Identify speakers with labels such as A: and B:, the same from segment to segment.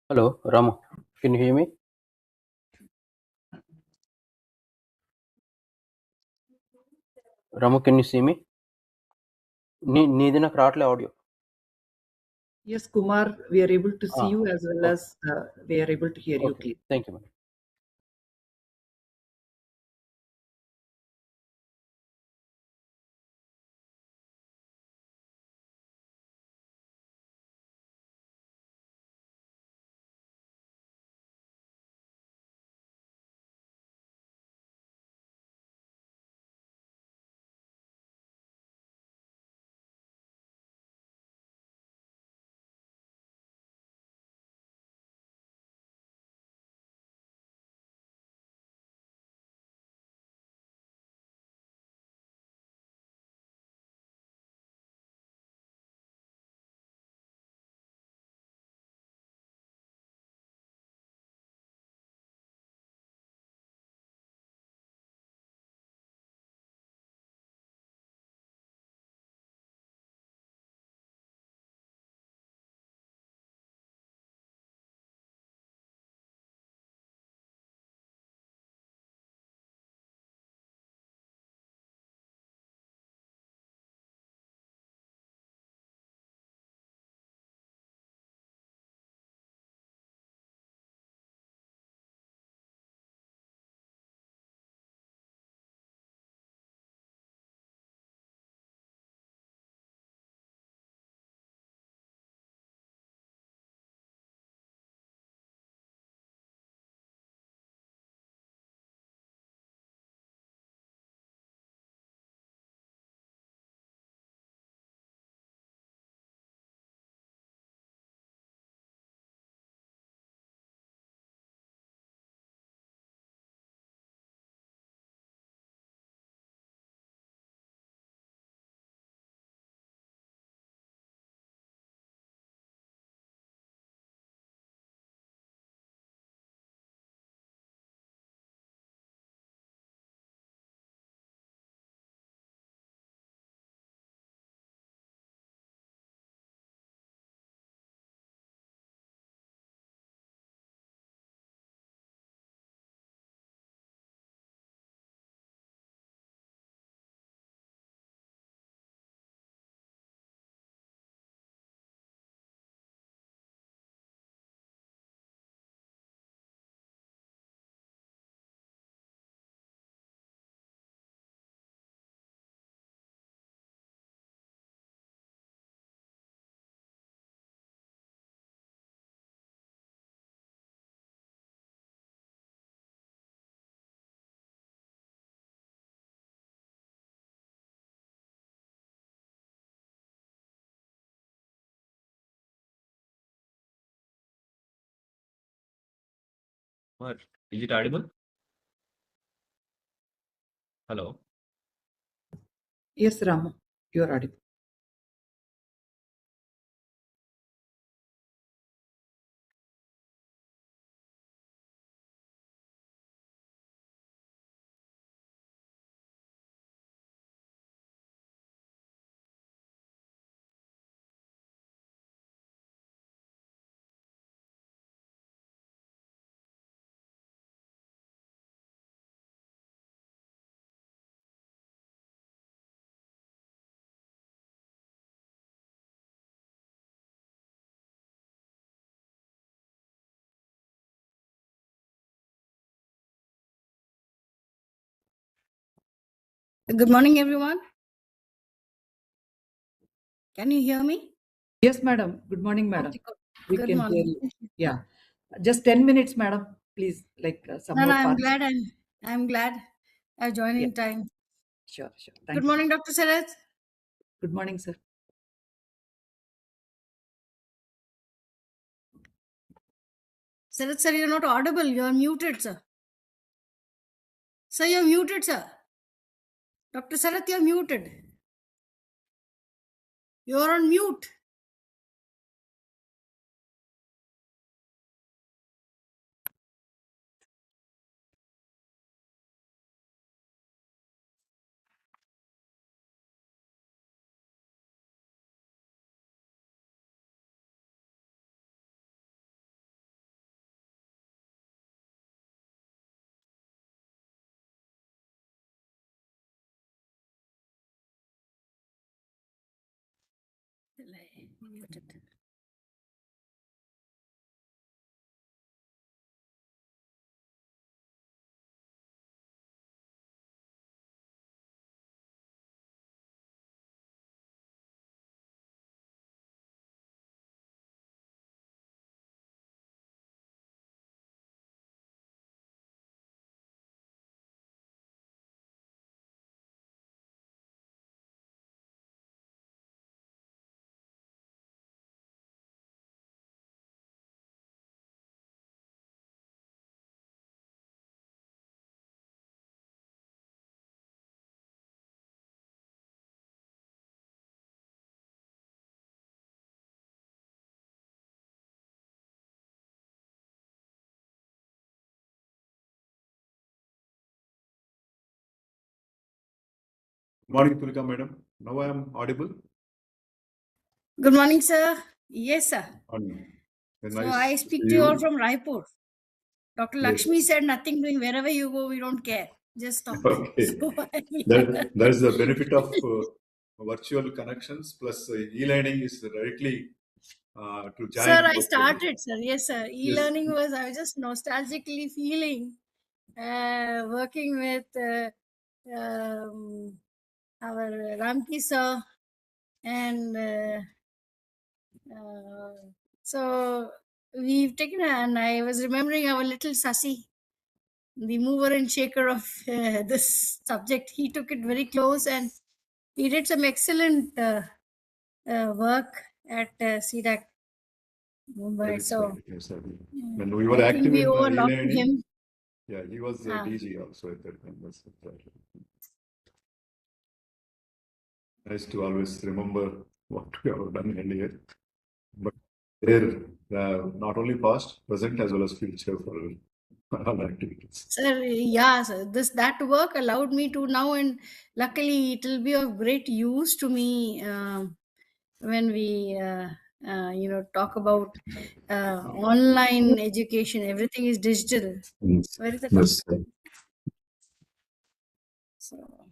A: Hello, Ramu. Can you hear me? Ramu, can you see me? నీది నాకు రావట్లే audio.
B: Yes, Kumar, we are able to see you as well
A: Okay.
B: as we are able to hear you
A: Okay.
B: clearly.
A: Thank you, madam.
C: What? Is it audible? Hello.
B: Yes, Ramu, you are audible.
D: Good morning, everyone. Can you hear me?
B: Yes, madam. Good morning, madam.
D: Okay, good.
B: We
D: Good
B: can
D: morning.
B: hear you. Yeah. Just 10 minutes, madam. Please, some
D: No,
B: more
D: I'm
B: parts.
D: glad. I'm glad I joined
B: Yeah.
D: in time.
B: Sure. Thank
D: Good
B: you.
D: morning, Dr. Sarath.
B: Good morning, sir.
D: Sarath, sir, you're not audible. You're muted, sir. Sir, you're muted, sir. Dr. Sarath, you're muted. You're on mute. Will I mute it?
E: Morning, Tulika madam. Now I am audible.
D: Good morning, sir. Yes, sir.
E: Morning.
D: So
E: Nice
D: I
E: to
D: speak
E: see
D: to you all
E: you.
D: from Raipur. Dr.
E: Yes.
D: Lakshmi said nothing doing. Wherever you go, we don't care. Just talk.
E: Okay.
D: So
E: That's the benefit of virtual connections plus e-learning is directly to
D: Sir,
E: join
D: I
E: virtually.
D: started, sir. Yes, sir.
E: Yes.
D: E-learning was, I was just nostalgically feeling working with our Ramki sir. And so we've taken, and I was remembering our little Sasi, the mover and shaker of this subject. He took it very close and he did some excellent work at C-DAC Mumbai.
E: That's
D: So
E: right. Yes, sir. When we were
D: I think
E: active
D: we
E: in
D: owe a lot to
E: e-learning,
D: him.
E: yeah, he was
D: Ah.
E: DG also at that time. That's right. Nice to always remember what we have done earlier. But they're not only past, present as well as future for all activities.
D: Sir, yeah, sir. That work allowed me to now, and luckily it will be of great use to me when we talk about online education. Everything is digital.
E: Yes.
D: Where is the
E: Yes.
D: so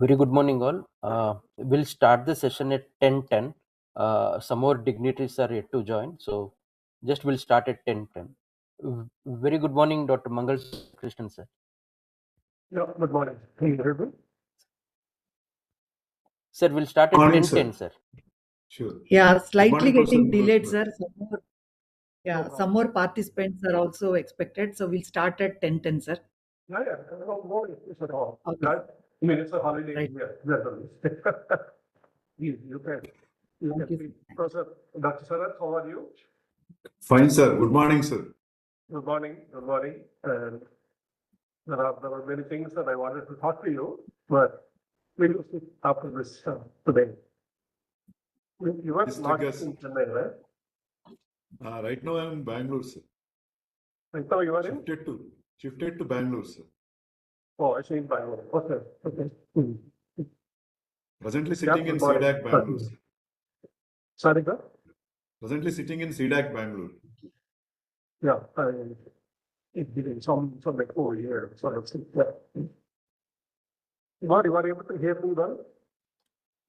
A: Very good morning, all. We'll start the session at 10:10. Some more dignitaries are yet to join, so just we'll start at 10:10. Very good morning, Dr. Mangal Krishnan, sir.
F: Yeah, good morning. Can you hear me?
A: Sir, we'll start at
E: Morning,
A: 10:10,
E: sir.
A: sir.
E: Sure.
B: Yeah,
E: Good
B: slightly
E: morning, Professor
B: getting
E: Mangal.
B: delayed, sir.
F: No problem.
B: Some more participants are also expected. So we'll start at 10:10, sir.
F: Yeah, no issues at all.
B: Okay.
F: Right? I mean, it's a holiday
B: Right.
F: here, generally. You can
B: Thank you.
F: speak. Professor Dr. Sarath, how are you?
E: Fine, sir. Good morning, sir.
F: Good morning. Good morning. And there are many things that I wanted to talk to you, but we'll see after this today. You are
E: Mr.
F: not
E: Gus.
F: in Chennai, right?
E: Right now I'm in Bangalore, sir.
F: Right now you are in?
E: Shifted to Bangalore, sir.
F: Oh, I see in Bangalore. Okay. Okay. Hmm.
E: Presently sitting in
F: good morning.
E: C-DAC Bangalore, sir.
F: Sorry, sir?
E: Presently sitting in C-DAC Bangalore.
F: Yeah, it's been some like 4 years. So it's, yeah. You are able to hear me well?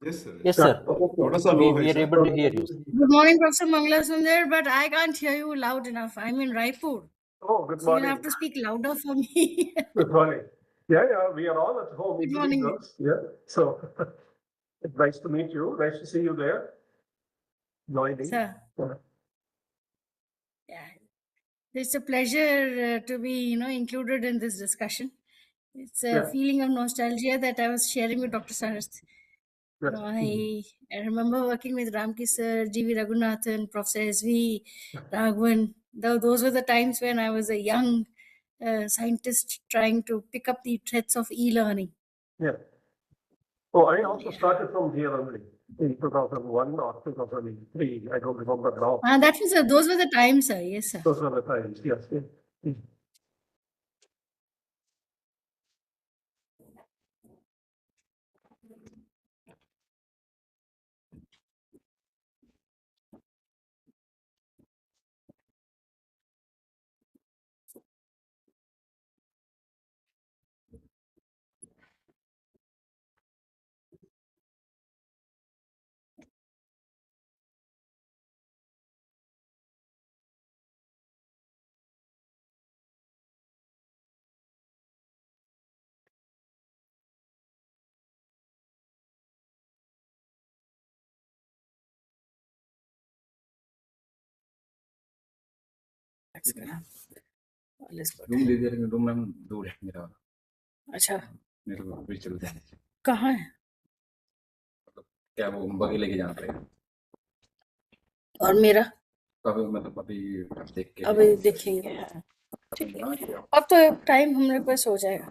E: Yes, sir.
A: Yes, sir.
E: What is the low
A: We
E: high,
A: are
E: sir?
A: able to hear you.
D: Good morning, Professor Mangalasundar, but I can't hear you loud enough. I'm in Raipur.
F: Oh, good
D: So you'll
F: morning.
D: have to speak louder for me.
F: Good morning. Yeah, we are all at home,
D: Good morning.
F: individuals. Yeah, so it's nice to meet you. Nice to see you there. Joining.
D: Sir.
F: Yeah.
D: Yeah. It's a pleasure to be, included in this discussion. It's a
F: Yeah.
D: feeling of nostalgia that I was sharing with Dr. Sarath.
F: Yes.
D: I remember working with Ramki sir, G.V. Raghunathan, Professor S.V. Raghavan. Those were the times when I was a young scientist trying to pick up the threads of e-learning.
F: Yeah. Oh, I also started from here only in 2001 or 2003. I don't remember now.
D: Those were the times, sir. Yes, sir.
F: Those were the times. Yes. Yeah.
D: That's good. All is good.
C: Room दे दिया लेकिन room में दूर है मेरा
D: अच्छा
C: मेरे को भी चलते हैं
D: कहाँ है
C: क्या वो बगी लेके जाना पड़ेगा
D: और मेरा
C: कभी मतलब अभी देख के
D: अभी देखेंगे हाँ ठीक है अब तो टाइम हमारे पास हो जाएगा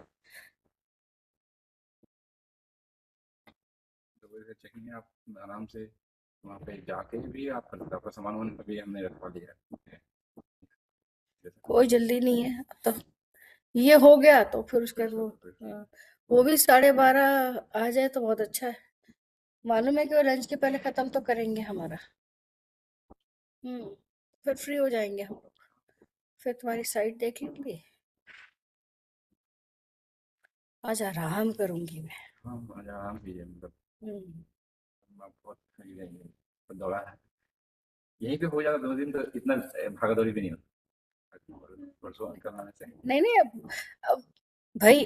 C: तो चेकिंग है आप आराम से वहाँ पे जाके भी आप आपका सामान वामान भी हमने रखवा दिया है
D: कोई जल्दी नहीं है अब तो ये हो गया तो फिर उसके बाद वो भी 12:30 आ जाए तो बहुत अच्छा है मालूम है कि वो लंच के पहले खत्म तो करेंगे हमारा फिर फ्री हो जाएंगे हम लोग फिर तुम्हारी साइट देख लूंगी आज आराम करूंगी मैं
C: हाँ आराम कीजिए मतलब बहुत दौड़ा है यहीं पे हो जाएगा 2 दिन तो इतना भागा दौड़ी भी नहीं होता परसों करना चाहिए
D: नहीं अब भाई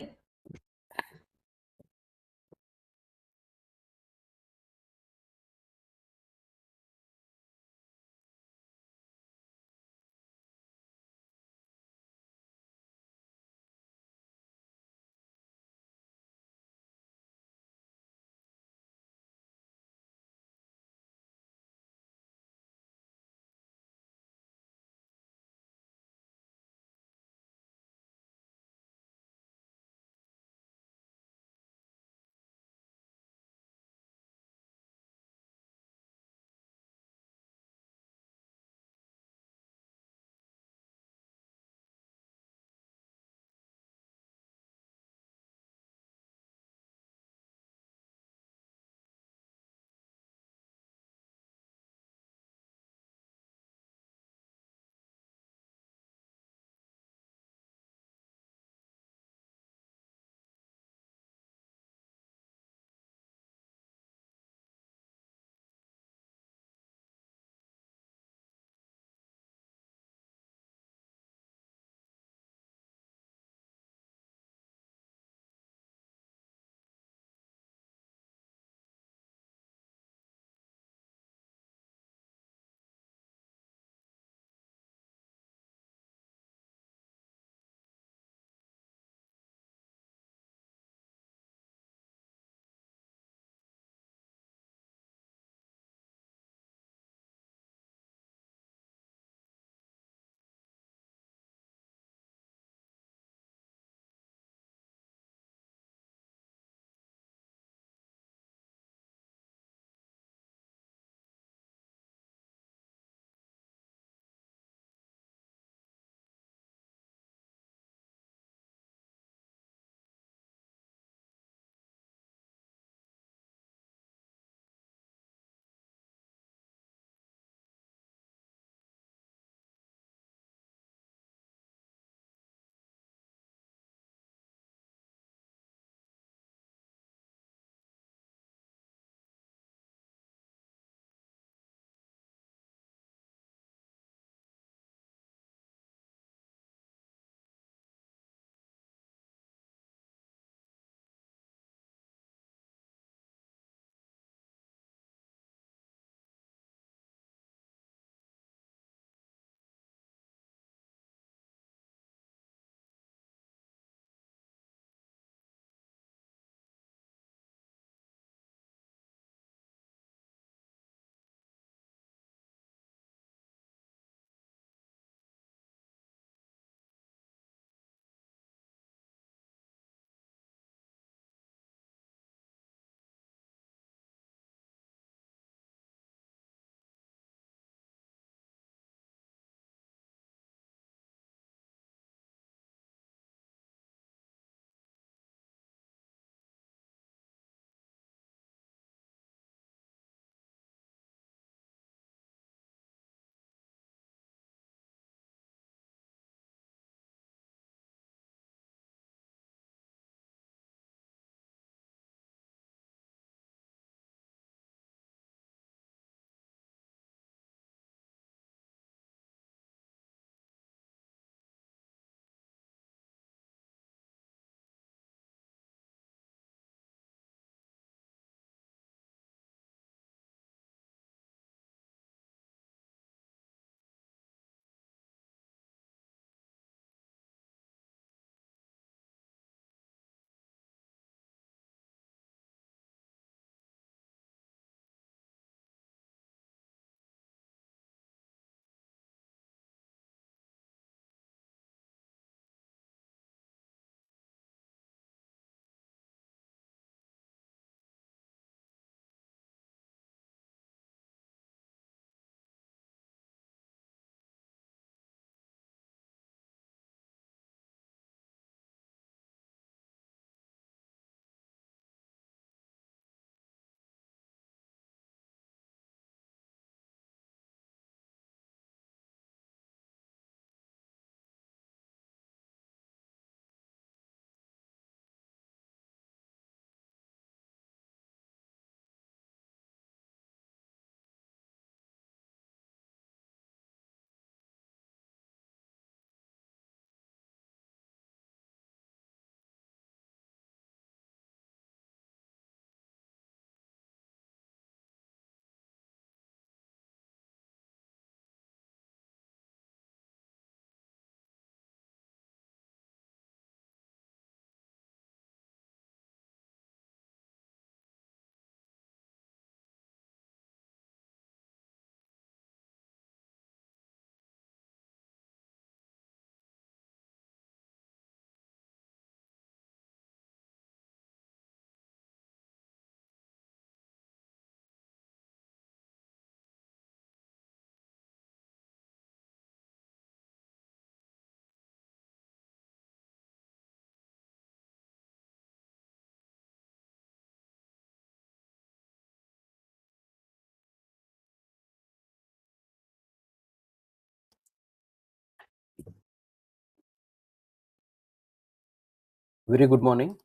A: Very good morning.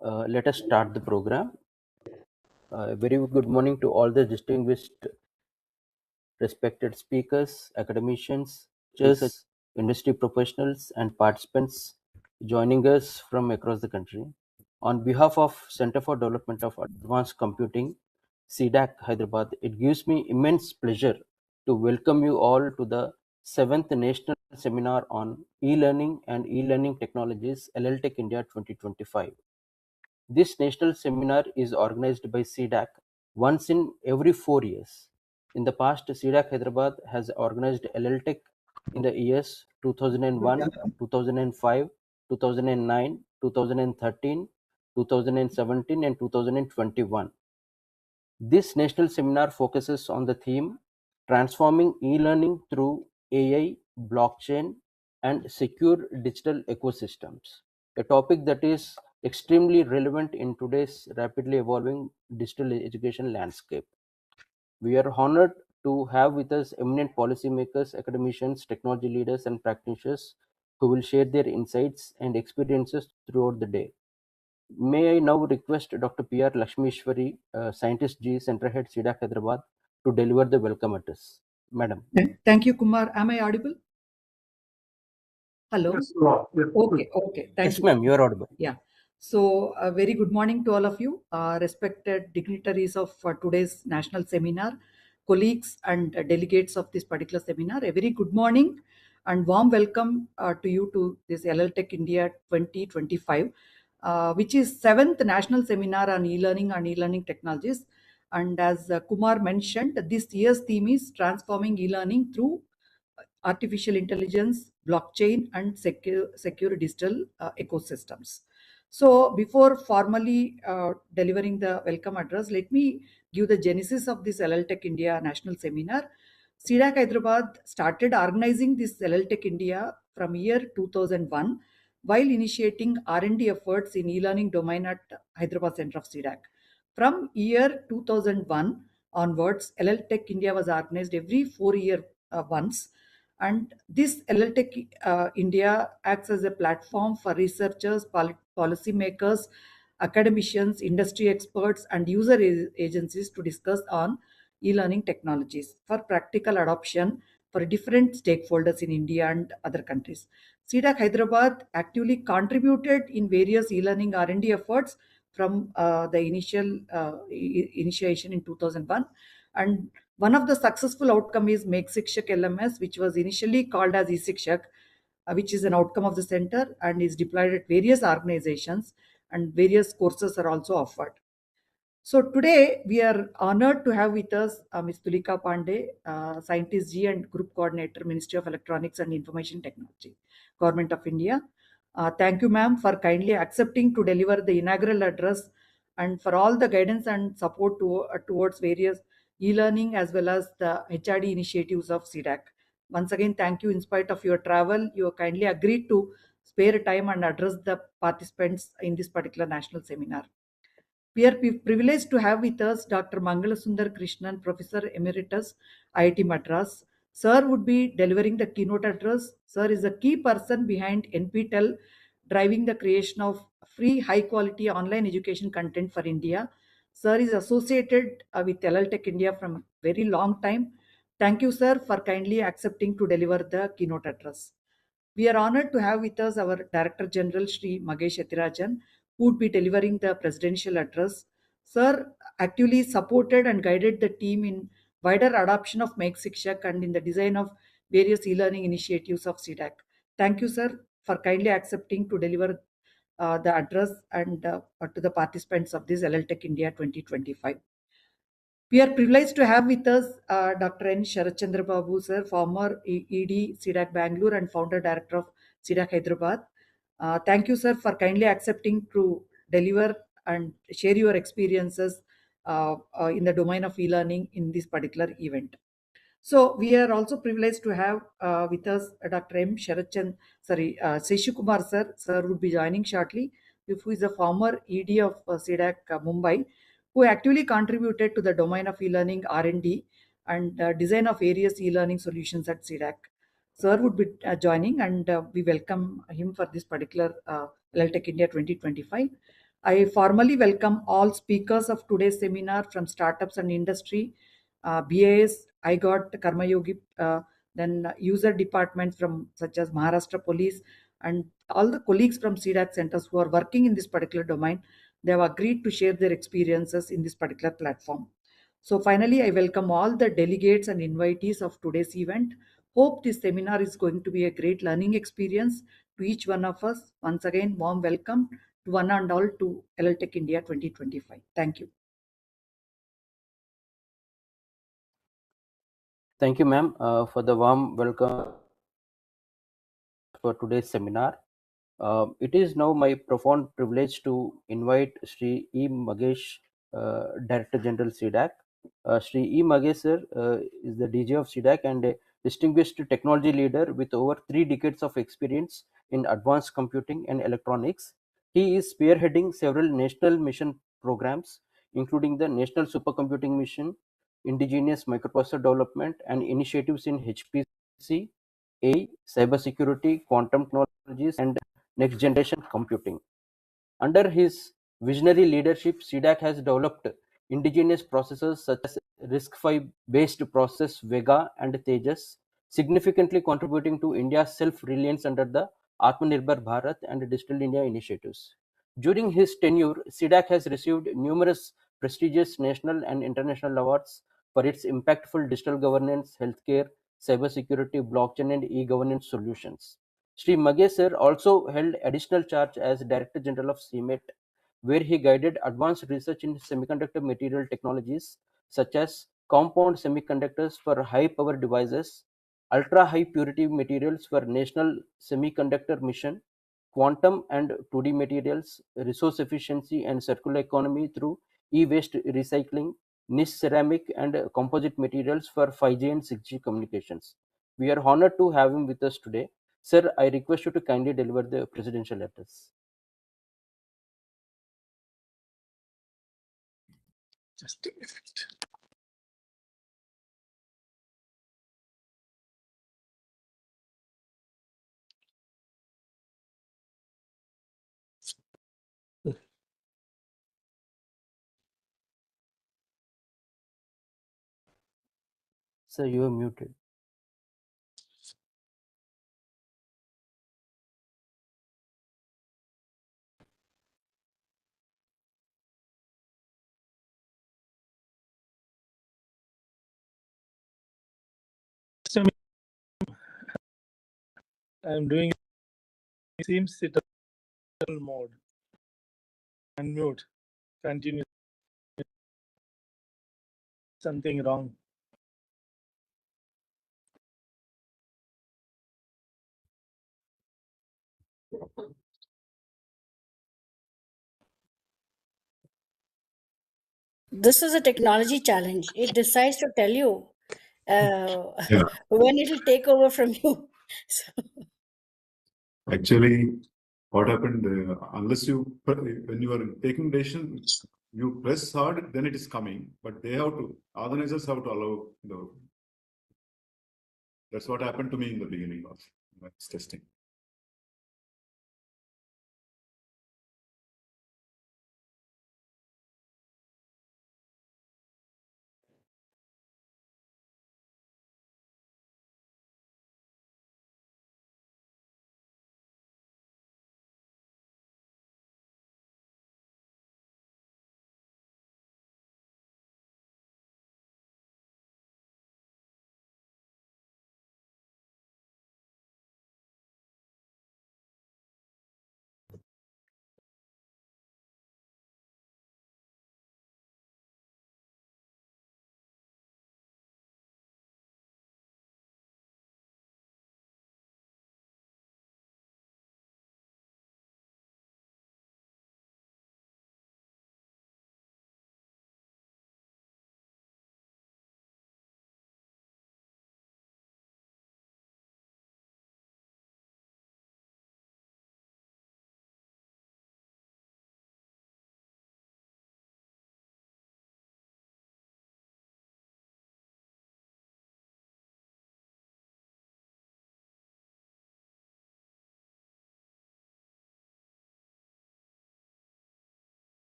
A: Let us start the program. Very good morning to all the distinguished, respected speakers, academicians, teachers, industry professionals, and participants joining us from across the country. On behalf of Center for Development of Advanced Computing, C-DAC Hyderabad, it gives me immense pleasure to welcome you all to the 7th National Seminar on E-Learning and E-Learning Technologies, LLTech India 2025. This national seminar is organized by C-DAC once in every 4 years. In the past, C-DAC Hyderabad has organized LLTech in the years 2001, 2005, 2009, 2013, 2017, and 2021. This national seminar focuses on the theme Transforming E-Learning through AI, Blockchain, and Secure Digital Ecosystems, a topic that is extremely relevant in today's rapidly evolving digital education landscape. We are honored to have with us eminent policymakers, academicians, technology leaders, and practitioners who will share their insights and experiences throughout the day. May I now request Dr. P.R. Lakshmishwari, Scientist G, Center Head, C-DAC Hyderabad, to deliver the welcome address. Madam.
B: Thank you, Kumar. Am I audible? Hello?
F: Yes, you are. Yes,
B: Okay, okay. Thank
A: Yes,
B: you.
A: ma'am, you are audible.
B: Yeah. So, a very good morning to all of you, respected dignitaries of today's national seminar, colleagues and delegates of this particular seminar. A very good morning and warm welcome to you to this LLTech India 2025, which is 7th national seminar on e-learning and e-learning technologies. And as Kumar mentioned, this year's theme is transforming e-learning through artificial intelligence, blockchain, and secure digital ecosystems. So, before formally delivering the welcome address, let me give the genesis of this LLTech India National Seminar. C-DAC Hyderabad started organizing this LLTech India from year 2001 while initiating R&D efforts in e-learning domain at Hyderabad Center of C-DAC. From year 2001 onwards, LLTech India was organized every 4 year once, and this LLTech India acts as a platform for researchers, policymakers, academicians, industry experts, and user agencies to discuss on e-learning technologies for practical adoption for different stakeholders in India and other countries. C-DAC Hyderabad actively contributed in various e-learning R&D efforts from the initial initiation in 2001, and one of the successful outcome is Make Shikshak LMS, which was initially called as eShikshak, which is an outcome of the center and is deployed at various organizations, and various courses are also offered. So today we are honored to have with us Ms. Tulika Pandey, Scientist G and Group Coordinator, Ministry of Electronics and Information Technology, Government of India. Thank you, ma'am, for kindly accepting to deliver the inaugural address and for all the guidance and support towards various e-learning as well as the HRD initiatives of C-DAC. Once again, thank you. In spite of your travel, you have kindly agreed to spare time and address the participants in this particular national seminar. We are privileged to have with us Dr. Mangalasundar Krishnan, Professor Emeritus, IIT Madras. Sir would be delivering the keynote address. Sir is a key person behind NPTEL, driving the creation of free, high-quality online education content for India. Sir is associated with LLTech India from very long time. Thank you, sir, for kindly accepting to deliver the keynote address. We are honored to have with us our Director General, Sri Magesh Yatirajan, who would be delivering the presidential address. Sir actively supported and guided the team in wider adoption of Make Shikshak and in the design of various e-learning initiatives of C-DAC. Thank you, sir, for kindly accepting to deliver the address and to the participants of this LLTech India 2025. We are privileged to have with us Dr. N. Sharachandra Babu, sir, former ED C-DAC Bangalore and founder director of C-DAC Hyderabad. Thank you, sir, for kindly accepting to deliver and share your experiences in the domain of e-learning in this particular event. So we are also privileged to have with us Dr. M. Seshikumar sir. Sir would be joining shortly, who is a former ED of C-DAC Mumbai, who actively contributed to the domain of e-learning R&D and design of various e-learning solutions at C-DAC. sir would be joining, and we welcome him for this particular LTech India 2025. I formally welcome all speakers of today's seminar from startups and industry, BAS, I got Karmayogi, then user departments from such as Maharashtra Police, and all the colleagues from C-DAC centers who are working in this particular domain. They have agreed to share their experiences in this particular platform. So finally, I welcome all the delegates and invitees of today's event. Hope this seminar is going to be a great learning experience to each one of us. Once again, warm welcome to one and all to LTech India 2025. Thank you.
A: Thank you, ma'am, for the warm welcome for today's seminar. It is now my profound privilege to invite Sri E. Magesh, Director General C-DAC. Sri E. Magesh sir is the DG of C-DAC and a distinguished technology leader with over 3 decades of experience in advanced computing and electronics. He is spearheading several national mission programs, including the National Supercomputing Mission, indigenous microprocessor development, and initiatives in HPC, AI, cybersecurity, quantum technologies, and next generation computing. Under his visionary leadership, C-DAC has developed indigenous processors such as RISC-V based process Vega and Tejas, significantly contributing to India's self-reliance under the Atmanirbhar Bharat and Digital India initiatives. During his tenure, C-DAC has received numerous prestigious national and international awards for its impactful digital governance, healthcare, cybersecurity, blockchain, and e-governance solutions. Sri Magesh also held additional charge as Director General of CMET, where he guided advanced research in semiconductor material technologies such as compound semiconductors for high-power devices, ultra-high purity materials for National Semiconductor Mission, quantum and 2D materials, resource efficiency and circular economy through e-waste recycling, niche ceramic and composite materials for 5G and 6G communications. We are honored to have him with us today. Sir, I request you to kindly deliver the presidential address.
F: Just a minute.
A: Sir, you are muted.
F: I'm doing seems it mode. Unmute. Continue. Something wrong.
D: This is a technology challenge. It decides to tell you uh,
E: Yeah,
D: when it will take over from you. So,
E: actually, what happened, unless when you are taking decision, you press hard, then it is coming, but organizers have to allow that's what happened to me in the beginning of testing.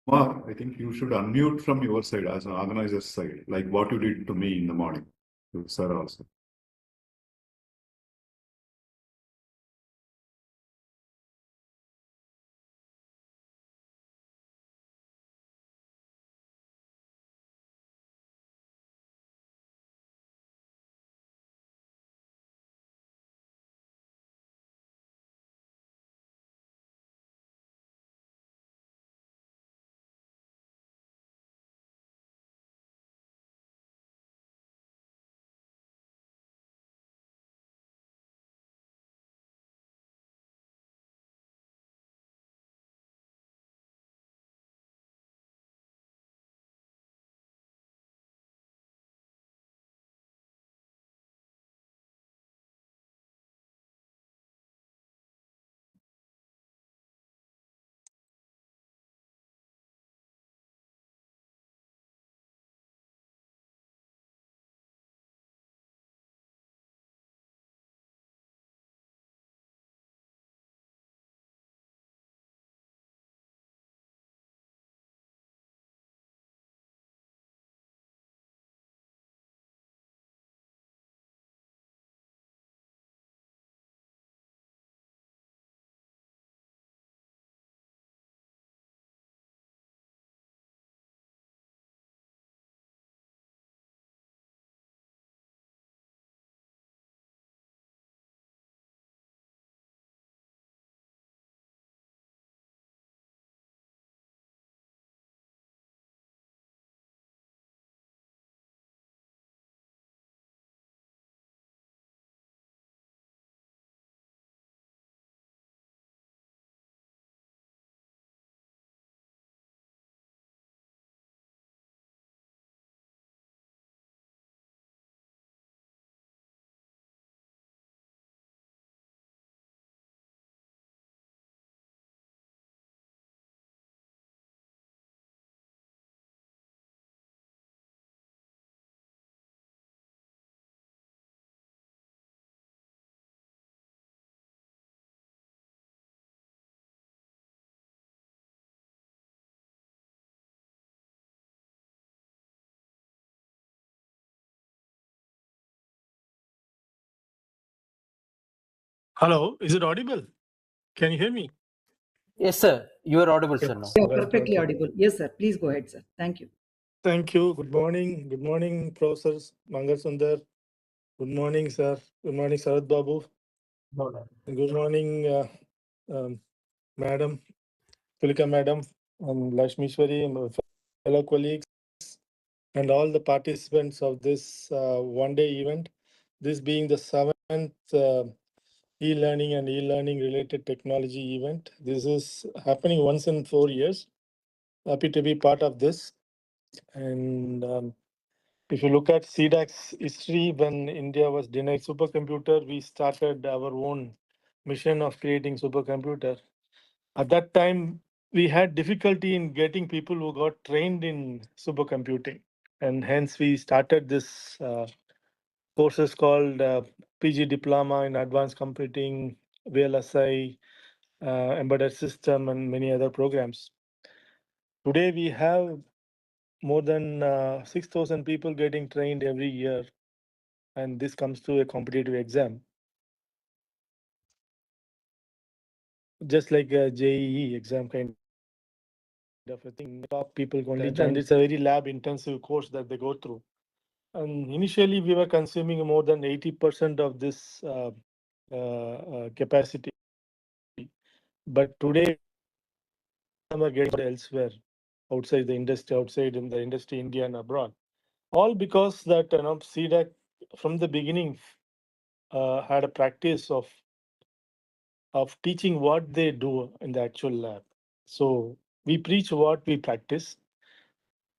E: Kumar, I think you should unmute from your side as an organizer's side, like what you did to me in the morning, to sir also.
G: Hello, is it audible? Can you hear me?
A: Yes, sir. You are audible,
G: Yes.
A: sir, now.
B: You're
G: Right,
B: perfectly
G: okay.
B: audible. Yes, sir. Please go ahead, sir. Thank you.
G: Thank you. Good morning. Good morning, Professor Mangal Sundar. Good morning, sir. Good morning, Sarad Babu. Good morning, Madam, Tulika Madam, and Lashmishwari, and my fellow colleagues, and all the participants of this one-day event. This being the 7th e-learning and e-learning related technology event. This is happening once in 4 years. Happy to be part of this. And if you look at C-DAC's history, when India was denied supercomputer, we started our own mission of creating supercomputer. At that time, we had difficulty in getting people who got trained in supercomputing. And hence we started this courses called PG Diploma in Advanced Computing, VLSI, Embedded System, and many other programs. Today we have more than 6,000 people getting trained every year, and this comes to a competitive exam. Just like a JEE exam kind of a thing, top people only join. And it's a very lab intensive course that they go through. And initially we were consuming more than 80% of this capacity. But today some are getting elsewhere, outside the industry, India and abroad. All because that C-DAC from the beginning had a practice of teaching what they do in the actual lab. So we preach what we practice,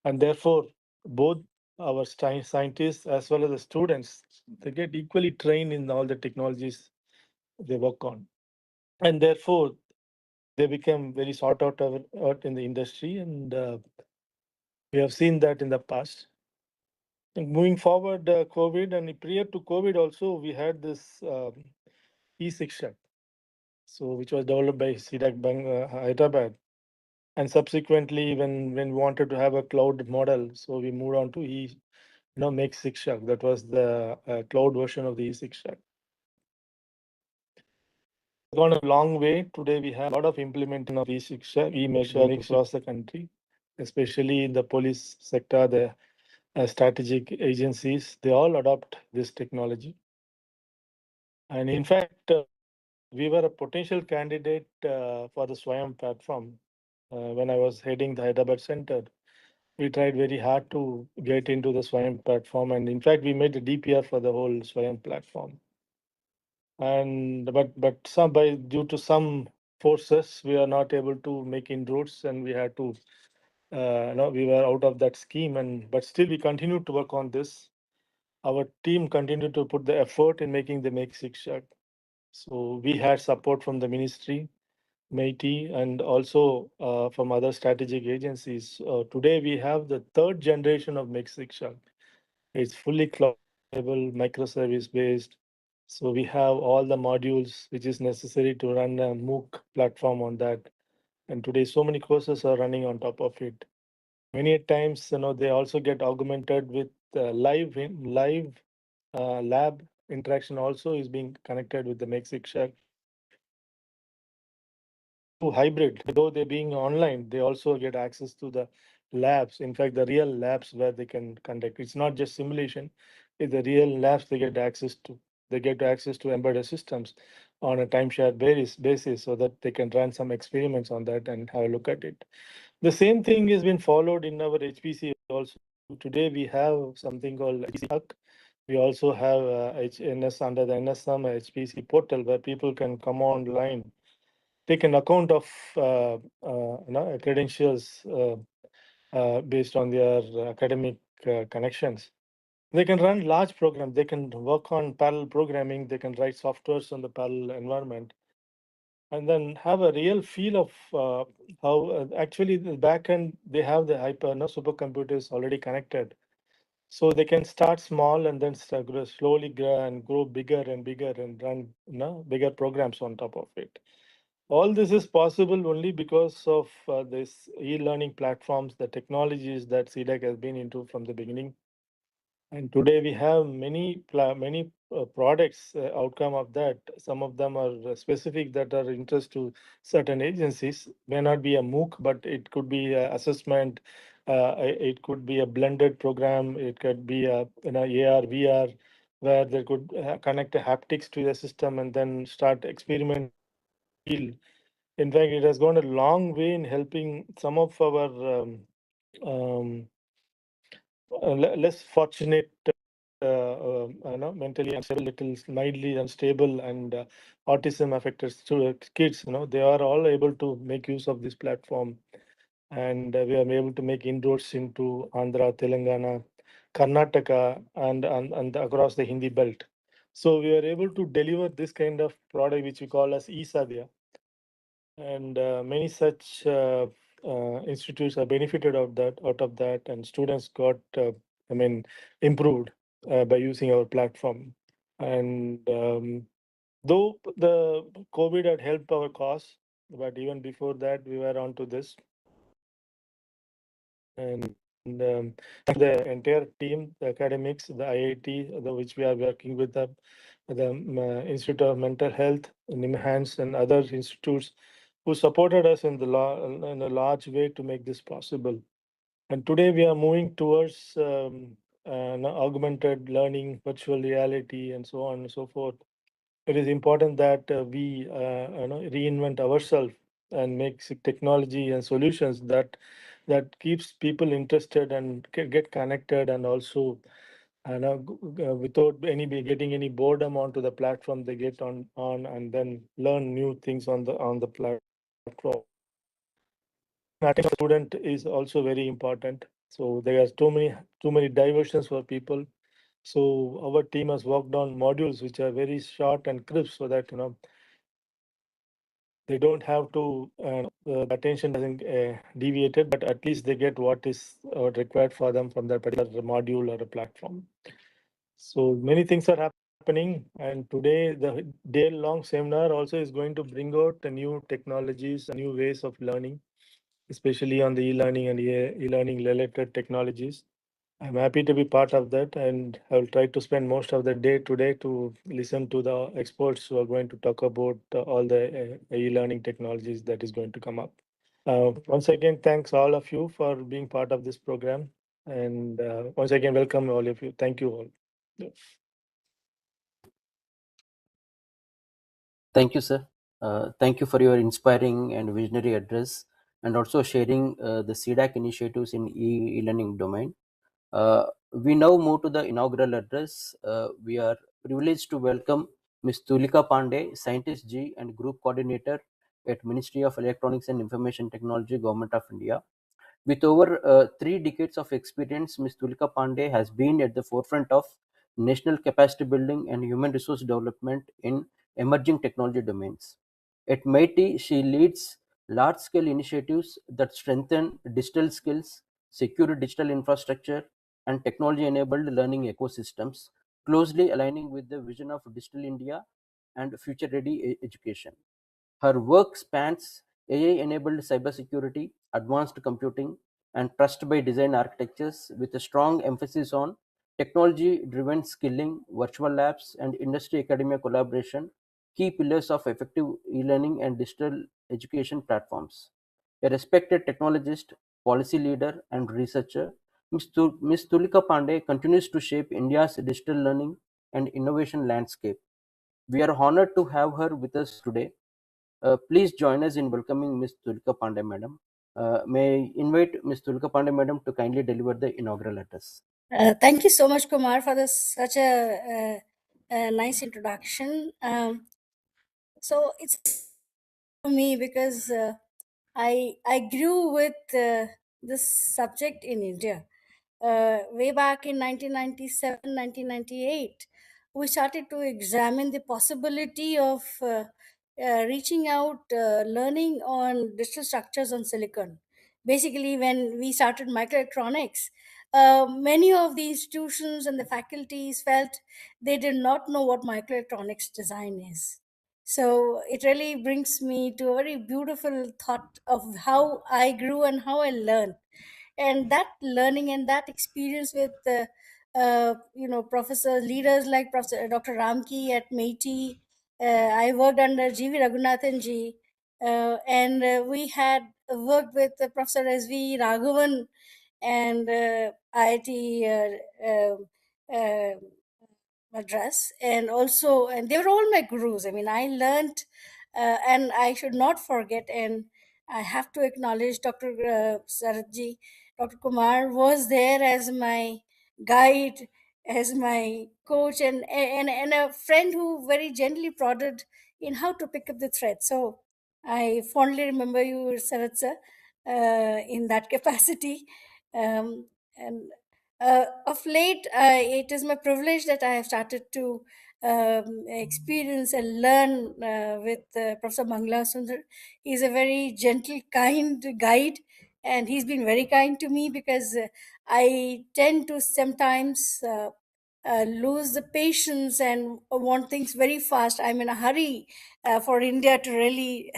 G: and therefore both our scientists as well as the students, they get equally trained in all the technologies they work on, and therefore they become very sought out in the industry, and we have seen that in the past. And moving forward, COVID, and prior to COVID also, we had this e-section, so which was developed by C-DAC Hyderabad. And subsequently, when we wanted to have a cloud model, so we moved on to Make Shikshak. That was the cloud version of the e-Shikshak. Gone a long way. Today we have a lot of implementation of e-Shiksha, e-Measure across the country, especially in the police sector, the strategic agencies. They all adopt this technology. And in fact, we were a potential candidate for the Swayam platform when I was heading the Hyderabad Center. We tried very hard to get into the Swayam platform, and in fact, we made a DPR for the whole Swayam platform. And but some due to some forces, we are not able to make inroads, and we had to we were out of that scheme. And but still, we continued to work on this. Our team continued to put the effort in making the Make Shiksha. So we had support from the ministry, MeitY, and also from other strategic agencies. Today, we have the third generation of Make Shiksha. It's fully cloudable, microservice based. So we have all the modules which is necessary to run a MOOC platform on that. And today, so many courses are running on top of it. Many times, they also get augmented with live lab interaction. Also, is being connected with the Make Shiksha. To hybrid, though they're being online, they also get access to the labs. In fact, the real labs where they can conduct. It's not just simulation. It's the real labs they get access to. They get access to embedded systems on a timeshare basis so that they can run some experiments on that and have a look at it. The same thing has been followed in our HPC also. Today we have something called HPC Hub. We also have HNS under the NSM HPC portal where people can come online, take an account of credentials based on their academic connections. They can run large programs. They can work on parallel programming. They can write softwares on the parallel environment, and then have a real feel of how actually the backend they have the supercomputers already connected, so they can start small and then slowly grow and grow bigger and bigger and run bigger programs on top of it. All this is possible only because of this e-learning platforms, the technologies that C-DAC has been into from the beginning. And today we have many products outcome of that. Some of them are specific that are interest to certain agencies. May not be a MOOC, but it could be assessment. It could be a blended program. It could be a AR, VR, where they could connect a haptics to the system and then start experiment. In fact, it has gone a long way in helping some of our um, less fortunate, mentally unstable, little mildly unstable, and autism affected kids. They are all able to make use of this platform, and we are able to make inroads into Andhra, Telangana, Karnataka, and across the Hindi belt. So we are able to deliver this kind of product, which we call as e-Sadhya. And many such institutes have benefited out of that, and students got, improved by using our platform. And though the COVID had helped our cause, but even before that, we were onto this. And the entire team, the academics, the IIT, which we are working with the Institute of Mental Health, NIMHANS, and other institutes who supported us in a large way to make this possible. And today we are moving towards augmented learning, virtual reality, and so on and so forth. It is important that we reinvent ourselves and make technology and solutions that keeps people interested and get connected, and also without getting any boredom onto the platform, they get on and then learn new things on the platform. Attention student is also very important. So there are too many diversions for people. So our team has worked on modules which are very short and crisp, so that they don't have to the attention doesn't deviated, but at least they get what is required for them from that particular module or a platform. So many things are happening, and today the day-long seminar also is going to bring out the new technologies, new ways of learning. especially on the e-learning and e-learning related technologies. I'm happy to be part of that, and I will try to spend most of the day today to listen to the experts who are going to talk about all the e-learning technologies that is going to come up. Once again, thanks all of you for being part of this program, and once again, welcome all of you. Thank you all.
A: Thank you, sir. Thank you for your inspiring and visionary address, and also sharing the C-DAC initiatives in e-learning domain. We now move to the inaugural address. We are privileged to welcome Ms. Tulika Pandey, Scientist G and Group Coordinator at Ministry of Electronics and Information Technology, Government of India. With over 3 decades of experience, Ms. Tulika Pandey has been at the forefront of national capacity building and human resource development in emerging technology domains. At MIT, she leads large-scale initiatives that strengthen digital skills, secure digital infrastructure, and technology-enabled learning ecosystems, closely aligning with the vision of Digital India and future-ready education. Her work spans AI-enabled cybersecurity, advanced computing, and trust-by-design architectures, with a strong emphasis on technology-driven skilling, virtual labs, and industry-academia collaboration, key pillars of effective e-learning and digital education platforms. A respected technologist, policy leader, and researcher, Ms. Tulika Pandey continues to shape India's digital learning and innovation landscape. We are honored to have her with us today. Please join us in welcoming Ms. Tulika Pandey Madam. May I invite Ms. Tulika Pandey Madam to kindly deliver the inaugural address.
D: Thank you so much, Kumar, for this such a nice introduction. So it's for me because I grew with this subject in India. Way back in 1997, 1998, we started to examine the possibility of reaching out, learning on digital structures on silicon. Basically, when we started microelectronics, many of the institutions and the faculties felt they did not know what microelectronics design is. So it really brings me to a very beautiful thought of how I grew and how I learned, and that learning and that experience with professor leaders like Professor Dr. Ramki at MIT. I worked under G.V. Raghunathan ji, and we had worked with Professor S.V. Raghavan and IIT Madras, and also, and they were all my gurus. I mean, I learned, and I should not forget, and I have to acknowledge Dr. Saratji. Dr. Kumar was there as my guide, as my coach, and a friend who very gently prodded in how to pick up the thread. So I fondly remember you, Sarat sir, in that capacity. And of late, it is my privilege that I have started to experience and learn with Professor Mangla Sundar. He's a very gentle, kind guide, and he's been very kind to me because I tend to sometimes lose the patience and want things very fast. I'm in a hurry for India to really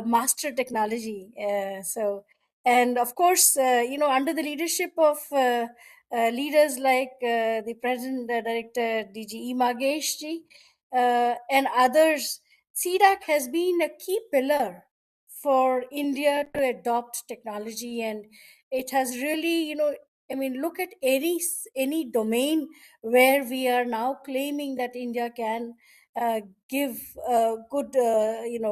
D: master technology. And of course, under the leadership of leaders like the President Director DGE Magesh ji and others, C-DAC has been a key pillar for India to adopt technology, and it has really, I mean, look at any domain where we are now claiming that India can give a good,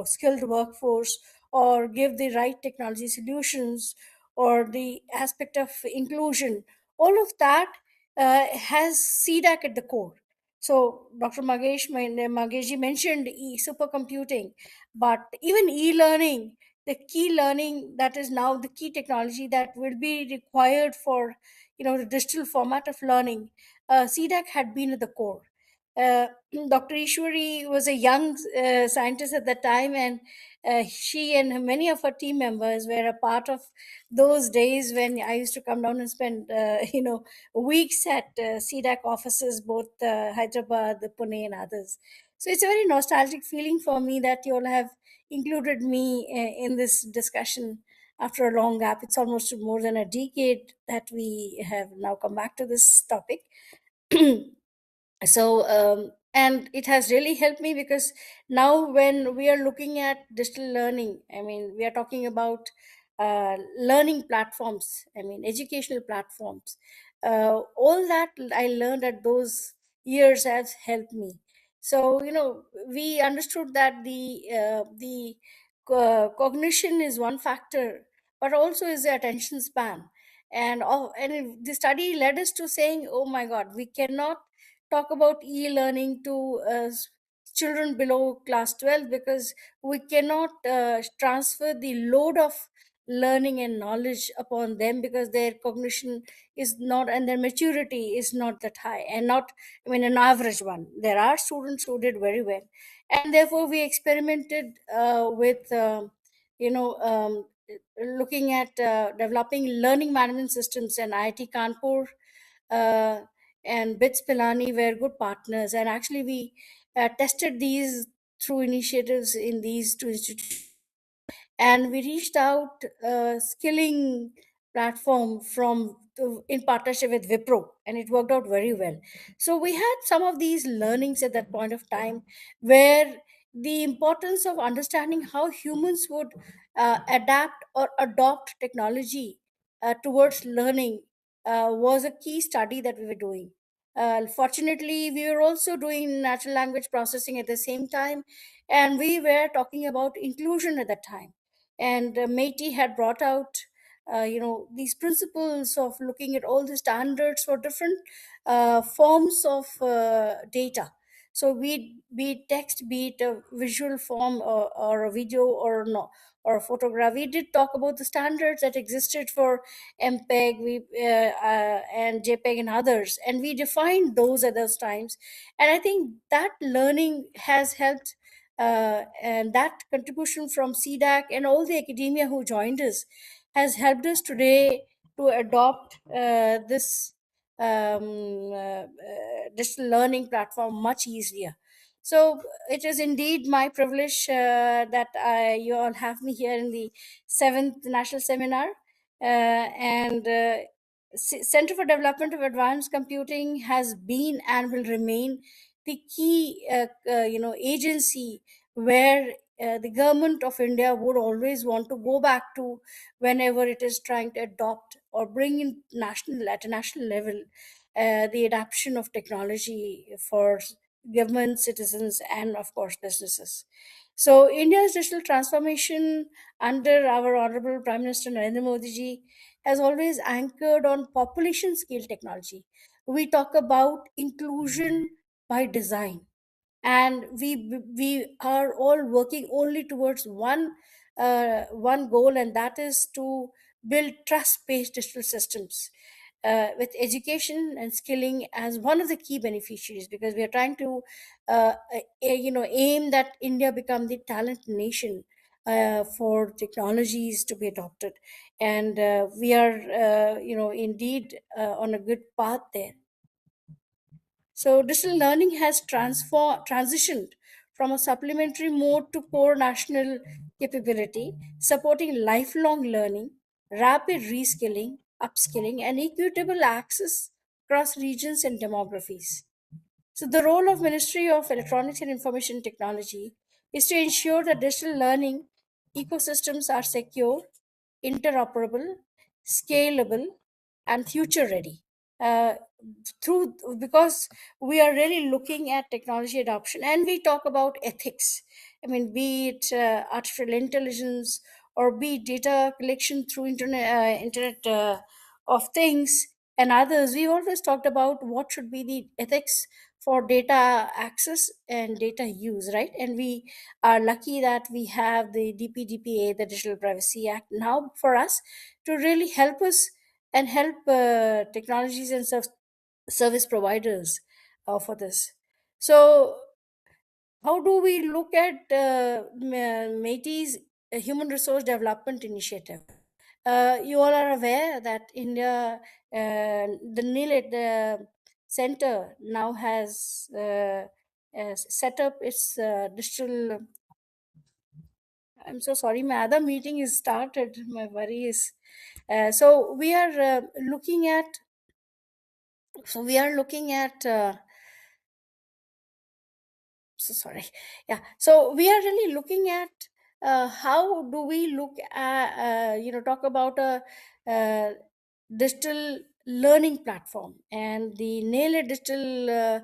D: skilled workforce, or give the right technology solutions, or the aspect of inclusion. All of that has C-DAC at the core. So Dr. Mageshji mentioned supercomputing, but even e-learning, the key learning that is now the key technology that will be required for the digital format of learning, C-DAC had been at the core. Dr. Ishwari was a young scientist at that time, and she and many of her team members were a part of those days when I used to come down and spend weeks at C-DAC offices, both Hyderabad, Pune, and others. So it's a very nostalgic feeling for me that you all have included me in this discussion. after a long gap. It's almost more than a decade that we have now come back to this topic. And it has really helped me, because now when we are looking at digital learning, I mean, we are talking about learning platforms, I mean, educational platforms. All that I learned at those years has helped me. So we understood that the cognition is one factor, but also is the attention span. The study led us to saying, oh my god, we cannot talk about e-learning to children below class 12, because we cannot transfer the load of learning and knowledge upon them, because their cognition is not, and their maturity is not that high, and not, I mean, an average one. There are students who did very well, and therefore we experimented with you know um, looking at developing learning management systems, and IIT Kanpur uh, and BITS Pilani were good partners. And actually, we tested these through initiatives in these two institutions, and we reached out a skilling platform in partnership with Wipro, and it worked out very well. So we had some of these learnings at that point of time, where the importance of understanding how humans would adapt or adopt technology towards learning was a key study that we were doing. Fortunately, we were also doing natural language processing at the same time, and we were talking about inclusion at that time. And Meiti had brought out these principles of looking at all the standards for different forms of data. So be it text, be it a visual form, or a video, or no, or a photograph. We did talk about the standards that existed for MPEG, and JPEG and others, and we defined those at those times. And I think that learning has helped, and that contribution from C-DAC and all the academia who joined us has helped us today to adopt this digital learning platform much easier. So it is indeed my privilege that you all have me here in the 7th National Seminar. And Center for Development of Advanced Computing has been and will remain the key agency where the government of India would always want to go back to whenever it is trying to adopt or bring in at a national level the adoption of technology for government, citizens, and of course businesses. So India's digital transformation under our Honorable Prime Minister Narendra Modi ji has always anchored on population scale technology. We talk about inclusion by design, and we are all working only towards one goal, and that is to build trust based digital systems, with education and skilling as one of the key beneficiaries, because we are trying to aim that India become the talent nation for technologies to be adopted. And we are indeed on a good path there. So digital learning has transitioned from a supplementary mode to core national capability, supporting lifelong learning, rapid reskilling, upskilling, and equitable access across regions and demographies. So the role of Ministry of Electronics and Information Technology is to ensure that digital learning ecosystems are secure, interoperable, scalable, and future ready. Uh, because we are really looking at technology adoption, and we talk about ethics. I mean, be it artificial intelligence, or be it data collection through internet of things and others. We always talked about what should be the ethics for data access and data use, right? And we are lucky that we have the DPDPA, the Digital Privacy Act, now for us to really help us and help technologies and service providers for this. So, how do we look at METI's Human Resource Development Initiative? You all are aware that India, the NILIT Center now has set up its digital I'm so sorry. My other meeting is started. My worry is. So we are looking at. So we are looking at. So sorry. Yeah. So we are really looking at how do we look at talk about a uh, digital learning platform, and the Nail It digital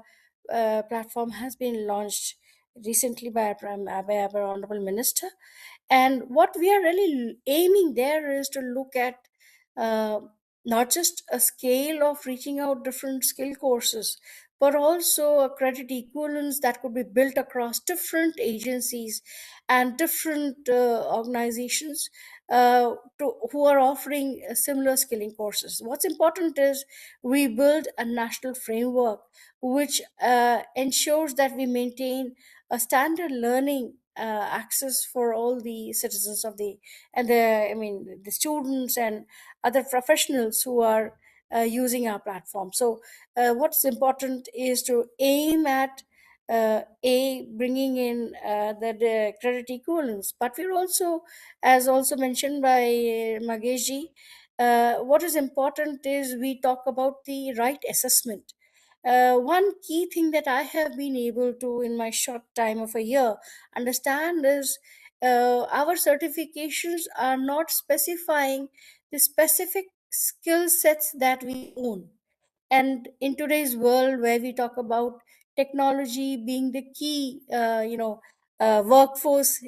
D: platform has been launched recently by our honorable minister. And what we are really aiming there is to look at uh, not just a scale of reaching out different skill courses, but also a credit equivalence that could be built across different agencies and different organizations who are offering similar skilling courses. What's important is we build a national framework which ensures that we maintain a standard learning access for all the citizens of the students and other professionals who are using our platform. So what's important is to aim at bringing in the credit equivalence, but we're also, as also mentioned by Magesh, what is important is we talk about the right assessment. One key thing that I have been able to, in my short time of a year, understand is our certifications are not specifying the specific skill sets that we own. And in today's world where we talk about technology being the key workforce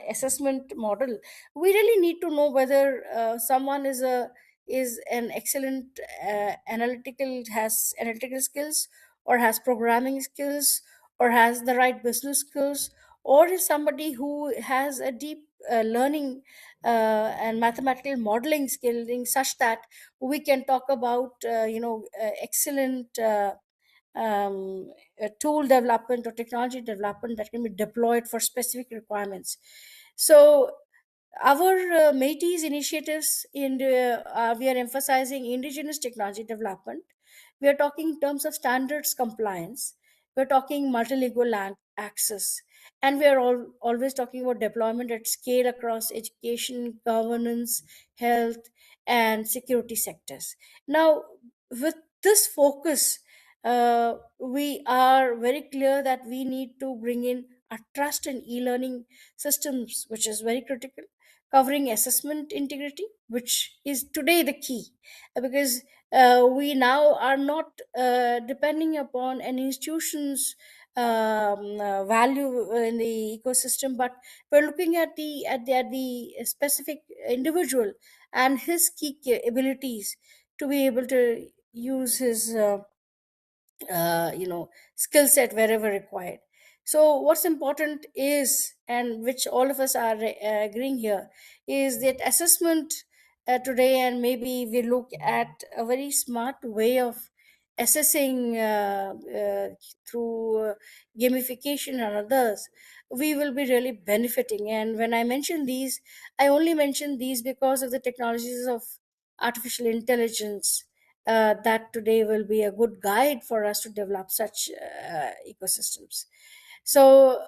D: assessment model, we really need to know whether someone is an excellent has analytical skills, or has programming skills, or has the right business skills, or is somebody who has a deep learning and mathematical modeling skilling, such that we can talk about excellent tool development or technology development that can be deployed for specific requirements. So our Métis initiatives we are emphasizing indigenous technology development. We are talking in terms of standards compliance. We're talking multilingual access, and we are always talking about deployment at scale across education, governance, health, and security sectors. Now, with this focus, we are very clear that we need to bring in a trust in e-learning systems, which is very critical, covering assessment integrity, which is today the key, because we now are not depending upon an institution's value in the ecosystem, but we're looking at the specific individual and his key abilities to be able to use his skill set wherever required. So what's important is, and which all of us are agreeing here, is that assessment today, and maybe we look at a very smart way of assessing through gamification and others, we will be really benefiting. And when I mention these, I only mention these because of the technologies of artificial intelligence that today will be a good guide for us to develop such ecosystems. So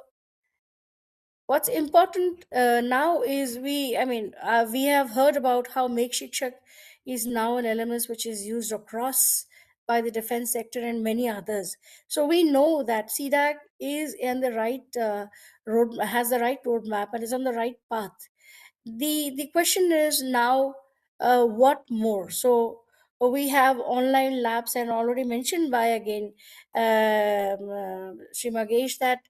D: what's important now is we have heard about how make shikshak is now an element which is used across by the defense sector and many others. So we know that CDAC is in the right road, has the right roadmap, and is on the right path. The question is now, what more? So we have online labs, and already mentioned by again Sri Magesh, that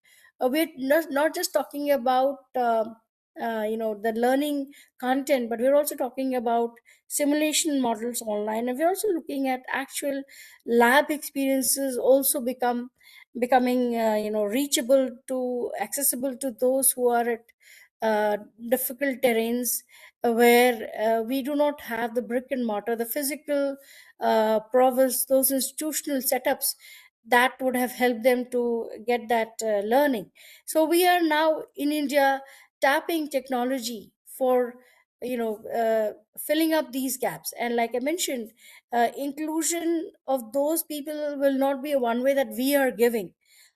D: we're not just talking about the learning content, but we're also talking about simulation models online, and we're also looking at actual lab experiences also becoming reachable to accessible to those who are at difficult terrains, where we do not have the brick and mortar, the physical prowess, those institutional setups that would have helped them to get that learning. So we are now in India tapping technology for filling up these gaps. And like I mentioned, inclusion of those people will not be a one way that we are giving.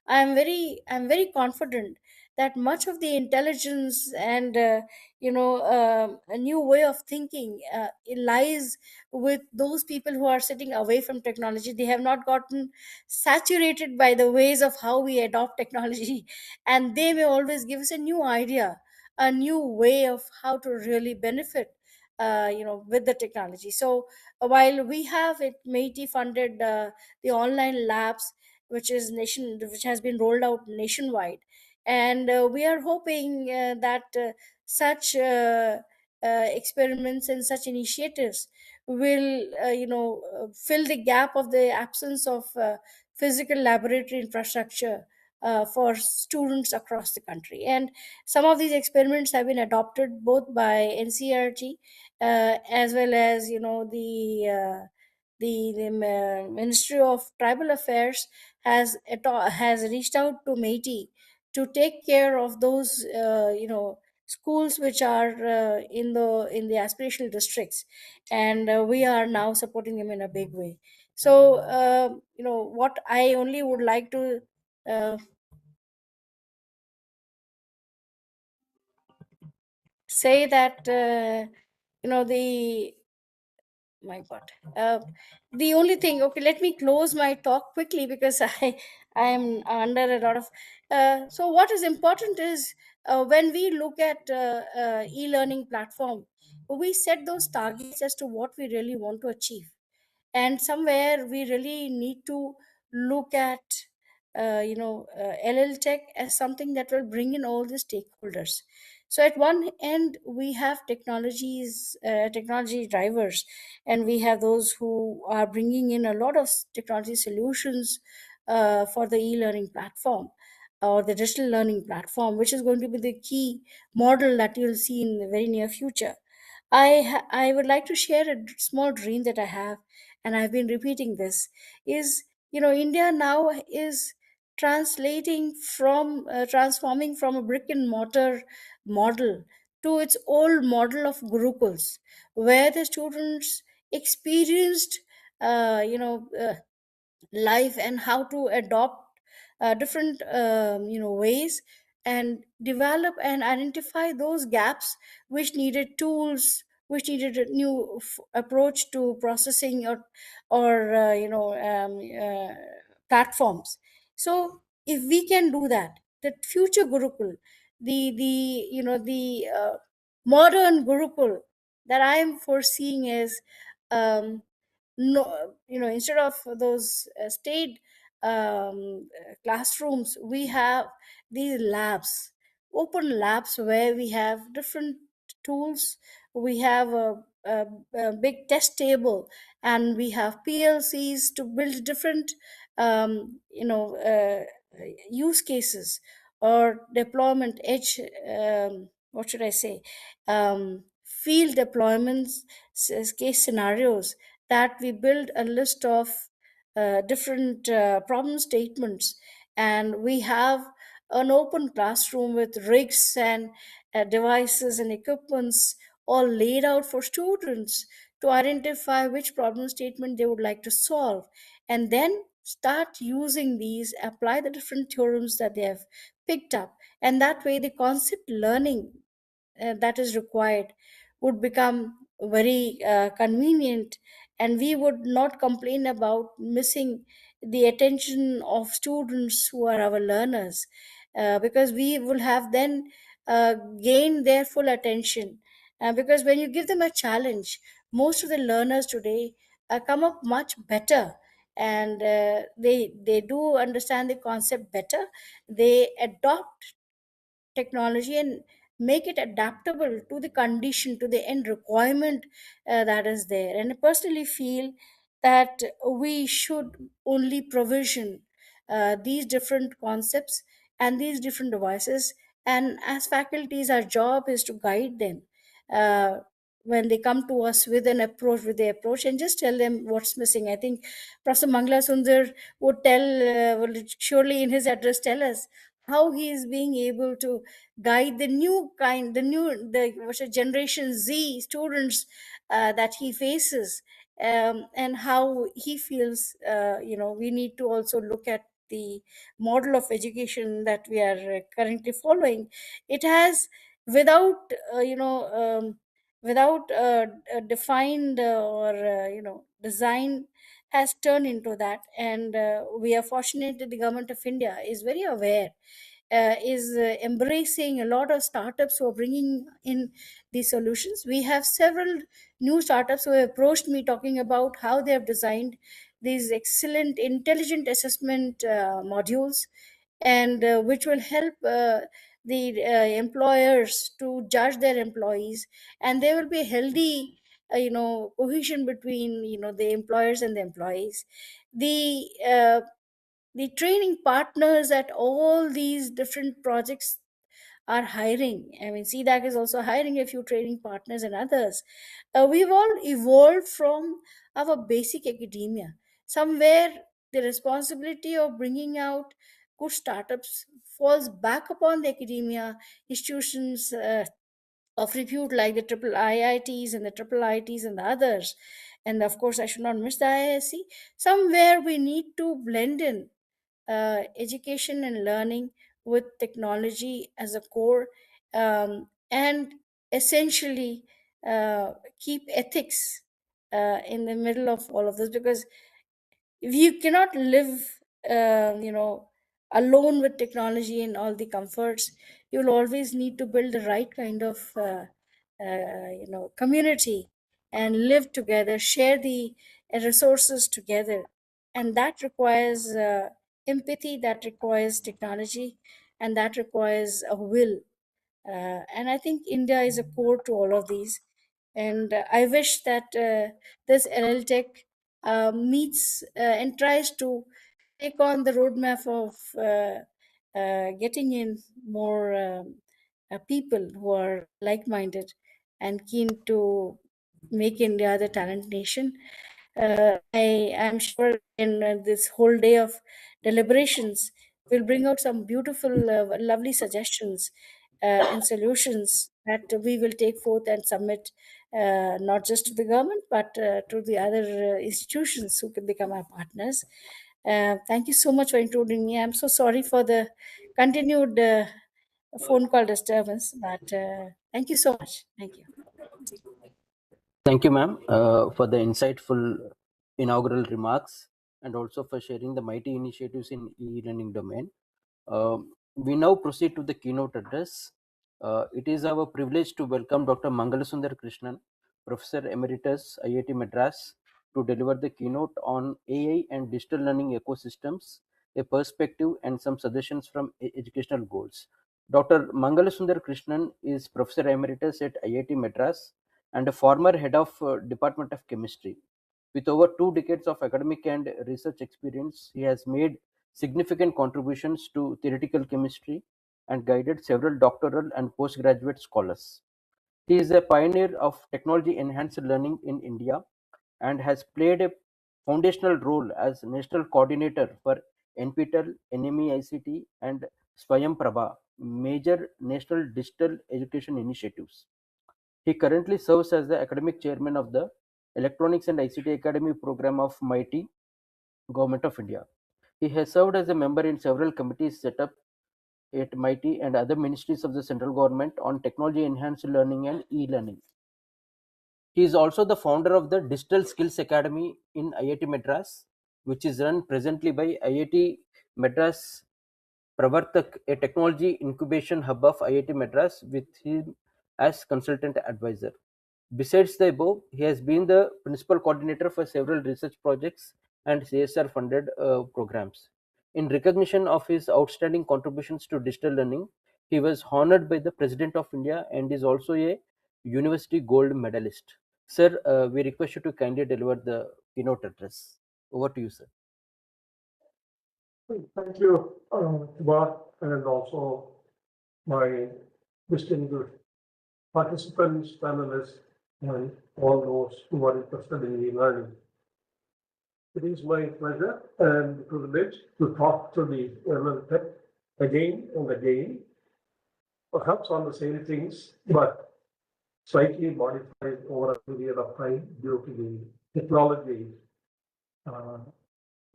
D: I'm very confident that much of the intelligence and a new way of thinking it lies with those people who are sitting away from technology. They have not gotten saturated by the ways of how we adopt technology, and they may always give us a new idea, a new way of how to really benefit with the technology. So while we have it MeitY funded the online labs, which has been rolled out nationwide, and we are hoping that such experiments and such initiatives will fill the gap of the absence of physical laboratory infrastructure for students across the country. And some of these experiments have been adopted both by NCRT as well as the Ministry of Tribal Affairs has reached out to MeitY to take care of those schools which are in the aspirational districts, and we are now supporting them in a big way. So what I only would like to say that the my god the only thing, okay, let me close my talk quickly because I am under a lot of so what is important is when we look at e-learning platform, we set those targets as to what we really want to achieve, and somewhere we really need to look at LL Tech as something that will bring in all the stakeholders. So at one end we have technology drivers, and we have those who are bringing in a lot of technology solutions for the e-learning platform or the digital learning platform, which is going to be the key model that you'll see in the very near future. I would like to share a small dream that I have, and I've been repeating this. Is India now is transforming from a brick and mortar model to its old model of gurukuls, where the students experienced life and how to adopt different ways and develop and identify those gaps which needed tools, which needed a new approach to processing or platforms. So if we can do that, the future gurukul, the modern gurukul that I am foreseeing is um, no, instead of those state classrooms, we have these labs, open labs, where we have different tools. We have a big test table, and we have PLCs to build different use cases or deployment edge, what should I say, field deployments, case scenarios, that we build a list of different problem statements, and we have an open classroom with rigs and devices and equipments all laid out for students to identify which problem statement they would like to solve, and then start using these, apply the different theorems that they have picked up, and that way the concept learning that is required would become very convenient, and we would not complain about missing the attention of students who are our learners, because we will have then gained their full attention, because when you give them a challenge, most of the learners today come up much better, and they do understand the concept better. They adopt technology and make it adaptable to the condition, to the end requirement that is there. And I personally feel that we should only provision these different concepts and these different devices, and as faculties our job is to guide them uh, when they come to us with an approach, with the approach, and just tell them what's missing. I think Professor Mangla Sundar would will surely in his address tell us how he is being able to guide the new kind, the what's it, generation Z students that he faces, and how he feels we need to also look at the model of education that we are currently following, it has, without without a defined or design, has turned into that. And we are fortunate that the government of India is very aware, is embracing a lot of startups who are bringing in these solutions. We have several new startups who have approached me talking about how they have designed these excellent intelligent assessment modules, and which will help the employers to judge their employees, and there will be a healthy cohesion between the employers and the employees. The training partners at all these different projects are hiring. I mean, C-DAC is also hiring a few training partners and others. We've all evolved from our basic academia. Somewhere the responsibility of bringing out good startups falls back upon the academia institutions of repute, like the triple IITs and the triple IITs and the others. And of course, I should not miss the IISc. Somewhere we need to blend in education and learning with technology as a core, and essentially keep ethics in the middle of all of this, because you cannot live alone with technology and all the comforts. You'll always need to build the right kind of community, and live together, share the resources together. And that requires empathy, that requires technology, and that requires a will. And I think India is a core to all of these. And I wish that this LL Tech meets and tries to take on the roadmap of getting in more people who are like-minded and keen to make India the talent nation. I am sure in this whole day of deliberations, we'll bring out some beautiful, lovely suggestions and solutions that we will take forth and submit, not just to the government, but to the other institutions who can become our partners. Thank you so much for including me. I'm so sorry for the continued phone call disturbance, but thank you so much. Thank you.
A: Thank you, ma'am, for the insightful inaugural remarks and also for sharing the mighty initiatives in e-learning domain. We now proceed to the keynote address. It is our privilege to welcome Dr. Mangalasundar Krishnan, Professor Emeritus, IIT Madras, to deliver the keynote on AI and digital learning ecosystems, a perspective and some suggestions from educational goals. Dr. Mangalasundar Krishnan is Professor Emeritus at IIT Madras and a former head of Department of Chemistry. With over 2 decades of academic and research experience, he has made significant contributions to theoretical chemistry and guided several doctoral and postgraduate scholars. He is a pioneer of technology-enhanced learning in India and has played a foundational role as national coordinator for NPTEL, NME-ICT, and Swayam Prabha, major national digital education initiatives. He currently serves as the academic chairman of the Electronics and ICT Academy program of MIT, Government of India. He has served as a member in several committees set up at MIT and other ministries of the central government on technology enhanced learning and e-learning. He is also the founder of the Digital Skills Academy in IIT Madras, which is run presently by IIT Madras Pravartak, a technology incubation hub of IIT Madras, with him as consultant advisor. Besides the above, he has been the principal coordinator for several research projects and CSR funded programs. In recognition of his outstanding contributions to digital learning, he was honored by the President of India and is also a University Gold Medalist. Sir, we request you to kindly deliver the keynote address. Over to you, sir.
F: Thank you, Bob, and also my distinguished participants, panelists, and all those who are interested in e-learning. It is my pleasure and privilege to talk to the LL Tech again and again, perhaps on the same things, but slightly modified over a period of time due to the technology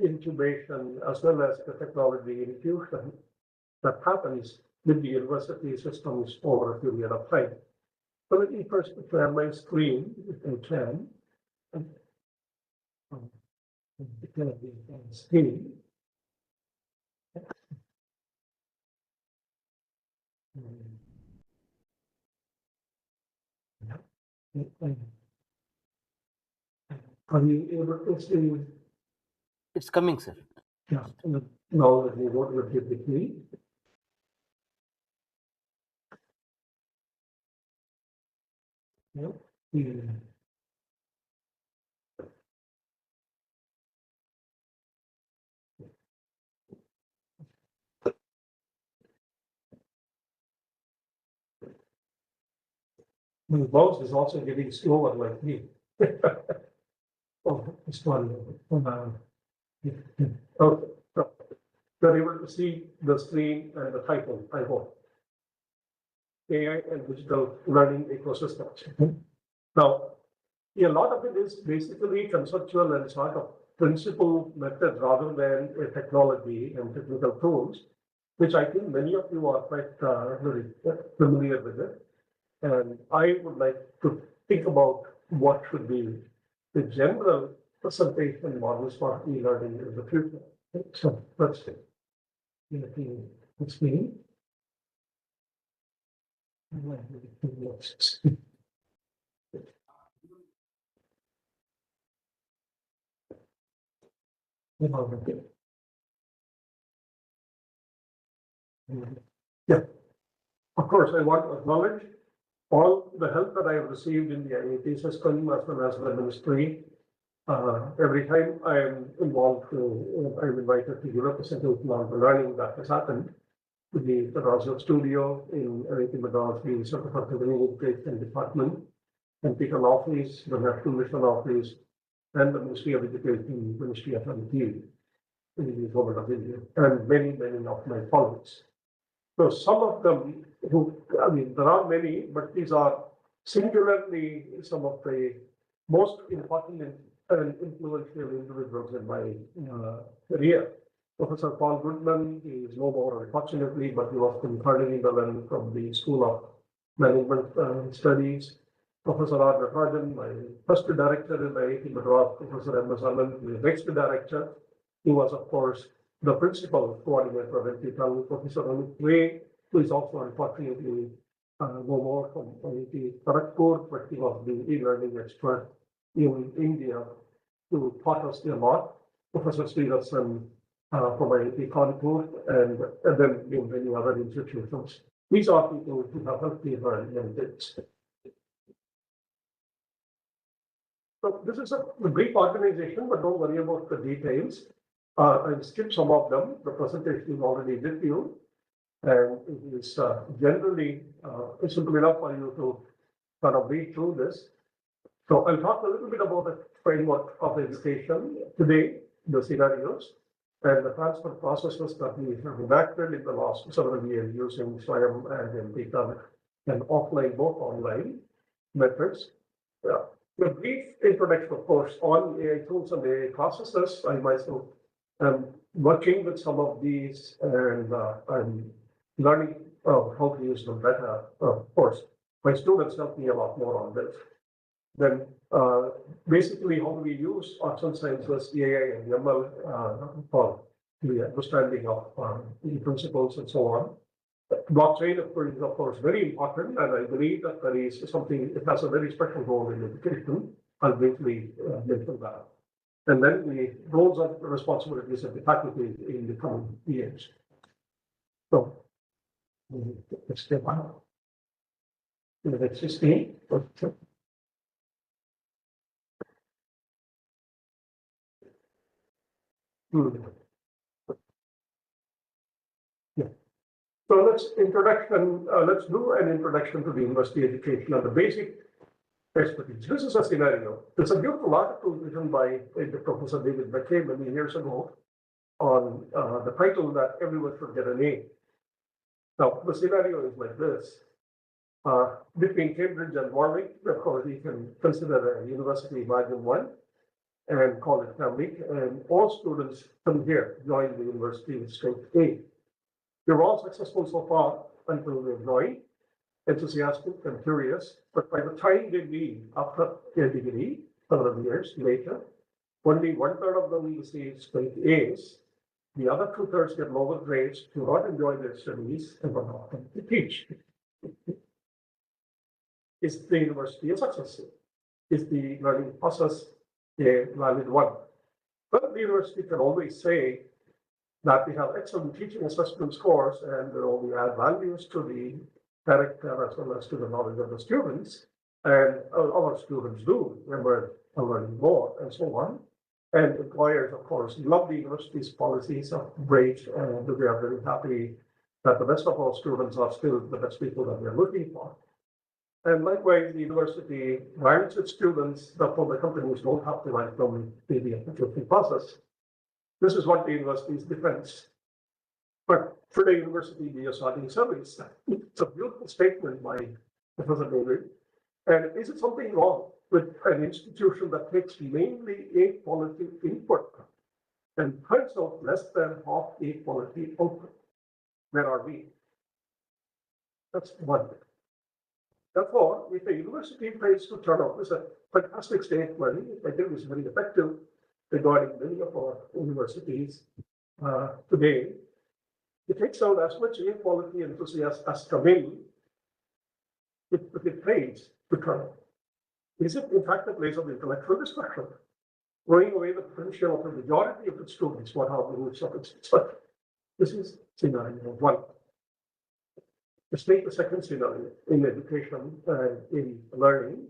F: incubation as well as the technology infusion that happens with the university systems over a period of time. So let me first share my screen, if I can. Declare the screen. Are you able to see?
A: It's coming, sir.
F: Yeah. Now let me go to the PPT. Yeah. My mouse is also getting slower like me. Oh, this one. Okay. So you're able to see the screen and the title, I hope. AI and digital learning ecosystems. Now, a lot of it is basically conceptual and sort of principle methods rather than a technology and technical tools, which I think many of you are quite very familiar with it. And I would like to think about what should be the general presentation models for e-learning in the future. So let's see. Let's see. Yeah, of course, I want to acknowledge all the help that I have received in the IIT system as well as the ministry. Every time I am involved, I'm invited to give a presentation on the learning that has happened to the Federal Studio in IIT Madras, the Center for Continuing Education Department, and Peter Office, the National Mission Office, and the Ministry of Education, Ministry of IIT in the Government of India, and many, many of my colleagues. So some of them there are many, but these are singularly some of the most important and influential individuals in my career. Professor Paul Goodman, he is no more unfortunately, but he was from Carnegie Mellon from the School of Management Studies. Professor R. Natarajan, my first director in IIT Madras, Professor M. S. Anand, the next director. He was, of course, the principal coordinator at IIT, Professor Amit Ray, who is also unfortunately no more from IIT Kharagpur, but he was the e-learning expert in India who taught us a lot. Professor Srirasan from IIT Kanpur, and then in many other institutions. These are people who have helped me learn many things. So this is a brief organization, but don't worry about the details. I'll skip some of them. The presentation is already with you, and it is generally simple enough for you to kind of read through this. So I'll talk a little bit about the framework of education today, the scenarios, and the transfer processes that we have enacted in the last several years using SWAYAM and MPCAL and offline, both online methods. A brief introduction, of course, on AI tools and AI processes. I myself am working with some of these, and I'm learning how to use them better. Of course, my students help me a lot more on this. Then basically how do we use arts and sciences, AI and ML for the understanding of the principles and so on. Blockchain, of course, very important, and I believe that there is something, it has a very special role in education. I'll briefly mention that. And then the roles and responsibilities of the faculty in the coming years. So, let's step on. The next 16. Yeah. So let's do an introduction to the university education and the basic expertise. This is a scenario. It's a beautiful article written by Professor David McKay many years ago on the title that everyone should get an A. Now, the scenario is like this. Between Cambridge and Warwick, of course, you can consider a university margin one. and call it family. And all students come here, join the university with straight A. We're all successful so far until we've joined, enthusiastic and curious. But by the time they leave after their degree, 100 years later, only 1/3 of them receive straight A's. The other 2/3 get lower grades, do not enjoy their studies, and are not able to teach. Is the university a success? Is the learning process a valid one? But the university can always say that we have excellent teaching assessment scores and we add values to the character as well as to the knowledge of the students. And our students do remember learning more and so on. And employers, of course, love the university's policies of great, and we are very happy that the best of our students are still the best people that we are looking for. And likewise, the university ranks its students, therefore the companies don't have to rank them in the application process. This is what the university's defense. But for the university, be a starting service. It's a beautiful statement by Professor David. And is it something wrong with an institution that takes mainly A quality input and turns out less than half A quality output? Where are we? That's one thing. Therefore, if a university fails to turn out, this is a fantastic statement. I think it's very effective regarding many of our universities today. It takes out as much A quality enthusiasts as come in, if it fails to turn out. Is it in fact a place of intellectual destruction, throwing away the potential of the majority of its students, what have the roots of its instruction? This is scenario one. Let's take the second scenario in education and in learning.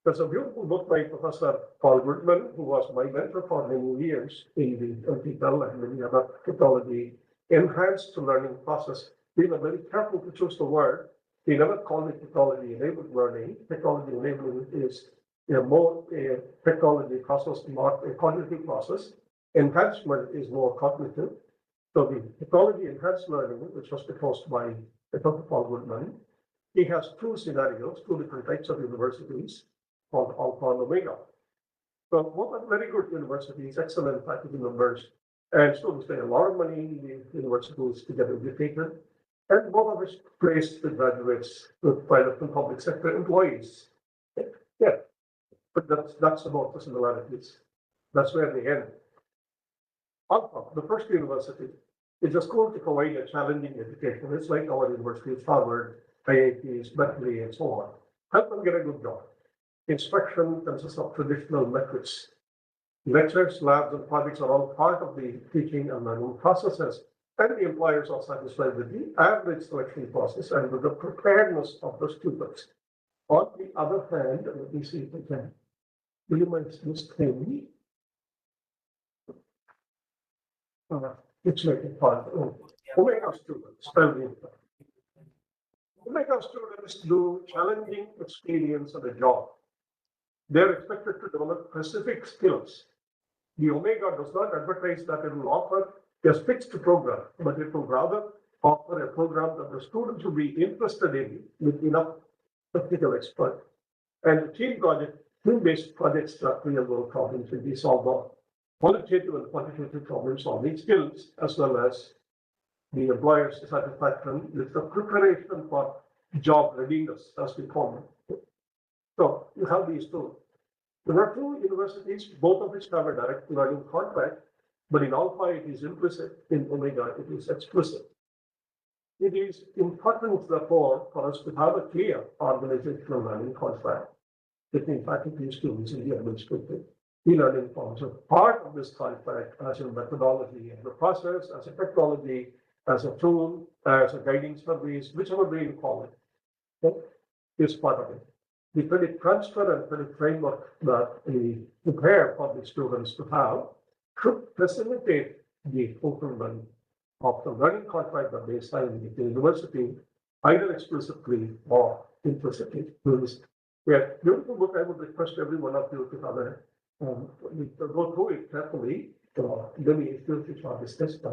F: There's a beautiful book by Professor Paul Goodman, who was my mentor for many years in the NPTEL and many other technology enhanced learning process. We were very careful to choose the word. We never called it technology-enabled learning. Technology-enabled is more a technology process, not a cognitive process. Enhancement is more cognitive. So the technology-enhanced learning, which was proposed by Professor Paul Goodman, he has two scenarios, two different types of universities called Alpha and Omega. So both are very good universities, excellent faculty members, and students pay a lot of money in the universities to get educated. And both of which place the graduates with private and public sector employees. Yeah, but that's about the similarities. That's where they end. Alpha, the first university, is a school to provide a challenging education. It's like our universities, Harvard, IITs, Berkeley, and so on. Help them get a good job. Instruction consists of traditional methods. Lectures, labs, and projects are all part of the teaching and learning processes, and the employers are satisfied with the average selection process and with the preparedness of the students. On the other hand, let me see if I can minimize this thing. It's like a part of Omega students. Omega students do challenging experience of a job. They're expected to develop specific skills. The Omega does not advertise that it will offer a fixed program, but it will rather offer a program that the students will be interested in with enough technical expert. And team-based projects that real-world problems will be solved on. Qualitative and quantitative problem solving skills, as well as the employer's satisfaction with the preparation for job readiness, as we call it. So you have these two. There are two universities, both of which have a direct learning contract, but in Alpha it is implicit, in Omega it is explicit. It is important, therefore, for us to have a clear organizational learning contract between faculty, students, and the administrative. E-learning forms a part of this contract as a methodology and the process, as a technology, as a tool, as a guiding service, whichever way you call it, okay, is part of it. The credit transfer and credit framework that we prepare for the students to have should facilitate the fulfillment of the learning contract that they sign with the university, either explicitly or implicitly. Yeah, beautiful book. I would request every one of you to have a go through it carefully. Then we which are discussed.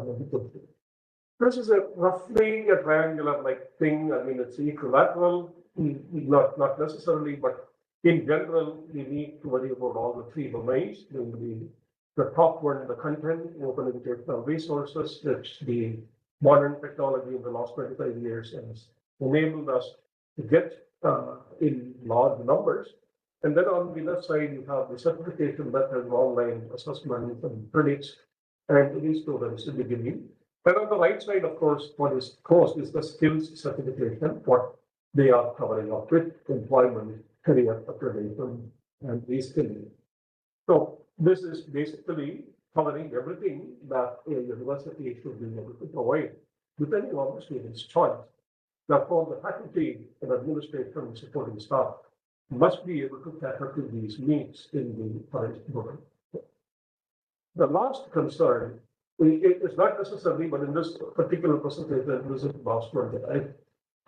F: This is a roughly a triangular like thing. I mean, it's equilateral, not necessarily, but in general, we need to worry about all the three domains. The top one, the content, open educational resources, which the modern technology in the last 25 years has enabled us to get in large numbers. And then on the left side, you have the certification method, online assessment and credits, and these students in the beginning. And on the right side, of course, what is closed is the skills certification, what they are covering up with employment, career accreditation, and reskilling. So this is basically covering everything that a university should be able to provide, depending on the student's choice. Therefore, the faculty and administration and supporting staff must be able to cater to these needs in the current program. The last concern is not necessarily, but in this particular presentation, this is the last one that I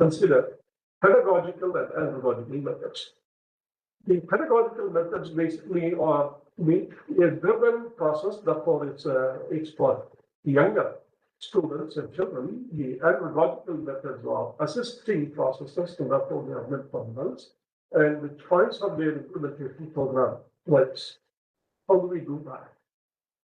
F: consider pedagogical and andragogical methods. The pedagogical methods basically are a driven process, therefore it's for younger students and children. The andragogical methods are assisting processes, and therefore they are meant for adults. And the choice of their implementation program works. How do we do that?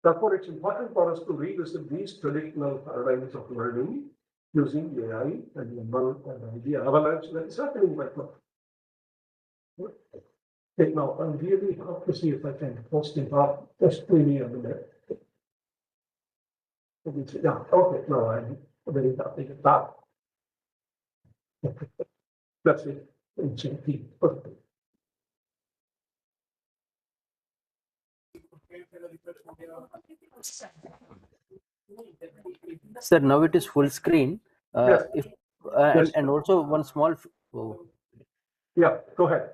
F: Therefore, it's important for us to revisit these traditional paradigms of learning using AI and ML and the avalanche that is happening right now. Okay, now I really have to see if I can post it up. Just give me a minute. Yeah, okay, no, I'm very happy with that. That's it. Perfect.
A: Sir, now it is full screen.
F: Yes.
A: If
F: Yes.
A: and also one small. Oh,
F: Yeah, go ahead.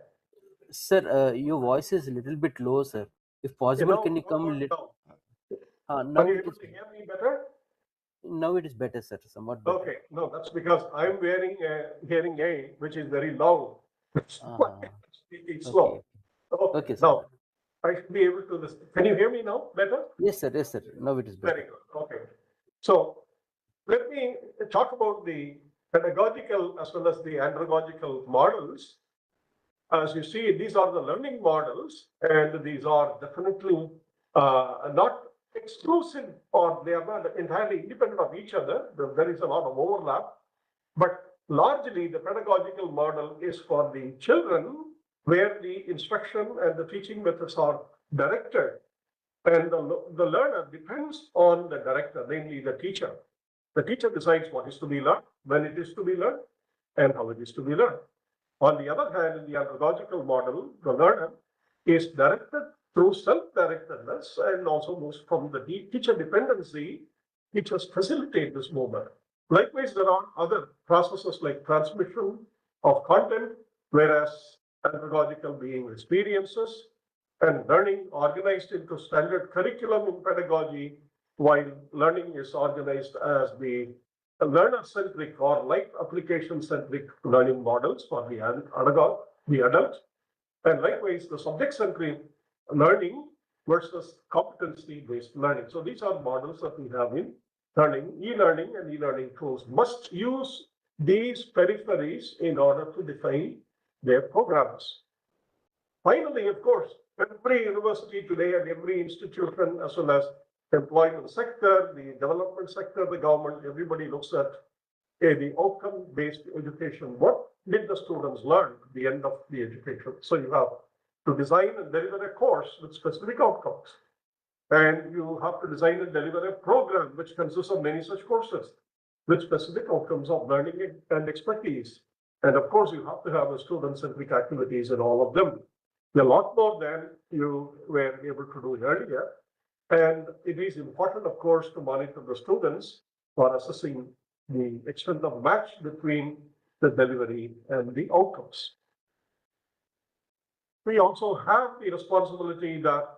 A: sir, your voice is a little bit low, sir. If possible,
F: Now,
A: can you come? Now
F: are you
A: it
F: able
A: is.
F: to hear me better?
A: Now it is better, sir. Somewhat better.
F: Okay, no, that's because I'm wearing a hearing aid, which is very loud. It's slow.
A: Okay.
F: Okay,
A: Sir.
F: now I should be able to listen. Can you hear me now better?
A: Yes, sir. Yes, sir. Now it is better.
F: Very good. Okay. So let me talk about the pedagogical as well as the andragogical models. As you see, these are the learning models, and these are definitely not exclusive, or they are not entirely independent of each other. There is a lot of overlap, but largely the pedagogical model is for the children, where the instruction and the teaching methods are directed, and the learner depends on the director, namely the teacher. The teacher decides what is to be learned, when it is to be learned, and how it is to be learned. On the other hand, in the andragogical model, the learner is directed through self-directedness and also moves from the teacher dependency. Teachers facilitate this movement. Likewise, there are other processes like transmission of content, whereas andragogical being experiences, and learning organized into standard curriculum in pedagogy, while learning is organized as the learner-centric or life application-centric learning models for the adult, and likewise the subject-centric learning versus competency-based learning. So these are models that we have in learning. E-learning and e-learning tools must use these peripheries in order to define their programs. Finally, of course, every university today and every institution, as well as employment sector, the development sector, the government, everybody looks at the outcome-based education. What did the students learn at the end of the education? So you have to design and deliver a course with specific outcomes. And you have to design and deliver a program which consists of many such courses with specific outcomes of learning and expertise. And of course, you have to have a student-centric activities in all of them. A lot more than you were able to do earlier. And it is important, of course, to monitor the students for assessing the extent of match between the delivery and the outcomes. We also have the responsibility that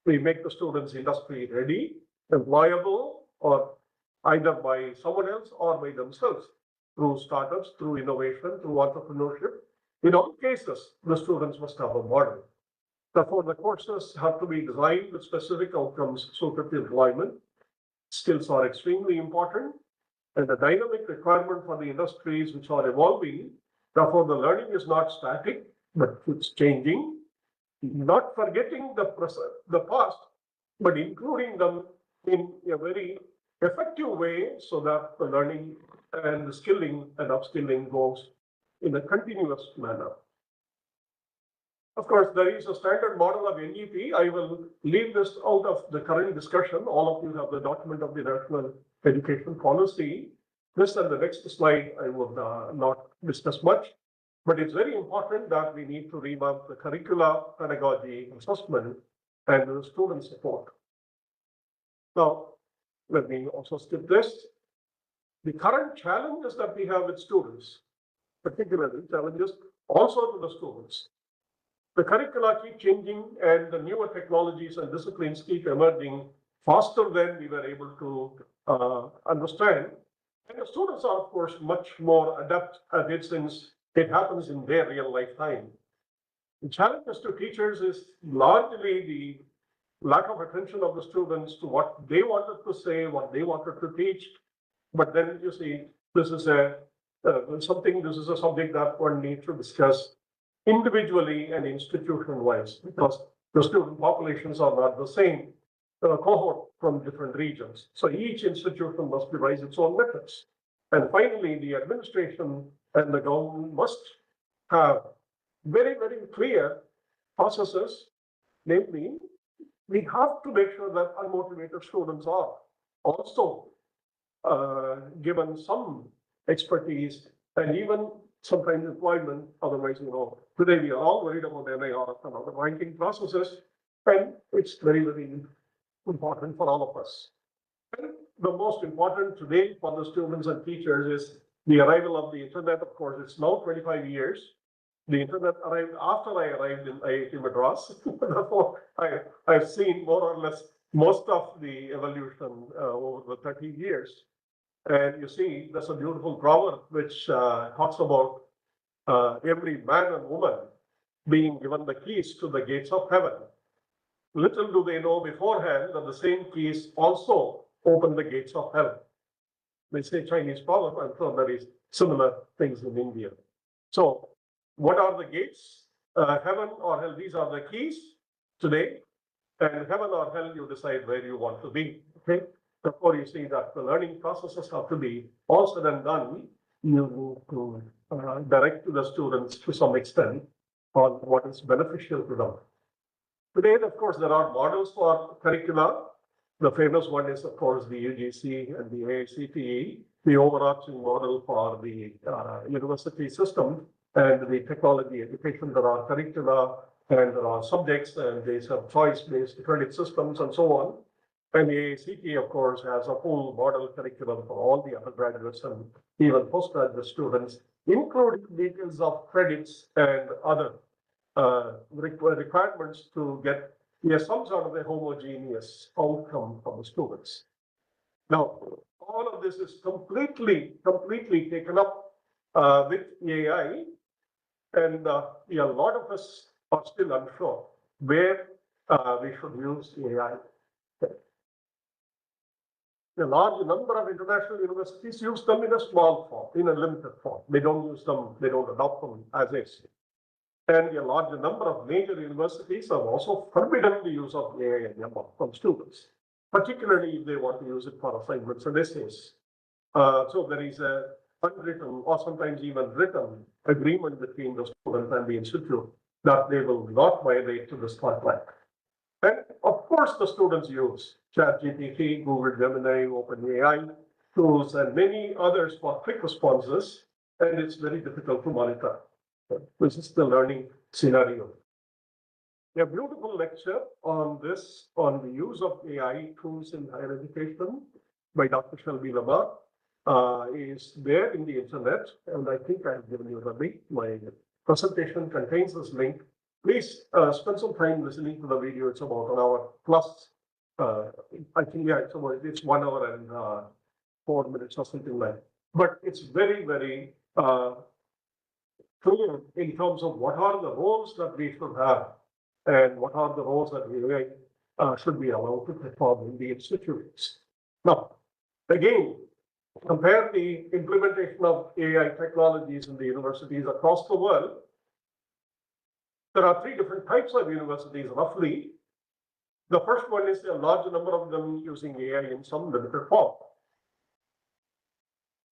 F: we make the students industry ready, employable, or either by someone else or by themselves through startups, through innovation, through entrepreneurship. In all cases, the students must have a model. Therefore, the courses have to be designed with specific outcomes suited to employment. Skills are extremely important, and the dynamic requirement for the industries which are evolving. Therefore, the learning is not static, but it's changing. not forgetting the past, but including them in a very effective way so that the learning and the skilling and upskilling goes in a continuous manner. Of course, there is a standard model of NEP. I will leave this out of the current discussion. All of you have the document of the National Education Policy. This and the next slide I would not discuss much, but it's very important that we need to revamp the curricula, pedagogy, assessment, and the student support. Now, let me also skip this. The current challenges that we have with students, particularly challenges also to the students. The curricula keep changing and the newer technologies and disciplines keep emerging faster than we were able to understand. And the students are, of course, much more adept at it since it happens in their real lifetime. The challenges to teachers is largely the lack of attention of the students to what they wanted to say, what they wanted to teach. But then you see, this is a subject that one needs to discuss individually and institution-wise, because the student populations are not the same cohort from different regions. So each institution must devise its own methods. And finally, the administration and the government must have very, very clear processes. Namely, we have to make sure that unmotivated students are also given some expertise and even sometimes employment. Otherwise, today we are all worried about NIR and other ranking processes, and it's very, very important for all of us. And the most important today for the students and teachers is the arrival of the internet. Of course, it's now 25 years. The internet arrived after I arrived in IIT Madras. Therefore, I've seen more or less most of the evolution over the 30 years. And you see, there's a beautiful proverb which talks about every man and woman being given the keys to the gates of heaven. Little do they know beforehand that the same keys also open the gates of heaven. They say Chinese proverb, I'm sure there is similar things in India. So what are the gates? Heaven or hell, these are the keys today. And heaven or hell, you decide where you want to be, okay? Therefore, you see that the learning processes have to be all said and done. You need to direct to the students to some extent on what is beneficial to them. Today, of course, there are models for curricula. The famous one is, of course, the UGC and the AICTE, the overarching model for the university system and the technology education. There are curricula and there are subjects, and they have choice-based credit systems and so on. And the AICTE, of course, has a full model curriculum for all the undergraduates and even postgraduate students, including details of credits and other requirements to get some sort of a homogeneous outcome from the students. Now, all of this is completely taken up with AI, and a lot of us are still unsure where we should use AI. A large number of international universities use them in a small form, in a limited form. They don't use them, they don't adopt them as is. And a large number of major universities have also forbidden the use of AI and ML from students, particularly if they want to use it for assignments and essays. So there is a unwritten or sometimes even written agreement between the student and the institute that they will not violate to this contract. And of course, the students use ChatGPT, Google Gemini, OpenAI tools, and many others for quick responses, and it's very difficult to monitor. This is the learning scenario. A beautiful lecture on this, on the use of AI tools in higher education by Dr. Shelby Lamar is there in the internet, and I think I have given you the link. My presentation contains this link. Please spend some time listening to the video. It's about an hour plus. I think, yeah, it's 1 hour and 4 minutes or something like that. But it's very, very clear in terms of what are the roles that we should have and what are the roles that we should be allowed to perform in the institutions. Now, again, compare the implementation of AI technologies in the universities across the world There are three different types of universities, roughly. The first one is a large number of them using AI in some limited form.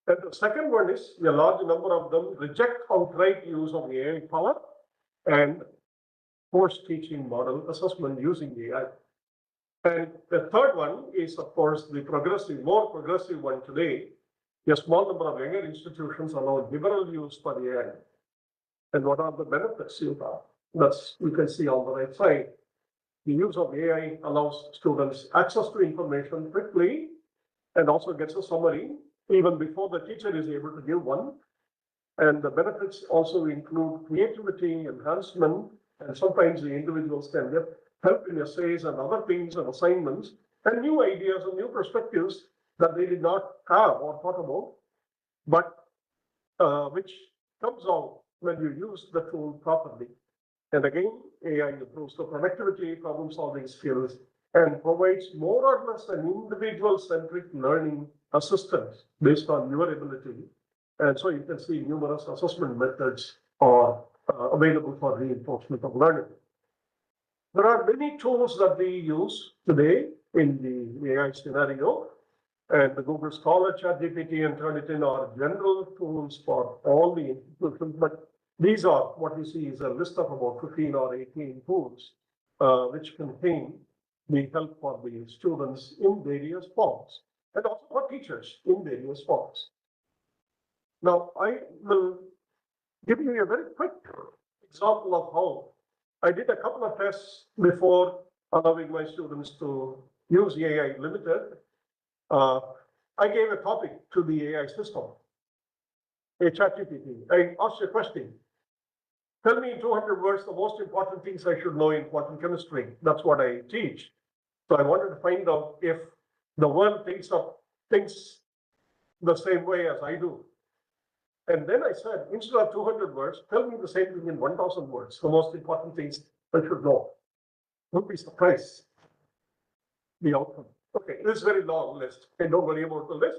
F: And the second one is a large number of them reject outright use of AI power and force teaching model assessment using AI. And the third one is, of course, the progressive, more progressive one today. A small number of younger institutions allow liberal use for AI. And what are the benefits you have? That's, you can see on the right side. The use of AI allows students access to information quickly and also gets a summary even before the teacher is able to give one. And the benefits also include creativity, enhancement, and sometimes the individuals can get help in essays and other things and assignments and new ideas and new perspectives that they did not have or thought about, but which comes out when you use the tool properly. And again, AI improves the productivity, problem-solving skills, and provides more or less an individual-centric learning assistance based on your ability. And so you can see numerous assessment methods are available for reinforcement of learning. There are many tools that we use today in the AI scenario, and the Google Scholar, ChatGPT, and Turnitin are general tools for all the institutions, but these are what you see is a list of about 15 or 18 tools, which contain the help for the students in various forms, and also for teachers in various forms. Now, I will give you a very quick example of how I did a couple of tests before allowing my students to use AI Limited. I gave a topic to the AI system, a ChatGPT. I asked a question. Tell me in 200 words the most important things I should know in quantum chemistry. That's what I teach. So I wanted to find out if the world thinks of things the same way as I do. And then I said, instead of 200 words, tell me the same thing in 1,000 words, the most important things I should know. Don't be surprised, the outcome. Okay, this is a very long list. Okay, don't worry about the list.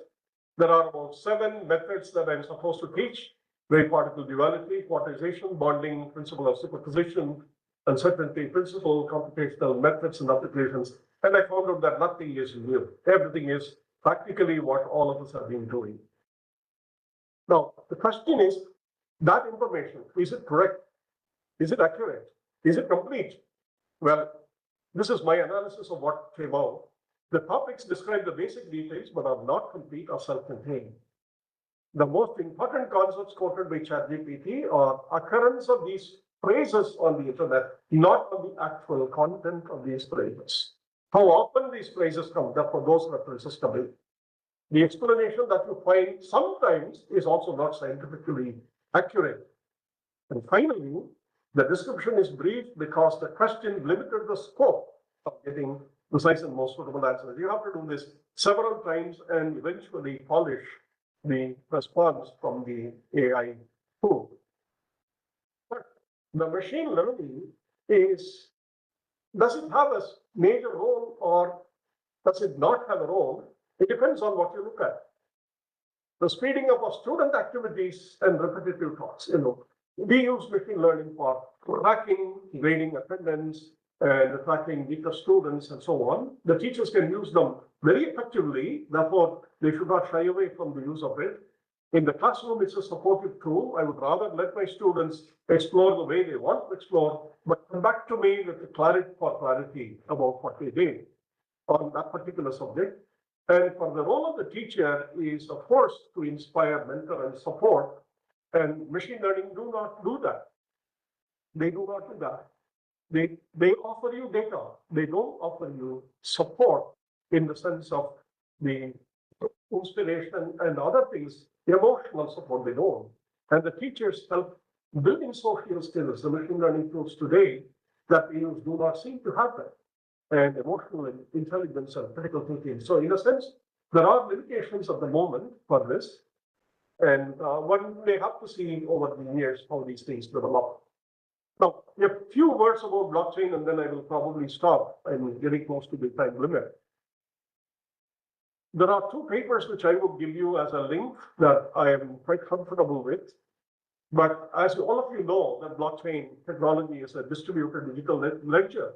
F: There are about 7 methods that I'm supposed to teach: wave particle duality, quantization, bonding, principle of superposition, uncertainty principle, computational methods and applications. And I found out that nothing is new. Everything is practically what all of us have been doing. Now, the question is, that information, is it correct? Is it accurate? Is it complete? Well, this is my analysis of what came out. The topics describe the basic details, but are not complete or self-contained. The most important concepts quoted by ChatGPT are occurrence of these phrases on the internet, not on the actual content of these phrases. How often these phrases come, therefore those references come in. The explanation that you find sometimes is also not scientifically accurate. And finally, the description is brief because the question limited the scope of getting precise and most suitable answers. You have to do this several times and eventually polish the response from the AI tool. But the machine learning does it have a major role or does it not have a role? It depends on what you look at. The speeding up of student activities and repetitive tasks. We use machine learning for tracking, grading attendance, and tracking weaker students, and so on. The teachers can use them very effectively. Therefore, they should not shy away from the use of it. In the classroom, it's a supportive tool. I would rather let my students explore the way they want to explore, but come back to me with clarity about what they did on that particular subject. And for the role of the teacher is, of course, to inspire, mentor, and support. And machine learning do not do that. They do not do that. They offer you data. They don't offer you support in the sense of the inspiration and other things, emotional support they don't. And the teachers help building social skills. The machine learning tools today that we use do not seem to have that. And emotional intelligence and critical thinking. So in a sense, there are limitations at the moment for this. And one may have to see over the years how these things develop. Now, a few words about blockchain, and then I will probably stop. I'm getting close to the time limit. There are 2 papers which I will give you as a link that I am quite comfortable with. But as all of you know, that blockchain technology is a distributed digital ledger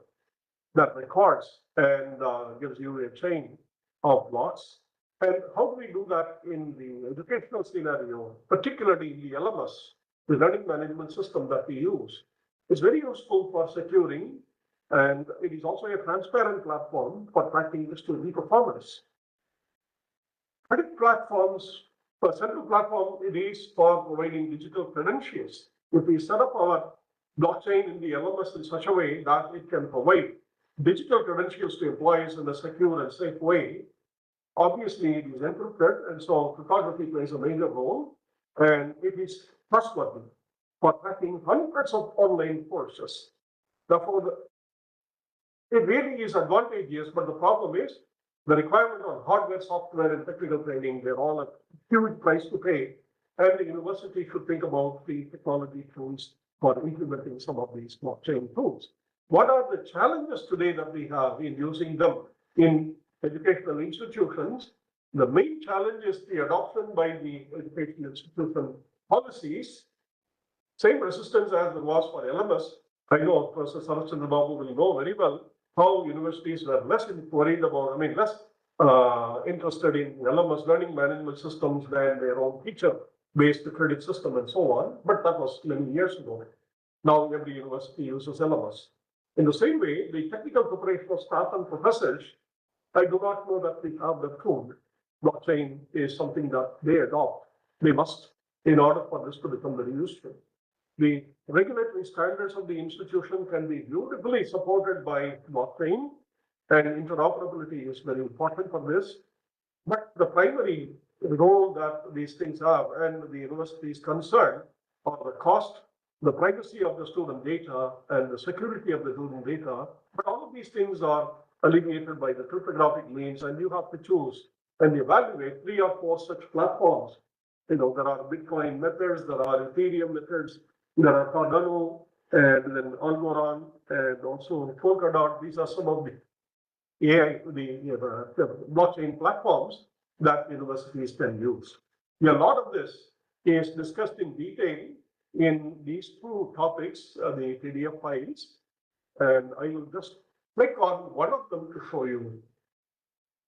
F: that records and gives you a chain of blocks. And how do we do that in the educational scenario, particularly the LMS, the learning management system that we use? It's very useful for securing, and it is also a transparent platform for tracking the student performance. Credit platforms, the central platform, it is for providing digital credentials. If we set up our blockchain in the LMS in such a way that it can provide digital credentials to employees in a secure and safe way, obviously it is encrypted, and so cryptography plays a major role, and it is trustworthy for tracking hundreds of online courses. Therefore, it really is advantageous, but the problem is the requirement on hardware, software, and technical training, they're all a huge price to pay. And the university should think about the technology tools for implementing some of these blockchain tools. What are the challenges today that we have in using them in educational institutions? The main challenge is the adoption by the educational institution policies. Same resistance as there was for LMS. I know Professor Sarachandra Babu will know very well how universities were less worried about, less interested in LMS learning management systems than their own teacher-based credit system and so on. But that was many years ago. Now every university uses LMS. In the same way, the technical preparation of staff and professors, I do not know that we have the tool. Blockchain is something that they adopt. They must, in order for this to become very useful. The regulatory standards of the institution can be beautifully supported by blockchain, and interoperability is very important for this. But the primary role that these things have, and the university is concerned, are the cost, the privacy of the student data, and the security of the student data. But all of these things are alleviated by the cryptographic means, and you have to choose and evaluate 3 or 4 such platforms. There are Bitcoin methods, there are Ethereum methods, there are Cardano, and then Algorand, and also Polkadot. These are some of the AI, the blockchain platforms that universities can use. A lot of this is discussed in detail in these 2 topics, the PDF files, and I will just click on one of them to show you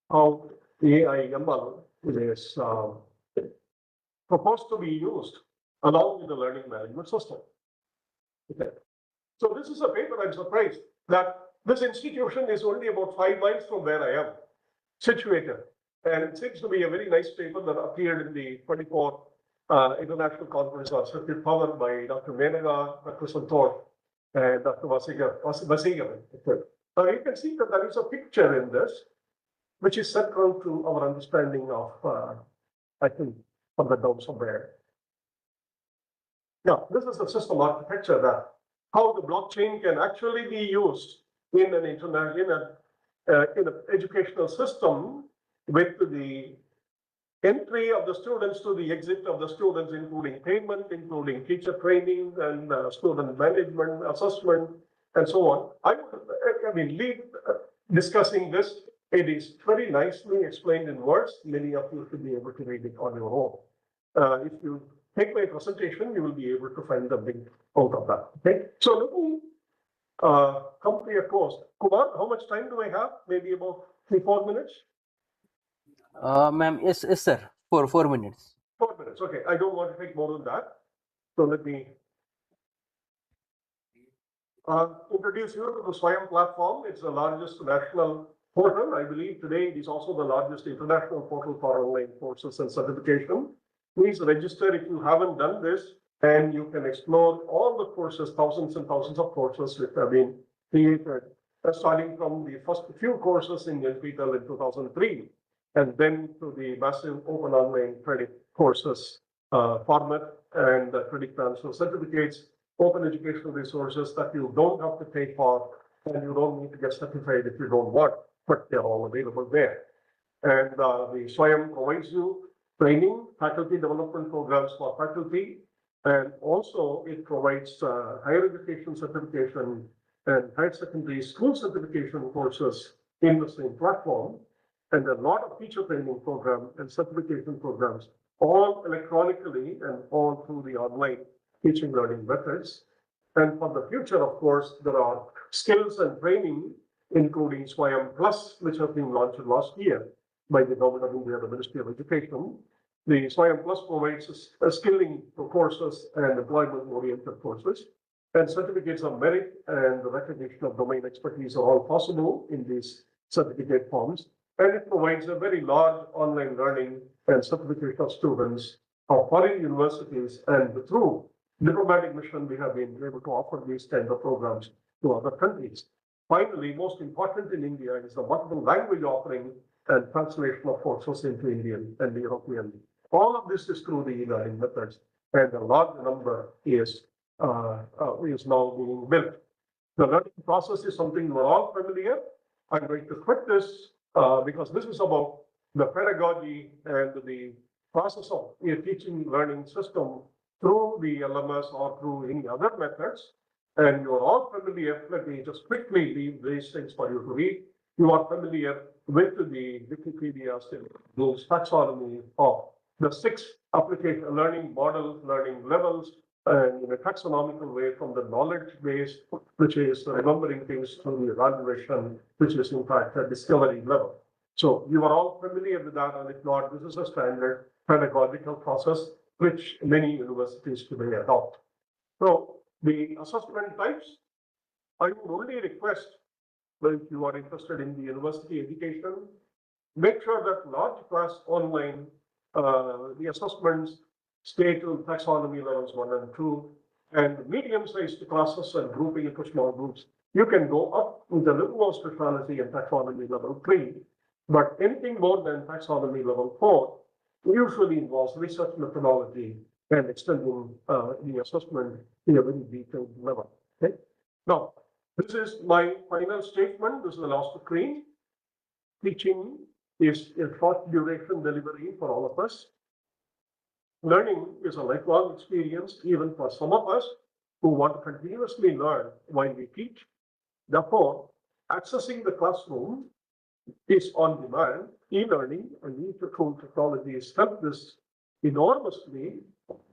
F: how AI ML is proposed to be used along with the learning management system. Okay. So this is a paper. I'm surprised that this institution is only about 5 miles from where I am situated. And it seems to be a very nice paper that appeared in the 24th International Conference on Circuit Power by Dr. Menaga, Dr. Santosh, and Dr. Vasiga. Now you can see that there is a picture in this, which is central to our understanding of, I think, from the down somewhere. Now, this is the system architecture that how the blockchain can actually be used in an educational system with the entry of the students to the exit of the students, including payment, including teacher training and student management, assessment, and so on. I leave discussing this. It is very nicely explained in words. Many of you should be able to read it on your own. If you take my presentation, you will be able to find the link out of that. Okay. So let me come to a close. Kumar, how much time do I have? Maybe about 3-4 minutes?
A: Ma'am, yes, sir. 4 minutes.
F: 4 minutes. Okay. I don't want to take more than that. So let me introduce you to the Swayam platform. It's the largest national portal. I believe today it is also the largest international portal for online courses and certification. Please register if you haven't done this, and you can explore all the courses, thousands and thousands of courses which have been created, starting from the first few courses in NPTEL in 2003, and then to the massive open online credit courses format and credit transfer certificates, open educational resources that you don't have to pay for, and you don't need to get certified if you don't want, but they're all available there. And the Swayam provides you training, faculty development programs for faculty, and also it provides higher education certification and higher secondary school certification courses in the same platform, and a lot of teacher training program and certification programs, all electronically and all through the online teaching learning methods. And for the future, of course, there are skills and training, including Swayam Plus, which has been launched last year by the Government of India, the Ministry of Education. The Swayam Plus provides skilling courses and employment-oriented courses. And certificates of merit and the recognition of domain expertise are all possible in these certificate forms. And it provides a very large online learning and certification of students of foreign universities. And through diplomatic mission, we have been able to offer these kind of programs to other countries. Finally, most important in India is the multiple language offering and translation of courses into Indian and European. All of this is through the e-learning methods, and a large number is now being built. The learning process is something we're all familiar. I'm going to quit this because this is about the pedagogy and the process of a teaching learning system through the LMS or through any other methods. And you're all familiar. Let me just quickly leave these things for you to read. You are familiar with the Wikipedia rules taxonomy of the 6 application learning models, learning levels, and in a taxonomical way from the knowledge base, which is remembering things through the evaluation, which is in fact a discovery level. So you are all familiar with that, and if not, this is a standard pedagogical process which many universities today adopt. So the assessment types, I would only request that if you are interested in the university education, make sure that large class online, the assessments stay to taxonomy levels 1 and 2, and medium-sized classes and grouping into small groups. You can go up with a little more specialty in taxonomy level 3, but anything more than taxonomy level 4 usually involves research methodology and extending the assessment to a very detailed level. Okay. Now, this is my final statement. This is the last screen. Teaching is a short duration delivery for all of us. Learning is a lifelong experience, even for some of us who want to continuously learn while we teach. Therefore, accessing the classroom is on demand. E-learning and e-tool technologies help this enormously.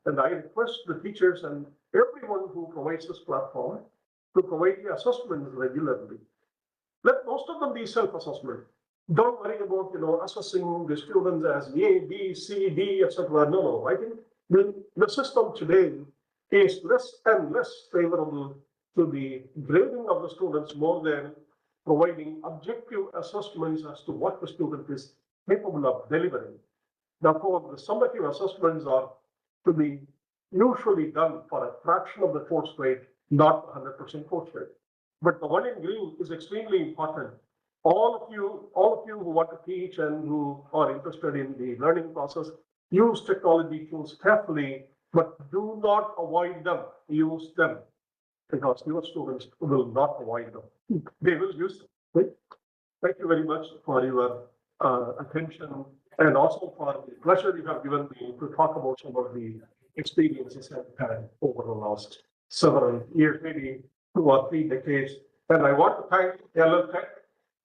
F: And I request the teachers and everyone who provides this platform to provide the assessments regularly. Let most of them be self-assessment. Don't worry about assessing the students as A, B, C, D, etc. No. I think the system today is less and less favorable to the grading of the students more than providing objective assessments as to what the student is capable of delivering. Therefore, the summative assessments are to be usually done for a fraction of the course grade, not 100% course grade. But the one in green is extremely important. All of you who want to teach and who are interested in the learning process, use technology tools carefully, but do not avoid them. Use them, because your students will not avoid them. They will use them. Okay? Thank you very much for your attention, and also for the pleasure you have given me to talk about some of the experiences I've had over the last several years, maybe 2 or 3 decades. And I want to thank LLTech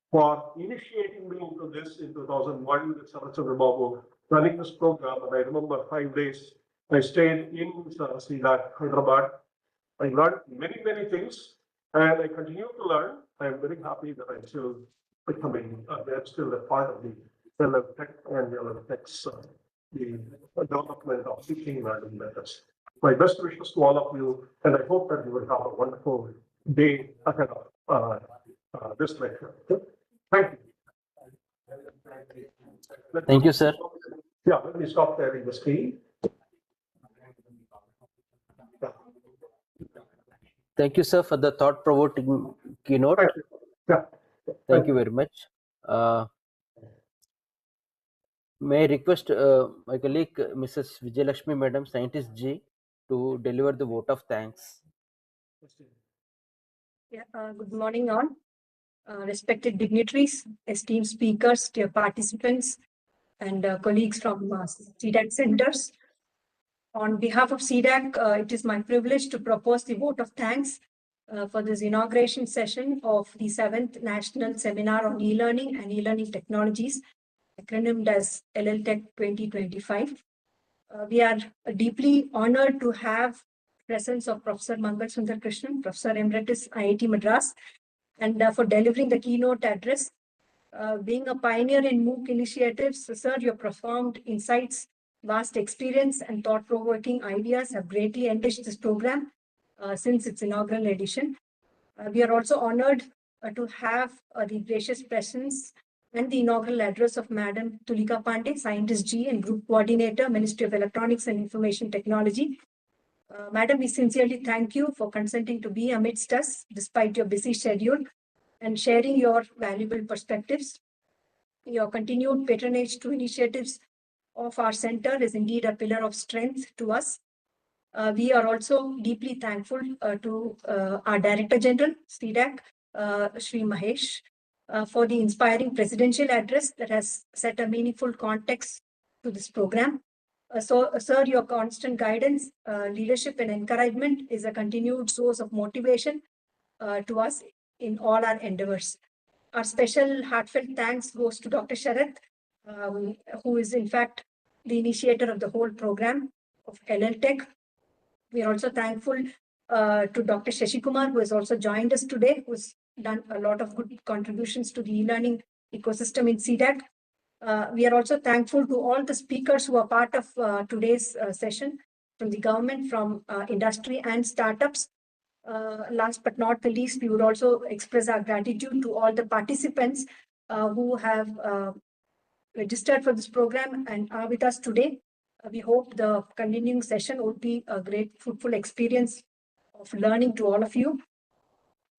F: for initiating me into this in 2001 with Sarachandra Babu running this program. And I remember 5 days I stayed in C-DAC Hyderabad. I learned many, many things, and I continue to learn. I am very happy that I'm still becoming, I'm still a part of the LLTech and the LLTech's the development of teaching learning methods. My best wishes to all of you, and I hope that you will have a wonderful day ahead of this lecture. Thank you.
A: Thank you, sir.
F: Yeah, let me stop sharing the screen.
A: Thank you, sir, for the thought-provoking keynote.
F: Thank you. Yeah.
A: Thank you very much. May I request my colleague, Mrs. Vijayalakshmi Madam, Scientist G, to deliver the vote of thanks.
H: Yeah, good morning, all. Respected dignitaries, esteemed speakers, dear participants, and colleagues from C-DAC centers. On behalf of C-DAC, it is my privilege to propose the vote of thanks for this inauguration session of the 7th National Seminar on E-Learning and E-Learning Technologies, acronymed as LLTech 2025. We are deeply honored to have presence of Professor Mangal Sundar Krishnan, Professor Emeritus IIT Madras, and for delivering the keynote address. Being a pioneer in MOOC initiatives, sir, your profound insights, vast experience, and thought-provoking ideas have greatly enriched this program since its inaugural edition. We are also honored to have the gracious presence and the inaugural address of Madam Tulika Pandey, Scientist G and Group Coordinator, Ministry of Electronics and Information Technology. Madam, we sincerely thank you for consenting to be amidst us despite your busy schedule and sharing your valuable perspectives. Your continued patronage to initiatives of our center is indeed a pillar of strength to us. We are also deeply thankful to our Director General, C-DAC, Shri Mahesh, for the inspiring presidential address that has set a meaningful context to this program. Sir, your constant guidance, leadership, and encouragement is a continued source of motivation to us in all our endeavors. Our special heartfelt thanks goes to Dr. Sharath, who is in fact the initiator of the whole program of LL Tech. We are also thankful to Dr. Shashikumar, who has also joined us today, who has done a lot of good contributions to the e-learning ecosystem in C-DAC. We are also thankful to all the speakers who are part of today's session, from the government, from industry and startups. Last but not the least, we would also express our gratitude to all the participants who have registered for this program and are with us today. We hope the continuing session would be a great, fruitful experience of learning to all of you.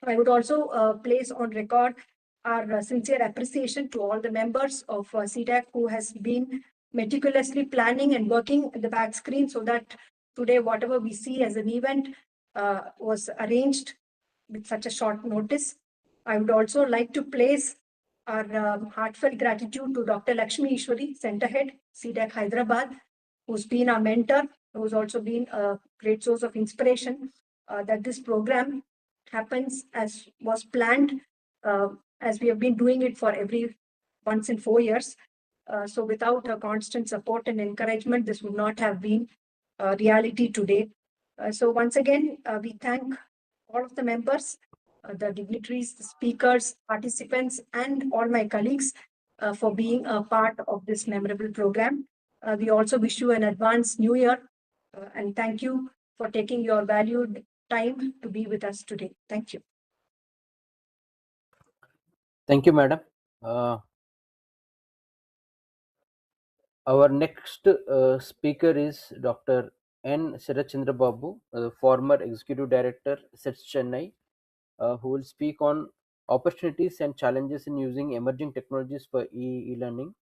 H: I would also place on record our sincere appreciation to all the members of C-DAC who has been meticulously planning and working at the back screen so that today whatever we see as an event was arranged with such a short notice. I would also like to place our heartfelt gratitude to Dr. Lakshmi Ishwari, Center Head, C-DAC Hyderabad, who's been our mentor, who's also been a great source of inspiration, that this program happens as was planned, as we have been doing it for every once in 4 years. So without her constant support and encouragement, this would not have been a reality today. So once again, we thank all of the members, the dignitaries, the speakers, participants, and all my colleagues for being a part of this memorable program. We also wish you an advanced New Year and thank you for taking your valued time to be with us today. Thank you.
A: Thank you, madam. Our next speaker is Dr. N. Sirachandra Babu, former Executive Director, SETS Chennai, who will speak on opportunities and challenges in using emerging technologies for e-learning.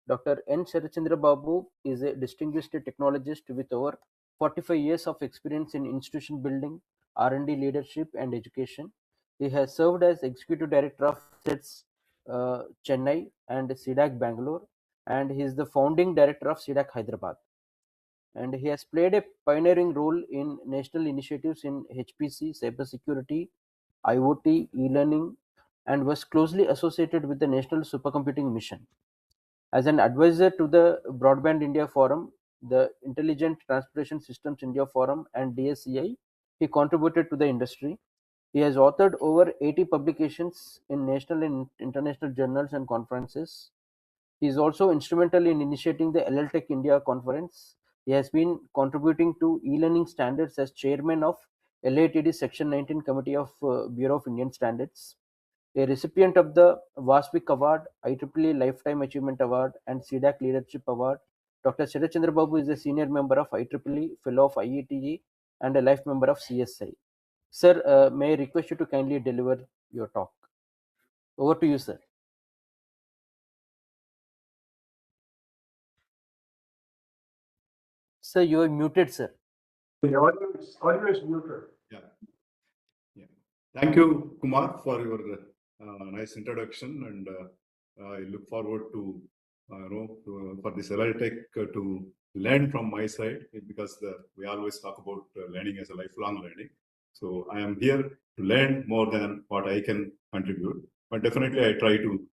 A: Dr. N. Sirachandra Babu is a distinguished technologist with over 45 years of experience in institution building, R&D leadership, and education. He has served as Executive Director of SETS Chennai and C-DAC Bangalore, and he is the founding director of C-DAC Hyderabad. And he has played a pioneering role in national initiatives in HPC, cybersecurity, IoT, e-learning, and was closely associated with the National Supercomputing Mission. As an advisor to the Broadband India Forum, the Intelligent Transportation Systems India Forum, and DSCI, he contributed to the industry. He has authored over 80 publications in national and international journals and conferences. He is also instrumental in initiating the LL Tech India conference. He has been contributing to e-learning standards as chairman of LATD Section 19 Committee of Bureau of Indian Standards. A recipient of the Vasvik Award, IEEE Lifetime Achievement Award, and C-DAC Leadership Award, Dr. Sirachandra Babu is a senior member of IEEE, fellow of IETA, and a life member of CSI. Sir, may I request you to kindly deliver your talk. Over to you, sir. Sir, you are muted, sir.
F: The audio is muted.
E: Yeah. Thank you, Kumar, for your nice introduction, and I look forward to for this LL Tech to learn from my side, because we always talk about learning as a lifelong learning. So I am here to learn more than what I can contribute, but definitely I try to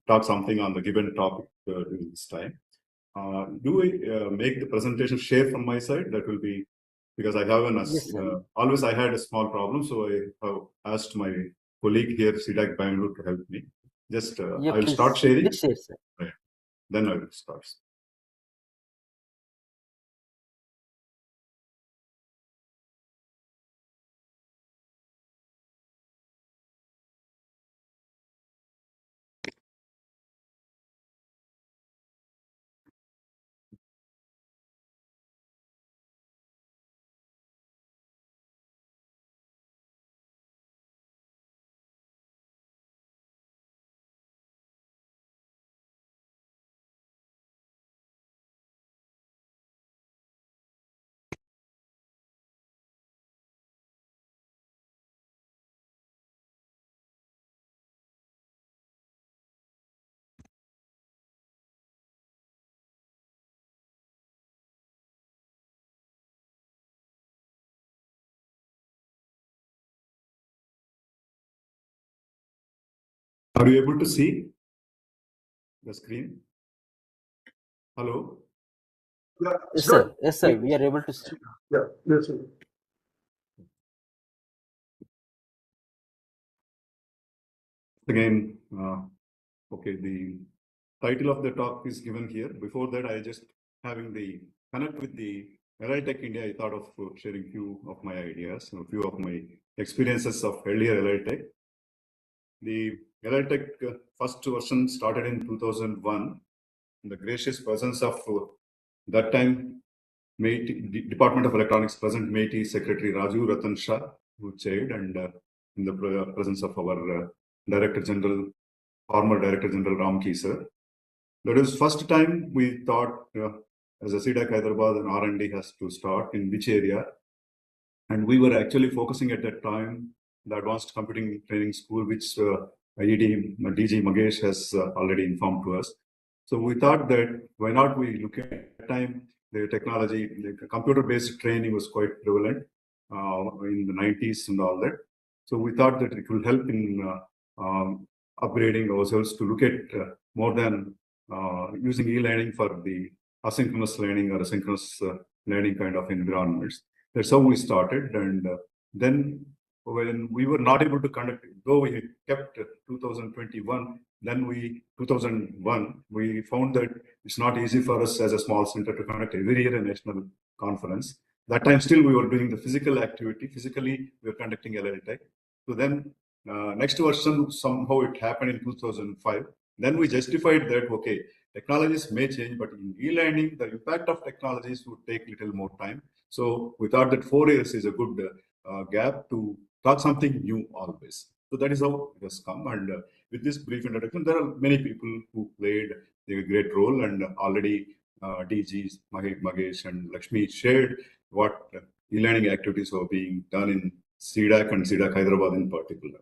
E: talk something on the given topic during this time. Do we make the presentation share from my side? That will be because I have
A: Yes, sir.
E: always I had a small problem, so I have asked my colleague here, C-DAC Bangalore, to help me. Just
A: Yeah,
E: I will start
A: please
E: sharing,
A: share, sir.
E: then I will start. Are you able to see the screen? Hello?
F: Yeah, it's
A: Yes, sir.
F: good.
A: Yes, sir. We are able to see.
F: Yeah, yes, sir.
E: Again, okay, the title of the talk is given here. Before that, I just having the connect with the LI Tech India, I thought of sharing few of my ideas, a few of my experiences of earlier LI Tech. The LI Tech first version started in 2001 in the gracious presence of that time Department of Electronics present MeitY Secretary Raju Ratan Shah, who chaired, and in the presence of our Director General, former Director General Ramki sir. That is first time we thought as a C-DAC Hyderabad, an R&D has to start in which area, and we were actually focusing at that time the Advanced Computing Training School, which IED DG Magesh has already informed to us. So we thought that why not we look at that time the technology, the computer-based training was quite prevalent in the 90s and all that. So we thought that it will help in upgrading ourselves to look at more than using e-learning for the asynchronous learning or asynchronous learning kind of environments. That's how we started. And then when we were not able to conduct it, though we kept 2021, then 2001, we found that it's not easy for us as a small center to conduct every year a national conference. That time still we were doing the physical activity. Physically, we were conducting LL Tech. So then next version, somehow it happened in 2005. Then we justified that, okay, technologies may change, but in e-learning, the impact of technologies would take little more time. So we thought that 4 years is a good gap to talk something new always. So that is how it has come. And with this brief introduction, there are many people who played a great role, and already DGs, Magesh and Lakshmi shared what e-learning activities were being done in C-DAC and C-DAC Hyderabad in particular.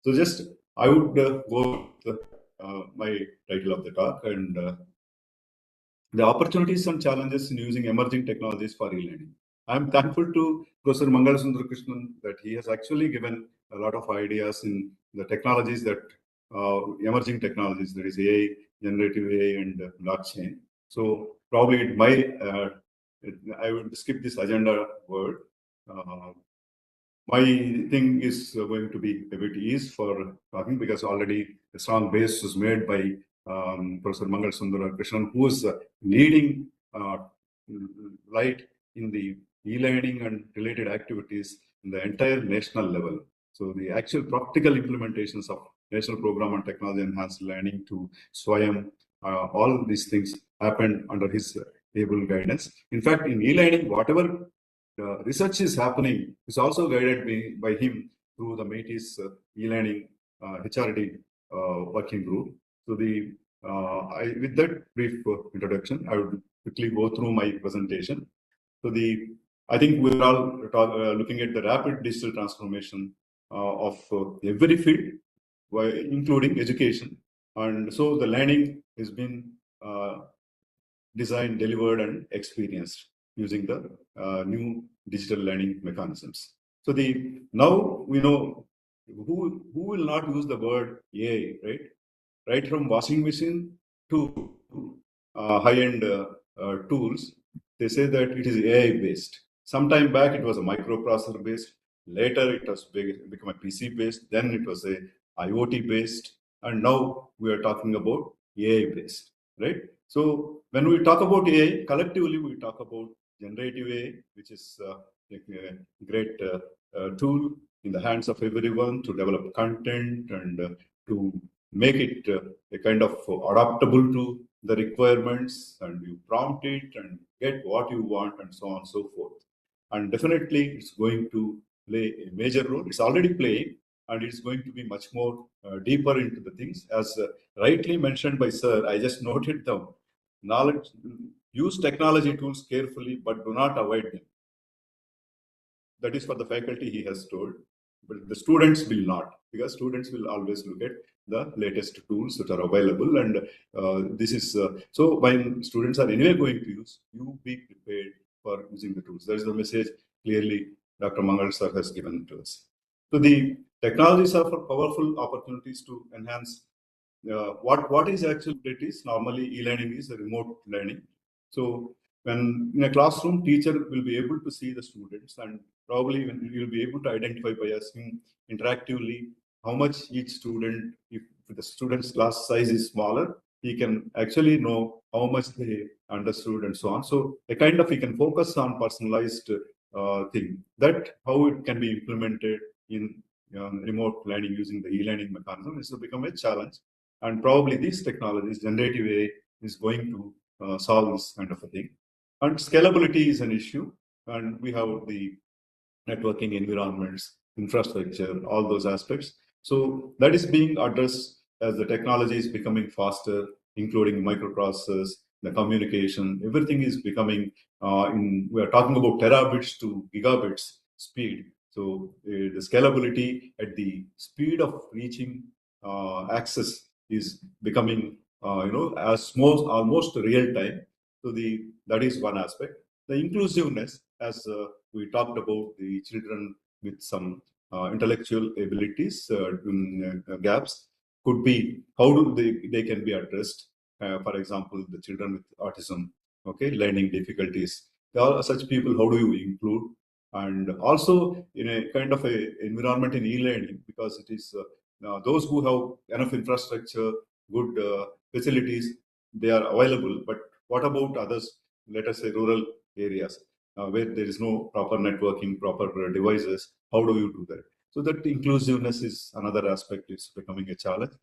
E: So just I would go with my title of the talk, and the opportunities and challenges in using emerging technologies for e-learning. I'm thankful to Professor Mangal Sundarkrishnan that he has actually given a lot of ideas in the technologies that emerging technologies, that is AI, generative AI, and blockchain. So probably I would skip this agenda word. My thing is going to be a bit easy for talking because already a strong base was made by Professor Mangal Sundara Krishnan, who is leading light in the e-learning and related activities in the entire national level. So the actual practical implementations of National Program on Technology Enhanced Learning to SWAYAM, all these things happened under his able guidance. In fact, in e-learning, whatever research is happening is also guided by him through the MeitY's e-learning HRD working group. So with that brief introduction, I would quickly go through my presentation. So I think we're all looking at the rapid digital transformation of every field, including education. And so the learning has been designed, delivered, and experienced using the new digital learning mechanisms. So now we know who will not use the word AI, right? Right from washing machine to high-end tools, they say that it is AI based. Some time back, it was a microprocessor based. Later, it was become a PC based. Then it was a IoT based, and now we are talking about AI based, right? So when we talk about AI, collectively we talk about generative AI, which is a great tool in the hands of everyone to develop content and to make it a kind of adaptable to the requirements, and you prompt it and get what you want and so on and so forth. And definitely it's going to play a major role. It's already playing, and it's going to be much more deeper into the things. As rightly mentioned by Sir, I just noted the knowledge, use technology tools carefully, but do not avoid them. That is for the faculty, he has told, but the students will not, because students will always look at the latest tools that are available. And this is so when students are anyway going to use, you be prepared for using the tools. That is the message clearly Dr. Mangal sir has given to us. So the technologies are for powerful opportunities to enhance what is actually it is. Normally e-learning is a remote learning. So when in a classroom, teacher will be able to see the students, and probably when you'll be able to identify by asking interactively how much each student, if the student's class size is smaller, he can actually know how much they understood and so on. So a kind of, he can focus on personalized thing. That how it can be implemented in remote learning using the e-learning mechanism is to become a challenge. And probably these technologies, generative AI, is going to solve this kind of a thing. And scalability is an issue. And we have the networking environments, infrastructure, all those aspects. So that is being addressed as the technology is becoming faster, including microprocessors, the communication, everything is becoming, we are talking about terabits to gigabits speed. So the scalability at the speed of reaching access is becoming, as almost real time. So that is one aspect. The inclusiveness, as we talked about the children with some intellectual abilities gaps, could be how do they can be addressed. For example, the children with autism, okay, learning difficulties. There are such people. How do you include? And also in a kind of a environment in e-learning, because it is those who have enough infrastructure, good facilities, they are available. But what about others? Let us say rural areas where there is no proper networking, proper devices. How do you do that? So that inclusiveness is another aspect. Is becoming a challenge.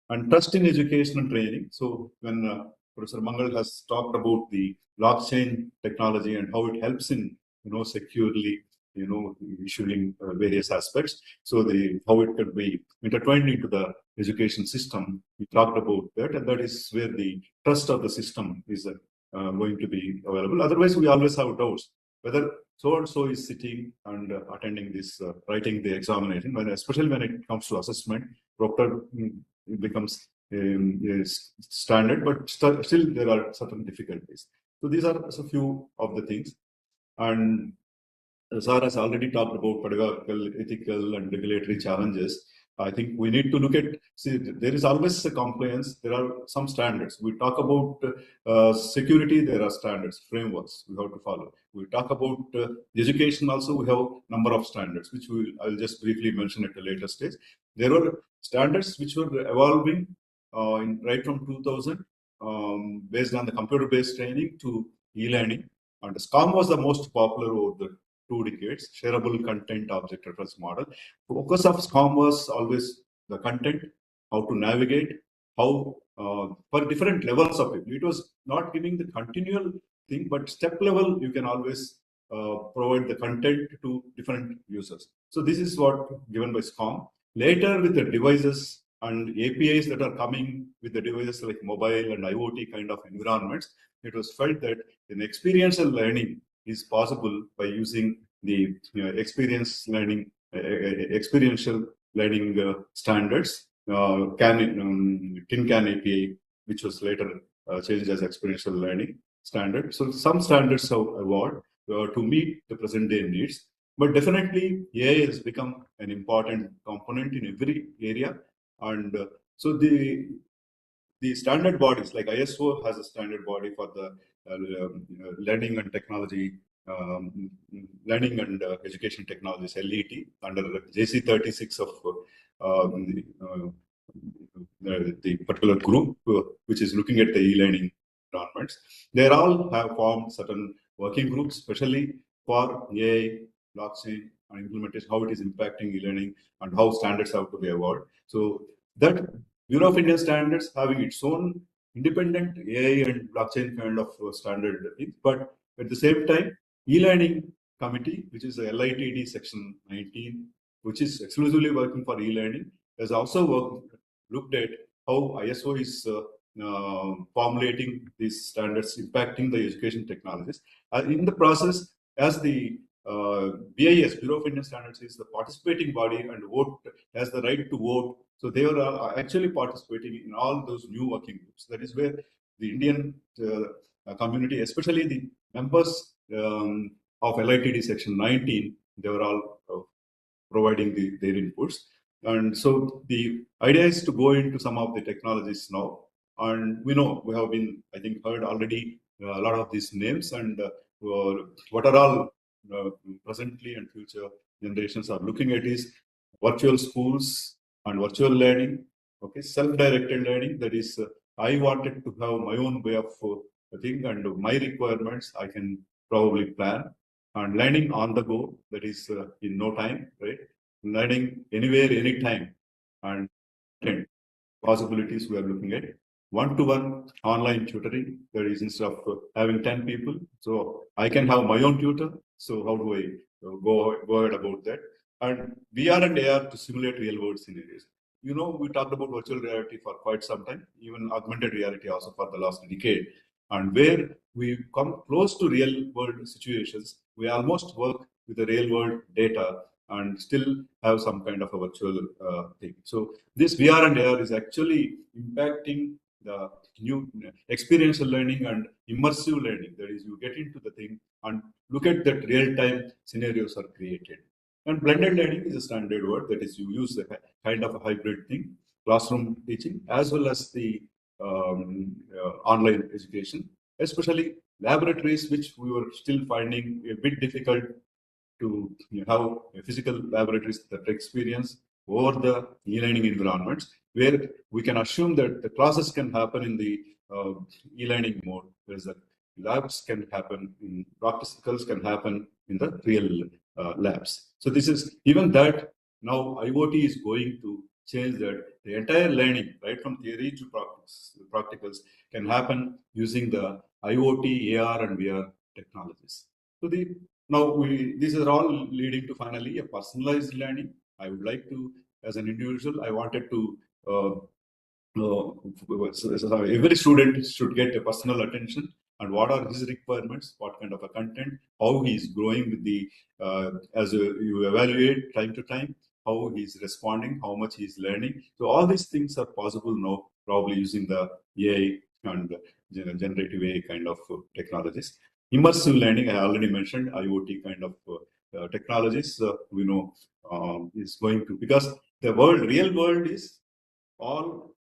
E: And trust in education and training. So when Professor Mangal has talked about the blockchain technology and how it helps in securely issuing various aspects. So how it could be intertwined into the education system. We talked about that, and that is where the trust of the system is going to be available. Otherwise, we always have doubts whether so and so is sitting and attending this, writing the examination. Especially when it comes to assessment, proctor becomes standard, but still there are certain difficulties. So these are a few of the things. And Sir has already talked about pedagogical, ethical, and regulatory challenges. I think we need to look at, see, there is always a compliance. There are some standards. We talk about security, there are standards, frameworks we have to follow. We talk about education also, we have number of standards, which I'll just briefly mention at a later stage. There were standards which were evolving right from 2000, based on the computer-based training to e-learning. And SCOM was the most popular over the 2 decades, shareable content object reference model. Focus of SCOM was always the content, how to navigate, how for different levels of it. It was not giving the continual thing, but step level, you can always provide the content to different users. So this is what given by SCOM. Later with the devices and APIs that are coming with the devices like mobile and IoT kind of environments, it was felt that an experiential learning is possible by using the experiential learning standards, Tin Can API, which was later changed as experiential learning standard. So some standards have evolved to meet the present day needs, but definitely AI has become an important component in every area. And so the standard bodies like ISO has a standard body for the learning and technology Learning and Education Technologies (LET) under JC 36 of the particular group which is looking at the e-learning environments. They all have formed certain working groups, especially for AI, blockchain, and implementation, how it is impacting e-learning and how standards have to be evolved. So that Bureau of Indian Standards having its own independent AI and blockchain kind of standard things, but at the same time, e-learning committee, which is the LITD section 19, which is exclusively working for e-learning, has also looked at how ISO is formulating these standards impacting the education technologies. In the process, as the BIS, Bureau of Indian Standards, is the participating body and has the right to vote. So they are actually participating in all those new working groups. That is where the Indian community, especially the members of LITD section 19, they were all providing their inputs. And so the idea is to go into some of the technologies now. And we know we have been, I think, heard already a lot of these names and what are all presently and future generations are looking at is virtual schools and virtual learning. Okay, self-directed learning. That is, I wanted to have my own way of thing and my requirements I can probably plan. And learning on the go, that is in no time, right? Learning anywhere, anytime, and possibilities we are looking at. One-to-one online tutoring, that is instead of having 10 people. So I can have my own tutor. So how do I go ahead about that? And VR and AR to simulate real world scenarios. You know, we talked about virtual reality for quite some time, even augmented reality also for the last decade. And where we come close to real world situations, we almost work with the real world data and still have some kind of a virtual thing. So this VR and AR is actually impacting the new experiential learning and immersive learning. That is, you get into the thing and look at that real-time scenarios are created. And blended learning is a standard word. That is, you use a kind of a hybrid thing, classroom teaching, as well as the online education, especially laboratories, which we were still finding a bit difficult to have physical laboratories that experience over the e-learning environments, where we can assume that the classes can happen in the e-learning mode, whereas the labs can happen, in practicals can happen in the real labs. So this is even that now IoT is going to change that. The entire learning, right from theory to practicals, can happen using the IoT, AR, and VR technologies. So these are all leading to finally a personalized learning. I would like to, as an individual, I wanted to every student should get a personal attention and what are his requirements, what kind of a content, how he is growing with the as you evaluate time to time, how he is responding, how much he is learning. So all these things are possible now, probably using the AI and generative AI kind of technologies. Immersive learning, I already mentioned, IoT kind of technologies, we know is going to, because the real world is all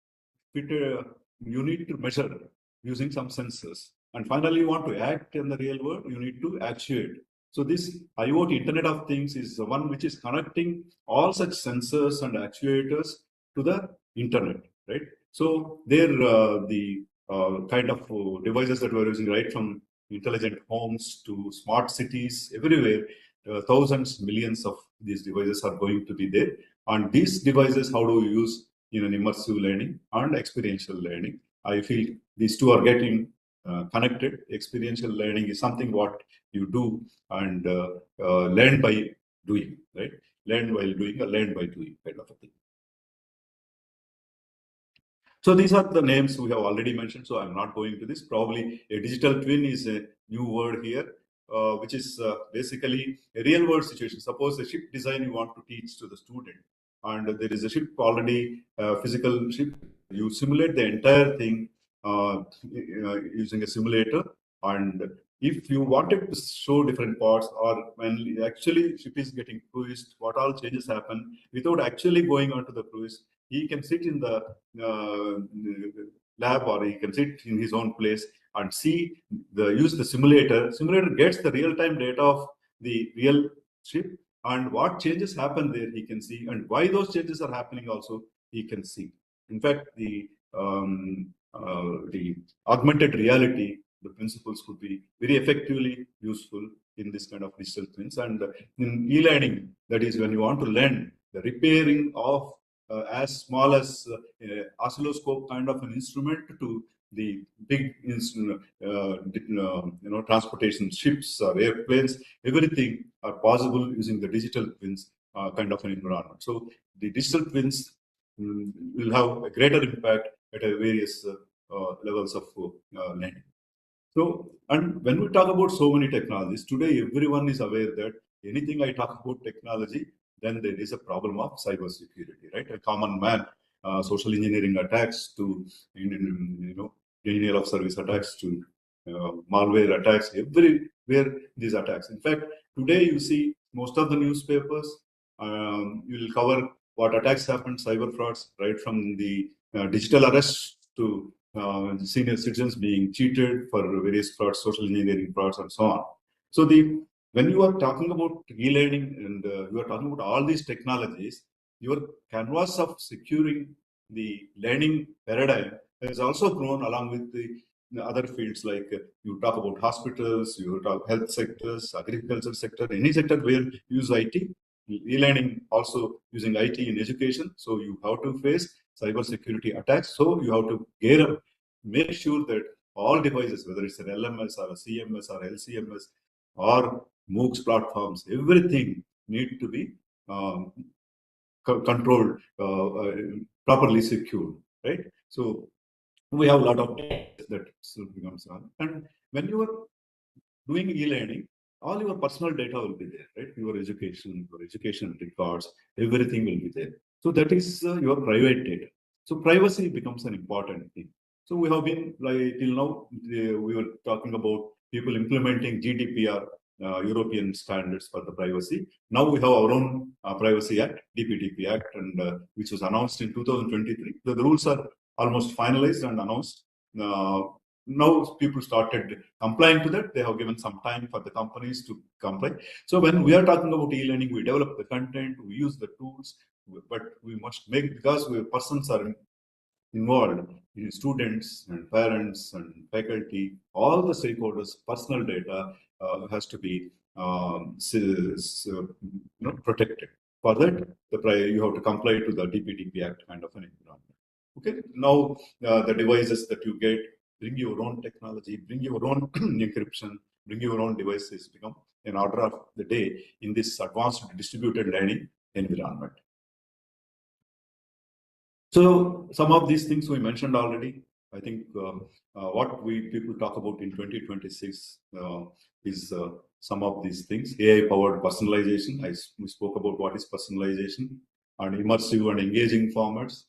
E: you need to measure using some sensors. And finally, you want to act in the real world, you need to actuate. So this IoT, Internet of Things, is the one which is connecting all such sensors and actuators to the internet, right? So they're the kind of devices that we're using, right from intelligent homes to smart cities, everywhere, thousands, millions of these devices are going to be there. And these devices, how do we use in an immersive learning and experiential learning? I feel these two are getting connected. Experiential learning is something what you do and learn by doing, right? Learn while doing or learn by doing kind of a thing. So these are the names we have already mentioned, so I'm not going to this. Probably a digital twin is a new word here, which is basically a real world situation. Suppose a ship design you want to teach to the student, and there is a ship already, physical ship. You simulate the entire thing using a simulator, and if you wanted to show different parts, or when actually ship is getting cruised, what all changes happen without actually going onto the cruise, he can sit in the lab or he can sit in his own place and use the simulator. Simulator gets the real-time data of the real ship and what changes happen there he can see, and why those changes are happening also he can see. In fact, the augmented reality, the principles could be very effectively useful in this kind of digital twins. And in e-learning, that is when you want to learn the repairing of as small as oscilloscope kind of an instrument to the big transportation ships or airplanes, everything are possible using the digital twins kind of an environment. So the digital twins will have a greater impact at various levels of learning. So, and when we talk about so many technologies, today everyone is aware that anything I talk about technology, then there is a problem of cybersecurity, right? A common man, social engineering attacks to, denial of service attacks to malware attacks, everywhere these attacks. In fact, today you see most of the newspapers, you will cover what attacks happen, cyber frauds, right from the digital arrests to senior citizens being cheated for various frauds, social engineering frauds, and so on. So when you are talking about e-learning and you are talking about all these technologies, your canvas of securing the learning paradigm has also grown along with the other fields. Like you talk about hospitals, you talk health sectors, agriculture sector, any sector where you use IT. E-learning also using IT in education. So you have to face cybersecurity attacks. So you have to gear up, make sure that all devices, whether it's an LMS or a CMS or LCMS or MOOCs platforms, everything need to be controlled, properly secured, right? So we have a lot of that becomes on. And when you are doing e-learning, all your personal data will be there, right? Your education records, everything will be there. So that is your private data. So privacy becomes an important thing. So we have been, like till now, we were talking about people implementing GDPR, European standards for the privacy. Now we have our own Privacy Act, DPDP Act, and which was announced in 2023. The rules are almost finalized and announced. Now people started complying to that. They have given some time for the companies to comply. So when we are talking about e-learning, we develop the content, we use the tools, but we must make, because persons are involved, students and parents and faculty, all the stakeholders, personal data has to be protected. For that, you have to comply to the DPDP Act kind of an environment. Okay, now the devices that you get, bring your own technology, bring your own encryption, bring your own devices, become an order of the day in this advanced distributed learning environment. So some of these things we mentioned already. I think what people talk about in 2026 is some of these things. AI-powered personalization. We spoke about what is personalization, and immersive and engaging formats.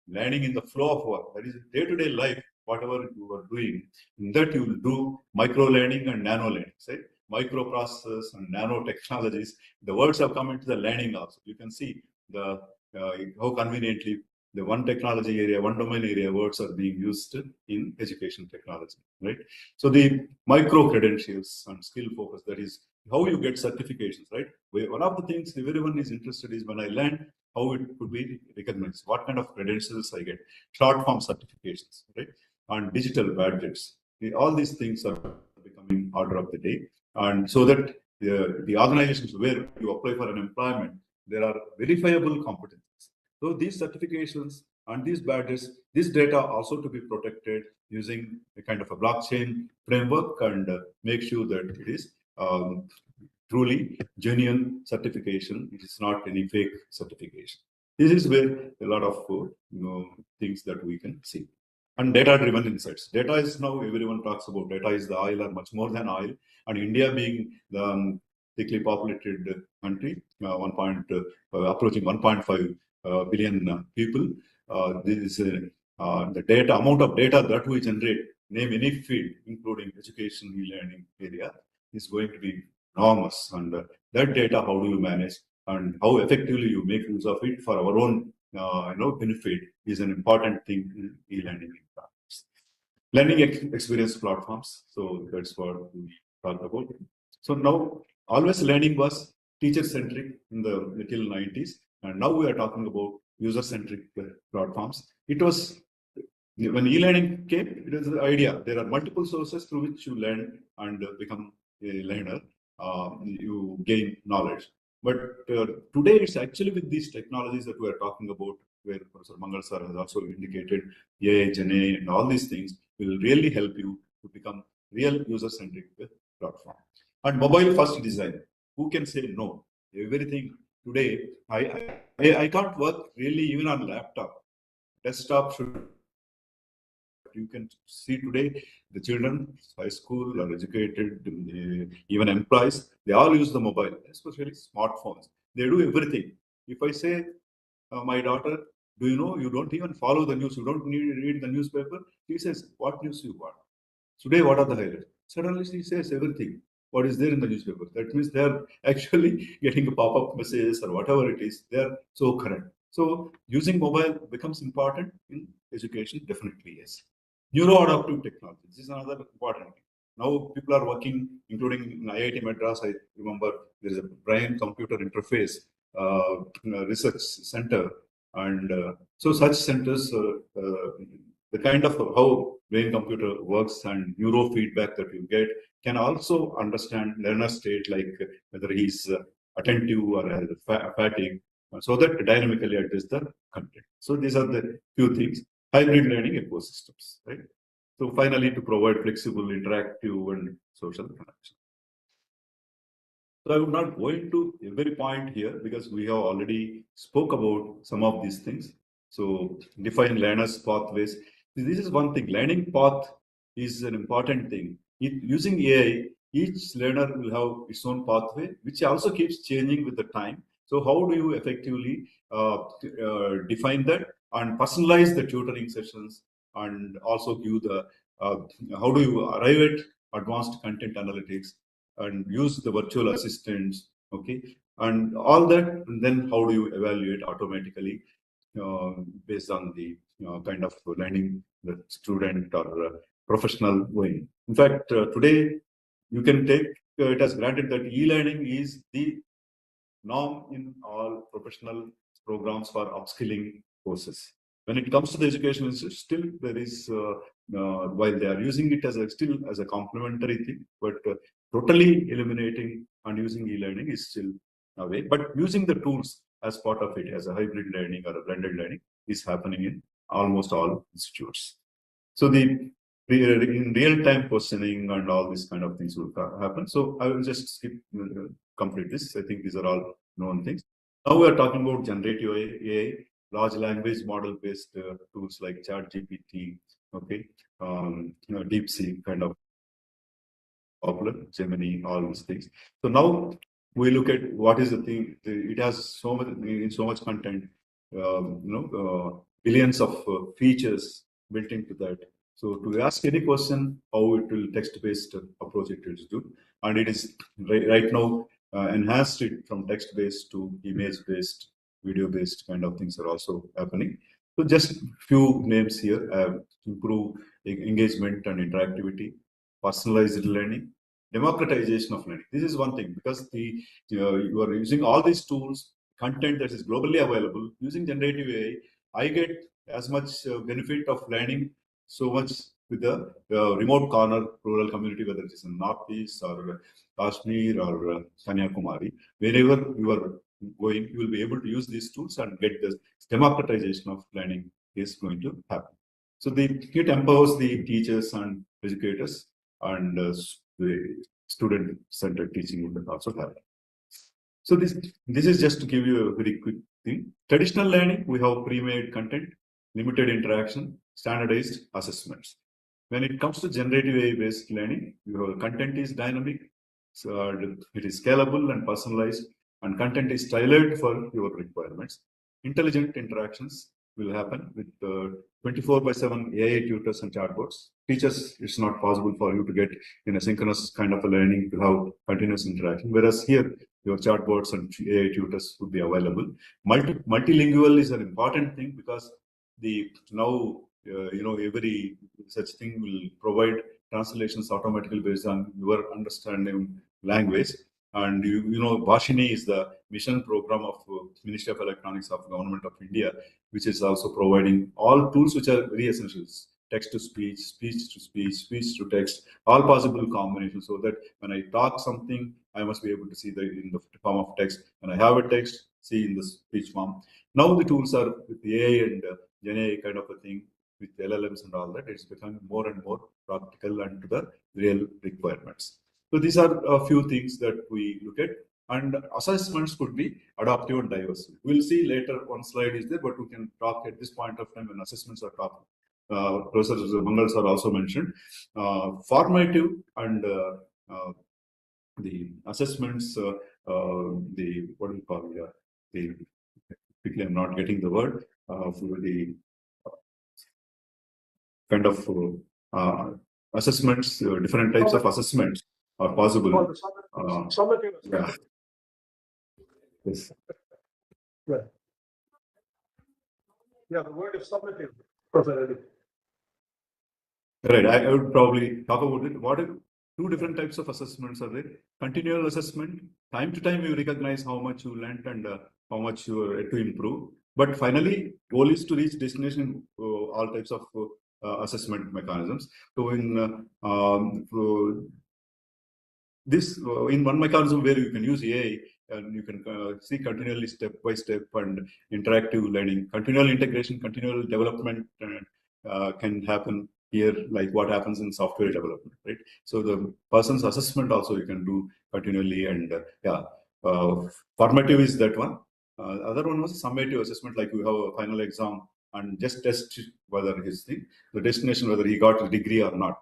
E: Learning in the flow of work. That is day-to-day life. Whatever you are doing, in that you will do micro-learning and nano-learning. Right? Microprocessors and nanotechnologies. The words have come into the learning also. You can see how conveniently the one technology area, one domain area words are being used in education technology, right? So the micro credentials and skill focus, that is how you get certifications, right? One of the things everyone is interested is when I learn how it could be recognized, what kind of credentials I get, short form certifications, right? And digital badges. All these things are becoming order of the day. And so that the organizations where you apply for an employment, there are verifiable competencies. So these certifications and these badges, this data also to be protected using a kind of a blockchain framework, and make sure that it is truly genuine certification. It is not any fake certification. This is where a lot of things that we can see. And data-driven insights. Data is now, everyone talks about data is the oil, or much more than oil. And India being the thickly populated country, approaching 1.5 billion people. This is the data amount of data that we generate, name any field, including education, e-learning area, is going to be enormous. And that data, how do you manage, and how effectively you make use of it for our own benefit, is an important thing in e-learning. learning experience platforms. So that's what we talked about. So now, always learning was teacher-centric in the till 90s, and now we are talking about user-centric platforms. It was when e-learning came, it was the idea. There are multiple sources through which you learn and become a learner. You gain knowledge. But today, it's actually with these technologies that we are talking about, where Professor Mangal sir has also indicated, AI, Gen AI, and all these things will really help you to become real user-centric platform. And mobile-first design. Who can say no? Everything today, I can't work really even on laptop. Desktop should. You can see today the children, high school or educated, even employees, they all use the mobile, especially smartphones. They do everything. If I say, my daughter, do you know, you don't even follow the news, you don't need to read the newspaper. She says, what news you want? Today, what are the highlights? Suddenly she says everything. What is there in the newspaper? That means they are actually getting a pop-up messages or whatever it is. They are so current. So using mobile becomes important in education, definitely yes. Neuro-adaptive technology. This is another important thing. Now people are working, including in IIT Madras. I remember there is a brain-computer interface research center, and so such centers, the kind of how brain-computer works and neurofeedback that you get can also understand learner state, like whether he's attentive or fatigue, so that dynamically adjust the content. So these are the few things. Hybrid learning ecosystems, right? So finally, to provide flexible, interactive, and social connection. So I would not go into every point here because we have already spoke about some of these things. So define learners' pathways. This is one thing. Learning path is an important thing. Using AI, each learner will have its own pathway, which also keeps changing with the time. So how do you effectively define that and personalize the tutoring sessions, and also give the how do you arrive at advanced content analytics and use the virtual assistants, okay, and all that, and then how do you evaluate automatically based on the kind of learning the student or professional going. In fact, today you can take it as granted that e-learning is the norm in all professional programs for upskilling courses. When it comes to the education institute, still there is, while they are using it as still as a complementary thing, but totally eliminating and using e-learning is still a way. But using the tools as part of it, as a hybrid learning or a blended learning, is happening in almost all institutes. So the in real-time questioning and all these kind of things will happen. So I will just skip complete this. I think these are all known things. Now we are talking about generative AI, large language model-based tools like ChatGPT, okay, DeepSeek kind of popular, Gemini, all these things. So now we look at what is the thing. It has so much content, billions of features built into that. So to ask any question, how it will text-based approach it will do, and it is right now enhanced it from text-based to image-based, video-based kind of things are also happening. So just few names here: improve engagement and interactivity, personalized learning, democratization of learning. This is one thing, because you are using all these tools, content that is globally available. Using generative AI, I get as much benefit of learning so much with the remote corner rural community, whether it is in Northeast or Kashmir or Kanyakumari. Wherever you are going, you will be able to use these tools and get this democratization of learning is going to happen. So it empowers the teachers and educators, and the student-centered teaching will also happen. So this is just to give you a very quick thing. Traditional learning, we have pre-made content, limited interaction, standardized assessments. When it comes to generative AI-based learning, your content is dynamic, so it is scalable and personalized, and content is tailored for your requirements. Intelligent interactions will happen with 24/7 AI tutors and chatbots. Teachers, it's not possible for you to get in a synchronous kind of a learning to have continuous interaction, whereas here your chatbots and AI tutors would be available. Multilingual is an important thing, because now every such thing will provide translations automatically based on your understanding language. And Bhashini is the mission program of Ministry of Electronics of Government of India, which is also providing all tools which are very essential: text to speech, speech to speech, speech to text, all possible combinations, so that when I talk something, I must be able to see that in the form of text. When I have a text, see in the speech form. Now the tools are with AI and Gen AI kind of a thing, with LLMs and all that. It's becoming more and more practical and to the real requirements. So these are a few things that we look at. And assessments could be adaptive and diverse. We'll see later, one slide is there, but we can talk at this point of time when assessments are talked. Professor Mangals are also mentioned. Formative and the assessments, the what do you call the quickly I'm not getting the word for the kind of assessments, different types of assessments are possible.
F: Summative.
E: Yeah. Yes.
F: Yeah, the word is summative, Professor Reddy.
E: Right. I would probably talk about it. What are two different types of assessments are there? Continual assessment. Time to time you recognize how much you learnt and how much you are to improve. But finally, goal is to reach destination in all types of assessment mechanisms. So in this in one mechanism where you can use AI and you can see continually step by step and interactive learning, continual integration, continual development can happen here, like what happens in software development, right? So the person's assessment also you can do continually, and formative is that one. Other one was summative assessment, like we have a final exam and just test whether his thing, the destination, whether he got a degree or not.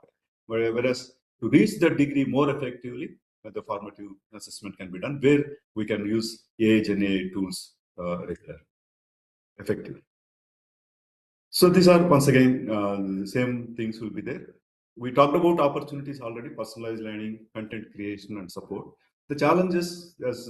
E: Whereas to reach that degree more effectively, the formative assessment can be done, where we can use AI and AI tools effectively. So these are, once again, the same things will be there. We talked about opportunities already: personalized learning, content creation, and support. The challenges, as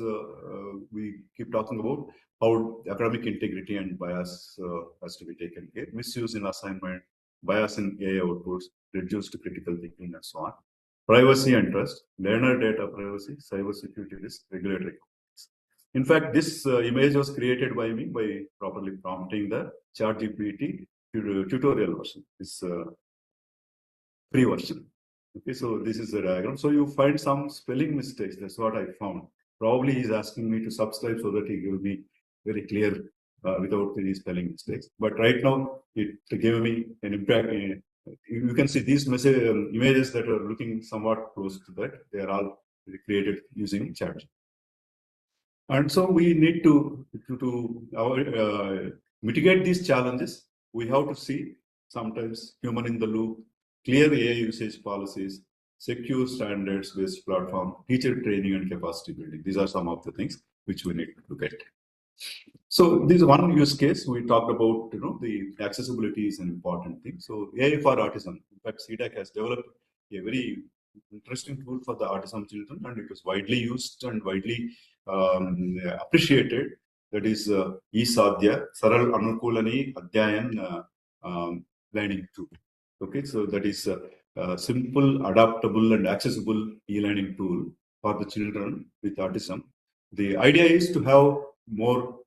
E: we keep talking about, how academic integrity and bias has to be taken care, misuse in assignment, bias in AI outputs, reduced critical thinking, and so on. Privacy and trust, learner data privacy, cybersecurity risk, regulatory compliance. In fact, this image was created by me by properly prompting the ChatGPT tutorial version, this free version. Okay, so this is the diagram. So you find some spelling mistakes. That's what I found. Probably he's asking me to subscribe so that he will be very clear without any spelling mistakes. But right now, it gave me an impact. You can see these images that are looking somewhat close to that. They are all created using chat. And so we need to mitigate these challenges. We have to see sometimes human in the loop, clear AI usage policies, secure standards-based platform, teacher training and capacity building. These are some of the things which we need to look at. So this is one use case. We talked about, the accessibility is an important thing. So AI for autism. In fact, C-DAC has developed a very interesting tool for the autism children, and it was widely used and widely appreciated. That is E-Sadhya, Saral Anukulani Adhyayan learning tool. Okay, so that is a simple, adaptable, and accessible e-learning tool for the children with autism. The idea is to have more.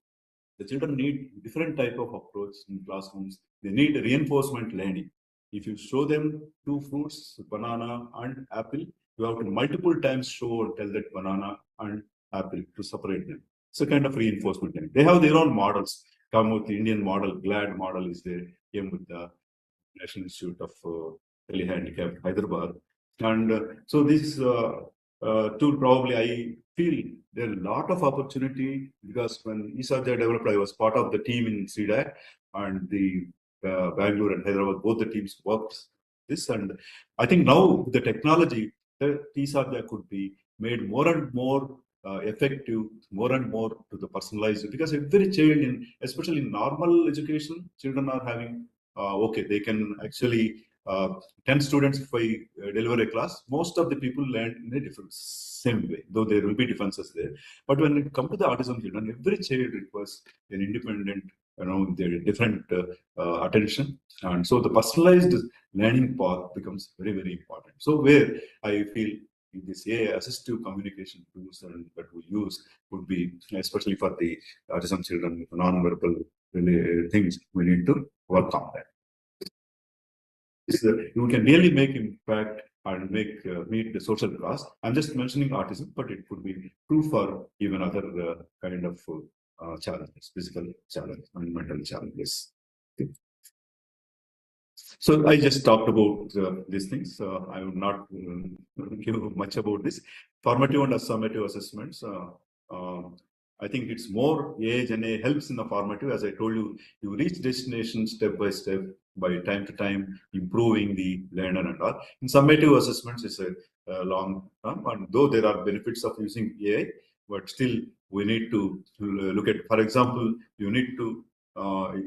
E: The children need different type of approach in classrooms. They need reinforcement learning. If you show them two fruits, banana and apple, you have to multiple times show and tell that banana and apple to separate them. It's a kind of reinforcement learning. They have their own models. Come with the Indian model, GLAD model is there, came with the National Institute of Early Handicap, Hyderabad. And so this tool, probably I feel there are a lot of opportunity, because when E-Sadhya developed, I was part of the team in C-DAC, and the Bangalore and Hyderabad, both the teams worked this. And I think now the technology, the E-Sadhya could be made more and more effective, more and more to the personalized, because every child, especially in normal education, children are having okay, they can actually 10 students, if I deliver a class, most of the people learn in a different same way, though there will be differences there. But when it comes to the autism children, every child requires an independent their different attention, and so the personalized learning path becomes very, very important. So where I feel this AI assistive communication tools that we use would be, especially for the autism children with non-verbal things, we need to work on that. You can really make impact and meet the social cost. I'm just mentioning autism, but it could be true for even other kind of challenges, physical challenges and mental challenges. Okay. So I just talked about these things. I will not give much about this. Formative and summative assessments. I think it's more age and helps in the formative. As I told you, you reach destination step by step, by time to time, improving the learner and all. In summative assessments, it's a long term, and though there are benefits of using AI, but still we need to look at. For example, you need to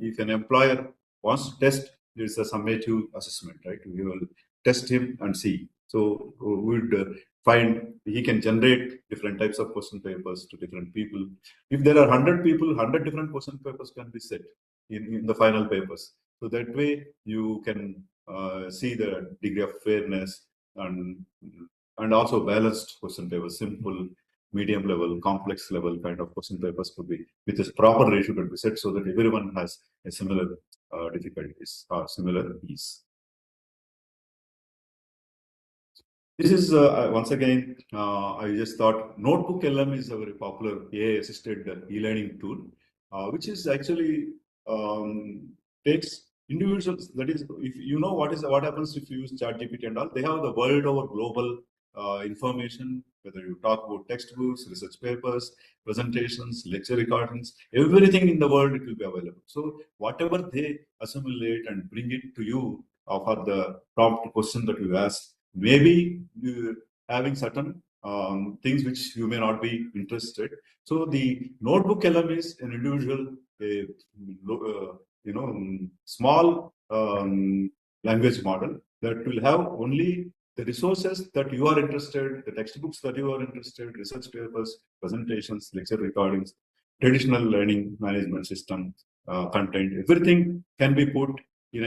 E: if an employer wants to test, there is a summative assessment, right? We will test him and see. So we would find he can generate different types of question papers to different people. If there are 100 people, 100 different question papers can be set in the final papers. So that way you can see the degree of fairness and also balanced question papers, simple, medium level, complex level kind of question papers could be with this proper ratio could be set so that everyone has a similar difficulties or similar ease. This is once again, I just thought Notebook LM is a very popular AI-assisted e-learning tool, which is actually takes individuals. That is, if you know what happens if you use ChatGPT and all, they have the world over global information. Whether you talk about textbooks, research papers, presentations, lecture recordings, everything in the world, it will be available. So whatever they assimilate and bring it to you for the prompt question that you ask, maybe having certain things which you may not be interested. So the Notebook LM is an individual, small language model that will have only the resources that you are interested, the textbooks that you are interested, research papers, presentations, lecture recordings, traditional learning management system, content, everything can be put in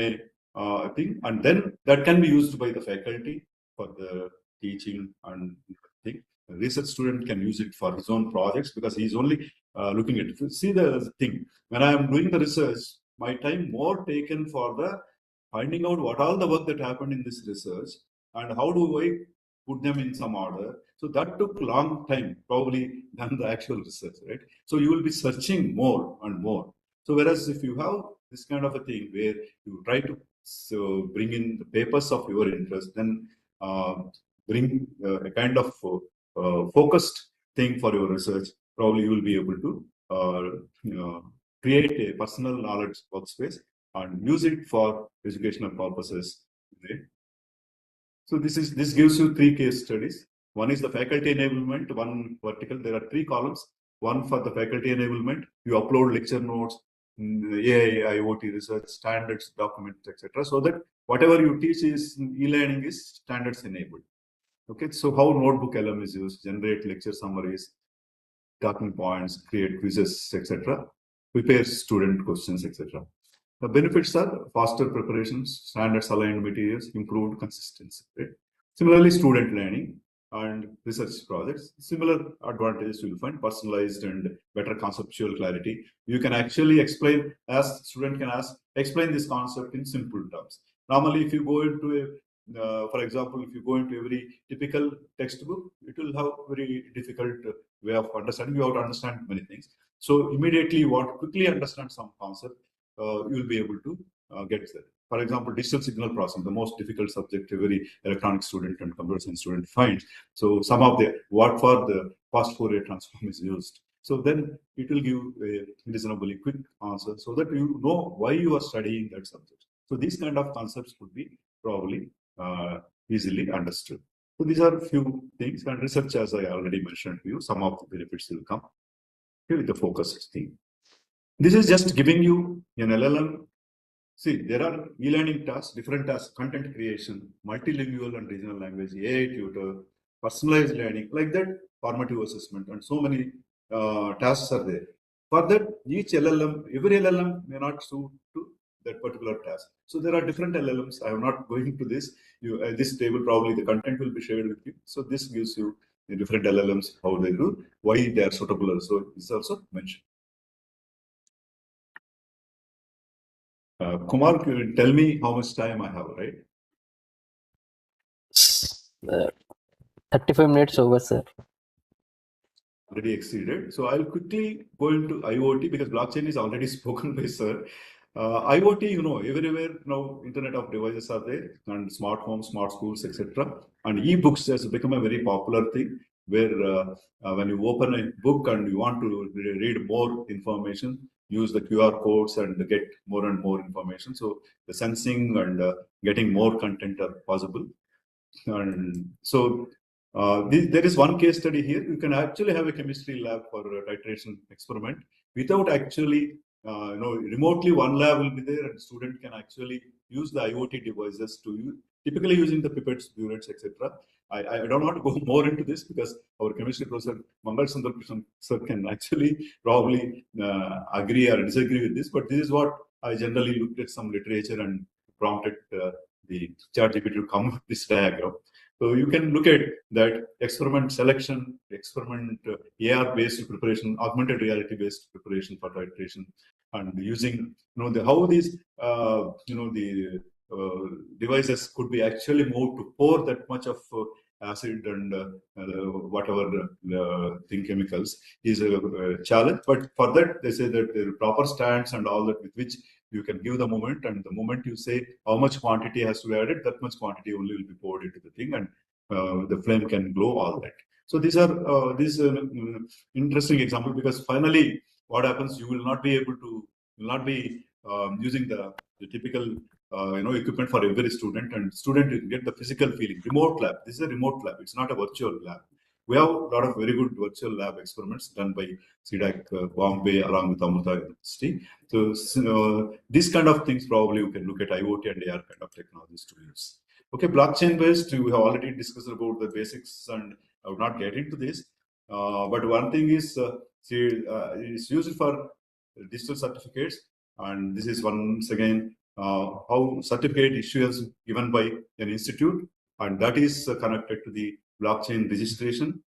E: a thing, and then that can be used by the faculty for the teaching and thing. A research student can use it for his own projects because he's only looking at it. See the thing, when I am doing the research, my time more taken for the finding out what all the work that happened in this research and how do I put them in some order. So that took long time, probably, than the actual research, right? So you will be searching more and more. So whereas if you have this kind of a thing where you try to bring in the papers of your interest, then bring a kind of focused thing for your research, probably you will be able to create a personal knowledge workspace and use it for educational purposes. Okay? So this gives you 3 case studies. One is the faculty enablement, one vertical. There are 3 columns. One for the faculty enablement, you upload lecture notes, AI, IoT research, standards, documents, etc. So that whatever you teach is e-learning is standards enabled. Okay, so how Notebook LM is used: generate lecture summaries, talking points, create quizzes, etc. Prepare student questions, etc. The benefits are faster preparations, standards aligned materials, improved consistency. Right? Similarly, student learning and research projects, similar advantages you will find: personalized and better conceptual clarity. You can actually explain, as student can ask, explain this concept in simple terms. Normally, if you go into a for example, if you go into every typical textbook, it will have very difficult way of understanding. You have to understand many things. So immediately you want to quickly understand some concept, you will be able to get there. For example, digital signal processing, the most difficult subject every electronic student and computer science student finds. So some of the what for the fast Fourier transform is used. So then it will give a reasonably quick answer so that you know why you are studying that subject. So these kind of concepts could be probably easily understood. So these are a few things, and research, as I already mentioned to you, some of the benefits will come with the focus theme. This is just giving you an LLM. See, there are e-learning tasks, different tasks: content creation, multilingual and regional language, AI tutor, personalized learning, like that, formative assessment, and so many tasks are there. For that, each LLM, every LLM may not suit to that particular task. So there are different LLMs. I am not going into this. This table, probably the content will be shared with you. So this gives you the different LLMs, how they do, why they are suitable. So it's also mentioned. Kumar, can you tell me how much time I have, right?
A: 35 minutes over, sir.
E: Already exceeded. So I'll quickly go into IoT because blockchain is already spoken by sir. IoT, everywhere now Internet of Devices are there, and smart homes, smart schools, etc. And e-books has become a very popular thing where when you open a book and you want to read more information, use the QR codes and get more and more information. So the sensing and getting more content are possible. And so there is one case study here. You can actually have a chemistry lab for a titration experiment without actually, remotely one lab will be there and student can actually use the IoT devices to use, typically using the pipettes, burettes, etc. I don't want to go more into this because our chemistry professor Mangal Sundar Krishnan sir can actually probably agree or disagree with this, but this is what I generally looked at some literature and prompted the ChatGPT to come with this diagram. So you can look at that experiment selection, experiment AR-based preparation, augmented reality-based preparation for titration, and using how these the devices could be actually moved to pour that much of acid and whatever thing chemicals is a challenge. But for that, they say that there are proper stands and all that with which you can give the moment, and the moment you say how much quantity has to be added, that much quantity only will be poured into the thing, and the flame can glow, all that. So these are interesting example, because finally what happens, you will not be able to, using the typical equipment for every student, and student will get the physical feeling. Remote lab, this is a remote lab, it's not a virtual lab. We have a lot of very good virtual lab experiments done by C-DAC Bombay along with Amrita University. So these kind of things, probably you can look at IoT and AR kind of technologies to use. Okay, blockchain based, we have already discussed about the basics, and I would not get into this. But one thing is, it's used for digital certificates, and this is once again how certificate issuance given by an institute, and that is connected to the blockchain registration.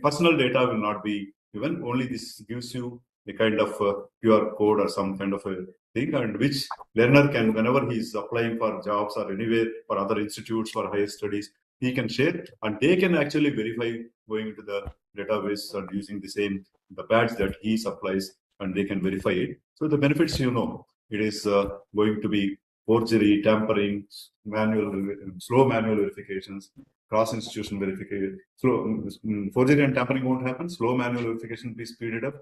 E: Personal data will not be given, only this gives you a kind of QR code or some kind of a thing, and which learner can, whenever he is applying for jobs or anywhere for other institutes for higher studies, he can share, and they can actually verify going into the database and using the badge that he supplies, and they can verify it. So the benefits, it is going to be forgery, tampering, slow manual verifications, cross-institution verification. Forgery and tampering won't happen. Slow manual verification be speeded up.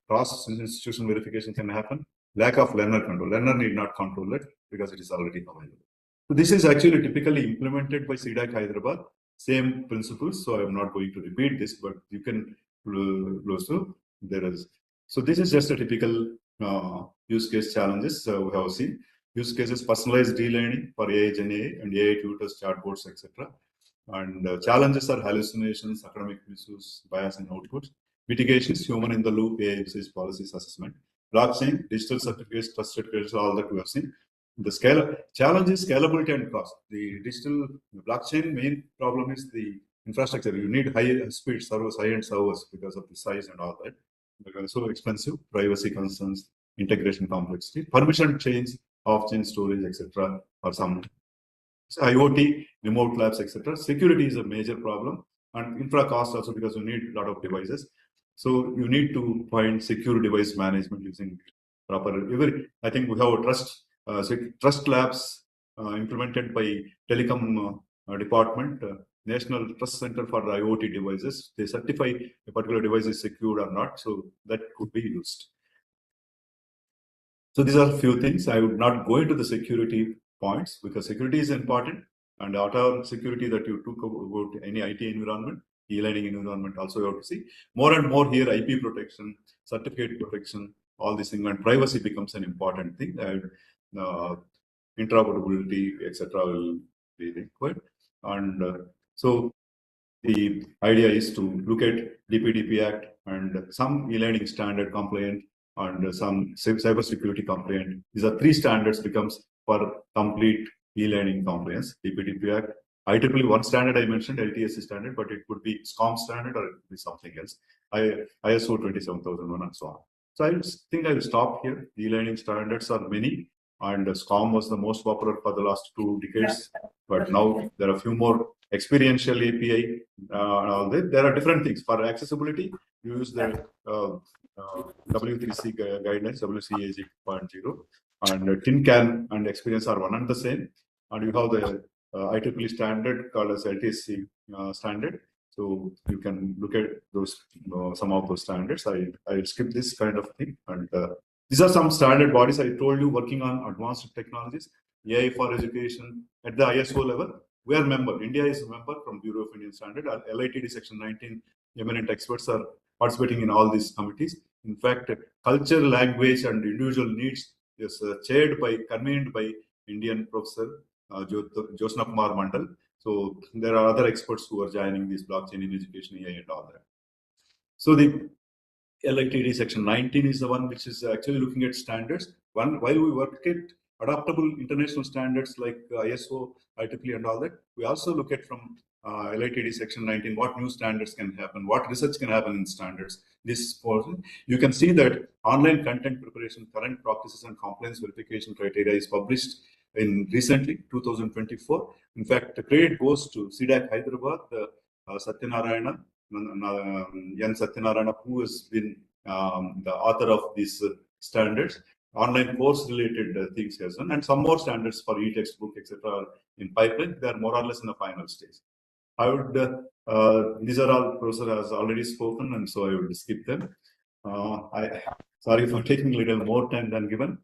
E: Cross-institution verification can happen. Lack of learner control. Learner need not control it because it is already available. So this is actually typically implemented by C-DAC Hyderabad. Same principles. So I'm not going to repeat this, but you can also there is. So this is just a typical use case challenges we have seen. Use cases: personalized e-learning for AI, Gen AI, and AI tutors, chatbots, etc. And challenges are hallucinations, academic misuse, bias in outputs. Mitigations: human in the loop, AI usage policies, assessment. Blockchain, digital certificates, trusted credits, all that we have seen. The challenge is scalability and cost. The blockchain main problem is the infrastructure. You need high speed servers, high-end servers, because of the size and all that. Because so expensive, privacy concerns, integration complexity, permission chains, off-chain storage, etc. for some. So IoT, remote labs, etc. Security is a major problem, and infra cost also, because you need a lot of devices. So you need to find secure device management using proper. I think we have a trust labs implemented by telecom department. National Trust Center for IoT devices. They certify a particular device is secured or not, so that could be used. So these are a few things. I would not go into the security points because security is important, and outer security that you took about any IT environment, e-learning environment, also you have to see more and more here. IP protection, certificate protection, all these things, and privacy becomes an important thing. Interoperability, etc., will be required, and so the idea is to look at DPDP Act and some e-learning standard compliant and some cybersecurity compliant. These are 3 standards becomes for complete e-learning compliance. DPDP Act, IEEE 1 standard I mentioned, LTSC standard, but it could be SCOM standard or it could be something else. ISO 27001 and so on. So I think I will stop here. E-learning standards are many, and SCOM was the most popular for the last 2 decades. But now there are a few more experiential API. There are different things. For accessibility, you use the W3C guidelines, WCAG 2.0, and tin can and experience are one and the same. And you have the IEEE standard called as LTSC standard. So you can look at those some of those standards. I'll skip this kind of thing. And these are some standard bodies I told you working on advanced technologies, AI for education at the ISO level. We are member. India is a member from Bureau of Indian Standard. LITD Section 19 eminent experts are participating in all these committees. In fact, culture, language, and individual needs is convened by Indian professor Josna Kumar Mandal. So there are other experts who are joining this blockchain in education, AI, and all that. So the LITD Section 19 is the one which is actually looking at standards. While we work at adaptable international standards like ISO, IEEE, and all that, we also look at from LITD Section 19 what new standards can happen, what research can happen in standards. This portion, you can see that online content preparation, current practices, and compliance verification criteria is published in recently 2024. In fact, the credit goes to C-DAC Hyderabad, Satyanarayana. Yan Satyanarayana, who has been the author of these standards, online course related things has done, and some more standards for e-textbook, etc. are in pipeline. They are more or less in the final stage. I would, these are all Professor has already spoken, and so I would skip them. Sorry for taking a little more time than given,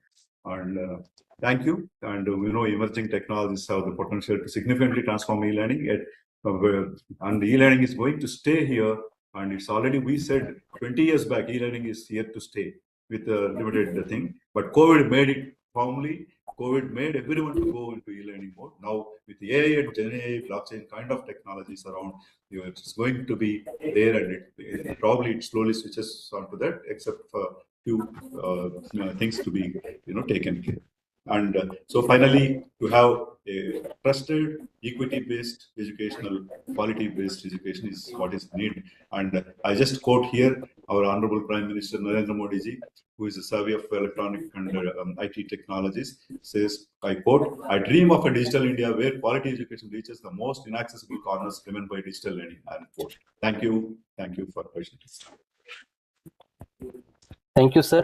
E: and thank you. And we know emerging technologies have the potential to significantly transform e-learning. And e-learning is going to stay here, and it's already, we said 20 years back, e-learning is here to stay with a limited thing, but COVID made it firmly. COVID made everyone to go into e-learning mode. Now with AI and Gen AI, blockchain kind of technologies around, it's going to be there, and it probably slowly switches onto that, except for few things to be taken care. And so finally, to have a trusted, equity-based educational, quality-based education is what is needed. And I just quote here our Honorable Prime Minister Narendra Modi ji, who is a savvy of electronic and IT technologies, says, I quote, "I dream of a digital India where quality education reaches the most inaccessible corners driven by digital learning." Unquote. Thank you. Thank you for patience.
A: Thank you, sir.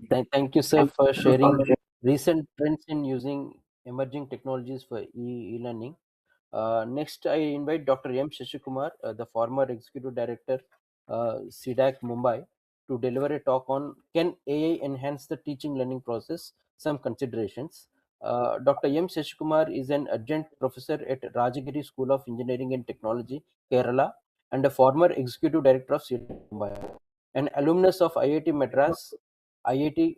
A: Thank you, sir, for sharing recent trends in using emerging technologies for e-learning. Next, I invite Dr. M. Shashikumar, the former Executive Director, C-DAC Mumbai, to deliver a talk on Can AI Enhance the Teaching Learning Process? Some Considerations. Dr. M. Shashikumar is an adjunct professor at Rajagiri School of Engineering and Technology, Kerala, and a former Executive Director of C-DAC Mumbai. An alumnus of IIT Madras, IAC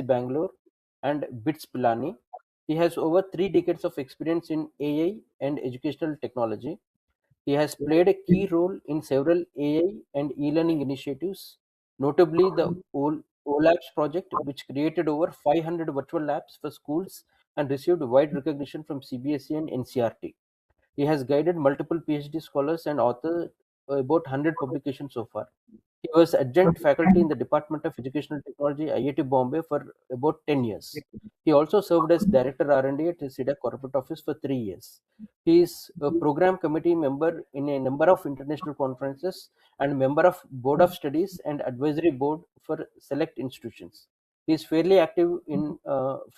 A: Bangalore, and BITS Pilani. He has over 3 decades of experience in AI and educational technology. He has played a key role in several AI and e-learning initiatives, notably the OLabs project, which created over 500 virtual labs for schools and received wide recognition from CBSE and NCRT. He has guided multiple PhD scholars and authored about 100 publications so far. He was adjunct faculty in the Department of Educational Technology, IIT Bombay, for about 10 years. He also served as Director R&D at the C-DAC Corporate Office for 3 years. He is a program committee member in a number of international conferences and member of Board of Studies and Advisory Board for select institutions. He is fairly active in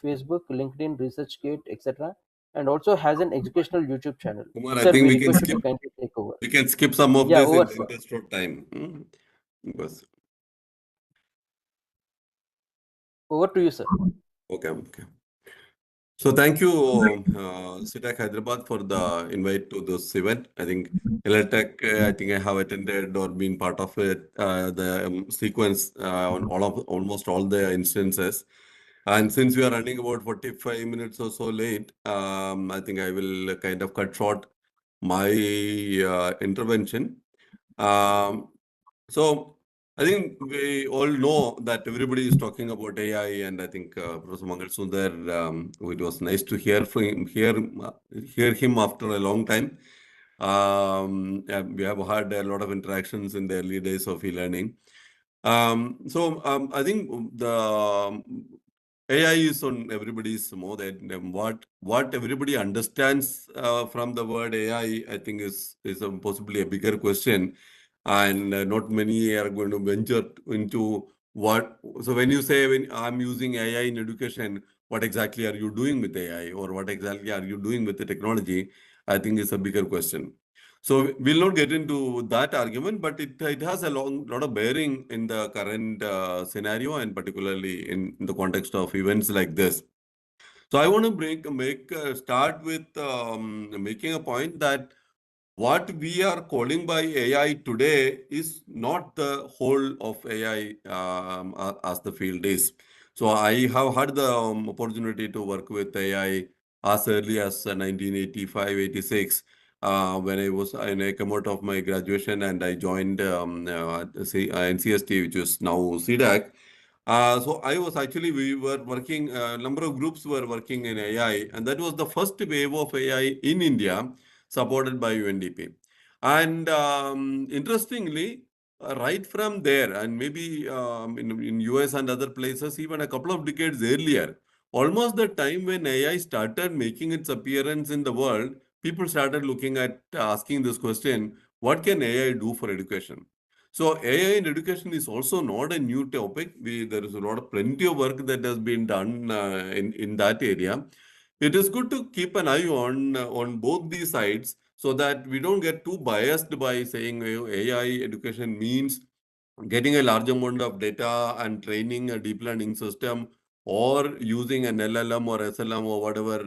A: Facebook, LinkedIn, ResearchGate, etc., and also has an educational YouTube channel.
I: Kumar,
A: Sir,
I: I think
A: we
I: we can
A: request you to
I: skip.
A: kindly take over.
I: We can skip some of
A: Yeah,
I: this
A: over,
I: in the
A: sir.
I: interest of time. Because
A: Over to you, sir.
I: okay. So thank you, C-DAC Hyderabad, for the invite to this event. I think LTech, I think I have attended or been part of it, the sequence on almost all the instances. And since we are running about 45 minutes or so late, I think I will kind of cut short my intervention. So I think we all know that everybody is talking about AI, and I think Professor Mangal Sundar, it was nice to hear from him, hear him after a long time. We have had a lot of interactions in the early days of e-learning. I think the AI is on everybody's mouth, and what everybody understands from the word AI, I think is possibly a bigger question, and not many are going to venture into what. So when you say when I'm using AI in education, what exactly are you doing with AI, or what exactly are you doing with the technology? I think is a bigger question. So we'll not get into that argument, but it has a lot of bearing in the current scenario, and particularly in the context of events like this. So I want to start with making a point that what we are calling by AI today is not the whole of AI as the field is. So I have had the opportunity to work with AI as early as 1985, 86, when I came out of my graduation and I joined NCST, which is now C-DAC. So we were working, a number of groups were working in AI, and that was the first wave of AI in India, supported by UNDP. And interestingly, right from there, and maybe in US and other places, even a couple of decades earlier, almost the time when AI started making its appearance in the world, people started looking at asking this question, what can AI do for education? So AI in education is also not a new topic. There is a lot of plenty of work that has been done in that area. It is good to keep an eye on both these sides so that we don't get too biased by saying AI education means getting a large amount of data and training a deep learning system, or using an LLM or SLM or whatever,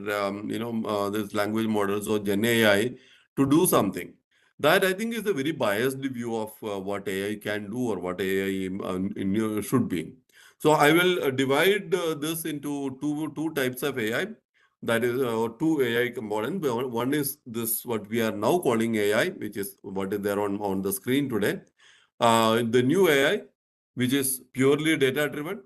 I: this language models or Gen AI to do something. That I think is a very biased view of what AI can do or what AI should be. So I will divide this into two types of AI. That is two AI components. One is this what we are now calling AI, which is what is there on the screen today. The new AI, which is purely data driven,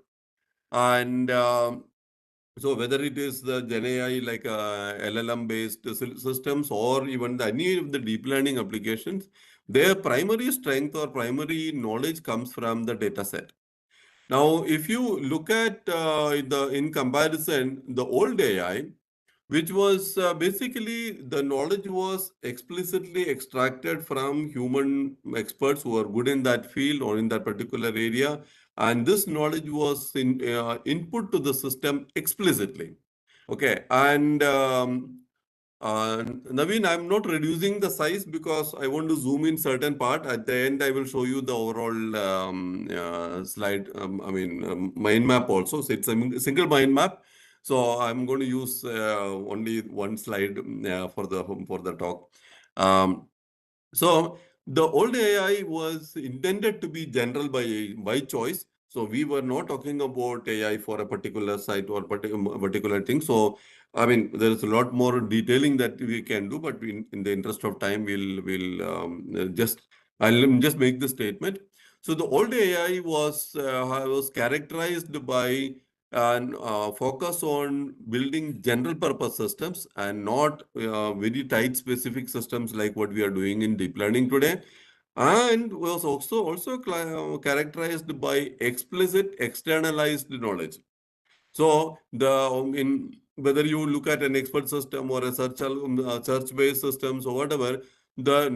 I: and so whether it is the Gen AI like LLM based systems, or even any of the deep learning applications, their primary strength or primary knowledge comes from the data set. Now, if you look at in comparison, the old AI, which was basically the knowledge was explicitly extracted from human experts who are good in that field or in that particular area. And this knowledge was input to the system explicitly. Okay. And Naveen, I'm not reducing the size because I want to zoom in certain part. At the end, I will show you the overall slide. Mind map also. So it's a single mind map. So I'm going to use only one slide for the talk. So the old AI was intended to be general by choice. So we were not talking about AI for a particular site or particular thing. So I mean, there is a lot more detailing that we can do, but in the interest of time, I'll just make the statement. So the old AI was characterized by and focus on building general purpose systems and not very tight specific systems like what we are doing in deep learning today, and was also characterized by explicit externalized knowledge. So in whether you look at an expert system or a search-based systems or whatever, the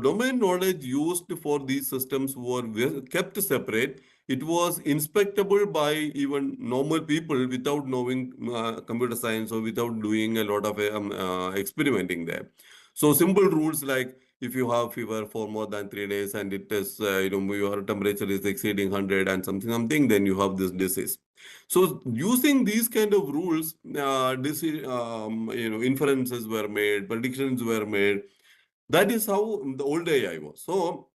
I: domain knowledge used for these systems were kept separate. It was inspectable by even normal people without knowing computer science or without doing a lot of experimenting there. So simple rules like if you have fever for more than 3 days and it is, your temperature is exceeding 100 and something, then you have this disease. So using these kind of rules, inferences were made, predictions were made. That is how the old AI was. So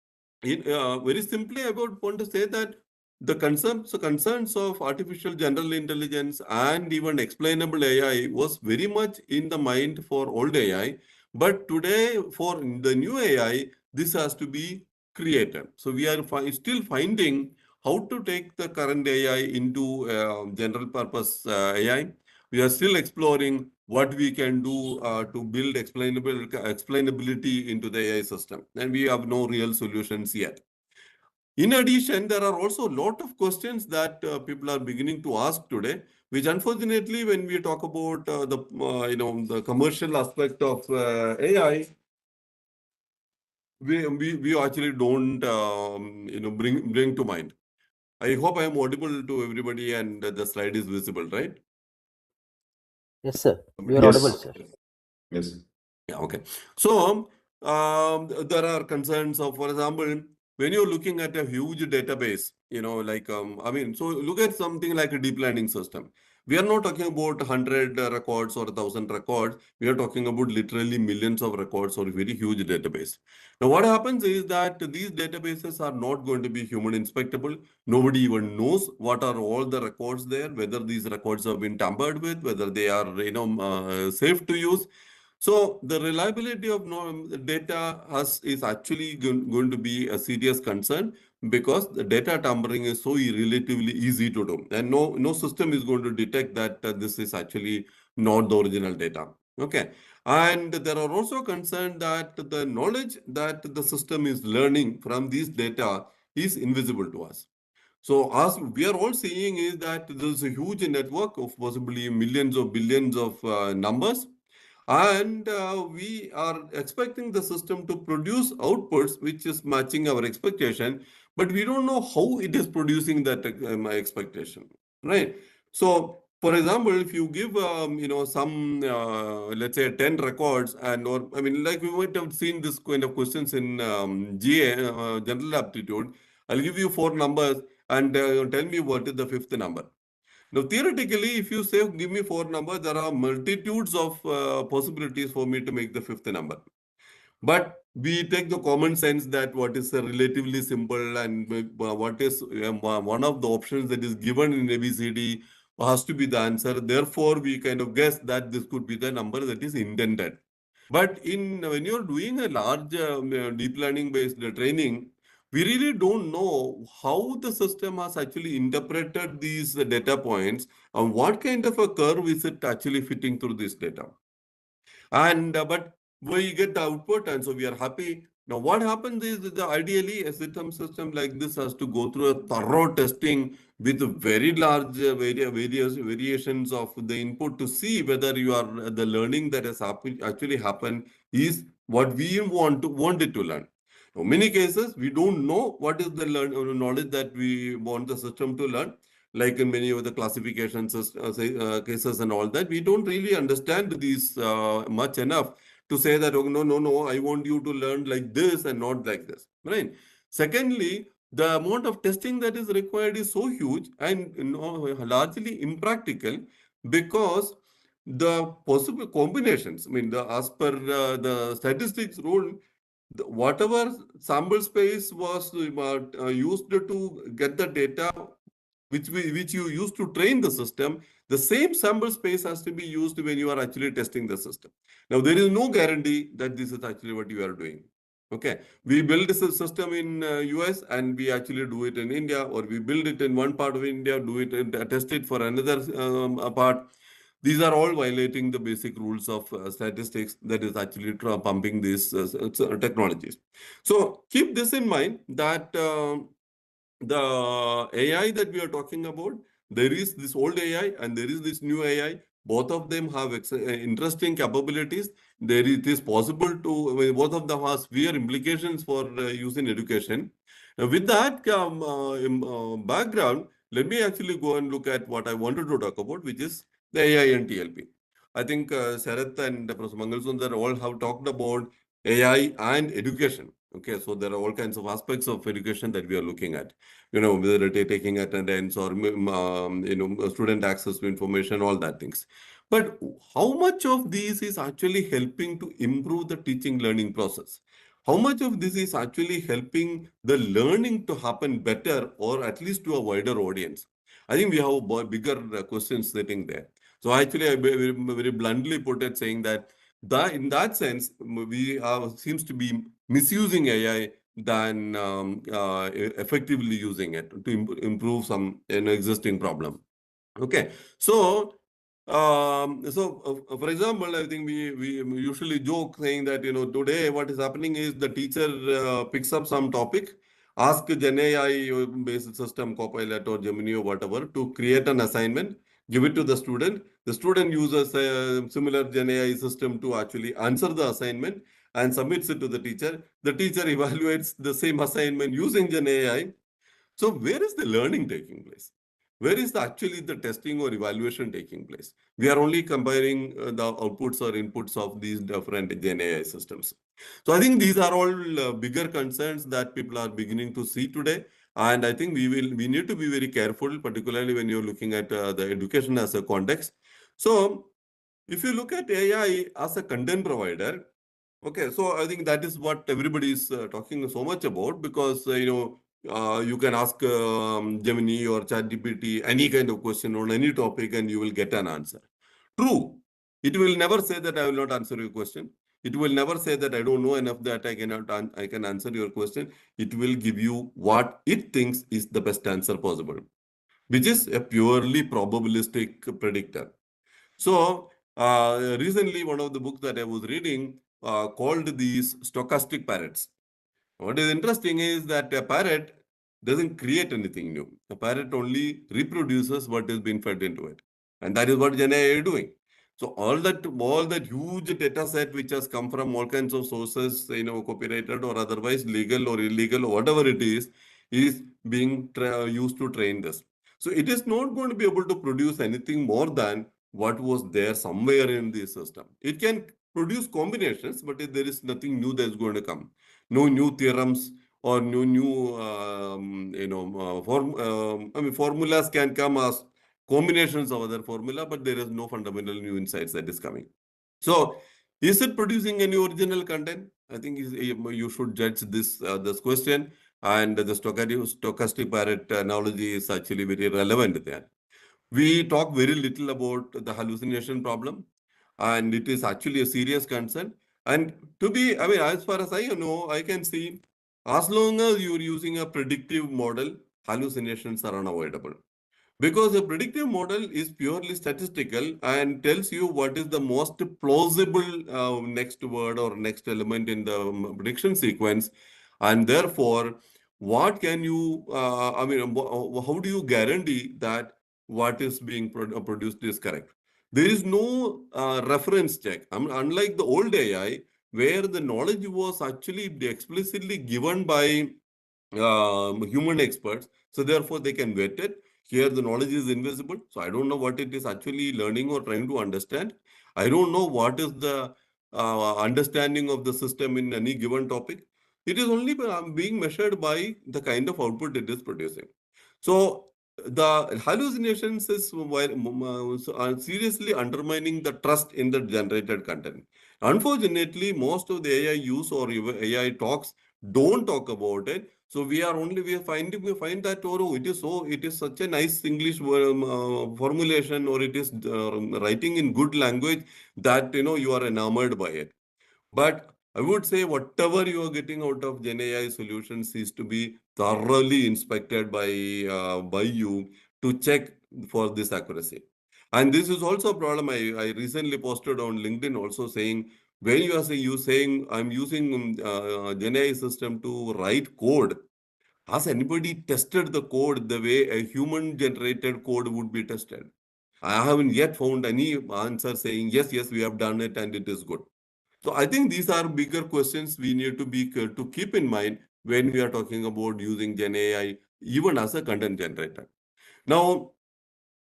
I: very simply, I would want to say that the concerns of artificial general intelligence and even explainable AI was very much in the mind for old AI. But today, for the new AI, this has to be created. So we are still finding how to take the current AI into general purpose AI. We are still exploring what we can do to build explainability into the AI system. And we have no real solutions yet. In addition, there are also a lot of questions that people are beginning to ask today, which unfortunately, when we talk about the commercial aspect of AI, we actually don't bring to mind. I hope I am audible to everybody and the slide is visible, right?
A: Yes, sir. You are audible,
E: Yes.
A: sir.
E: Yes.
I: Yeah, okay. So there are concerns of, for example, when you're looking at a huge database, so look at something like a deep learning system. We are not talking about 100 records or 1,000 records. We are talking about literally millions of records or a very huge database. Now, what happens is that these databases are not going to be human inspectable. Nobody even knows what are all the records there, whether these records have been tampered with, whether they are safe to use. So the reliability of data is actually going to be a serious concern because the data tampering is so relatively easy to do. And no system is going to detect that this is actually not the original data. Okay. And there are also concerns that the knowledge that the system is learning from these data is invisible to us. So as we are all seeing is that there is a huge network of possibly millions or billions of numbers. And we are expecting the system to produce outputs which is matching our expectation, but we don't know how it is producing that my expectation, right? So, for example, if you give some let's say 10 records like we might have seen this kind of questions in GA general aptitude. I'll give you 4 numbers and tell me what is the 5th number. Now, theoretically, if you say, give me 4 numbers, there are multitudes of possibilities for me to make the 5th number. But we take the common sense that what is relatively simple and what is one of the options that is given in ABCD has to be the answer. Therefore, we kind of guess that this could be the number that is intended. But when you're doing a large deep learning based training, we really don't know how the system has actually interpreted these data points and what kind of a curve is it actually fitting through this data. And but we get the output, and so we are happy. Now, what happens is that ideally a system like this has to go through a thorough testing with very large various variations of the input to see whether the learning that has actually happened is what we want it to learn. In many cases, we don't know what is the knowledge that we want the system to learn. Like in many of the classifications cases and all that, we don't really understand these much enough to say that, oh, no, I want you to learn like this and not like this, right? Secondly, the amount of testing that is required is so huge and largely impractical because the possible combinations, as per the statistics rule, whatever sample space was used to get the data which you use to train the system, the same sample space has to be used when you are actually testing the system. Now, there is no guarantee that this is actually what you are doing. Okay, we build this system in US and we actually do it in India, or we build it in one part of India, do it and test it for another part. These are all violating the basic rules of statistics that is actually pumping these technologies. So keep this in mind that the AI that we are talking about, there is this old AI and there is this new AI. Both of them have interesting capabilities. It is possible to, both of them have severe implications for use in education. With that background, let me actually go and look at what I wanted to talk about, which is the AI and TLP. I think Sharath and Professor Mangalsundar all have talked about AI and education. Okay, so there are all kinds of aspects of education that we are looking at. Whether it is taking attendance or student access to information, all that things. But how much of these is actually helping to improve the teaching learning process? How much of this is actually helping the learning to happen better or at least to a wider audience? I think we have a bigger question sitting there. So actually, I very bluntly put it saying that in that sense, we seems to be misusing AI than effectively using it to improve some existing problem. Okay, so for example, I think we usually joke saying that today what is happening is the teacher picks up some topic, ask Gen AI based system, Copilot or Gemini or whatever to create an assignment, give it to the student. The student uses a similar Gen AI system to actually answer the assignment and submits it to the teacher. The teacher evaluates the same assignment using Gen AI. So where is the learning taking place? Where is actually the testing or evaluation taking place? We are only comparing the outputs or inputs of these different Gen AI systems. So I think these are all bigger concerns that people are beginning to see today. And I think we need to be very careful, particularly when you're looking at the education as a context. So if you look at AI as a content provider, okay, so I think that is what everybody is talking so much about, because you can ask Gemini or ChatGPT any kind of question on any topic and you will get an answer. True, it will never say that I will not answer your question. It will never say that I don't know enough that I can answer your question. It will give you what it thinks is the best answer possible, which is a purely probabilistic predictor. So recently, one of the books that I was reading called these stochastic parrots. What is interesting is that a parrot doesn't create anything new. A parrot only reproduces what has been fed into it. And that is what Gen AI is doing. So all that huge data set which has come from all kinds of sources, copyrighted or otherwise, legal or illegal or whatever it is being used to train this. So it is not going to be able to produce anything more than what was there somewhere in the system. It can produce combinations, but there is nothing new that's going to come. No new theorems or new formulas can come as combinations of other formula, but there is no fundamental new insights that is coming. So is it producing any original content? I think you should judge this question, and the stochastic parrot analogy is actually very relevant there. We talk very little about the hallucination problem, and it is actually a serious concern. And as far as I know, I can see as long as you're using a predictive model, hallucinations are unavoidable. Because a predictive model is purely statistical and tells you what is the most plausible next word or next element in the prediction sequence. And therefore, what can you, how do you guarantee that what is being produced is correct? There is no reference check. Unlike the old AI, where the knowledge was actually explicitly given by human experts, so therefore they can vet it. Here the knowledge is invisible, so I don't know what it is actually learning or trying to understand. I don't know what is the understanding of the system in any given topic. It is only being measured by the kind of output it is producing. So the hallucinations are seriously undermining the trust in the generated content. Unfortunately, most of the AI use or AI talks don't talk about it. So we find that it is such a nice English formulation, or it is writing in good language that you are enamored by it. But I would say whatever you are getting out of Gen AI solutions is to be thoroughly inspected by you to check for this accuracy. And this is also a problem. I recently posted on LinkedIn also saying, when you saying I'm using Gen AI system to write code, has anybody tested the code the way a human generated code would be tested? I haven't yet found any answer saying yes, we have done it and it is good. So I think these are bigger questions we need to keep in mind when we are talking about using Gen AI, even as a content generator. Now,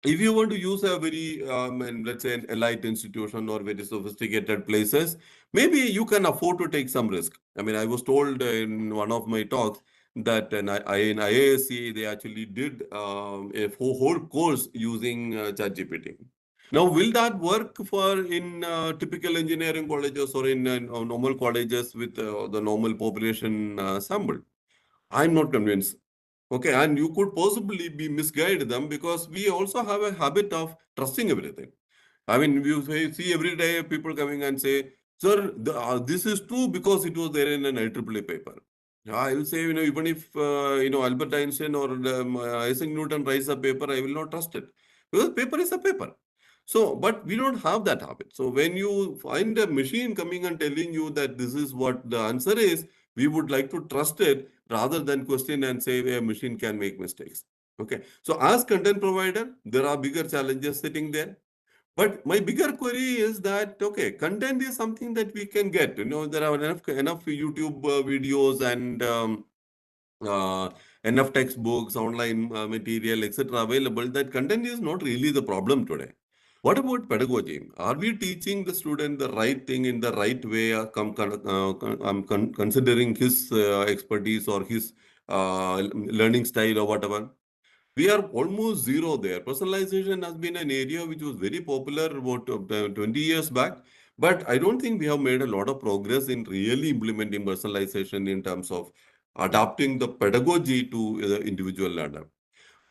I: if you want to use a very, and let's say an elite institution or very sophisticated places, maybe you can afford to take some risk. I was told in one of my talks that in IASC, they actually did a whole course using ChatGPT. Now, will that work for in typical engineering colleges or in normal colleges with the normal population sample? I'm not convinced. Okay, and you could possibly be misguide them, because we also have a habit of trusting everything. You see every day people coming and say, sir, this is true because it was there in an IEEE paper. I will say, even if, Albert Einstein or Isaac Newton writes a paper, I will not trust it. Because paper is a paper. So, but we don't have that habit. So when you find a machine coming and telling you that this is what the answer is, we would like to trust it rather than question and say a machine can make mistakes. Okay. So as content provider, there are bigger challenges sitting there. But my bigger query is that, okay, content is something that we can get. There are enough YouTube videos and uh, enough textbooks, online material, etc. available. That content is not really the problem today. What about pedagogy? Are we teaching the student the right thing in the right way, considering his expertise or his learning style or whatever? We are almost zero there. Personalization has been an area which was very popular about 20 years back, but I don't think we have made a lot of progress in really implementing personalization in terms of adapting the pedagogy to the individual learner.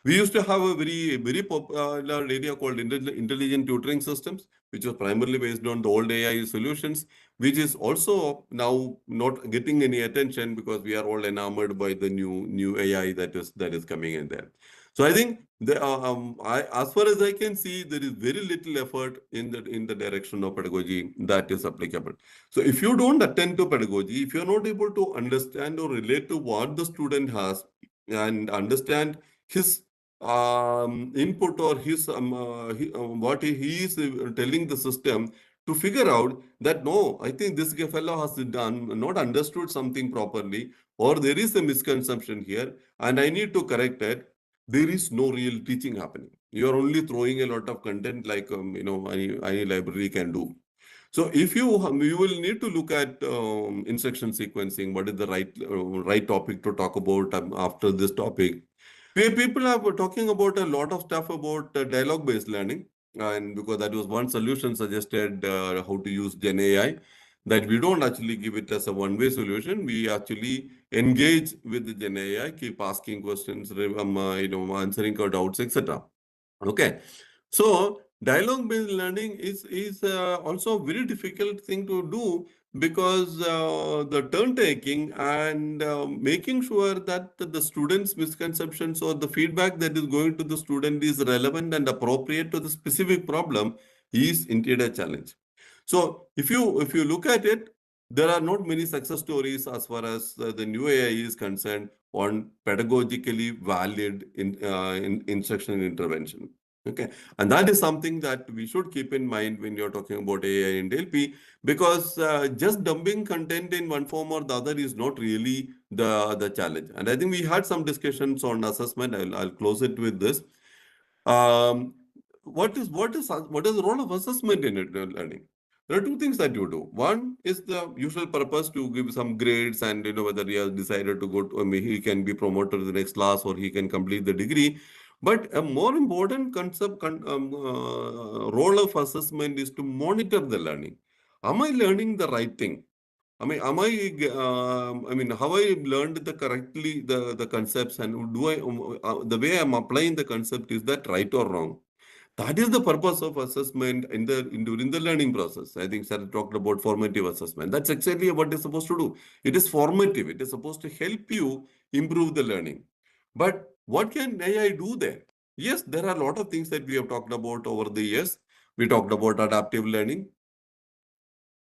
I: We used to have a very popular area called intelligent tutoring systems, which was primarily based on the old AI solutions, which is also now not getting any attention because we are all enamored by the new AI that is coming in there. So I think as far as I can see, there is very little effort in the direction of pedagogy that is applicable. So if you don't attend to pedagogy, if you're not able to understand or relate to what the student has and understand his input or his what he is telling the system to figure out that no, I think this fellow has done not understood something properly, or there is a misconception here, and I need to correct it. There is no real teaching happening. You are only throwing a lot of content like any library can do. So if you will need to look at instruction sequencing. What is the right topic to talk about after this topic? People are talking about a lot of stuff about dialogue-based learning, and because that was one solution suggested how to use Gen AI, that we don't actually give it as a one-way solution. We actually engage with the Gen AI, keep asking questions, answering our doubts, etc. Okay. So dialogue-based learning is also a very difficult thing to do because the turn taking and making sure that the student's misconceptions or the feedback that is going to the student is relevant and appropriate to the specific problem is indeed a challenge. So if you look at it, there are not many success stories as far as the new AI is concerned on pedagogically valid instruction intervention. Okay, and that is something that we should keep in mind when you're talking about AI and LP, because just dumping content in one form or the other is not really the challenge. And I think we had some discussions on assessment. I'll close it with this. Um, what is the role of assessment in learning? There are two things that you do. One is the usual purpose to give some grades, and whether he has decided to go to, he can be promoted to the next class or he can complete the degree. But a more important role of assessment is to monitor the learning. Am I learning the right thing? Have I learned the concepts, and the way I'm applying the concept, is that right or wrong? That is the purpose of assessment during the learning process. I think Sarah talked about formative assessment. That's exactly what it's supposed to do. It is formative. It is supposed to help you improve the learning. But what can AI do there? Yes, there are a lot of things that we have talked about over the years. We talked about adaptive learning.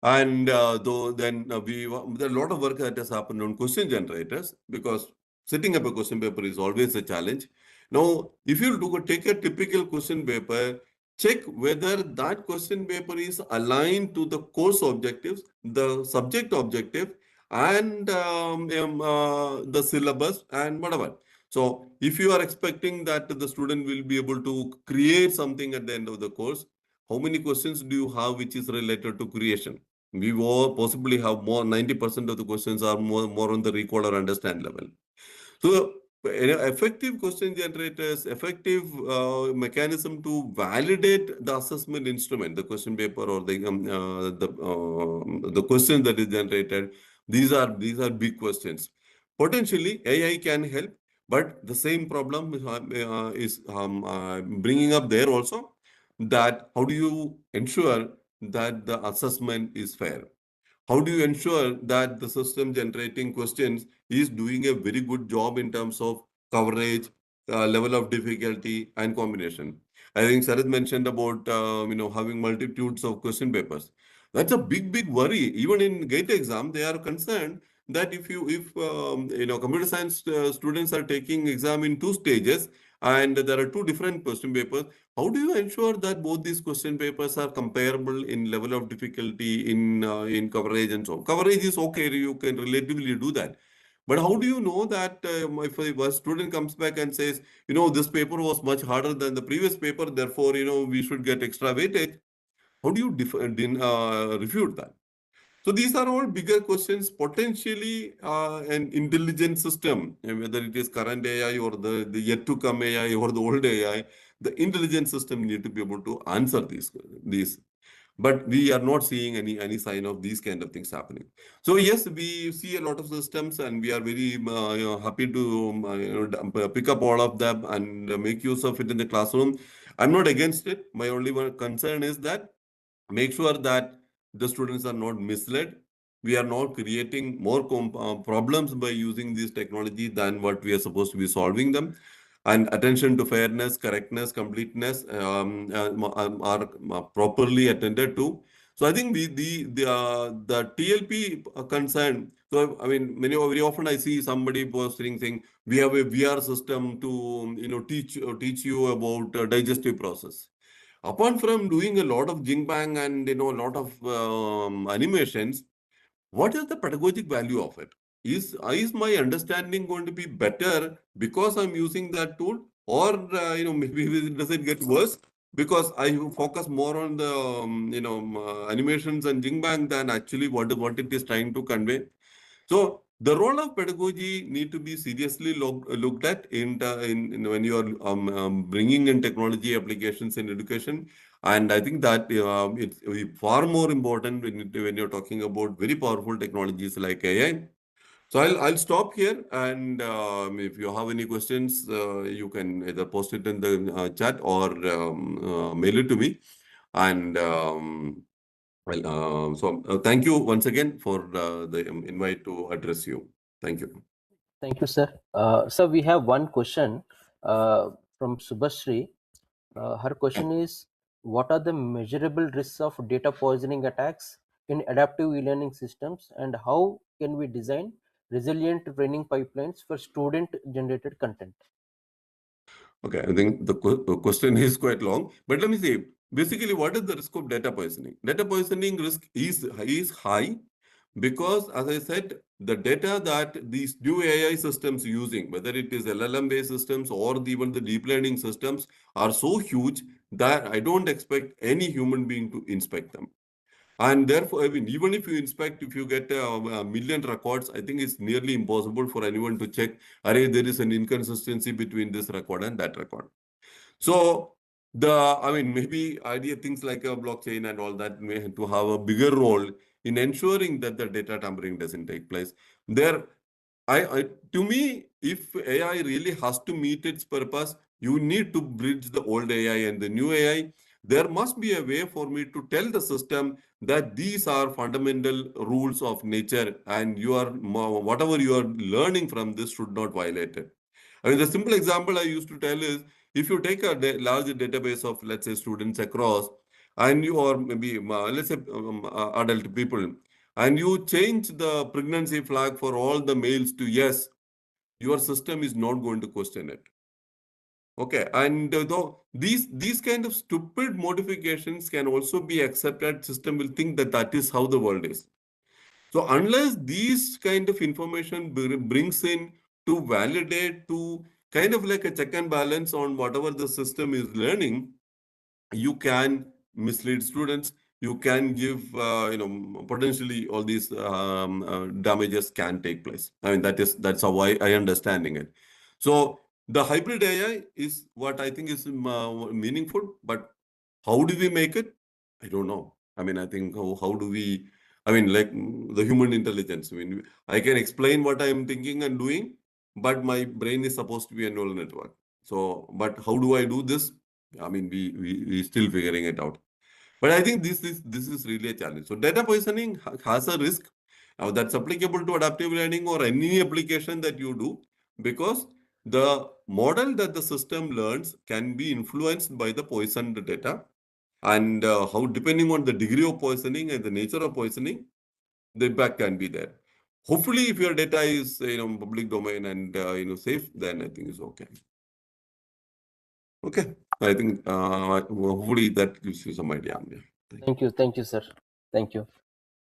I: And there are a lot of work that has happened on question generators, because setting up a question paper is always a challenge. Now, if you take a typical question paper, check whether that question paper is aligned to the course objectives, the subject objective, and the syllabus and whatever. So if you are expecting that the student will be able to create something at the end of the course, how many questions do you have which is related to creation? We will possibly have more, 90% of the questions are more on the recall or understand level. So effective question generators, effective mechanism to validate the assessment instrument, the question paper or the question that is generated. These are big questions. Potentially AI can help, but the same problem is bringing up there also, that how do you ensure that the assessment is fair? how do you ensure that the system generating questions is doing a very good job in terms of coverage, level of difficulty, and combination? I think Sarath mentioned about having multitudes of question papers. That's a big worry. Even in GATE exam, they are concerned that if computer science students are taking exam in 2 stages and there are 2 different question papers, how do you ensure that both these question papers are comparable in level of difficulty, in coverage and so on? Coverage is okay, you can relatively do that. But how do you know that if a student comes back and says, this paper was much harder than the previous paper, therefore, we should get extra weightage? How do you refute that? So these are all bigger questions, potentially an intelligent system, whether it is current AI or the yet to come AI or the old AI, the intelligent system need to be able to answer these. But we are not seeing any sign of these kind of things happening. So yes, we see a lot of systems, and we are very happy to pick up all of them and make use of it in the classroom. I'm not against it. My only one concern is that make sure that the students are not misled. We are not creating more problems by using this technology than what we are supposed to be solving them. And attention to fairness, correctness, completeness are properly attended to. So I think the TLP concern. So I mean, very often I see somebody posting saying we have a VR system to teach you about digestive process. Apart from doing a lot of jing bang and a lot of animations, what is the pedagogic value of it? Is my understanding going to be better because I'm using that tool, or maybe does it get worse because I focus more on the animations and jing bang than actually what it is trying to convey? So the role of pedagogy need to be seriously looked at in when you are bringing in technology applications in education. And I think that it's far more important when you're talking about very powerful technologies like AI. So I'll stop here, and if you have any questions, you can either post it in the chat or mail it to me. And thank you once again for the invite to address you. Thank you.
A: Thank you, sir. So we have one question from Subhashri. Her question is, what are the measurable risks of data poisoning attacks in adaptive e-learning systems, and how can we design resilient training pipelines for student-generated content?
I: Okay, I think the question is quite long, but let me see. Basically, what is the risk of data poisoning? Data poisoning risk is high because, as I said, the data that these new AI systems using, whether it is LLM-based systems or even the deep learning systems, are so huge that I don't expect any human being to inspect them. And therefore, I mean, even if you inspect, if you get a million records, I think it's nearly impossible for anyone to check, there is an inconsistency between this record and that record. So maybe idea things like a blockchain and all that may have to have a bigger role in ensuring that the data tampering doesn't take place. To me, if AI really has to meet its purpose, you need to bridge the old AI and the new AI. There must be a way for me to tell the system that these are fundamental rules of nature, and whatever you are learning from this should not violate it. I mean, the simple example I used to tell is, if you take a large database of, let's say, students across, and you, or maybe let's say adult people, and you change the pregnancy flag for all the males to yes, your system is not going to question it. Okay, and though these kind of stupid modifications can also be accepted, system will think that that is how the world is. So unless these kind of information brings in to validate, to kind of like a check and balance on whatever the system is learning, you can mislead students. You can give, potentially all these damages can take place. I mean, that's how I understanding it. So the hybrid AI is what I think is meaningful, but how do we make it? I don't know. I mean, I think how do we, I mean, like the human intelligence. I mean, I can explain what I am thinking and doing, but my brain is supposed to be a neural network. So, but how do I do this? I mean, we still figuring it out. But I think this is really a challenge. So data poisoning has a risk that's applicable to adaptive learning or any application that you do, because the model that the system learns can be influenced by the poisoned data, and how, depending on the degree of poisoning and the nature of poisoning, the impact can be there. Hopefully, if your data is public domain and safe, then I think it's okay. Okay, I think hopefully that gives you some idea. Yeah.
A: Thank you, sir. Thank you.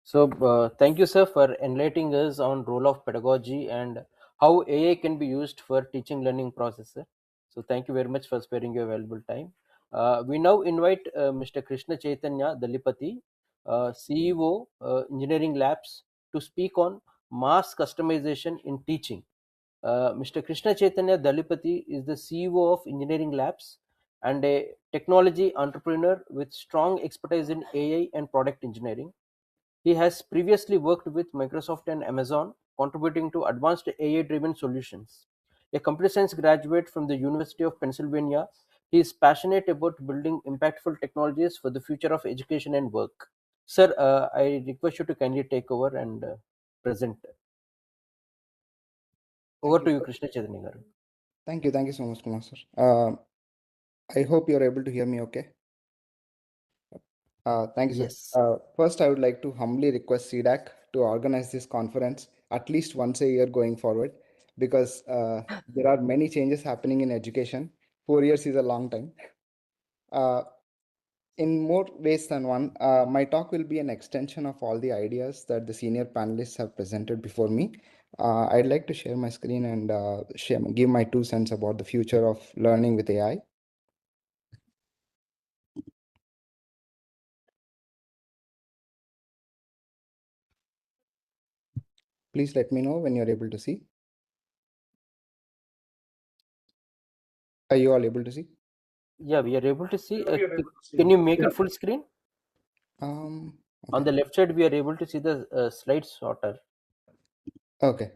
A: So, thank you, sir, for enlightening us on role of pedagogy and how AI can be used for teaching learning process, sir. So, thank you very much for sparing your valuable time. We now invite Mr. Krishna Chaitanya Dalipati, CEO, Engineering Labs, to speak on mass customization in teaching. Mr. Krishna Chaitanya Dalipati is the CEO of Engineering Labs and a technology entrepreneur with strong expertise in AI and product engineering. He has previously worked with Microsoft and Amazon, contributing to advanced AI-driven solutions. A computer science graduate from the University of Pennsylvania, he is passionate about building impactful technologies for the future of education and work. Sir, I request you to kindly take over and present. Over
J: Thank you.
A: to you, Krishna Chaitanya garu.
J: Thank you so much, Kumar sir. I hope you're able to hear me okay. Thank you, sir.
A: Yes.
J: First, I would like to humbly request C-DAC to organize this conference at least once a year going forward, because there are many changes happening in education. 4 years is a long time. In more ways than one, my talk will be an extension of all the ideas that the senior panelists have presented before me. I'd like to share my screen and give my 2 cents about the future of learning with AI. Please let me know when you're able to see. Are you all able to see?
A: Yeah, we are able to see.
F: Yeah, we are able to see.
A: Can you make
F: Yeah.
A: it full screen? On
J: Okay.
A: the left side, we are able to see the slide sorter.
J: Okay.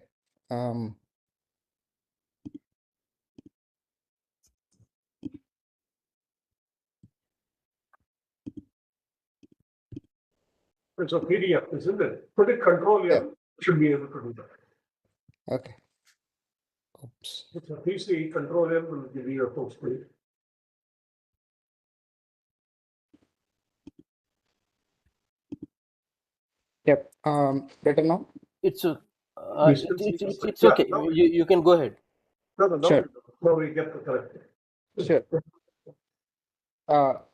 F: It's a PDF, isn't it? Put it control
J: Yeah.
F: L, should be able to do that.
J: Okay. Oops.
F: It's a PC, control L will give you a full screen.
J: Yep. Better now?
A: It's
F: We still see the screen.
A: it's
F: Yeah,
A: okay.
F: now
A: You can go ahead.
F: no,
J: Sure.
F: now we get the correct.
J: Sure.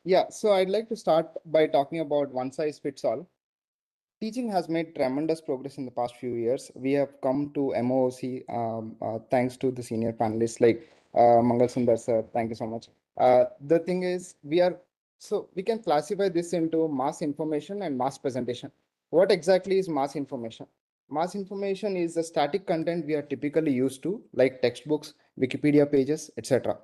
J: Yeah, so I'd like to start by talking about one size fits all. Teaching has made tremendous progress in the past few years. We have come to MOOC thanks to the senior panelists like Mangal Sundar sir. Thank you so much. The thing is, we can classify this into mass information and mass presentation. What exactly is mass information? Mass information is the static content we are typically used to, like textbooks, Wikipedia pages, etc.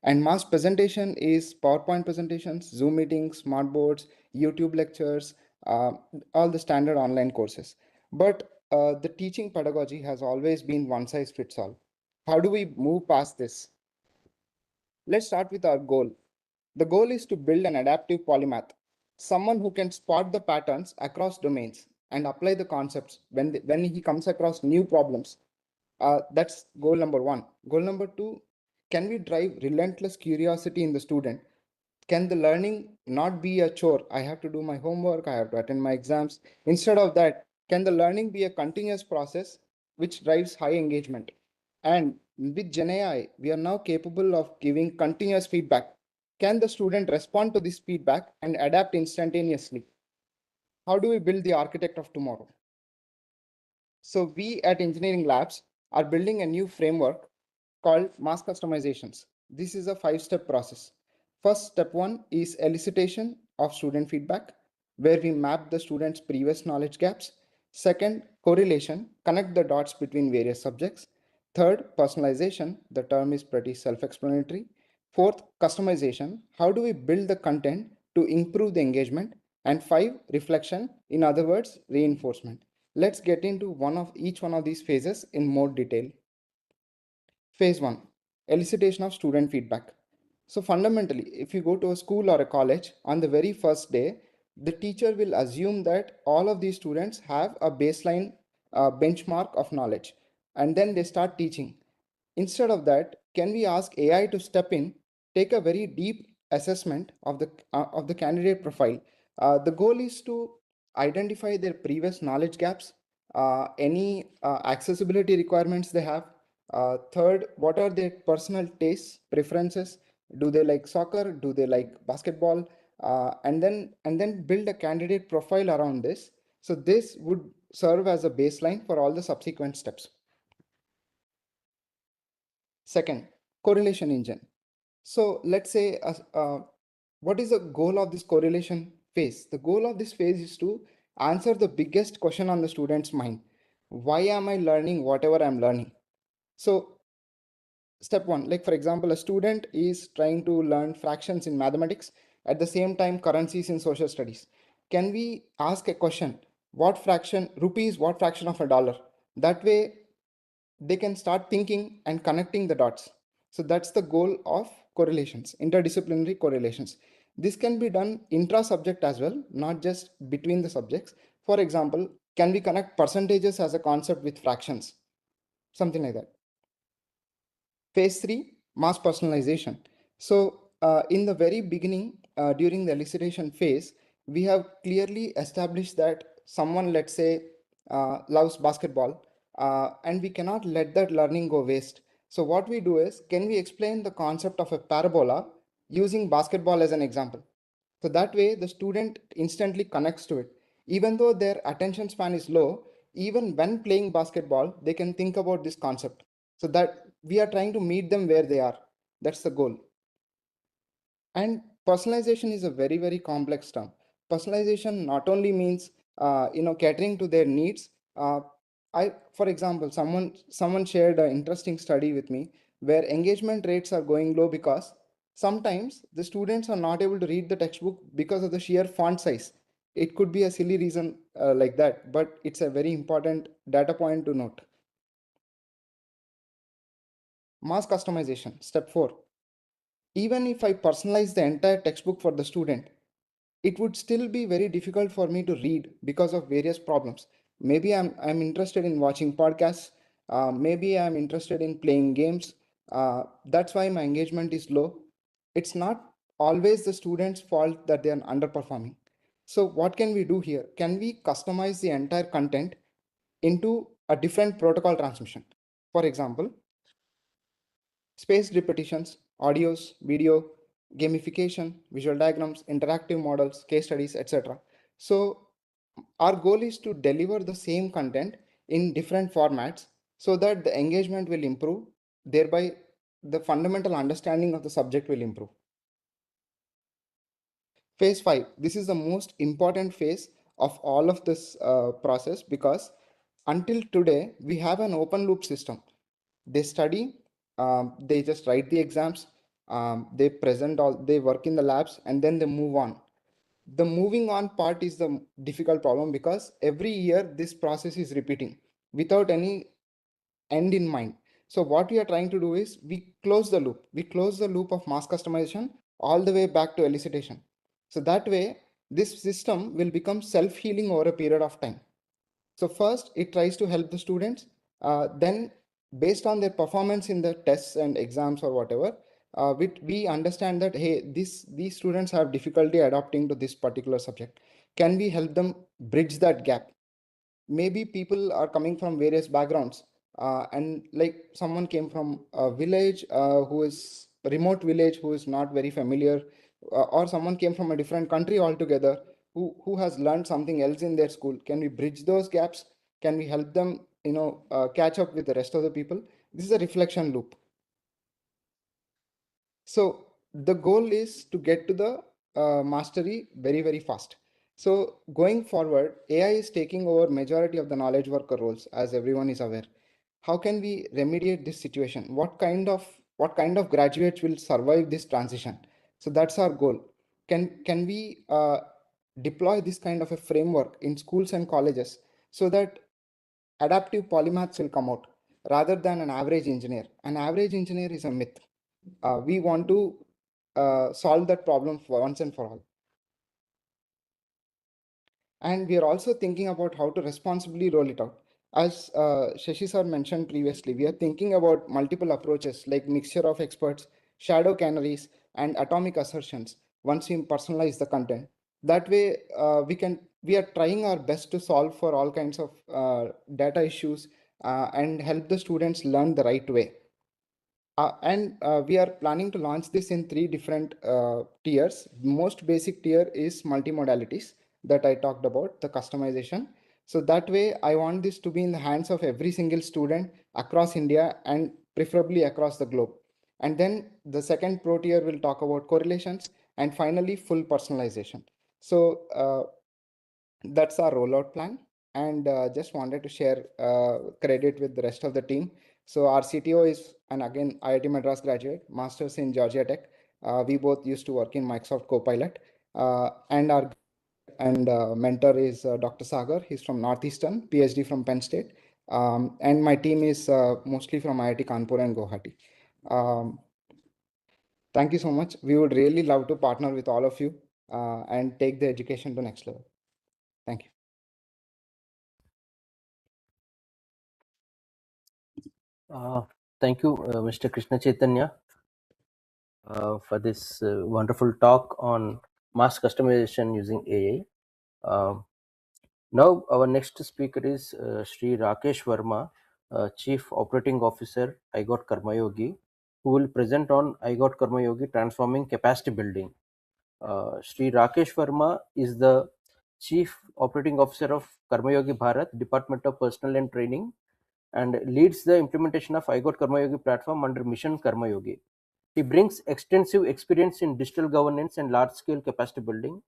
J: And mass presentation is PowerPoint presentations, Zoom meetings, smart boards, YouTube lectures, uh, all the standard online courses. But the teaching pedagogy has always been one size fits all. How do we move past this? Let's start with our goal. The goal is to build an adaptive polymath, someone who can spot the patterns across domains and apply the concepts when he comes across new problems. That's goal number one. Goal number two, can we drive relentless curiosity in the student? Can the learning not be a chore? I have to do my homework, I have to attend my exams. Instead of that, can the learning be a continuous process which drives high engagement? And with Gen AI, we are now capable of giving continuous feedback. Can the student respond to this feedback and adapt instantaneously? How do we build the architect of tomorrow? So we at Engineering Labs are building a new framework called mass customizations. This is a 5-step process. First, step 1 is elicitation of student feedback, where we map the student's previous knowledge gaps. Second, correlation, connect the dots between various subjects. Third, personalization, the term is pretty self-explanatory. Fourth, customization, how do we build the content to improve the engagement? And 5, reflection, in other words, reinforcement. Let's get into each one of these phases in more detail. Phase 1, elicitation of student feedback. So fundamentally, if you go to a school or a college, on the very first day, the teacher will assume that all of these students have a baseline benchmark of knowledge, and then they start teaching. Instead of that, can we ask AI to step in, take a very deep assessment of the candidate profile? The goal is to identify their previous knowledge gaps, any accessibility requirements they have. Third, what are their personal tastes, preferences? Do they like soccer? Do they like basketball? And then build a candidate profile around this. So this would serve as a baseline for all the subsequent steps. Second, correlation engine. So let's say, what is the goal of this correlation phase? The goal of this phase is to answer the biggest question on the student's mind. Why am I learning whatever I'm learning? So step one, like for example, a student is trying to learn fractions in mathematics, at the same time currencies in social studies. Can we ask a question, what fraction, rupees, what fraction of a dollar? That way they can start thinking and connecting the dots. So that's the goal of correlations, interdisciplinary correlations. This can be done intra-subject as well, not just between the subjects. For example, can we connect percentages as a concept with fractions? Something like that. Phase 3, mass personalization. So in the very beginning, during the elicitation phase, we have clearly established that someone, let's say, loves basketball, and we cannot let that learning go waste. So what we do is, can we explain the concept of a parabola using basketball as an example? So that way the student instantly connects to it. Even though their attention span is low, even when playing basketball, they can think about this concept. So that we are trying to meet them where they are. That's the goal. And personalization is a very, very complex term. Personalization not only means catering to their needs. For example, someone shared an interesting study with me where engagement rates are going low because sometimes the students are not able to read the textbook because of the sheer font size. It could be a silly reason like that, but it's a very important data point to note. Mass customization, step 4. Even if I personalize the entire textbook for the student, it would still be very difficult for me to read because of various problems. Maybe I'm interested in watching podcasts. Maybe I'm interested in playing games. That's why my engagement is low. It's not always the student's fault that they are underperforming. So what can we do here? Can we customize the entire content into a different protocol transmission? For example, spaced repetitions, audios, video, gamification, visual diagrams, interactive models, case studies, etc. So our goal is to deliver the same content in different formats so that the engagement will improve, thereby the fundamental understanding of the subject will improve. Phase 5, this is the most important phase of all of this process, because until today we have an open loop system. They study, they just write the exams, they work in the labs, and then they move on. The moving on part is the difficult problem, because every year this process is repeating without any end in mind. So what we are trying to do is we close the loop. We close the loop of mass customization all the way back to elicitation. So that way, this system will become self-healing over a period of time. So first, it tries to help the students. Then, based on their performance in the tests and exams or whatever, we understand that, hey, these students have difficulty adapting to this particular subject. Can we help them bridge that gap? Maybe people are coming from various backgrounds, and like someone came from a village who is a remote village who is not very familiar, or someone came from a different country altogether who has learned something else in their school. Can we bridge those gaps? Can we help them catch up with the rest of the people? This is a reflection loop. So the goal is to get to the mastery very, very fast. So going forward, AI is taking over majority of the knowledge worker roles, as everyone is aware. How can we remediate this situation? What kind of graduates will survive this transition? So that's our goal. Can we deploy this kind of a framework in schools and colleges so that adaptive polymaths will come out rather than an average engineer? An average engineer is a myth. We want to solve that problem for once and for all. And we are also thinking about how to responsibly roll it out. As Shashi sir mentioned previously, we are thinking about multiple approaches like mixture of experts, shadow canaries, and atomic assertions once we personalize the content. That way, we are trying our best to solve for all kinds of data issues and help the students learn the right way. And we are planning to launch this in 3 different tiers. Most basic tier is multimodalities that I talked about, the customization. So that way, I want this to be in the hands of every single student across India and preferably across the globe. And then the second pro tier will talk about correlations and finally full personalization. So that's our rollout plan. And just wanted to share credit with the rest of the team. So our CTO is, and again, IIT Madras graduate, master's in Georgia Tech. We both used to work in Microsoft Copilot. And our mentor is Dr. Sagar. He's from Northeastern, PhD from Penn State. And my team is mostly from IIT Kanpur and Guwahati. Thank you so much. We would really love to partner with all of you and take the education to next level. Thank you.
A: Thank you, Mr. Krishna Chaitanya, for this wonderful talk on mass customization using AI. Now, our next speaker is Sri Rakesh Verma, Chief Operating Officer, iGot Karmayogi, who will present on iGot Karmayogi transforming capacity building. Sri Rakesh Verma is the Chief Operating Officer of Karmayogi Bharat, Department of Personnel and Training, and leads the implementation of iGot Karmayogi platform under Mission Karmayogi. He brings extensive experience in digital governance and large-scale capacity building.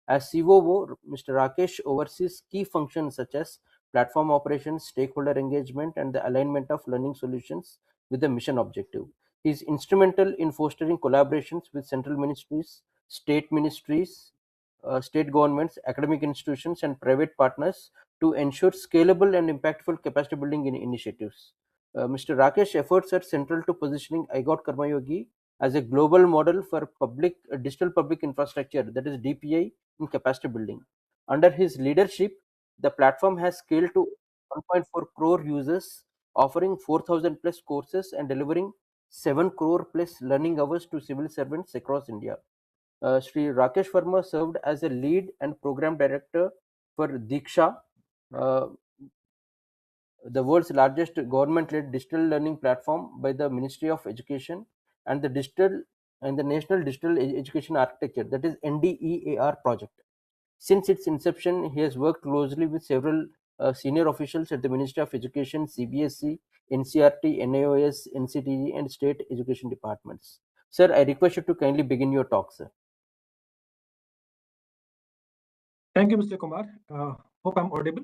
A: As COO, Mr. Rakesh oversees key functions such as platform operations, stakeholder engagement, and the alignment of learning solutions with the mission objective. He is instrumental in fostering collaborations with central ministries, state ministries, state governments, academic institutions, and private partners to ensure scalable and impactful capacity building initiatives. Mr. Rakesh efforts are central to positioning iGot Karmayogi as a global model for digital public infrastructure, that is DPI, in capacity building. Under his leadership, the platform has scaled to 1.4 crore users, offering 4,000 plus courses and delivering 7 crore plus learning hours to civil servants across India. Sri Rakesh Verma served as a lead and program director for Diksha, uh, the world's largest government-led digital learning platform by the Ministry of Education, and the National Digital Education Architecture, that is NDEAR project. Since its inception, he has worked closely with several senior officials at the Ministry of Education, CBSE, NCRT, NIOS, NCTE, and state education departments. Sir, I request you to kindly begin your talk, sir.
F: Thank you, Mr. Kumar. Hope I'm audible.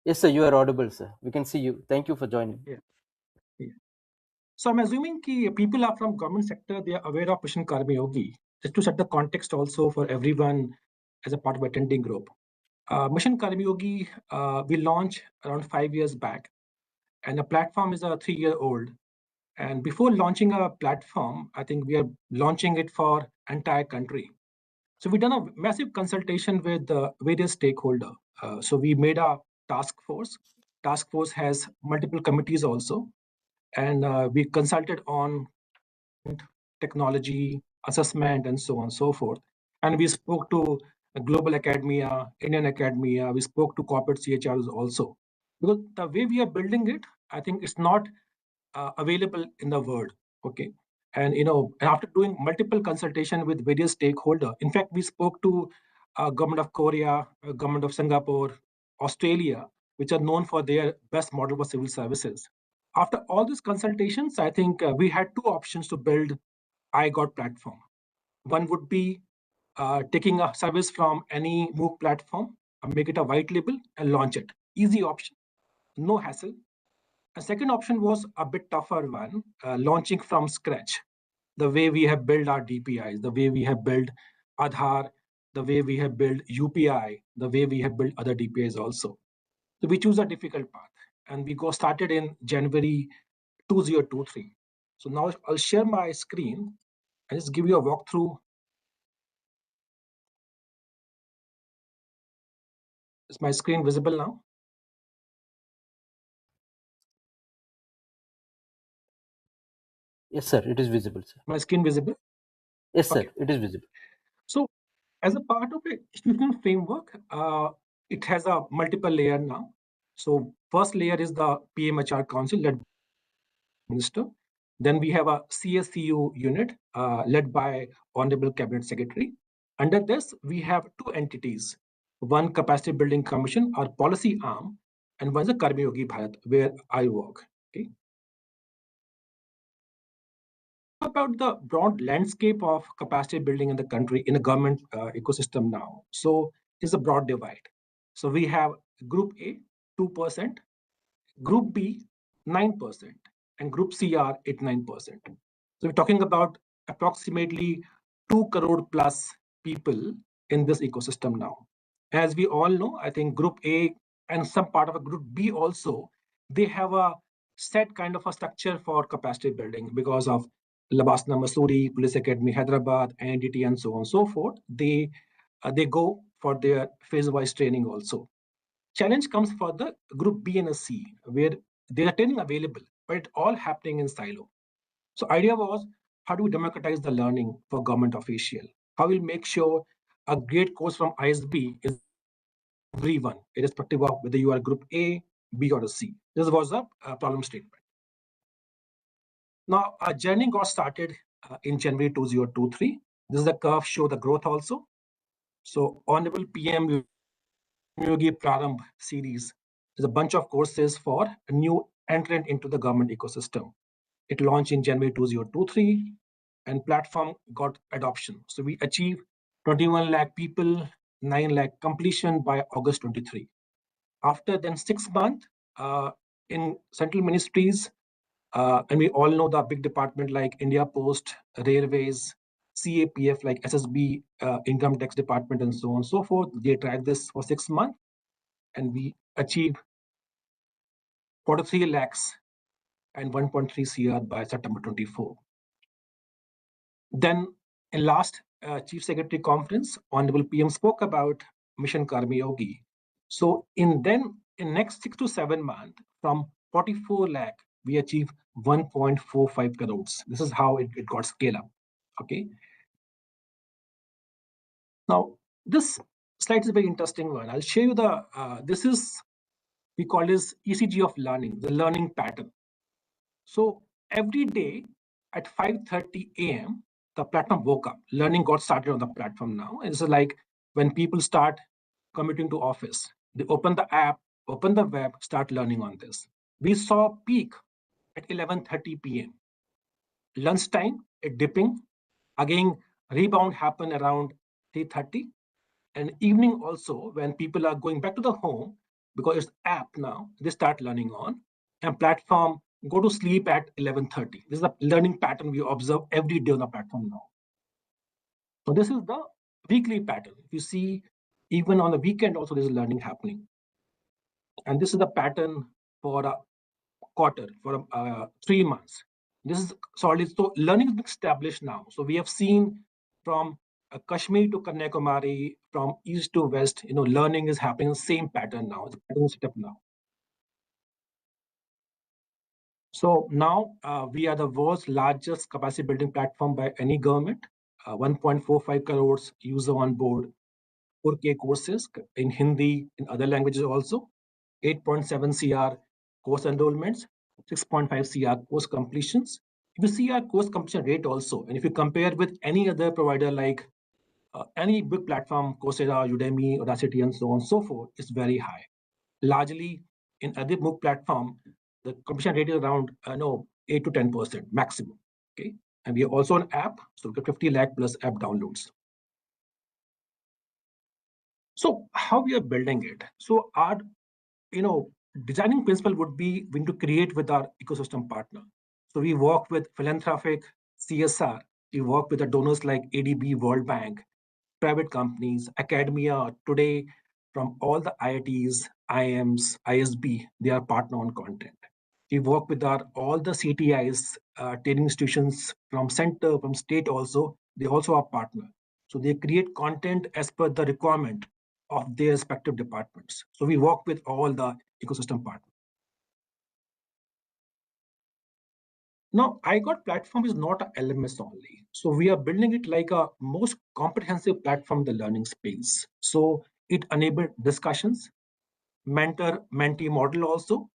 A: Yes, sir, you are audible, sir. We can see you. Thank you for joining.
F: Yeah. So I'm assuming that people are from government sector, they are aware of Mission Karmayogi. Just to set the context also for everyone as a part of attending group. Mission Karmayogi, we launched around 5 years back, and the platform is a 3-year-old. And before launching a platform, I think we are launching it for entire country. So we've done a massive consultation with various stakeholders. So we made a task force. Task force has multiple committees also. And we consulted on technology, assessment, and so on and so forth. And we spoke to global academia, Indian academia, we spoke to corporate CHRs also. Because the way we are building it, I think it's not available in the world. Okay. And after doing multiple consultation with various stakeholders, in fact, we spoke to government of Korea, government of Singapore, Australia, which are known for their best model for civil services. After all these consultations, I think we had 2 options to build iGot platform. One would be taking a service from any MOOC platform, make it a white label and launch it. Easy option, no hassle. A second option was a bit tougher one, launching from scratch. The way we have built our DPIs, the way we have built Aadhaar, the way we have built UPI, the way we have built other DPIs also. So we choose a difficult path, and we started in January 2023. So now I'll share my screen and just give you a walkthrough Is my screen visible now?
A: Yes, sir. It is visible, sir.
F: My screen visible?
A: Yes, sir.
F: Okay.
A: It is visible.
F: So as a part of a institutional framework, it has a multiple layer now. So first layer is the PMHR Council led by the Minister. Then we have a CSCU unit led by Honorable Cabinet Secretary. Under this, we have two entities, one Capacity Building Commission, our policy arm, and one is the Karmi Yogi Bharat, where I work. Okay. About the broad landscape of capacity building in the country in the government ecosystem now. So it's a broad divide. So we have Group A, 2%, Group B, 9%, and Group C are 8-9%. So we're talking about approximately 2 crore plus people in this ecosystem now. As we all know, I think Group A and some part of a Group B also, they have a set kind of a structure for capacity building because of Labasna Masuri, Police Academy Hyderabad, NDT, and so on and so forth. They go for their phase-wise training also. Challenge comes for the Group B and a C, where there are training available, but it's all happening in silo. So idea was, how do we democratize the learning for government official? How will make sure a great course from ISB is everyone, irrespective of whether you are Group A, B, or a C. This was a problem statement. Now, our journey got started in January 2023. This is the curve show the growth also. So Honorable PM Yogi Prarambh series is a bunch of courses for a new entrant into the government ecosystem. It launched in January 2023 and platform got adoption. So we achieved 21 lakh people, 9 lakh completion by August 23. After then 6 months in central ministries, and we all know the big department like India Post, Railways, CAPF like SSB, Income Tax Department, and so on and so forth. They tracked this for 6 months, and we achieved 43 lakhs and 1.3 CR by September 24. Then in last Chief Secretary conference, Honorable PM spoke about Mission Karmi Yogi. So in next 6 to 7 months, from 44 lakh, we achieve 1.45 crores. This is how it got scaled up. Okay. Now this slide is a very interesting one. I'll show you the this is, we call this ECG of learning, the learning pattern. So every day at 5:30 a.m., the platform woke up. Learning got started on the platform now. It's like when people start commuting to office, they open the app, open the web, start learning on this. We saw peak at 11:30 p.m. Lunchtime, a dipping. Again, rebound happened around 3:30. And evening also, when people are going back to the home, because it's app now, they start learning on. And platform go to sleep at 11:30. This is the learning pattern we observe every day on the platform now. So this is the weekly pattern. If you see, even on the weekend also there's learning happening. And this is the pattern for a quarter, for 3 months. This is solid. So learning is established now. So we have seen from Kashmir to Kanyakumari, from east to west, learning is happening in the same pattern now. The pattern is set up now. So now we are the world's largest capacity building platform by any government. 1.45 crores user on board, 4K courses in Hindi, in other languages also, 8.7 CR course enrollments, 6.5 CR course completions. If you see our course completion rate also, and if you compare with any other provider like any big platform, Coursera, Udemy, Audacity, and so on and so forth, it's very high. Largely in other MOOC platform, the completion rate is around 8 to 10% maximum. Okay, and we are also an app, so we have 50 lakh plus app downloads. So how we are building it? So our designing principle would be we need to create with our ecosystem partner. So we work with philanthropic, CSR. We work with the donors like ADB, World Bank, private companies, academia. Today, from all the IITs, IIMs, ISB, they are partner on content. We work with all the CTIs, training institutions from center, from state also. They also are partner. So they create content as per the requirement
K: of their respective departments. So we work with all the ecosystem partners. Now, iGot platform is not a LMS only. So we are building it like a most comprehensive platform in the learning space. So it enabled discussions, mentor-mentee model also.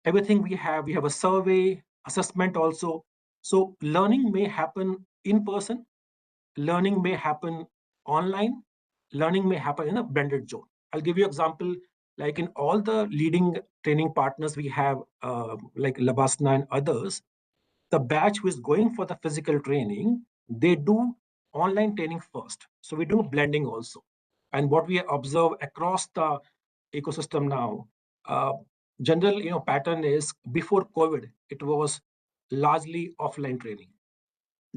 K: Everything we have a survey, assessment also. So learning may happen in person, learning may happen online, learning may happen in a blended zone. I'll give you an example, like in all the leading training partners we have, like Labasna and others, the batch who is going for the physical training, they do online training first. So we do blending also. And what we observe across the ecosystem now, general pattern is before COVID, it was largely offline training.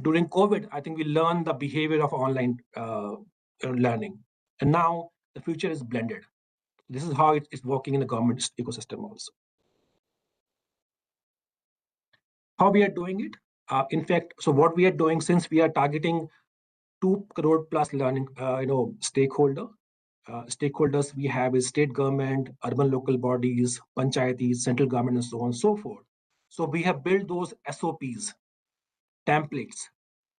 K: During COVID, I think we learned the behavior of online learning. And now the future is blended. This is how it is working in the government ecosystem also. How we are doing it? In fact, so what we are doing, since we are targeting 2 crore plus learning, stakeholders we have is state government, urban local bodies, panchayatis, central government, and so on and so forth. So we have built those SOPs, templates,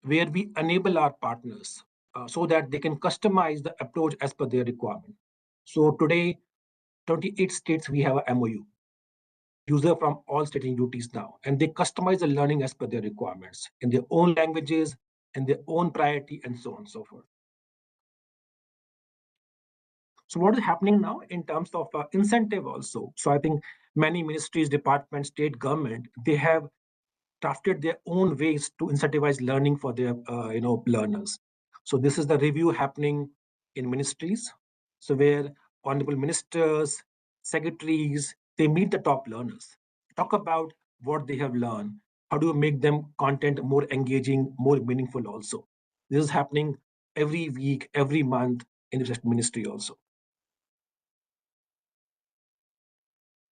K: where we enable our partners so that they can customize the approach as per their requirement. So today, 28 states we have a MOU. User from all state and UTs now, and they customize the learning as per their requirements in their own languages and their own priority and so on and so forth. So what is happening now in terms of incentive also? So I think many ministries, departments, state government, they have crafted their own ways to incentivize learning for their learners. So this is the review happening in ministries. So where honorable ministers, secretaries, they meet the top learners, talk about what they have learned. How do you make them content more engaging, more meaningful also? This is happening every week, every month in the ministry also.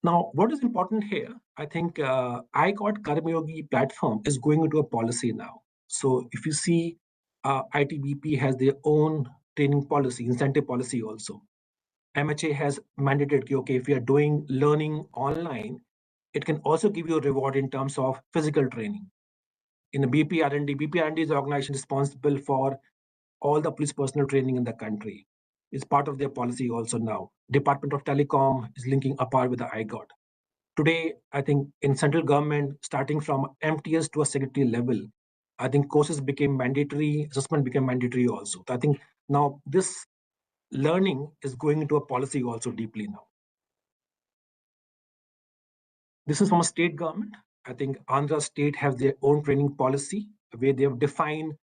K: Now, what is important here? I think iGot Karmayogi platform is going into a policy now. So if you see, ITBP has their own training policy, incentive policy also. MHA has mandated, okay, if you are doing learning online, it can also give you a reward in terms of physical training. In the BPRND is the organization responsible for all the police personnel training in the country. It's part of their policy also now. Department of Telecom is linking apart with the iGot. Today, I think in central government, starting from MTS to a secretary level, I think courses became mandatory, assessment became mandatory also. So I think now this learning is going into a policy also deeply now. This is from a state government. I think Andhra state has their own training policy where they have defined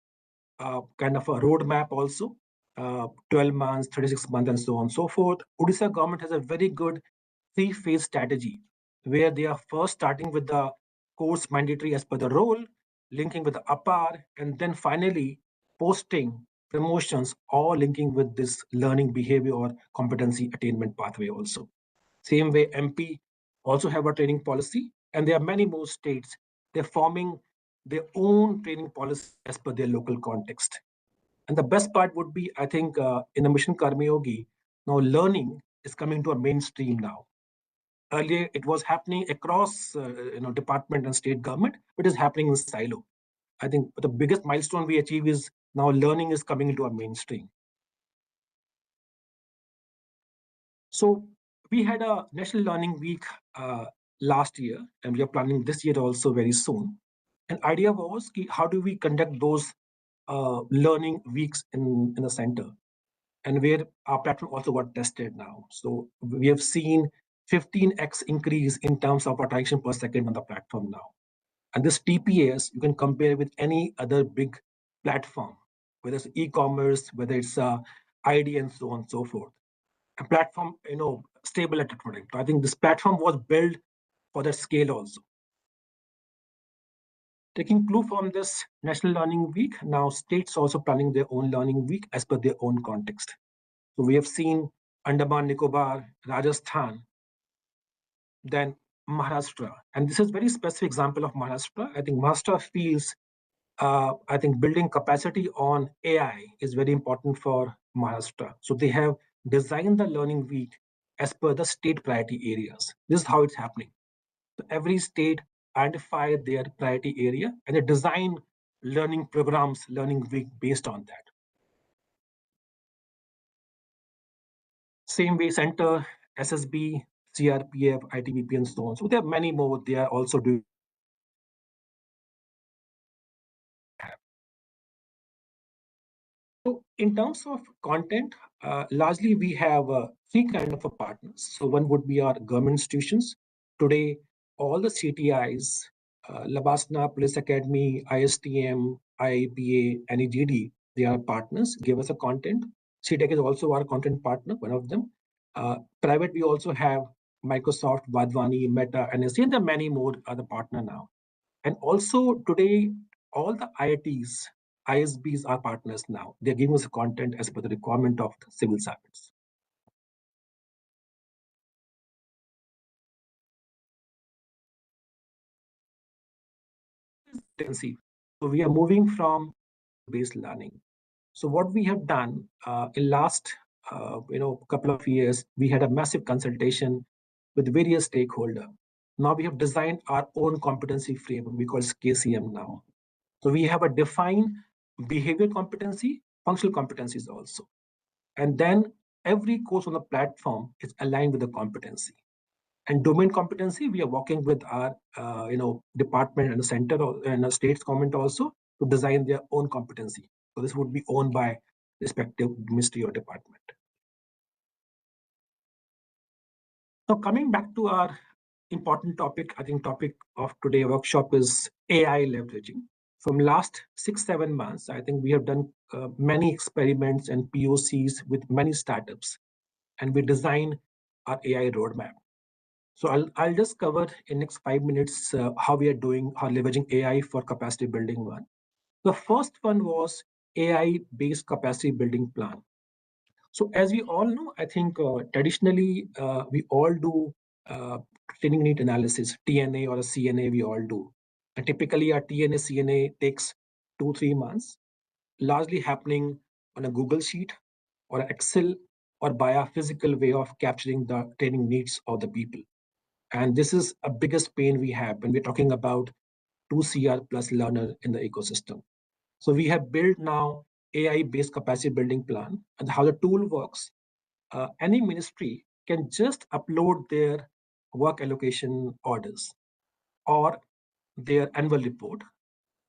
K: kind of a roadmap also, 12 months, 36 months, and so on and so forth. Odisha government has a very good 3-phase strategy where they are first starting with the course mandatory as per the role, linking with the APAR, and then finally posting promotions, all linking with this learning behavior or competency attainment pathway also. Same way, MP also have a training policy, and there are many more states. They're forming their own training policy as per their local context. And the best part would be, I think, in the Mission Karmayogi, now learning is coming to a mainstream now. Earlier, it was happening across department and state government, but it is happening in silo. I think the biggest milestone we achieve is now learning is coming into a mainstream. So we had a National Learning Week last year, and we are planning this year also very soon. An idea was, how do we conduct those learning weeks in the center, and where our platform also got tested now. So we have seen 15x increase in terms of attraction per second on the platform now. And this TPS, you can compare with any other big platform, whether it's e-commerce, whether it's ID, and so on and so forth. A platform, stable at the product. I think this platform was built for that scale also. Taking clue from this National Learning Week, now states also planning their own learning week as per their own context. So we have seen Andaman, Nicobar, Rajasthan, then Maharashtra. And this is very specific example of Maharashtra. I think Maharashtra feels, I think building capacity on AI is very important for Maharashtra. So they have design the learning week as per the state priority areas. This is how it's happening. So every state identify their priority area and they design learning programs, learning week based on that. Same way, center, SSB, CRPF, ITBP, and so on. So there are many more. They are also doing. So in terms of content, largely we have three kind of partners. So one would be our government institutions. Today, all the CTIs, Labasna, Police Academy, ISTM, IAPA, NEGD, they are partners, give us a content. C-DAC is also our content partner, one of them. Private, we also have Microsoft, Vadvani, Meta, NSC, and there are many more other partner now. And also today, all the IITs, ISBs are partners now. They're giving us content as per the requirement of the civil servants. So we are moving from based learning. So what we have done in last couple of years, we had a massive consultation with various stakeholders. Now we have designed our own competency framework. We call it KCM now. So we have a defined behavior competency, functional competencies also. And then every course on the platform is aligned with the competency. And domain competency, we are working with our department and the center and the state's government also to design their own competency. So this would be owned by respective ministry or department. Now coming back to our important topic, I think topic of today's workshop is AI leveraging. From last 6-7 months, I think we have done many experiments and POCs with many startups, and we design our AI roadmap. So I'll just cover in next 5 minutes how we are doing, how leveraging AI for capacity building one. The first one was AI-based capacity building plan. So as we all know, I think traditionally we all do training need analysis, TNA or a CNA, we all do. And typically our TNA, CNA takes 2-3 months, largely happening on a Google Sheet or Excel or by a physical way of capturing the training needs of the people. And this is a biggest pain we have when we're talking about 2 CR plus learner in the ecosystem. So we have built now AI-based capacity building plan, and how the tool works. Any ministry can just upload their work allocation orders or their annual report,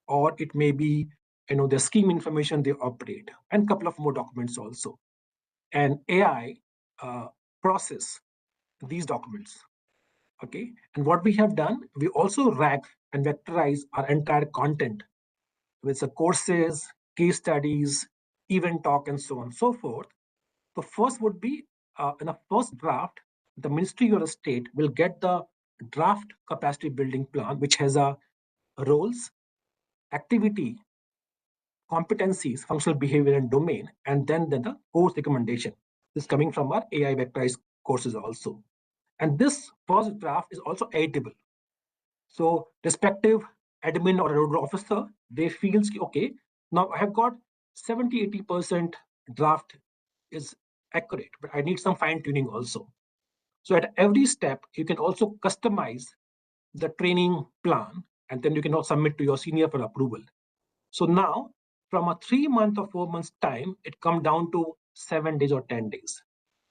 K: or it may be the scheme information they operate, and a couple of more documents also. And AI process these documents. Okay, and what we have done, we also rack and vectorize our entire content with the courses, case studies, event talk, and so on and so forth. The first would be in a first draft, the ministry or the state will get the draft capacity building plan, which has a roles, activity, competencies, functional behavior, and domain, and then the course recommendation. This is coming from our AI vectorized courses also. And this first draft is also editable. So respective admin or road officer, they feels, okay, now I have got 70-80% draft is accurate, but I need some fine tuning also. So at every step, you can also customize the training plan, and then you can also submit to your senior for approval. So now from a 3-month or 4 months time, it come down to 7 days or 10 days.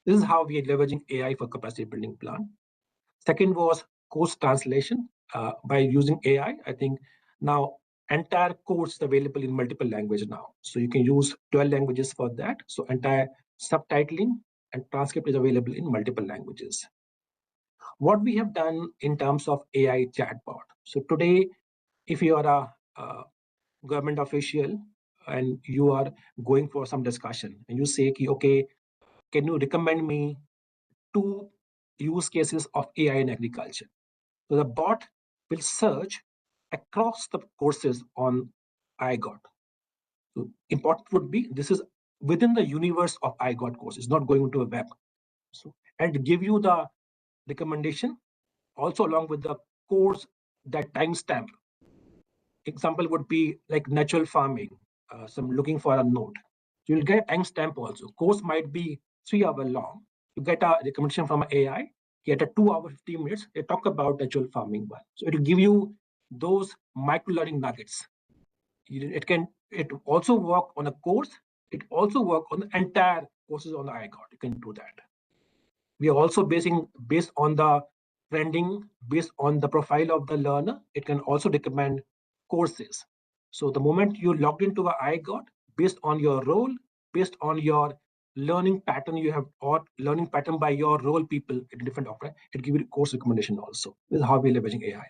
K: This is how we are leveraging AI for capacity building plan. Second was course translation by using AI. I think now entire course is available in multiple languages now. So you can use 12 languages for that. So entire subtitling and transcript is available in multiple languages. What we have done in terms of AI chatbot. So today, if you are a government official and you are going for some discussion and you say, okay, can you recommend me 2 use cases of AI in agriculture? So the bot will search across the courses on iGot. So important would be this is within the universe of iGot courses, not going into a web. So and give you the recommendation also along with the course that timestamp. Example would be like natural farming, some looking for a note. So you'll get a timestamp also. Course might be 3 hours long. You get a recommendation from AI, get a 2 hour, 15 minutes, they talk about natural farming one. So it will give you those micro learning nuggets. It also work on a course. It also work on the entire courses on the iGot. You can do that. We are also based on the trending, based on the profile of the learner. It can also recommend courses. So the moment you logged into the iGot, based on your role, based on your learning pattern you have, or learning pattern by your role people in different offering, it gives you course recommendation also. This is how we're leveraging AI.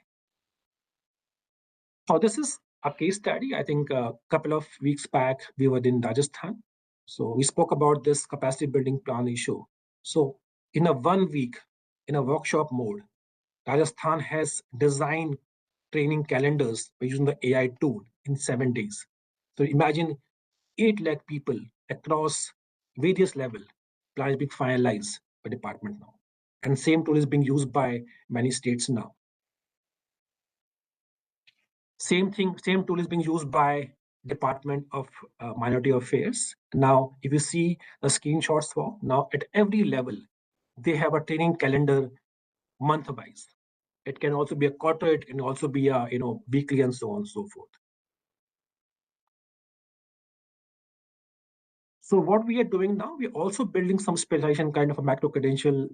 K: So this is a case study. I think a couple of weeks back, we were in Rajasthan. So we spoke about this capacity building plan issue. So in a 1 week, in a workshop mode, Rajasthan has designed training calendars by using the AI tool in 7 days. So imagine 8 lakh people across various levels. Plan is being finalized by department now. And same tool is being used by many states now. Same tool is being used by Department of Minority Affairs. Now, if you see the screenshots for now at every level, they have a training calendar month-wise. It can also be a quarter, it can also be a weekly and so on and so forth. So what we are doing now, we're also building some specialization kind of a macro credential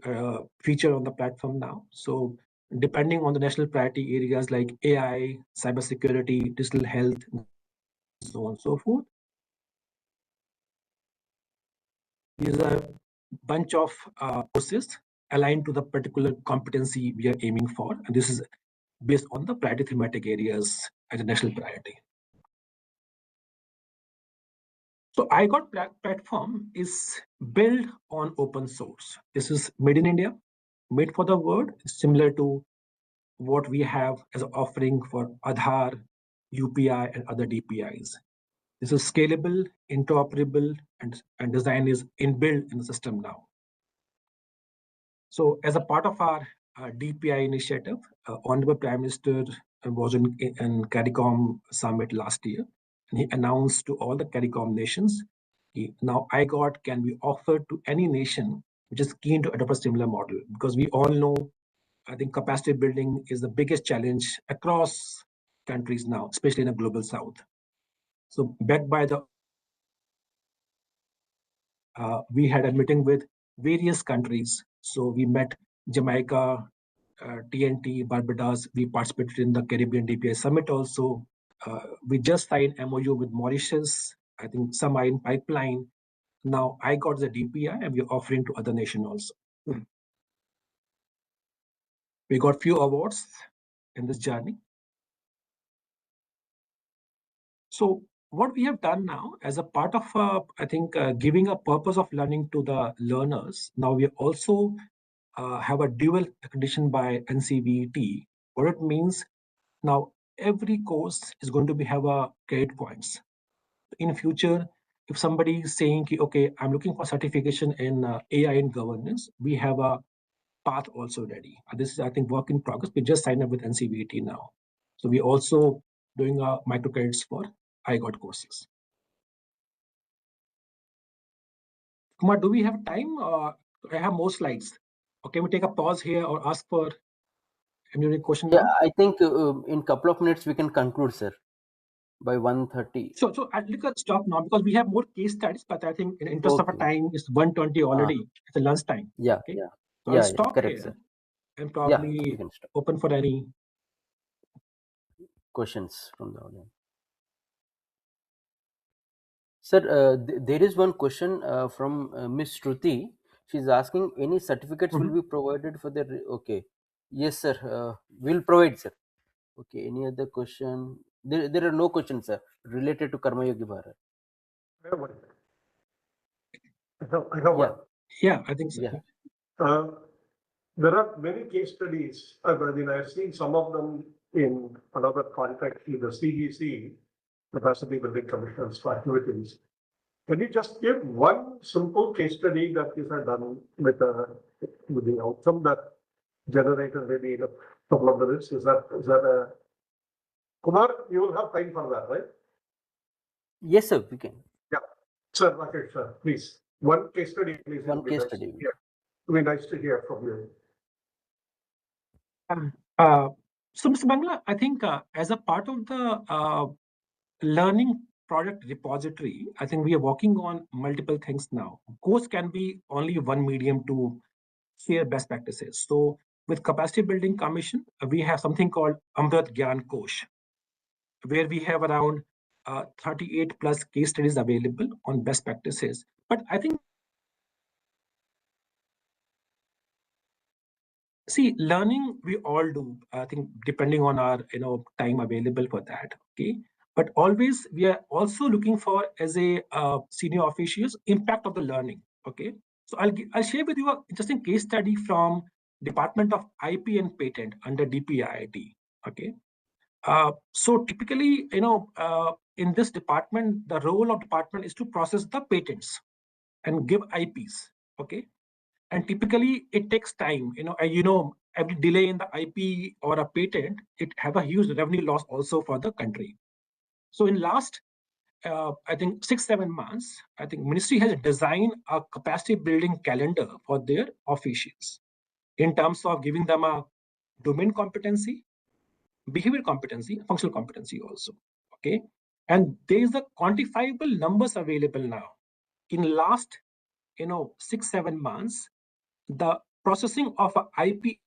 K: feature on the platform now. So depending on the national priority areas like AI, cybersecurity, digital health, and so on and so forth. These are a bunch of courses aligned to the particular competency we are aiming for. And this is based on the priority thematic areas as a national priority. So iGot platform is built on open source. This is made in India, made for the world, similar to what we have as an offering for Aadhaar, UPI, and other DPIs. This is scalable, interoperable, and design is inbuilt in the system now. So as a part of our DPI initiative, Honorable Prime Minister was in CARICOM summit last year, and he announced to all the CARICOM nations, now iGot can be offered to any nation which is keen to adopt a similar model, because we all know, I think capacity building is the biggest challenge across countries now, especially in the global south. So backed by the, we had a meeting with various countries. So we met Jamaica, TNT, Barbados. We participated in the Caribbean DPI Summit also. We just signed MOU with Mauritius. I think some are in pipeline. Now I got the DPI and we're offering to other nations also. We got few awards in this journey. So what we have done now as a part of, I think, giving a purpose of learning to the learners, now we also have a dual accreditation by NCVT. What it means, now every course is going to have a credit points. In future, if somebody is saying, okay, I'm looking for certification in AI and governance, we have a path also ready. This is, I think, work in progress. We just signed up with NCVT now. So we're also doing micro credits for iGot courses. Kumar, do we have time? I have more slides. Or can we take a pause here or ask for any question now?
A: Yeah, I think in couple of minutes we can conclude, sir, by 1:30.
K: So I'll stop now because we have more case studies, but I think in interest of time, it's 1:20 already. It's a lunch time.
A: Yeah,
K: okay?
A: yeah.
K: So I'll stop
A: correct,
K: here
A: sir.
K: and
A: Yeah,
K: probably
A: we can stop.
K: open for any
A: Questions from the audience. Sir, there is one question from Miss Shruti. She's asking, any certificates will be provided for the... Okay. Yes, sir. We'll provide, sir. Okay. Any other question? There are no questions, sir, related to Karma Yogi Bharat.
F: I have one.
K: Yeah, I think so.
A: Yeah.
F: There are many case studies. I mean, I've seen some of them in another context, in the CGC, Capacity Building Commission's activities. Can you just give one simple case study that you have done with the outcome that generated maybe in a couple of minutes? Is that a... Kumar, you will have time for that, right?
A: Yes, sir, we can.
F: Yeah. Sir, Rakesh, sir, please. One case study, please.
A: One case study.
F: Yeah, it would be nice to hear from you.
K: So, Mr. Bangla, I think as a part of the learning product repository, I think we are working on multiple things now. Course can be only one medium to share best practices. So with Capacity Building Commission, we have something called Amrit Gyan Kosh, where we have around 38 plus case studies available on best practices. But I think, see, learning we all do, I think, depending on our time available for that. Okay. But always we are also looking for, as a senior officials, impact of the learning. Okay. So I'll share with you a interesting case study from Department of IP and Patent under DPIIT. Okay. So typically, in this department, the role of department is to process the patents and give IPs. Okay. And typically it takes time, every delay in the IP or a patent, it have a huge revenue loss also for the country. So in last, I think 6-7 months, I think ministry has designed a capacity building calendar for their officials in terms of giving them a domain competency, behavior competency, functional competency also. Okay. And there is the quantifiable numbers available now. In last, 6-7 months, the processing of a IP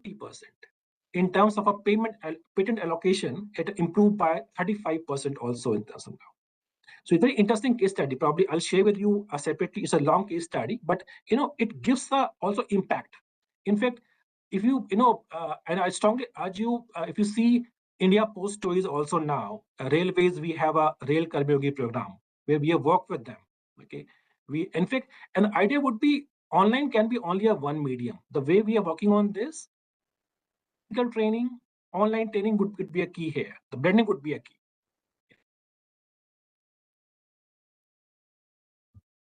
K: 50%. In terms of a patent allocation, it improved by 35% also in terms of now. So it's a very interesting case study. Probably I'll share with you separately. It's a long case study, but it gives also impact. In fact, if you and I strongly urge you, if you see India Post stories also now, railways, we have a rail Karmayogi program where we have worked with them. Okay, in fact, an idea would be online can be only a one medium. The way we are working on this, training, online training would be a key here. The blending would be a key.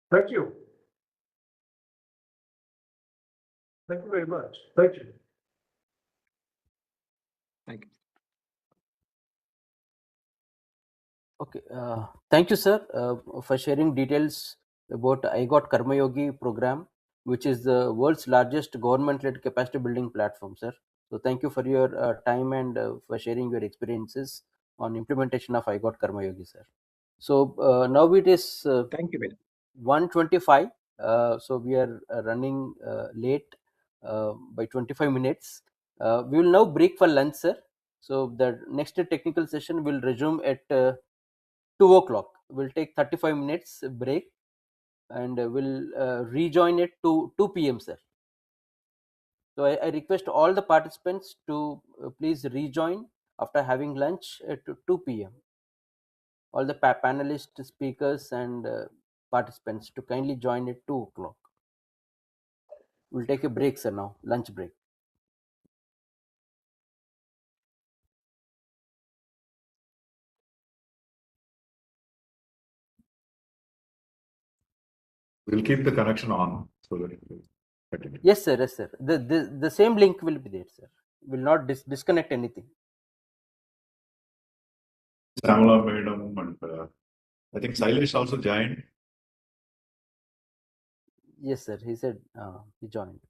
F: Thank you. Thank you very much. Thank you.
K: Thank you.
A: Okay, thank you, sir, for sharing details about IGOT Karmayogi program, which is the world's largest government-led capacity building platform, sir. So thank you for your time and for sharing your experiences on implementation of IGOT Karmayogi, sir. So now it is
K: Thank you very much.
A: 1:25. So we are running late by 25 minutes. We will now break for lunch, sir. So the next technical session will resume at 2 o'clock. We'll take 35 minutes break and we'll rejoin at 2 p.m. sir. So I request all the participants to please rejoin after having lunch at 2 p.m. All the panelists, speakers and participants to kindly join at 2 o'clock. We'll take a break, sir, now, lunch break.
E: We'll keep the connection on so that it will continue.
A: Yes, sir. Yes, sir. The same link will be there, sir. Will not disconnect anything.
E: Samala Madam and I think Silesh also joined.
A: Yes, sir. He said he joined.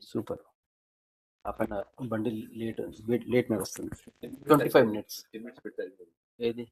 A: Super. Half an hour bundle later. Late now. 25 minutes. ఏది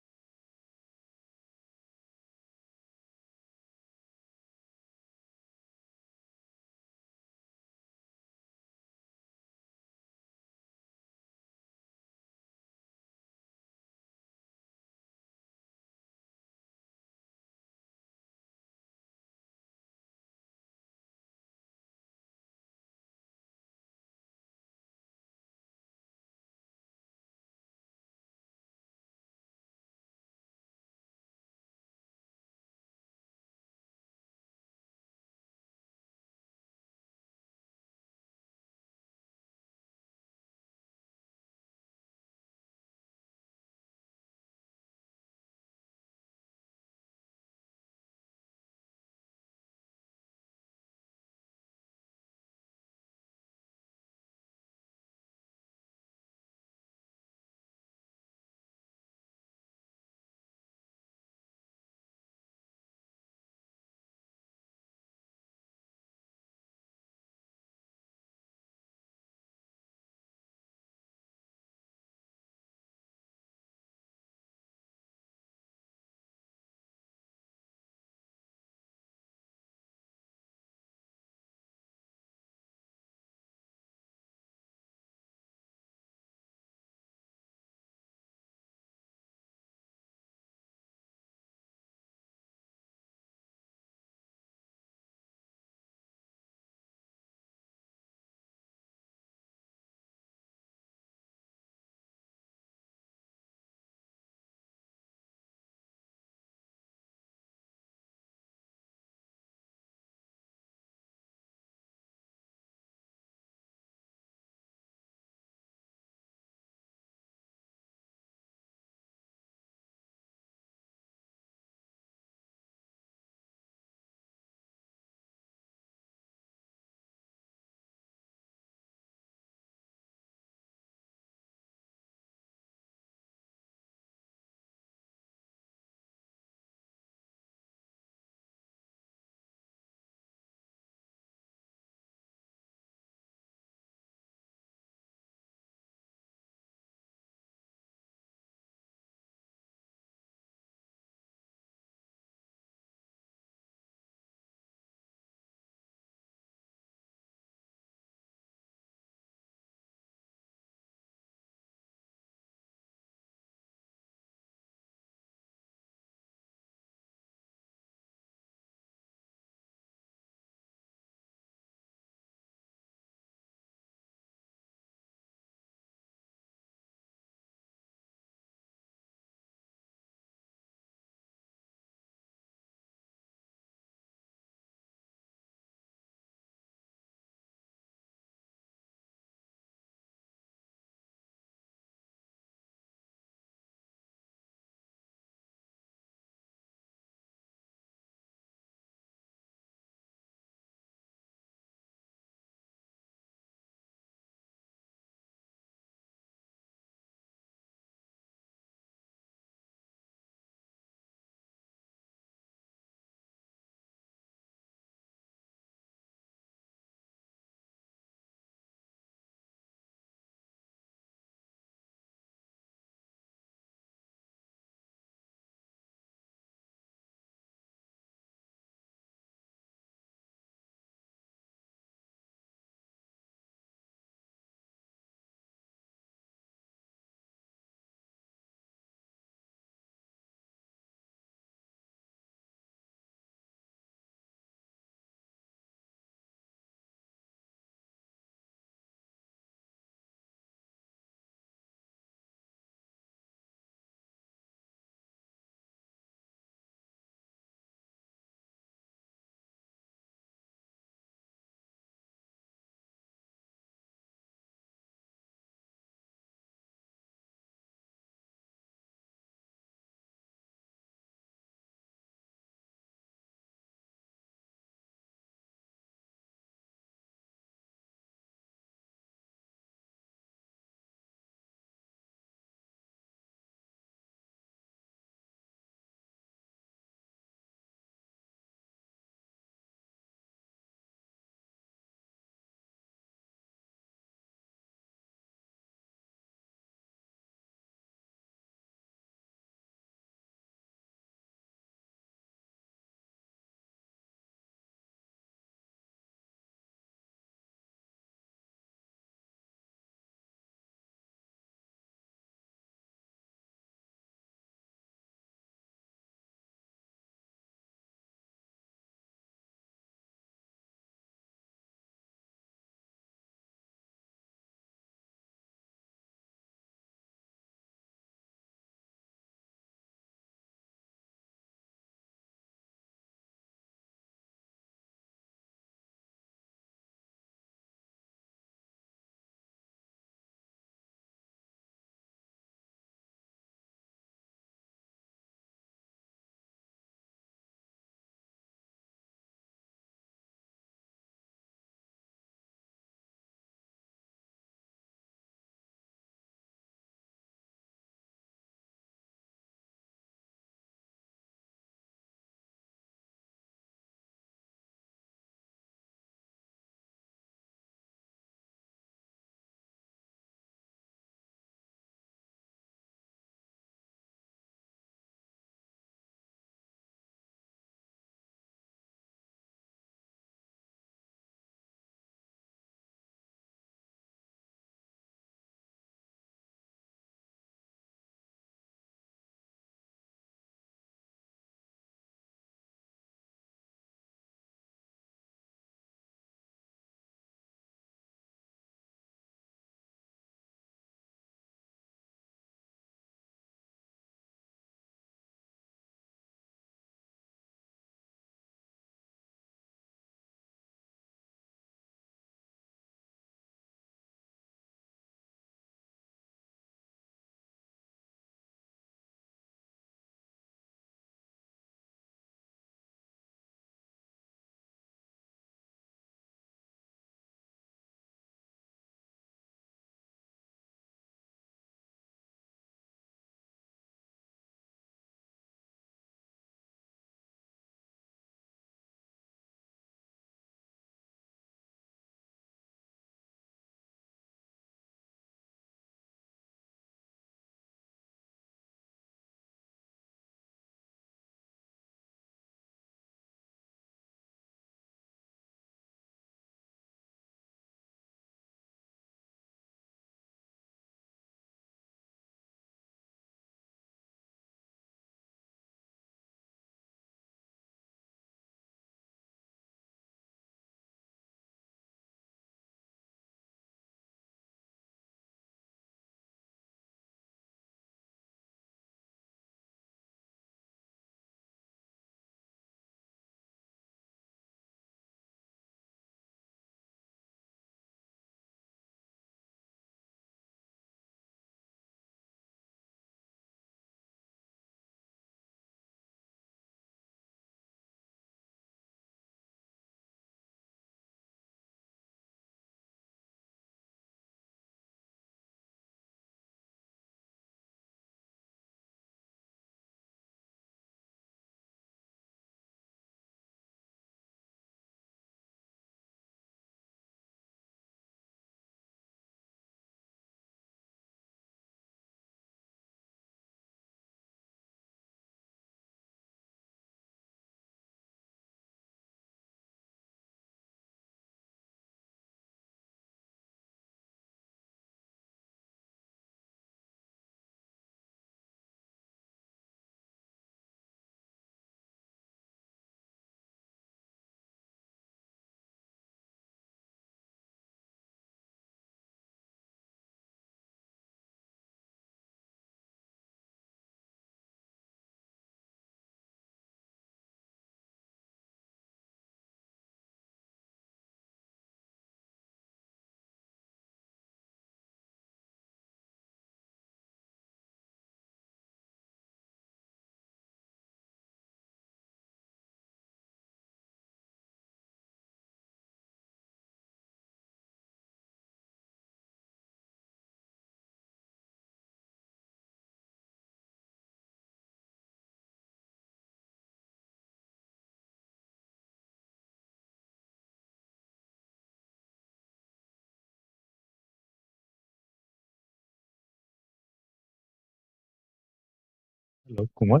L: Hello, Kumar.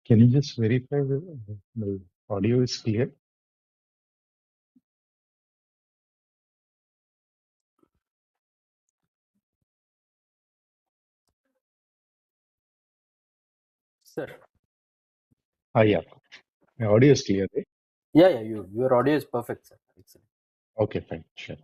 L: Can you just verify the audio is clear?
A: Sir.
L: Yeah. My audio is clear, right?
A: Yeah, your audio is perfect, sir. Excellent.
L: Okay, fine. Sure.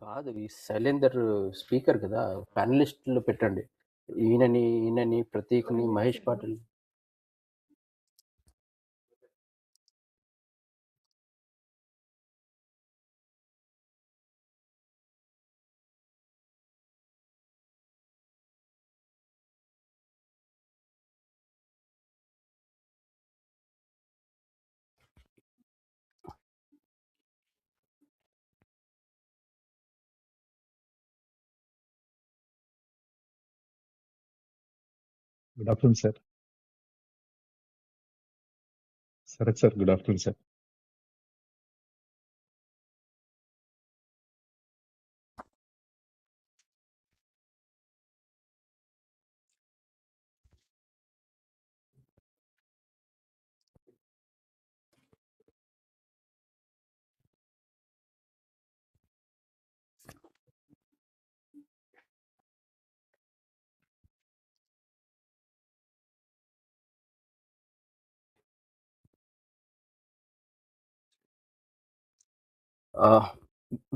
A: కాదు ఈ Shailender speaker కదా, ప్యానలిస్టులు పెట్టండి. ఈయనని ప్రతీక్ని Mahesh Patil.
L: Good afternoon, sir. Sir, good afternoon, sir.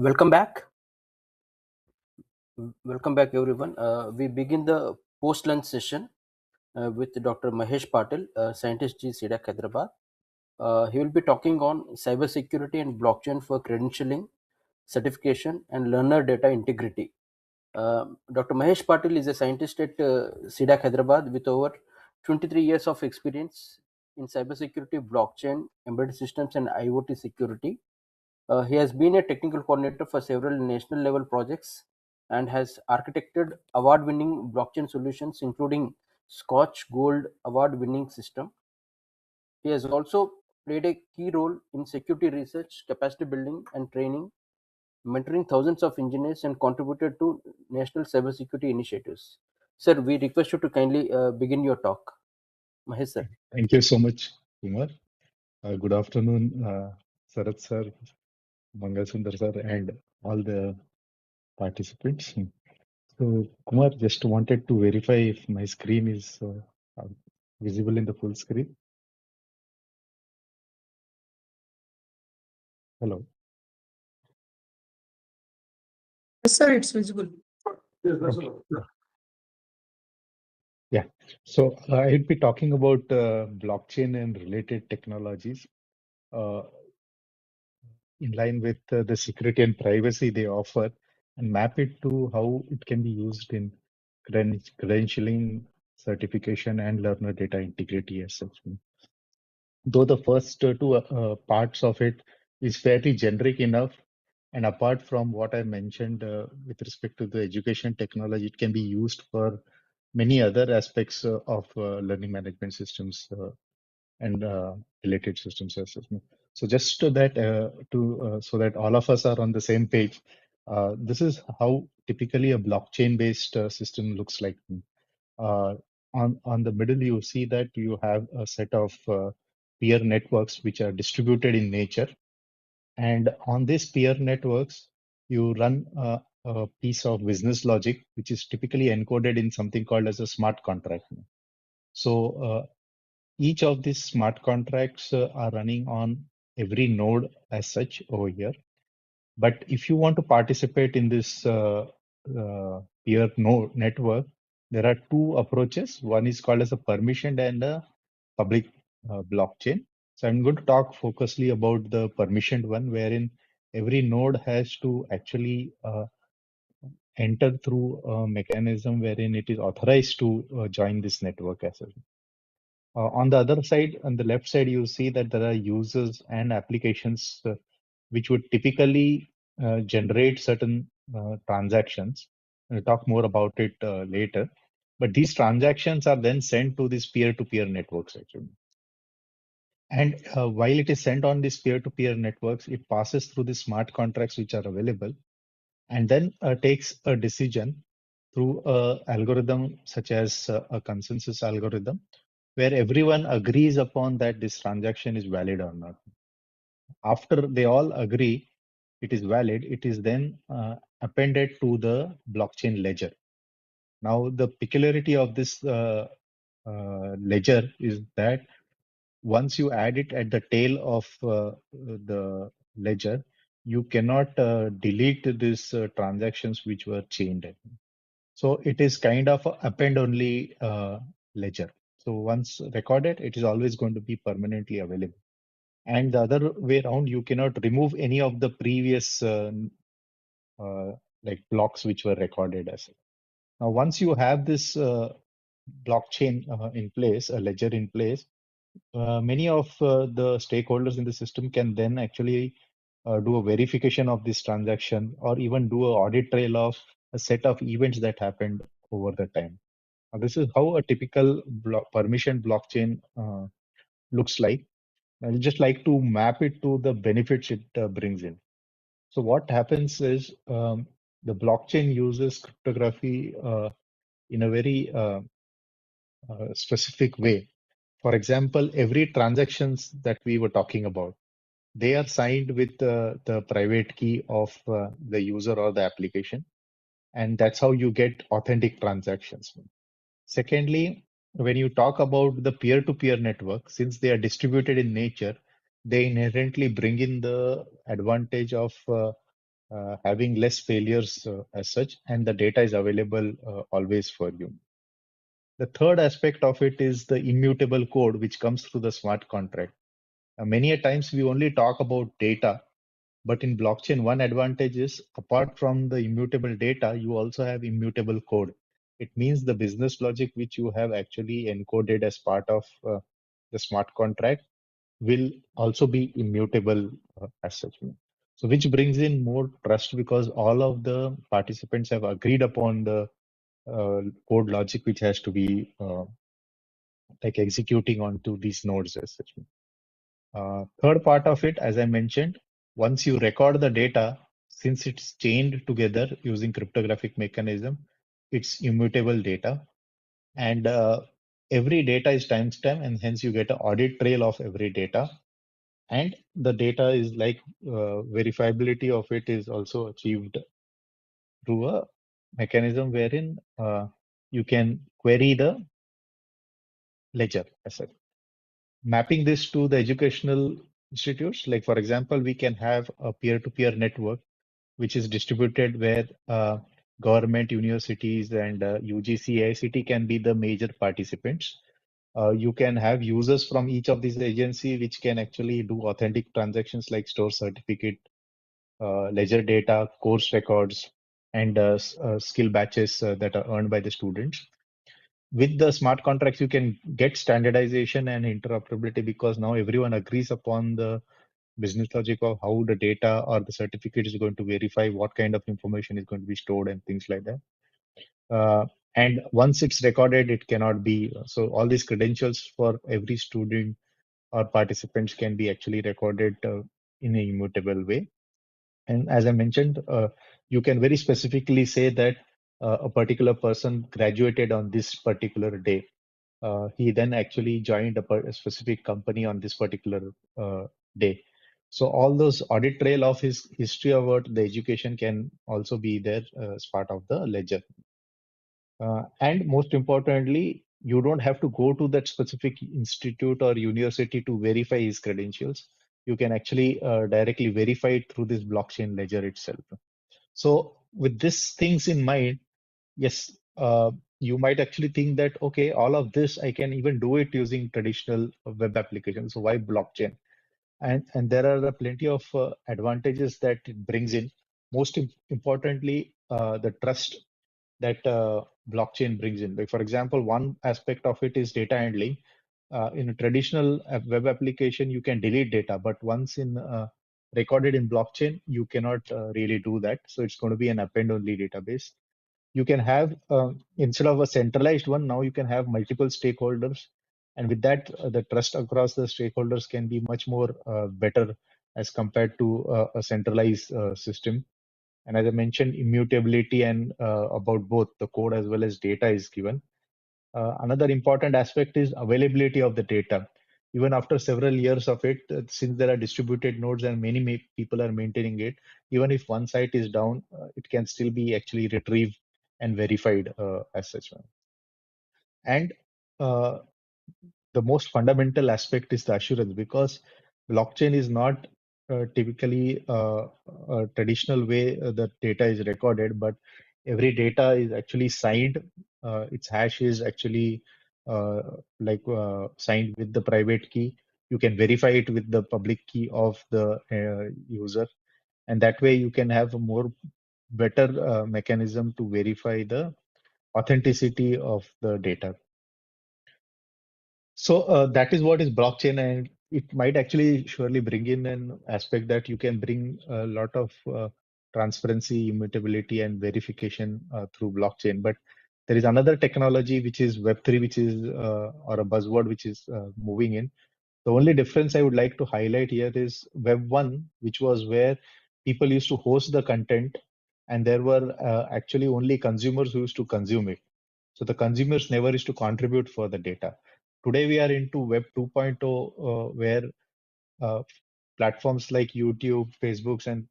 A: Welcome back. Welcome back, everyone. We begin the post-lunch session with Dr. Mahesh Patil, scientist G C-DAC Hyderabad. He will be talking on cybersecurity and blockchain for credentialing, certification, and learner data integrity. Dr. Mahesh Patil is a scientist at C-DAC Hyderabad with over 23 years of experience in cybersecurity, blockchain, embedded systems, and IoT security. He has been a technical coordinator for several national level projects and has architected award winning blockchain solutions, including Scotch Gold award winning system. He has also played a key role in security research, capacity building, and training, mentoring thousands of engineers and contributed to national cybersecurity initiatives. Sir, we request you to kindly begin your talk. Mahesh sir.
L: Thank you so much, Kumar. Good afternoon, Sarath sir, Mangal Sundar sir, and all the participants. So, Kumar, just wanted to verify if my screen is visible in the full screen. Hello.
H: Yes, sir, it's visible.
F: Yes, that's
L: Okay.
F: all.
L: Yeah. So I'll be talking about blockchain and related technologies uh, in line with the security and privacy they offer, and map it to how it can be used in credentialing, certification, and learner data integrity as such. Though the first two parts of it is fairly generic enough, and apart from what I mentioned with respect to the education technology, it can be used for many other aspects of learning management systems and related systems as well. So just to that, so that all of us are on the same page, this is how typically a blockchain-based system looks like. Uh, on the middle, you see that you have a set of peer networks which are distributed in nature, and on these peer networks, you run a piece of business logic which is typically encoded in something called as a smart contract. So each of these smart contracts are running on every node as such over here. But if you want to participate in this peer node network, there are two approaches. One is called as a permissioned and a public blockchain. So I'm going to talk focusedly about the permissioned one, wherein every node has to actually enter through a mechanism wherein it is authorized to join this network as well. On the other side, on the left side, you see that there are users and applications which would typically generate certain transactions. We'll talk more about it later. But these transactions are then sent to these peer-to-peer networks actually. And while it is sent on these peer-to-peer networks, it passes through the smart contracts which are available, and then takes a decision through a algorithm such as a consensus algorithm, where everyone agrees upon that this transaction is valid or not. After they all agree it is valid, it is then appended to the blockchain ledger. Now, the peculiarity of this ledger is that once you add it at the tail of the ledger, you cannot delete these transactions which were chained. So it is kind of a append-only ledger. So once recorded, it is always going to be permanently available. And the other way around, you cannot remove any of the previous like blocks which were recorded as well. Now, once you have this blockchain in place, a ledger in place, many of the stakeholders in the system can then actually do a verification of this transaction, or even do an audit trail of a set of events that happened over the time. Now, this is how a typical permission blockchain looks like. I'd just like to map it to the benefits it brings in. So what happens is the blockchain uses cryptography in a very specific way. For example, every transactions that we were talking about, they are signed with the private key of the user or the application. And that's how you get authentic transactions. Secondly, when you talk about the peer-to-peer network, since they are distributed in nature, they inherently bring in the advantage of having less failures as such, and the data is available always for you. The third aspect of it is the immutable code, which comes through the smart contract. Many a times we only talk about data, but in blockchain, one advantage is apart from the immutable data, you also have immutable code. It means the business logic which you have actually encoded as part of the smart contract will also be immutable as such. So which brings in more trust because all of the participants have agreed upon the code logic which has to be like executing onto these nodes as such. Third part of it, as I mentioned, once you record the data, since it's chained together using cryptographic mechanism, it's immutable data. And every data is timestamped, and hence you get an audit trail of every data. And the data is like verifiability of it is also achieved through a mechanism wherein you can query the ledger as such. Mapping this to the educational institutes, like for example, we can have a peer-to-peer network which is distributed where government, universities, and UGC, AICT can be the major participants. You can have users from each of these agencies which can actually do authentic transactions like store certificate, ledger data, course records, and skill batches that are earned by the students. With the smart contracts, you can get standardization and interoperability because now everyone agrees upon the business logic of how the data or the certificate is going to verify what kind of information is going to be stored and things like that. And once it's recorded, it cannot be. So all these credentials for every student or participants can be actually recorded in an immutable way. And as I mentioned, you can very specifically say that a particular person graduated on this particular day. He then actually joined a specific company on this particular day. So all those audit trail of his history about the education can also be there as part of the ledger. And most importantly, you don't have to go to that specific institute or university to verify his credentials. You can actually directly verify it through this blockchain ledger itself. So with these things in mind, yes, you might actually think that, okay, all of this, I can even do it using traditional web applications. So why blockchain? And there are plenty of advantages that it brings in. Most importantly, the trust that blockchain brings in. Like, for example, one aspect of it is data handling. In a traditional web application, you can delete data, but once in recorded in blockchain, you cannot really do that. So it's going to be an append-only database. You can have, instead of a centralized one, now you can have multiple stakeholders. And with that, the trust across the stakeholders can be much more better as compared to a centralized system. And as I mentioned, immutability and about both the code as well as data is given. Another important aspect is availability of the data. Even after several years of it, since there are distributed nodes and many people are maintaining it, even if one site is down, it can still be actually retrieved and verified as such. And uh, the most fundamental aspect is the assurance, because blockchain is not typically a traditional way that data is recorded, but every data is actually signed. Its hash is actually uh, signed with the private key. You can verify it with the public key of the user, and that way you can have a more better mechanism to verify the authenticity of the data. So that is what is blockchain, and it might actually surely bring in an aspect that you can bring a lot of transparency, immutability, and verification through blockchain. But there is another technology which is Web3, which is or a buzzword which is moving in. The only difference I would like to highlight here is Web1, which was where people used to host the content, and there were actually only consumers who used to consume it. So the consumers never used to contribute for the data. Today we are into Web 2.0, where uh, platforms like YouTube, Facebooks, and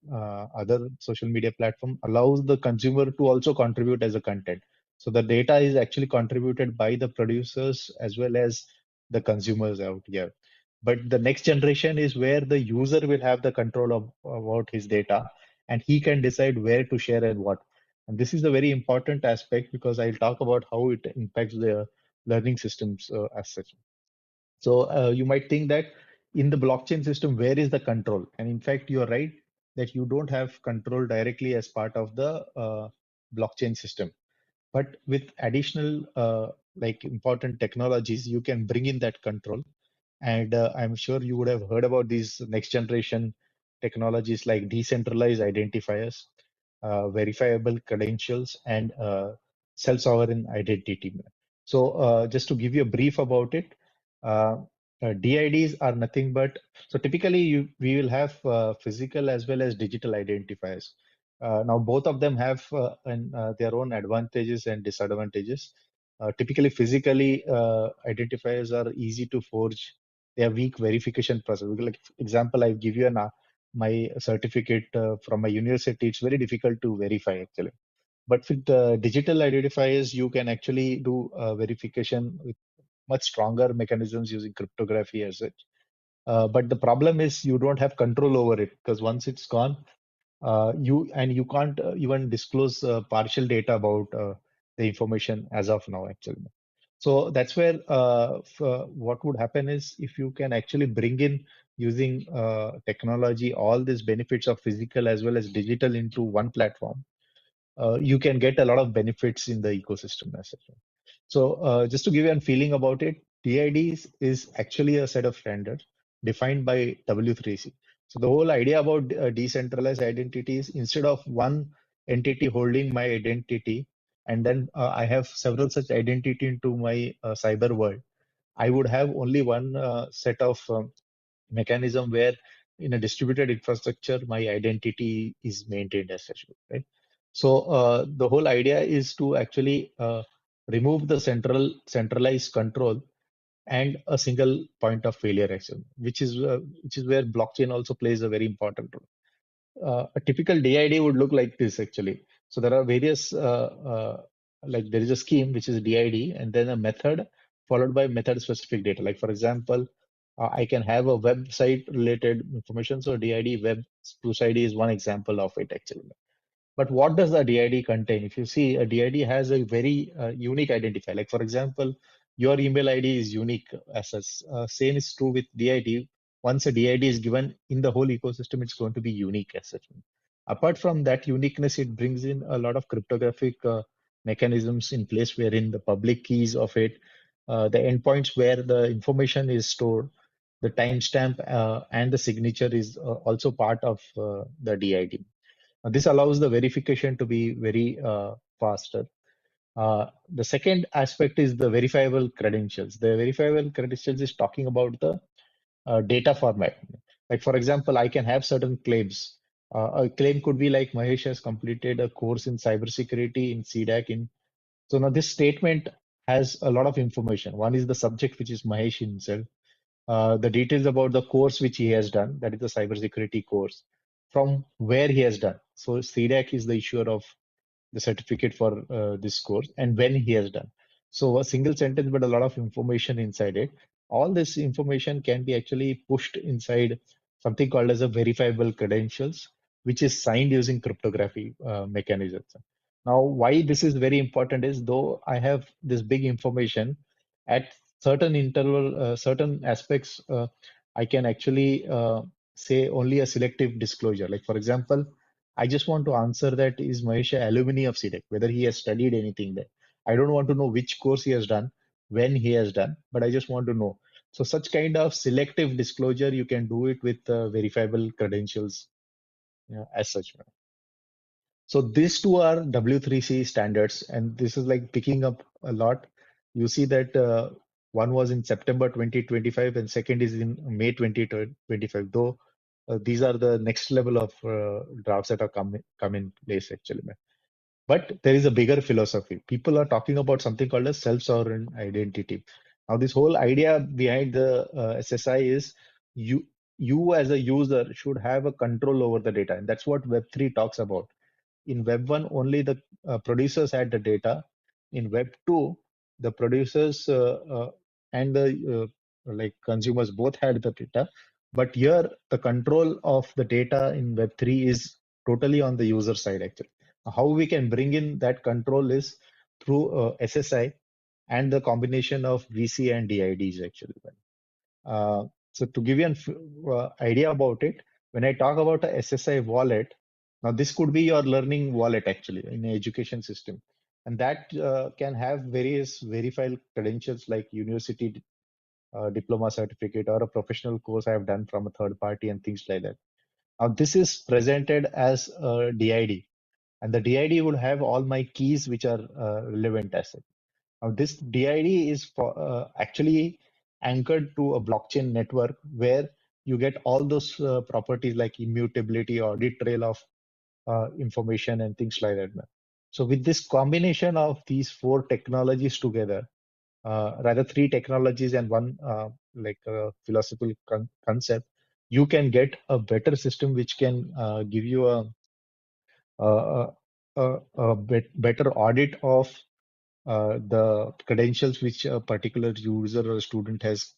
L: other social media platform allows the consumer to also contribute as a content. So the data is actually contributed by the producers as well as the consumers out here. But the next generation is where the user will have the control of about his data, and he can decide where to share and what. And this is a very important aspect, because I'll talk about how it impacts the learning systems as such. So you might think that in the blockchain system, where is the control? And in fact, you're right that you don't have control directly as part of the blockchain system. But with additional important technologies, you can bring in that control. And I'm sure you would have heard about these next generation technologies like decentralized identifiers, verifiable credentials, and self-sovereign identity. So just to give you a brief about it, uh, DIDs are nothing but, so typically we will have physical as well as digital identifiers. Now both of them have their own advantages and disadvantages. Typically physically identifiers are easy to forge. They have weak verification process. Like example, I give you my certificate from my university. It's very difficult to verify actually. But with digital identifiers, you can actually do verification with much stronger mechanisms using cryptography as such. But the problem is you don't have control over it, because once it's gone, you can't even disclose partial data about the information as of now actually. So that's where what would happen is, if you can actually bring in using technology all these benefits of physical as well as digital into one platform, you can get a lot of benefits in the ecosystem as such. So just to give you a feeling about it, DID is actually a set of standards defined by W3C. So the whole idea about decentralized identities, instead of one entity holding my identity, and then I have several such identity into my cyber world, I would have only one set of mechanism where in a distributed infrastructure, my identity is maintained as such, right? So the whole idea is to actually remove the centralized control and a single point of failure actually, which is where blockchain also plays a very important role. A typical DID would look like this actually. So there are various like there is a scheme which is DID, and then a method followed by method specific data. Like for example, I can have a website related information. So DID web spruce ID is one example of it actually. But what does a DID contain? If you see, a DID has a very unique identifier. Like for example, your email ID is unique as such. Same is true with DID. Once a DID is given in the whole ecosystem, it's going to be unique as such. Apart from that uniqueness, it brings in a lot of cryptographic mechanisms in place wherein the public keys of it, the endpoints where the information is stored, the timestamp and the signature is also part of the DID. This allows the verification to be very faster. The second aspect is the verifiable credentials. The verifiable credentials is talking about the data format. Like for example, I can have certain claims. A claim could be like Mahesh has completed a course in cybersecurity in C-DAC. So now this statement has a lot of information. One is the subject, which is Mahesh himself. The details about the course which he has done, that is the cybersecurity course, from where he has done. So C-DAC is the issuer of the certificate for this course and when he has done. So a single sentence, but a lot of information inside it. All this information can be actually pushed inside something called as a verifiable credentials, which is signed using cryptography mechanisms. Now, why this is very important is though I have this big information at certain interval, certain aspects, I can actually say only a selective disclosure. Like for example, I just want to answer that is Mahesh a alumni of C-DAC, whether he has studied anything there. I don't want to know which course he has done, when he has done, but I just want to know. So such kind of selective disclosure, you can do it with verifiable credentials as such. So these two are W3C standards, and this is like picking up a lot. You see that one was in September 2025 and second is in May 2025, though these are the next level of drafts that are come in place actually. But there is a bigger philosophy. People are talking about something called a self-sovereign identity. Now, this whole idea behind the SSI is you as a user should have a control over the data, and that's what Web3 talks about. In Web 1, only the producers had the data. In Web 2, the producers and the like consumers both had the data. But here, the control of the data in Web 3 is totally on the user side, actually. How we can bring in that control is through SSI and the combination of VC and DIDs, actually. So to give you an idea about it, when I talk about a SSI wallet, now this could be your learning wallet actually in an education system. And that can have various verified credentials like university diploma certificate or a professional course I have done from a third party and things like that. Now this is presented as a DID, and the DID would have all my keys which are relevant as it. Now, this DID is actually anchored to a blockchain network where you get all those properties like immutability, audit trail of information, and things like that. So, with this combination of these four technologies together, rather three technologies and one like philosophical concept, you can get a better system which can give you better audit of the credentials which a particular user or student has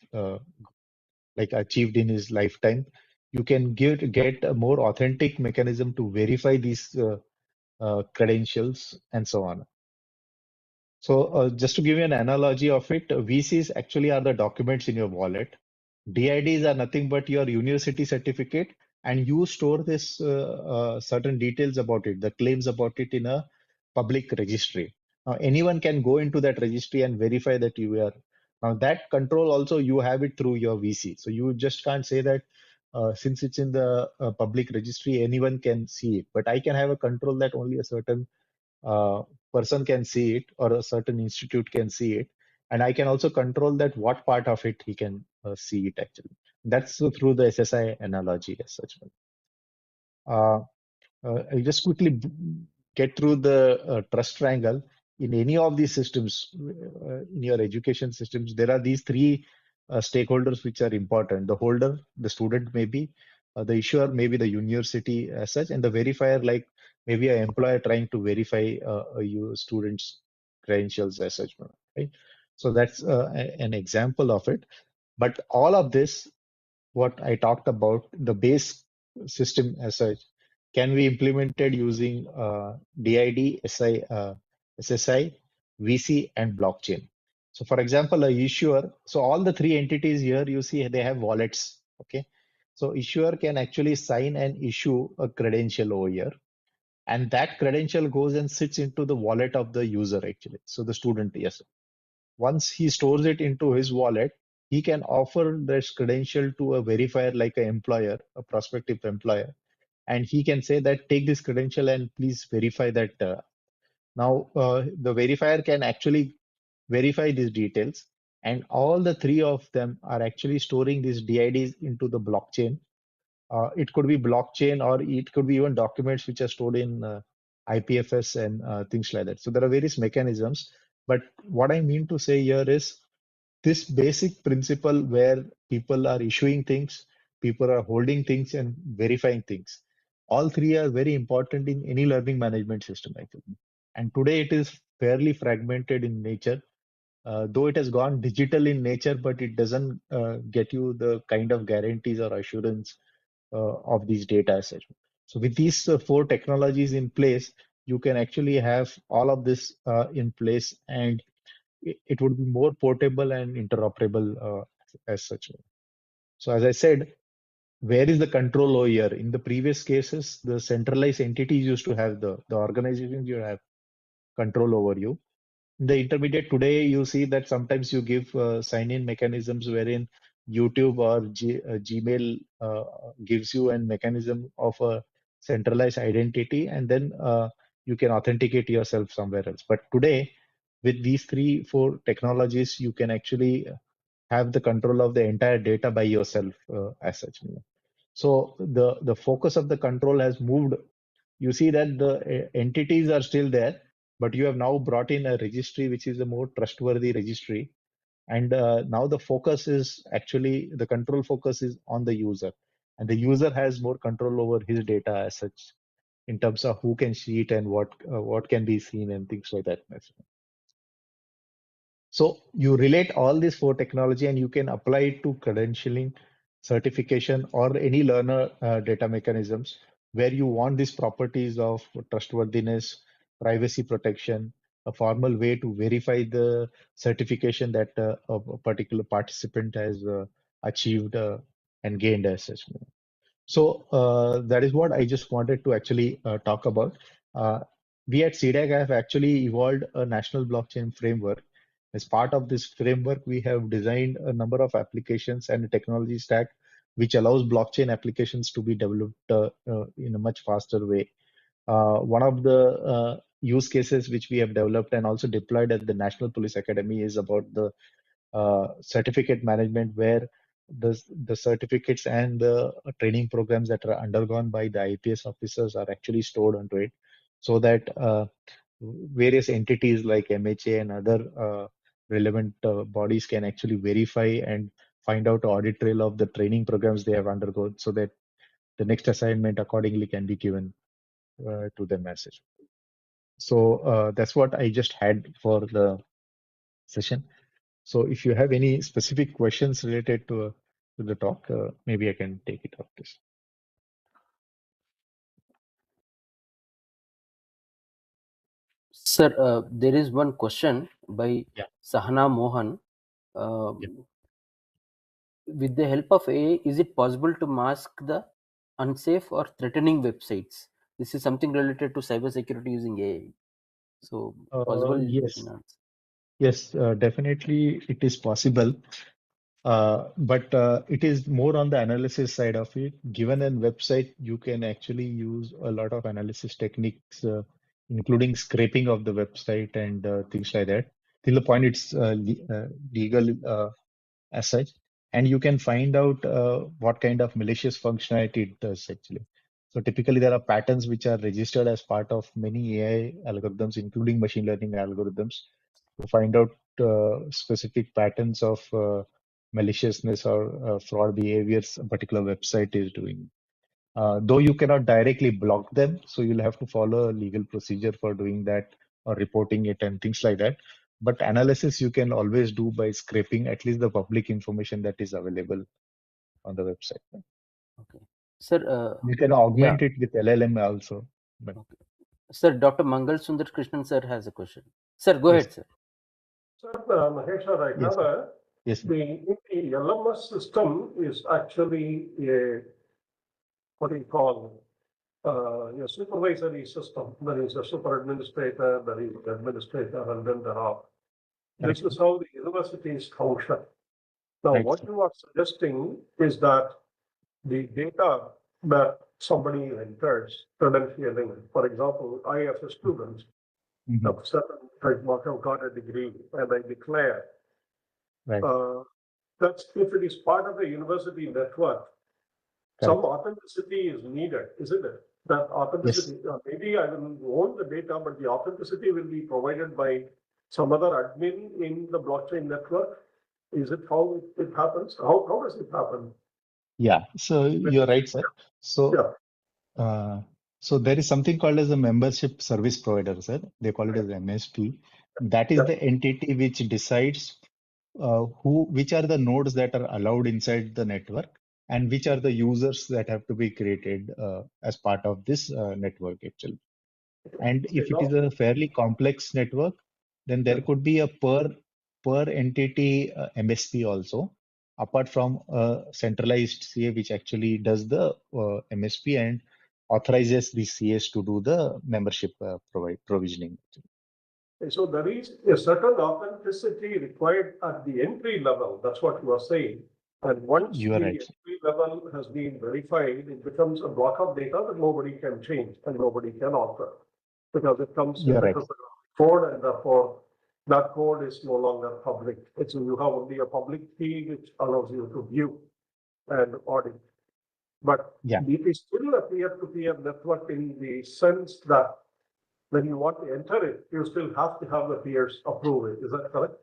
L: like achieved in his lifetime. You can get a more authentic mechanism to verify these credentials and so on. So just to give you an analogy of it, VCs actually are the documents in your wallet. DIDs are nothing but your university certificate, and you store this certain details about it, the claims about it in a public registry. Now, anyone can go into that registry and verify that you are. Now, that control also you have it through your VC. So you just can't say that since it's in the public registry, anyone can see it. But I can have a control that only a certain person can see it or a certain institute can see it. And I can also control that what part of it he can see it actually. That's through the SSI analogy as such. I'll just quickly get through the trust triangle. In any of these systems, in your education systems, there are these three stakeholders which are important. The holder, the student maybe, the issuer, maybe the university as such, and the verifier, like maybe an employer trying to verify your student's credentials as such. Right? So that's an example of it. But all of this, what I talked about, the base system as such, can be implemented using DID, SSI, VC, and blockchain. So for example, a issuer, so all the three entities here, you see they have wallets, okay? So issuer can actually sign and issue a credential over here. And that credential goes and sits into the wallet of the user actually. So the student, yes. Once he stores it into his wallet, he can offer this credential to a verifier like an employer, a prospective employer. And he can say that take this credential and please verify that. Now the verifier can actually verify these details. And all the three of them are actually storing these DIDs into the blockchain. It could be blockchain or it could be even documents which are stored in IPFS and things like that. So there are various mechanisms. But what I mean to say here is this basic principle where people are issuing things, people are holding things and verifying things. All three are very important in any learning management system, actually. And today it is fairly fragmented in nature. Though it has gone digital in nature, but it doesn't get you the kind of guarantees or assurance of these data assets. So with these four technologies in place, you can actually have all of this in place, and it would be more portable and interoperable as such. So as I said, where is the control over here? In the previous cases, the centralized entities used to have the organizations you have control over you. In the intermediate today, you see that sometimes you give sign-in mechanisms wherein YouTube or Gmail gives you a mechanism of a centralized identity, and then you can authenticate yourself somewhere else. But today, with these 3-4 technologies, you can actually have the control of the entire data by yourself as such. So the focus of the control has moved. You see that the entities are still there, but you have now brought in a registry which is a more trustworthy registry. And now the focus is actually, the control focus is on the user. And the user has more control over his data as such, in terms of who can see it and what can be seen and things like that. So you relate all these 4 technology and you can apply it to credentialing, certification, or any learner data mechanisms where you want these properties of trustworthiness, privacy protection, a formal way to verify the certification that a particular participant has achieved and gained as such. So that is what I just wanted to actually talk about. We at C-DAC have actually evolved a national blockchain framework. As part of this framework, we have designed a number of applications and a technology stack which allows blockchain applications to be developed in a much faster way. One of the use cases which we have developed and also deployed at the National Police Academy is about the certificate management, where the certificates and the training programs that are undergone by the IPS officers are actually stored onto it, so that various entities like MHA and other relevant bodies can actually verify and find out audit trail of the training programs they have undergone, so that the next assignment accordingly can be given to the message. So that's what I just had for the session. So if you have any specific questions related to the talk, maybe I can take it up this.
A: Sir, there is one question by
L: Yeah.
A: Sahana Mohan. With the help of AI, is it possible to mask the unsafe or threatening websites? This is something related to cybersecurity using AI. So, possible?
L: Yes, yes, definitely it is possible. But it is more on the analysis side of it. Given a website, you can actually use a lot of analysis techniques, including scraping of the website and things like that, till the point it's legal as such. And you can find out what kind of malicious functionality it does actually. So typically there are patterns which are registered as part of many AI algorithms, including machine learning algorithms, to find out specific patterns of maliciousness or fraud behaviors a particular website is doing. Though you cannot directly block them, so you'll have to follow a legal procedure for doing that or reporting it and things like that. But analysis you can always do by scraping at least the public information that is available on the website.
A: Okay. Sir,
L: You can augment it with LLM also. But
A: okay. Sir, Dr. Mangal Sundar Krishnan sir has a question. Sir, go
L: yes,
A: ahead, sir.
F: Sir, Mahesh, sir, I
L: yes,
F: have a,
L: yes, sir.
F: the LMS system is actually a, what do you call, a supervisory system. There is a super administrator, there is an administrator, and then there are.
L: Right,
F: This is how the universities function. Now,
L: right,
F: what
L: sir.
F: you are suggesting is that the data that somebody enters credentialing, for example, I as a student
L: Mhm.
F: of certain trademark have got a degree and I declare,
L: Right,
F: that's if it is part of a university network, some
L: correct.
F: authenticity is needed, isn't it? That
L: Yes,
F: authenticity, maybe I will own the data, but the authenticity will be provided by some other admin in the blockchain network. Is it how it happens? How does it happen?
L: yeah. So you're right, sir. So,
F: Yeah,
L: so there is something called as a membership service provider, sir. They call it as MSP. That is
F: yeah.
L: the entity which decides which are the nodes that are allowed inside the network and which are the users that have to be created as part of this network actually. And
F: Okay,
L: if it
F: now,
L: is a fairly complex network, then there
F: yeah.
L: could be a per entity MSP also, apart from a centralized CA which actually does the MSP and authorizes the CAs to do the membership provisioning.
F: So there is a certain authenticity required at the entry level. That's what you are saying. And once
L: You are
F: the
L: right.
F: entry level has been verified, it becomes a block of data that nobody can change and nobody can alter because it comes
L: You
F: with
L: are
F: a
L: right.
F: cryptographic code, and therefore that code is no longer public. It's you have only a public key which allows you to view and audit. But
L: Yeah.
F: it is still a peer-to-peer network in the sense that when you want to enter it, you still have to have the peers approve it. Is that correct?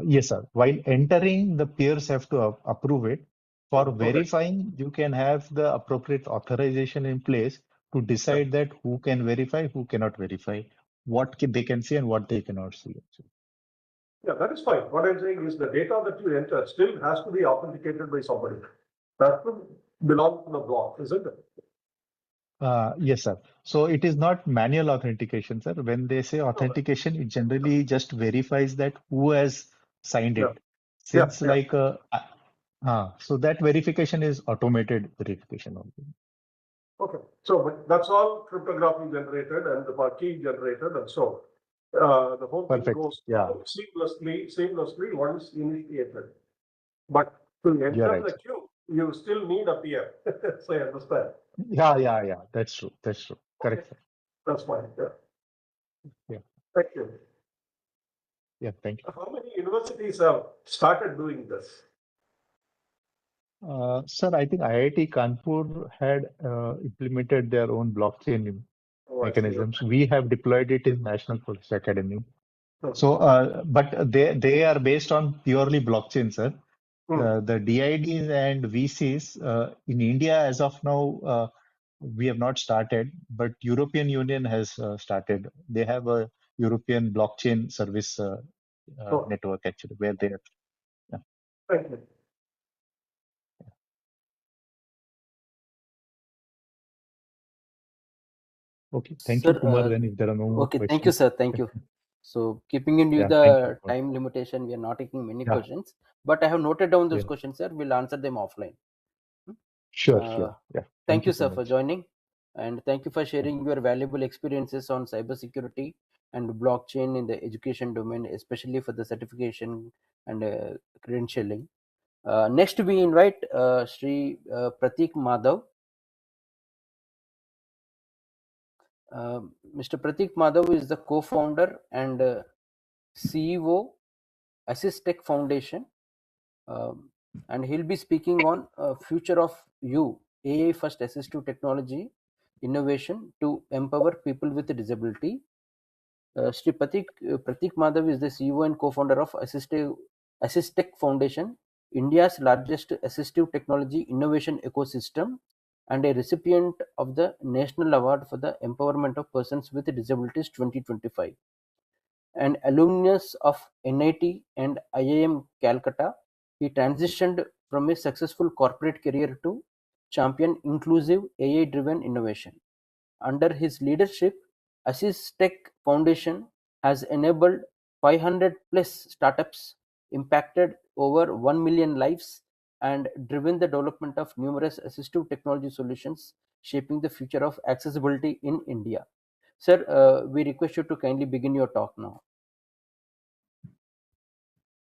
L: Yes, sir. While entering, the peers have to approve it. For
F: Okay.
L: verifying, you can have the appropriate authorization in place to decide that who can verify, who cannot verify, they can see and what they cannot see.
F: Yeah, that is fine. What I'm saying is the data that you enter still has to be authenticated by somebody. That will belong to the block, isn't it?
L: Yes, sir. So it is not manual authentication, sir. When they say
F: Okay.
L: authentication, it generally just verifies that who has signed
F: Yeah,
L: it.
F: yeah,
L: Since
F: yeah.
L: so that verification is automated verification only.
F: Okay. So but that's all cryptography generated and the key generated, and so the whole thing
L: Perfect.
F: goes
L: Yeah,
F: seamlessly once initiated. But to
L: you're
F: enter
L: right,
F: the
L: sir.
F: queue, you still need a peer. So I understand.
L: Yeah. That's true. That's true.
F: Okay,
L: Correct, sir.
F: that's fine. Yeah.
L: Yeah.
F: Thank you.
L: Yeah. Thank you.
F: How many universities have started doing this?
L: Sir, I think IIT Kanpur had implemented their own blockchain
F: Oh, I see.
L: mechanisms. We have deployed it in National Police Academy.
F: Okay.
L: So, but they are based on purely blockchain, sir. The DIDs and VCs in India, as of now, we have not started, but European Union has started. They have a European blockchain service
F: Oh,
L: network actually, where they. Yeah.
F: thank you.
L: Okay, thank you,
A: Sir,
L: Kumar. Then, if there are no more
A: okay, thank you,
L: questions,
A: sir. Thank you. So, keeping in view
L: yeah, thank you,
A: the
L: Kumar.
A: time limitation, we are not taking many
L: Yeah,
A: questions, but I have noted down those
L: yeah,
A: questions, sir. We'll answer them offline.
L: sure.
A: Uh,
L: Yeah,
A: Thank
L: thank you
A: you,
L: so
A: sir, for
L: much.
A: joining, and thank you for
L: Yeah.
A: sharing your valuable experiences on cybersecurity and blockchain in the education domain, especially for the certification and credentialing. Next, we invite Sri Pratik Madhav. Mr. Pratik Madhav is the co-founder and CEO, Assist-Tech Foundation, and he'll be speaking on future of you, AI first assistive technology innovation to empower people with disability. Sri Pratik Madhav is the CEO and co-founder of Assist-Tech Foundation, India's largest assistive technology innovation ecosystem, and a recipient of the National Award for the Empowerment of Persons with Disabilities 2025. An alumnus of NIT and IIM Calcutta, he transitioned from a successful corporate career to champion inclusive AI-driven innovation. Under his leadership, C-DAC Foundation has enabled 500 plus startups, impacted over 1 million lives, and driven the development of numerous assistive technology solutions, shaping the future of accessibility in India. Sir, we request you to kindly begin your talk now.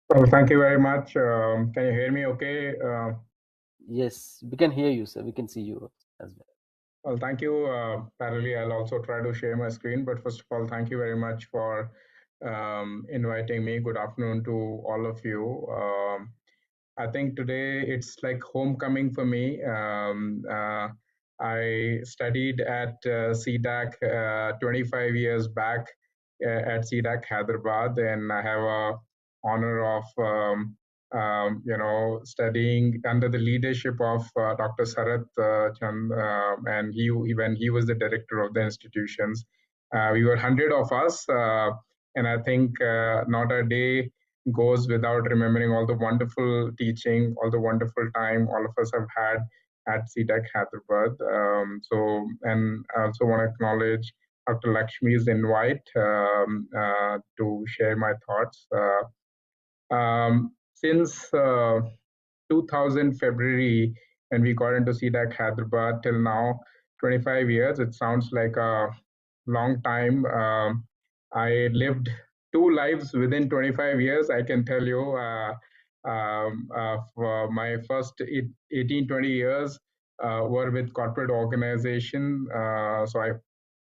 M: Well, thank you very much. Can you hear me okay?
A: Yes, we can hear you, sir. We can see you as well.
M: Well, thank you. Parallelly, I'll also try to share my screen. But first of all, thank you very much for inviting me. Good afternoon to all of you. I think today it's like homecoming for me. I studied at C-DAC 25 years back at C-DAC Hyderabad, and I have a honor of studying under the leadership of Dr. Sarath Chand, and when he was the director of the institutions. We were 100 of us, and I think not a day goes without remembering all the wonderful teaching, all the wonderful time all of us have had at C-DAC Hyderabad. And I also want to acknowledge Dr. Lakshmi's invite to share my thoughts. Since 2000 February, when we got into C-DAC Hyderabad till now, 25 years, it sounds like a long time. I lived 2 lives within 25 years, I can tell you. For my first 18, 20 years were with corporate organization.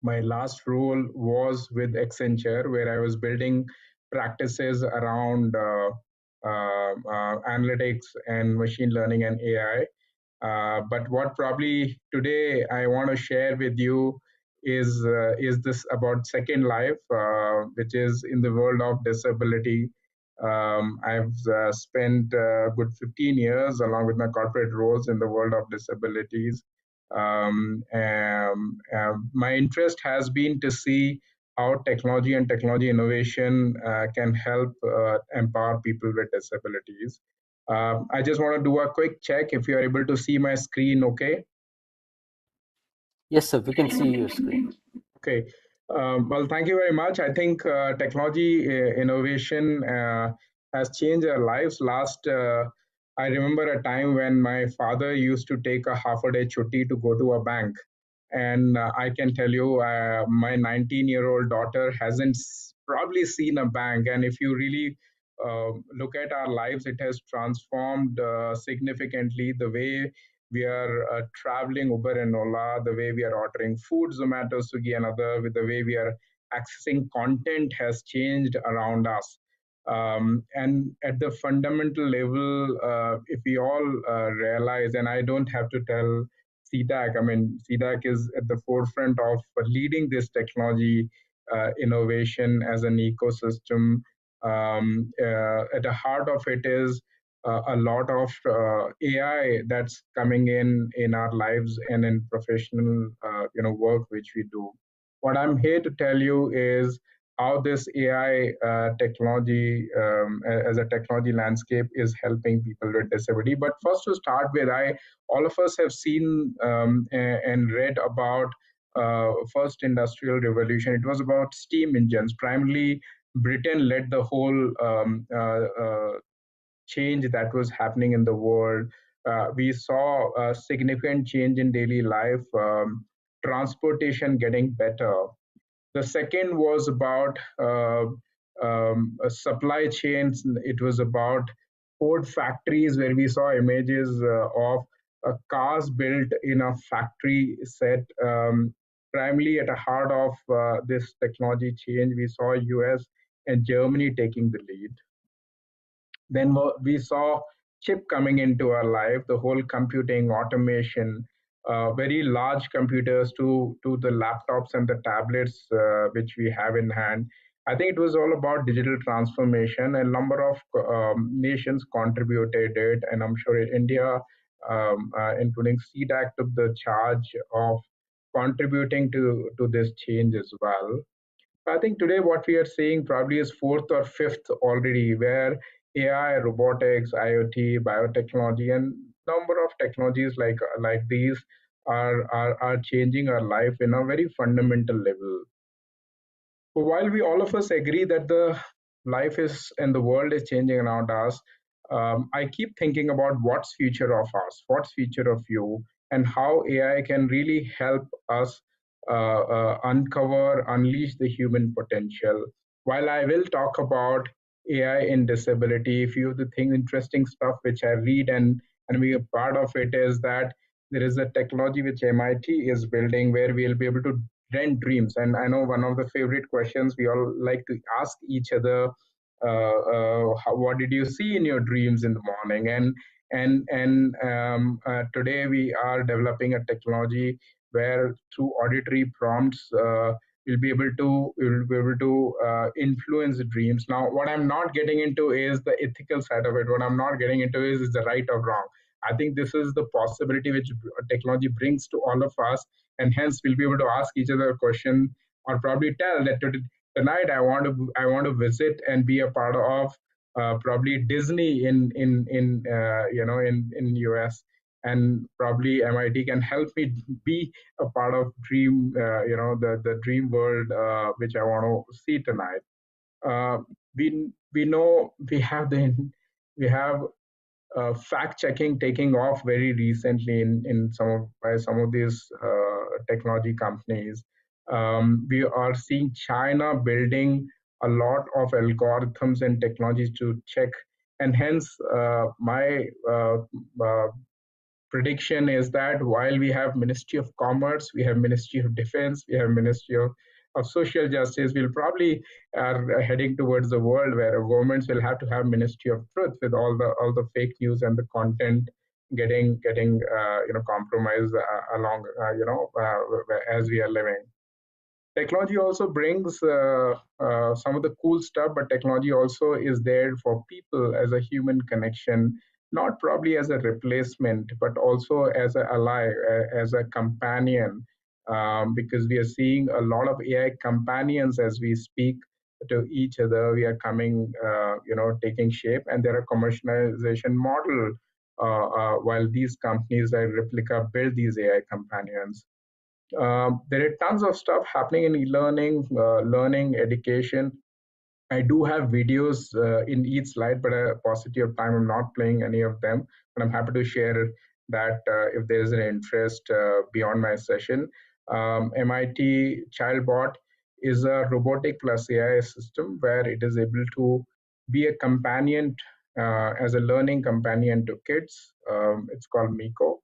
M: My last role was with Accenture, where I was building practices around analytics and machine learning and AI. But what probably today I want to share with you is this about second life, which is in the world of disability. I've spent a good 15 years along with my corporate roles in the world of disabilities. My interest has been to see how technology and technology innovation can help empower people with disabilities. I just want to do a quick check if you are able to see my screen, okay?
A: Yes, sir, we can see your screen.
M: Okay. Well, thank you very much. I think technology innovation has changed our lives. I remember a time when my father used to take a half-a-day chutti to go to a bank. And I can tell you, my 19-year-old daughter hasn't probably seen a bank. And if you really look at our lives, it has transformed significantly the way we are traveling Uber and Ola, the way we are ordering food, Zomato, Swiggy, and other, with the way we are accessing content has changed around us. And at the fundamental level, if we all realize, and I don't have to tell C-DAC, I mean, C-DAC is at the forefront of leading this technology innovation as an ecosystem. At the heart of it is a lot of AI that's coming in our lives and in professional work which we do. What I'm here to tell you is how this AI technology as a technology landscape is helping people with disability. But first to start with, all of us have seen and read about first industrial revolution. It was about steam engines. Primarily, Britain led the whole change that was happening in the world. We saw a significant change in daily life, transportation getting better. The second was about supply chains. It was about Ford factories, where we saw images of cars built in a factory set. Primarily at the heart of this technology change, we saw US and Germany taking the lead. Then we saw chip coming into our life, the whole computing, automation, very large computers to the laptops and the tablets which we have in hand. I think it was all about digital transformation. A number of nations contributed it, and I'm sure India, including C-DAC, took the charge of contributing to this change as well. I think today what we are seeing probably is fourth or fifth already, where AI, robotics, IoT, biotechnology, and number of technologies like these are changing our life in a very fundamental level. So while we all of us agree that the life is and the world is changing around us, I keep thinking about what's future of us, what's future of you, and how AI can really help us uncover, unleash the human potential. While I will talk about AI in disability, a few of the things, interesting stuff which I read and be a part of it is that there is a technology which MIT is building where we'll be able to rent dreams. And I know one of the favorite questions we all like to ask each other, what did you see in your dreams in the morning? And today we are developing a technology where through auditory prompts, we'll be able to influence dreams. Now, what I'm not getting into is the ethical side of it. What I'm not getting into is the right or wrong. I think this is the possibility which technology brings to all of us, and hence we'll be able to ask each other a question or probably tell that tonight I want to visit and be a part of probably Disney in US, and probably MIT can help me be a part of dream the dream world which I want to see tonight. We know we have fact checking taking off very recently by some of these technology companies. We are seeing China building a lot of algorithms and technologies to check, and hence my prediction is that while we have Ministry of Commerce, we have Ministry of Defense, we have Ministry of Social Justice, we'll probably are heading towards the world where governments will have to have Ministry of Truth with all the fake news and the content getting compromised along as we are living. Technology also brings some of the cool stuff, but technology also is there for people as a human connection, not probably as a replacement, but also as an ally, as a companion, because we are seeing a lot of AI companions as we speak to each other. We are coming, taking shape, and there are commercialization model while these companies like Replica build these AI companions. There are tons of stuff happening in e-learning, learning, education. I do have videos in each slide, but paucity of time, I'm not playing any of them. But I'm happy to share that if there is an interest beyond my session. MIT ChildBot is a robotic plus AI system where it is able to be a companion as a learning companion to kids. It's called Miko.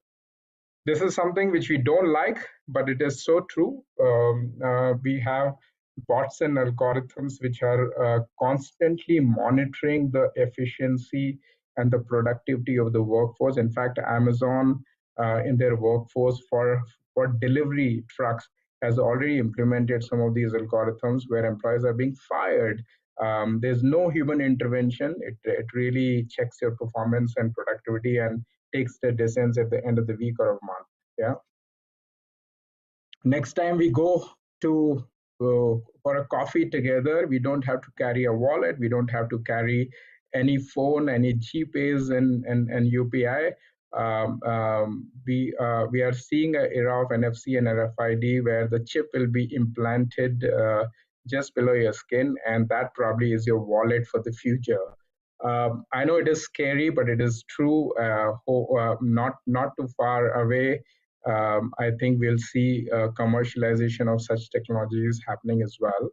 M: This is something which we don't like, but it is so true. We have bots and algorithms which are constantly monitoring the efficiency and the productivity of the workforce. In fact, Amazon in their workforce for delivery trucks has already implemented some of these algorithms where employees are being fired. There's no human intervention. It really checks your performance and productivity and takes the decisions at the end of the week or a month. Yeah. Next time we go to for a coffee together, we don't have to carry a wallet. We don't have to carry any phone, any GPays and UPI. We are seeing an era of NFC and RFID where the chip will be implanted just below your skin, and that probably is your wallet for the future. I know it is scary, but it is true. Not too far away, I think we'll see commercialization of such technologies happening as well.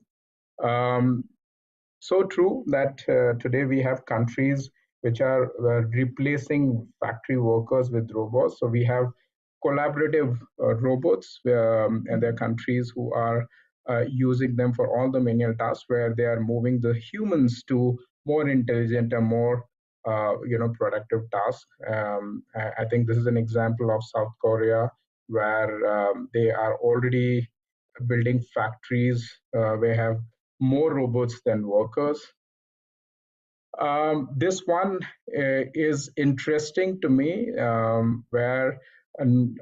M: So true that today we have countries which are replacing factory workers with robots. So we have collaborative robots, and there are countries who are using them for all the manual tasks, where they are moving the humans to more intelligent and more productive tasks. I think this is an example of South Korea, where they are already building factories where they have more robots than workers. This one is interesting to me, where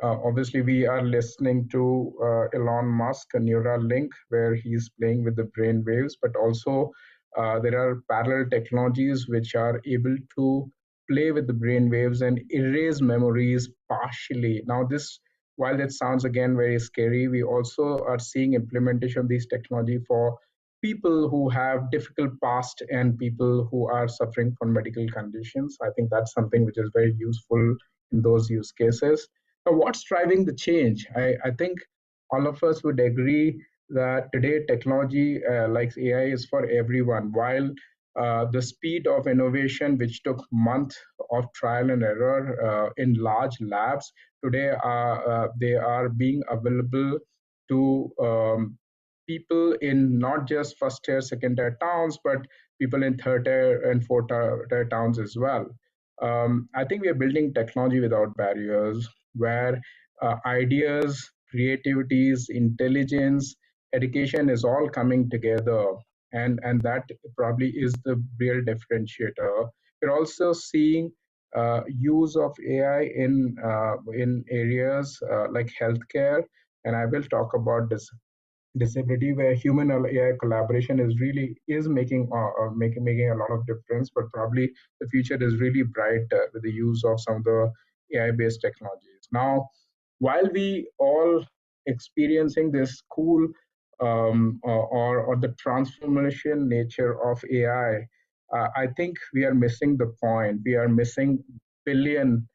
M: obviously we are listening to Elon Musk, a Neuralink, where he's playing with the brain waves, but also there are parallel technologies which are able to play with the brain waves and erase memories partially. Now, this, while that sounds again very scary, we also are seeing implementation of these technology for people who have difficult past and people who are suffering from medical conditions. I think that's something which is very useful in those use cases. Now, what's driving the change? I think all of us would agree that today technology like AI is for everyone. While the speed of innovation, which took months of trial and error in large labs, today they are being available to people in not just first tier, second tier towns, but people in third tier and fourth tier towns as well. I think we are building technology without barriers, where ideas, creativities, intelligence, education is all coming together, and that probably is the real differentiator. We're also seeing use of AI in areas like healthcare, and I will talk about this disability, where human AI collaboration is making a lot of difference. But probably the future is really bright with the use of some of the AI based technologies. Now, while we all experiencing this cool or the transformation nature of AI, I think we are missing the point. We are missing billion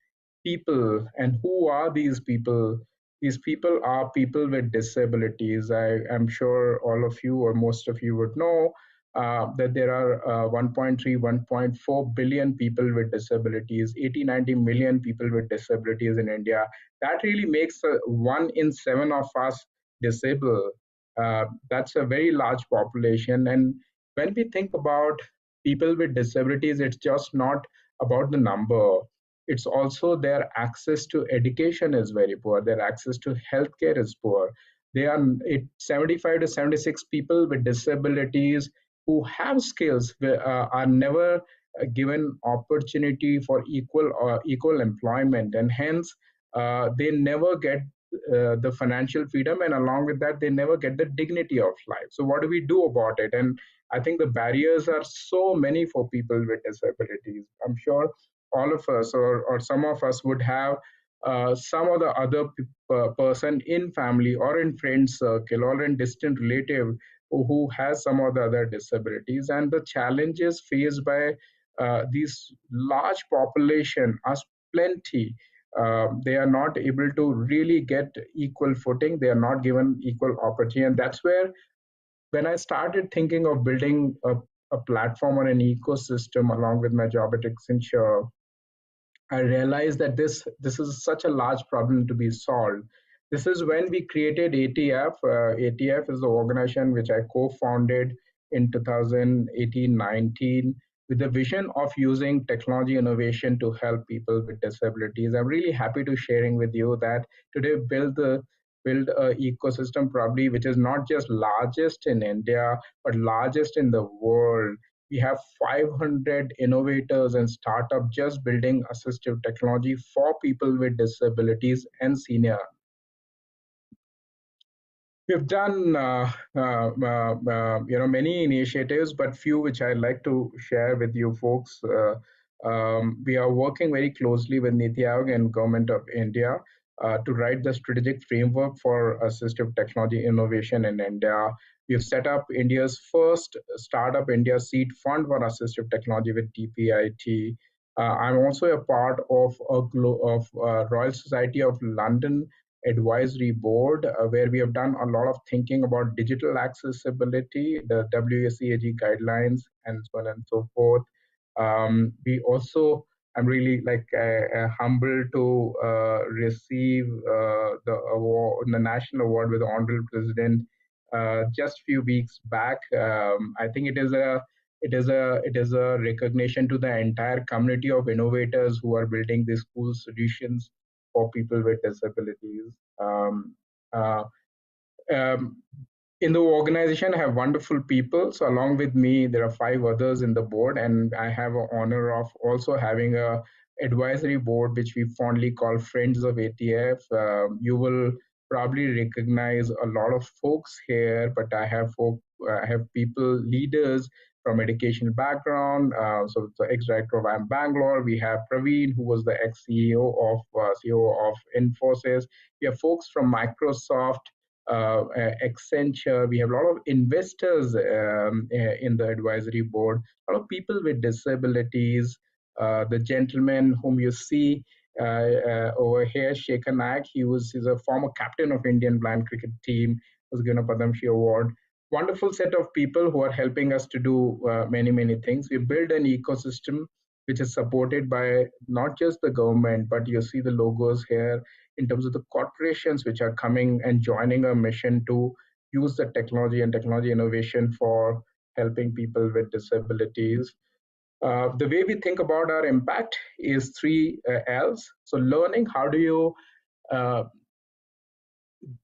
M: people. And who are these people? These people are people with disabilities. I'm sure all of you or most of you would know that there are 1.3, 1.4 billion people with disabilities, 80, 90 million people with disabilities in India. That really makes 1 in 7 of us disabled. That's a very large population. And when we think about people with disabilities, it's just not about the number. It's also their access to education is very poor. Their access to healthcare is poor. 75 to 76 people with disabilities who have skills are never given opportunity for equal employment, and hence they never get the financial freedom, and along with that they never get the dignity of life. So what do we do about it? And I think the barriers are so many for people with disabilities. I'm sure all of us or some of us would have some of the other person in family or in friend circle or in distant relative who has some of the other disabilities, and the challenges faced by these large population are plenty. They are not able to really get equal footing. They are not given equal opportunity, and that's where when I started thinking of building a platform or an ecosystem along with my job at Accenture, I realized that this is such a large problem to be solved. This is when we created ATF. ATF is the organization which I co-founded in 2018-19 with the vision of using technology innovation to help people with disabilities. I'm really happy to sharing with you that today build a ecosystem probably which is not just largest in India but largest in the world. We have 500 innovators and startups just building assistive technology for people with disabilities and senior. We've done many initiatives, but few which I'd like to share with you folks. We are working very closely with Niti Aayog and Government of India to write the strategic framework for assistive technology innovation in India. We've set up India's first startup India seed fund for assistive technology with TPIT. I'm also a part of Royal Society of London advisory board where we have done a lot of thinking about digital accessibility, the WSEAG guidelines, and so on and so forth. We also, I'm really humbled to receive the award, the national award with the Honorable President just a few weeks back. I think it is a recognition to the entire community of innovators who are building these cool solutions for people with disabilities. Uh, um, in the organization, I have wonderful people. So along with me, there are 5 others in the board, and I have an honor of also having a advisory board, which we fondly call Friends of ATF. You will probably recognize a lot of folks here, but I have people, leaders from educational background. So the ex-director of IIM Bangalore. We have Praveen, who was the ex-CEO of CEO of Infosys. We have folks from Microsoft, Accenture. We have a lot of investors in the advisory board, a lot of people with disabilities. The gentleman whom you see over here, Shekhar Naik, he's a former captain of Indian blind cricket team, was given a Padma Shri Award. Wonderful set of people who are helping us to do many things. We build an ecosystem which is supported by not just the government, but you see the logos here in terms of the corporations which are coming and joining our mission to use the technology and technology innovation for helping people with disabilities. The way we think about our impact is three L's. So learning, how do you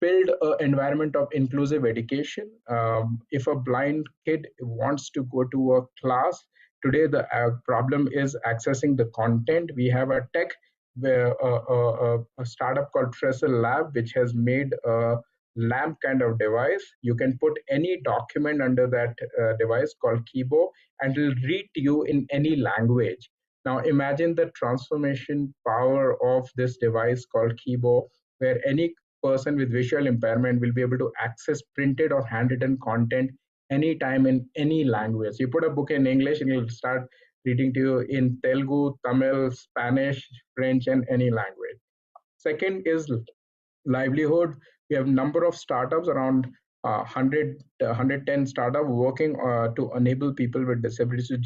M: build an environment of inclusive education? If a blind kid wants to go to a class, today the problem is accessing the content. We have a tech where a startup called Trestle Lab, which has made a lamp kind of device. You can put any document under that device called Kibo, and it will read to you in any language. Now imagine the transformation power of this device called Kibo, where any person with visual impairment will be able to access printed or handwritten content anytime in any language. You put a book in English and it'll start reading to you in Telugu, Tamil, Spanish, French, and any language. Second is livelihood. We have a number of startups, around 110 startups working to enable people with disabilities to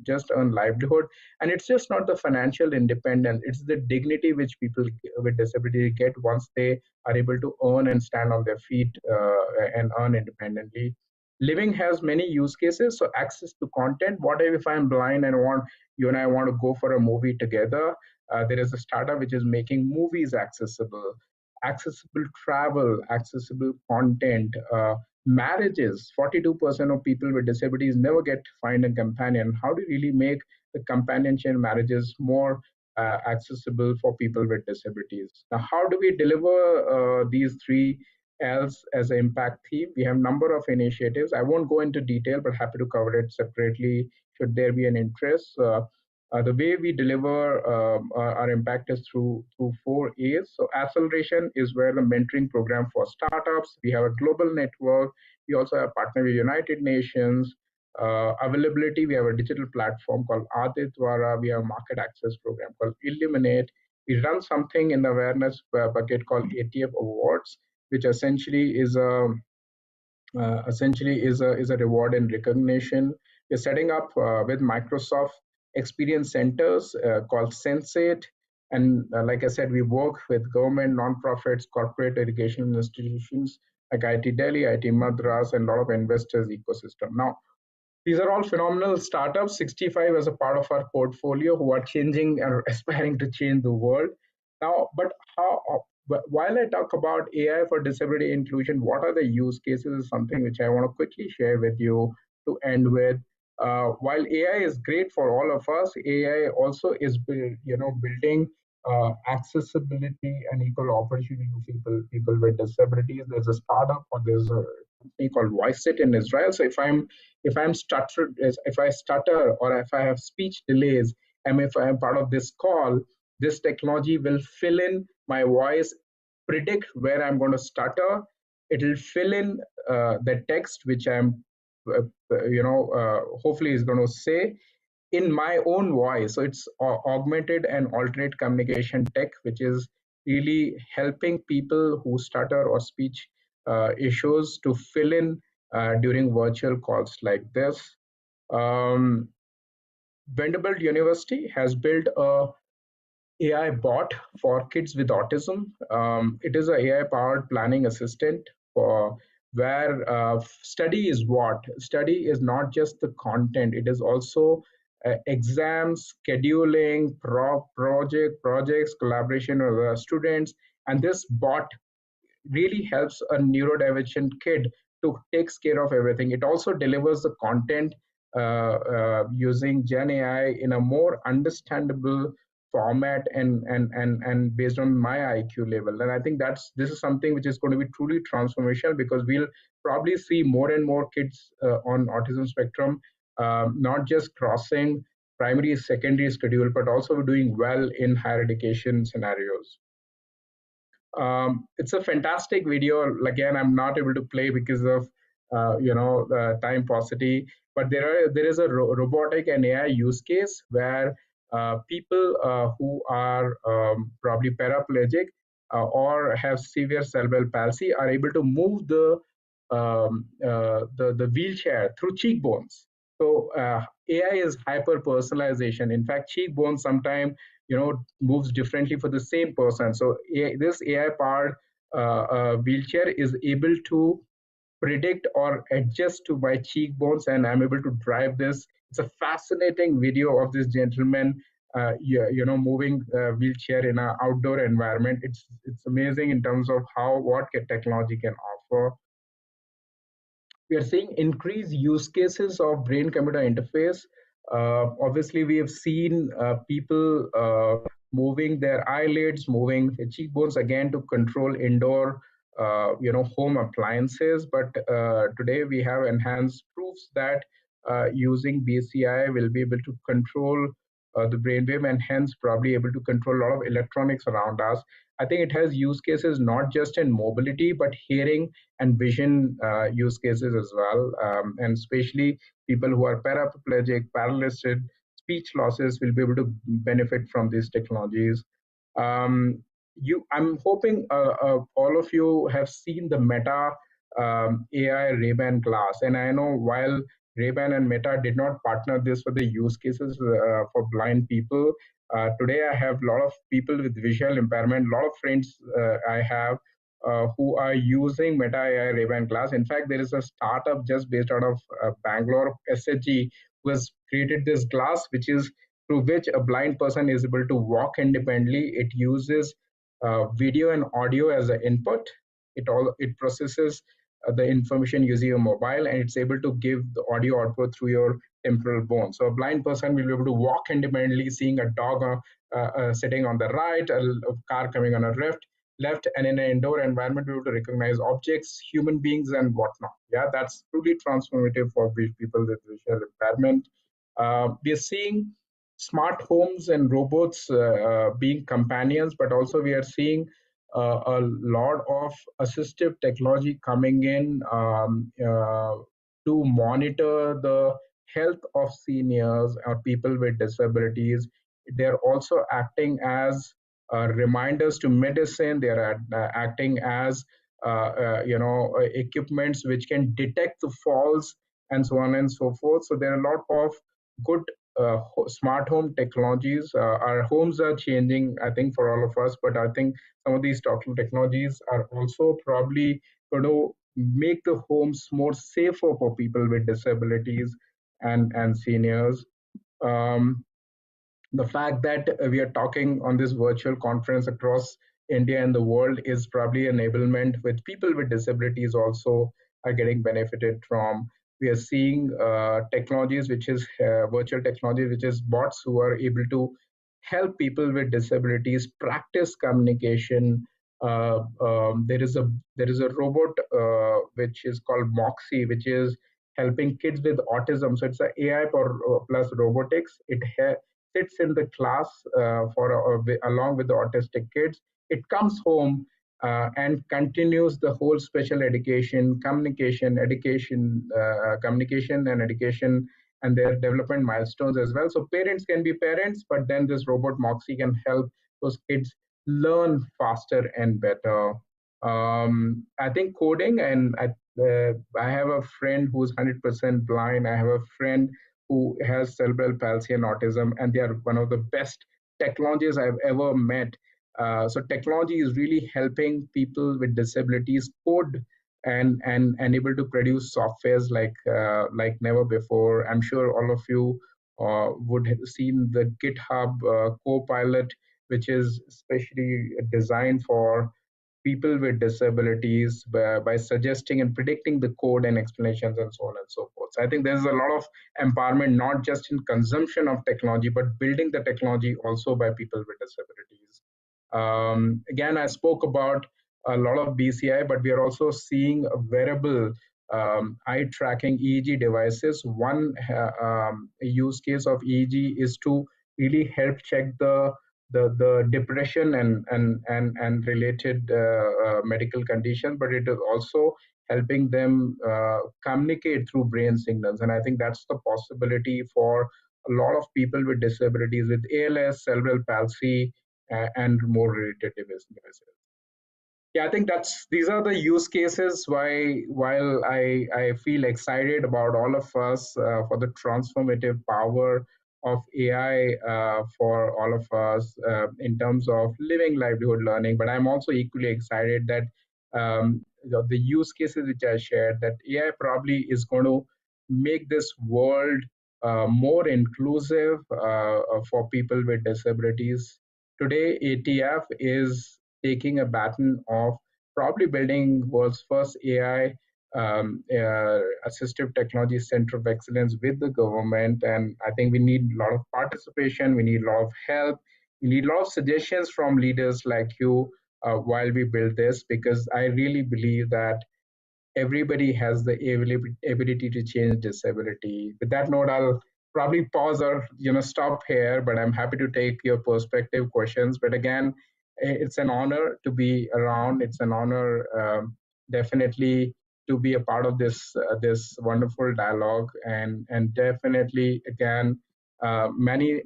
M: just earn livelihood. And it's just not the financial independence, it's the dignity which people with disability get once they are able to earn and stand on their feet and earn independently. Living has many use cases. So access to content. What if I'm blind and you and I want to go for a movie together? There is a startup which is making movies accessible travel, accessible content, marriages. 42% of people with disabilities never get to find a companion. How do you really make the companionship marriages more accessible for people with disabilities? Now, how do we deliver these three L's as an impact theme? We have a number of initiatives. I won't go into detail, but happy to cover it separately should there be an interest. The way we deliver our impact is through 4 A's. So acceleration is where the mentoring program for startups. We have a global network. We also have partner with United Nations. Availability, we have a digital platform called Aditwara. We have a market access program called Illuminate. We run something in the awareness bucket called ATF Awards, which essentially is a reward and recognition. We're setting up with Microsoft experience centers called Sensate. And like I said, we work with government, nonprofits, corporate educational institutions like IT Delhi, IT Madras, and a lot of investors ecosystem. Now, these are all phenomenal startups, 65 as a part of our portfolio, who are changing and aspiring to change the world. Now, but while I talk about AI for disability inclusion, what are the use cases is something which I want to quickly share with you to end with. While AI is great for all of us, AI also is building accessibility and equal opportunity for people with disabilities. There's a startup or there's a company called VoiceIt in Israel. So if I stutter or if I have speech delays, and if I am part of this call, this technology will fill in my voice, predict where I'm going to stutter. It will fill in the text which I'm, hopefully is going to say in my own voice. So it's augmented and alternate communication tech, which is really helping people who stutter or speech issues to fill in during virtual calls like this. Vanderbilt University has built a AI bot for kids with autism. It is an AI-powered planning assistant for where study is what? Study is not just the content. It is also exams, scheduling, projects, collaboration with students. And this bot really helps a neurodivergent kid to takes care of everything. It also delivers the content using Gen AI in a more understandable format and based on my IQ level. And I think this is something which is going to be truly transformational, because we'll probably see more and more kids on autism spectrum not just crossing primary, secondary schedule, but also doing well in higher education scenarios. It's a fantastic video. Again, I'm not able to play because of time paucity, but there is a robotic and AI use case where people who are probably paraplegic or have severe cerebral palsy are able to move the wheelchair through cheekbones. So AI is hyper personalization. In fact, cheekbones sometimes moves differently for the same person. So this AI powered wheelchair is able to predict or adjust to my cheekbones, and I'm able to drive this. It's a fascinating video of this gentleman moving wheelchair in an outdoor environment. It's amazing in terms of what technology can offer. We are seeing increased use cases of brain-computer interface. Obviously, we have seen people moving their eyelids, moving their cheekbones again to control indoor, home appliances. But today we have enhanced proofs that using BCI will be able to control the brainwave and hence probably able to control a lot of electronics around us. I think it has use cases not just in mobility, but hearing and vision use cases as well. And especially people who are paraplegic, paralyzed, speech losses will be able to benefit from these technologies. I'm hoping all of you have seen the Meta AI Ray-Ban glass. And I know while Ray-Ban and Meta did not partner this for the use cases for blind people, today I have a lot of people with visual impairment, a lot of friends I have who are using Meta AI Ray-Ban glass. In fact, there is a startup just based out of Bangalore, SHG, who has created this glass, which is through which a blind person is able to walk independently. It uses video and audio as an input. It processes the information using your mobile, and it's able to give the audio output through your temporal bone. So a blind person will be able to walk independently, seeing a dog sitting on the right, a car coming on a left, and in an indoor environment, we able to recognize objects, human beings, and whatnot. Yeah, that's truly transformative for people with visual impairment. We are seeing smart homes and robots being companions, but also we are seeing a lot of assistive technology coming in to monitor the health of seniors or people with disabilities. They're also acting as reminders to medicine. They're acting as equipments which can detect the falls and so on and so forth. So there are a lot of good smart home technologies. Our homes are changing, I think, for all of us, but I think some of these technologies are also probably going to make the homes more safer for people with disabilities and seniors. The fact that we are talking on this virtual conference across India and the world is probably enablement with people with disabilities also are getting benefited from. We are seeing technologies, which is virtual technology, which is bots who are able to help people with disabilities practice communication. There is a robot which is called Moxie, which is helping kids with autism. So it's an AI plus robotics. It sits in the class along with the autistic kids. It comes home and continues the whole special education, communication and education and their development milestones as well. So parents can be parents, but then this robot Moxie can help those kids learn faster and better. I think coding, and I have a friend who's 100% blind. I have a friend who has cerebral palsy and autism, and they are one of the best technologies I've ever met. So technology is really helping people with disabilities code and able to produce softwares like never before. I'm sure all of you would have seen the GitHub Copilot, which is especially designed for people with disabilities by suggesting and predicting the code and explanations and so on and so forth. So I think there's a lot of empowerment, not just in consumption of technology, but building the technology also by people with disabilities. Again, I spoke about a lot of BCI, but we are also seeing a wearable eye tracking EEG devices. One use case of EEG is to really help check the depression and related medical condition, but it is also helping them communicate through brain signals. And I think that's the possibility for a lot of people with disabilities with ALS, cerebral palsy, and more related devices. Yeah, I think these are the use cases while I feel excited about all of us for the transformative power of AI for all of us in terms of living livelihood learning. But I'm also equally excited that the use cases which I shared, that AI probably is going to make this world more inclusive for people with disabilities. Today, ATF is taking a baton of probably building world's first AI assistive technology center of excellence with the government. And I think we need a lot of participation, we need a lot of help, we need a lot of suggestions from leaders like you while we build this, because I really believe that everybody has the ability to change disability. With that note, I'll probably pause or stop here, but I'm happy to take your perspective questions. But again, it's an honor to be around. It's an honor definitely to be a part of this this wonderful dialogue, and definitely again many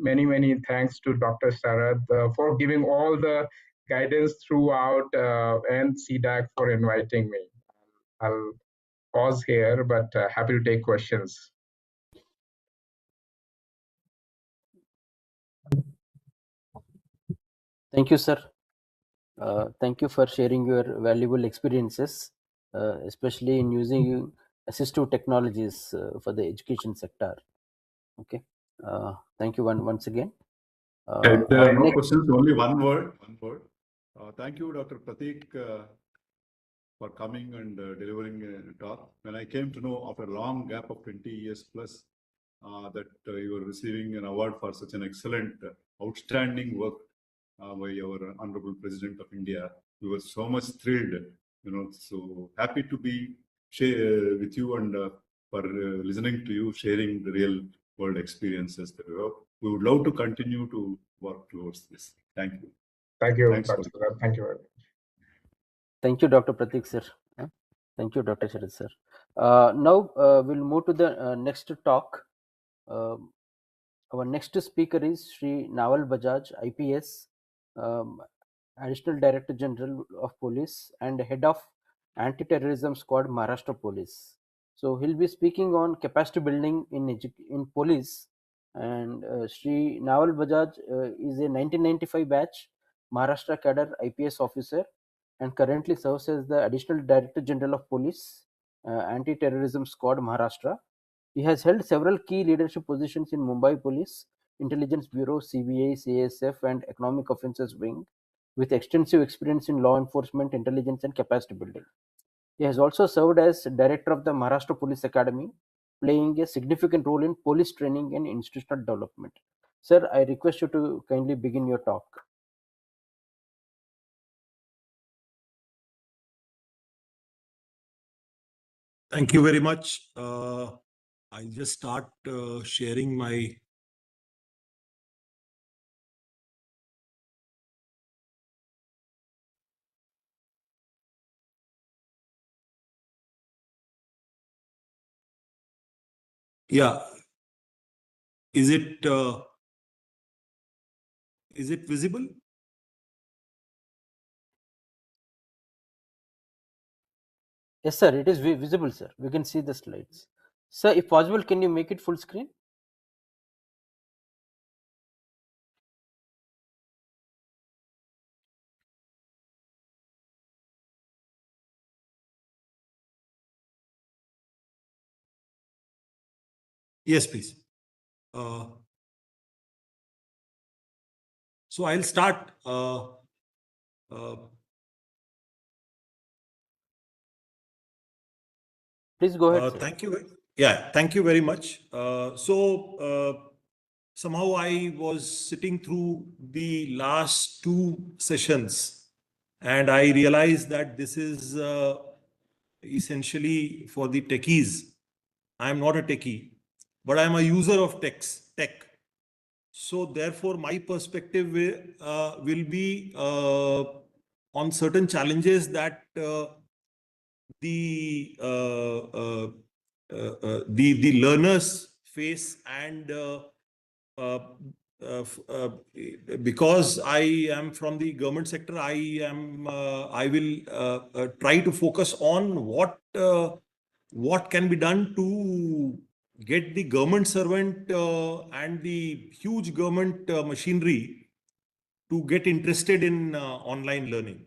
M: thanks to Dr. Sarath for giving all the guidance throughout, and C-DAC for inviting me. I'll pause here, but happy to take questions.
A: Thank you, sir. Thank you for sharing your valuable experiences, especially in using assistive technologies for the education sector. Okay. Thank you once again.
E: If there are no
A: Next,
E: questions, only one word. Thank you, Dr. Pratik, for coming and delivering a talk. When I came to know after a long gap of 20 years plus that you were receiving an award for such an excellent, outstanding work by our Honorable President of India, we were so much thrilled, so happy to be with you and for listening to you, sharing the real world experiences that we have. We would love to continue to work towards this. Thank you.
M: Thank you,
E: Thanks,
M: Dr. Sarath. Thank you very much.
A: thank you, Dr. Pratik, sir. Thank you, Dr. Sharad, sir. Now we'll move to the next talk. Our next speaker is Sri Naval Bajaj, IPS, Additional Director General of Police and Head of Anti-Terrorism Squad, Maharashtra Police. So he'll be speaking on capacity building in police. And Sri Naval Bajaj is a 1995 batch Maharashtra cadre IPS officer and currently serves as the Additional Director General of Police, Anti-Terrorism Squad, Maharashtra. He has held several key leadership positions in Mumbai Police, Intelligence Bureau, CBI, CASF, and Economic Offences Wing, with extensive experience in law enforcement, intelligence, and capacity building. He has also served as director of the Maharashtra Police Academy, playing a significant role in police training and institutional development. Sir, I request you to kindly begin your talk.
N: Thank you very much. I'll just start sharing my Is it visible?
A: Yes, sir, it is visible, sir. We can see the slides. Sir, if possible, can you make it full screen?
N: Yes, please. So I'll start.
A: Please go ahead, sir.
N: Thank you. Yeah, thank you very much. Somehow I was sitting through the last two sessions and I realized that this is a essentially for the techies. I am not a techie, but I am a user of tech. So therefore, my perspective will be on certain challenges that the learners face, and because I am from the government sector, I will try to focus on what can be done to get the government servant and the huge government machinery to get interested in online learning.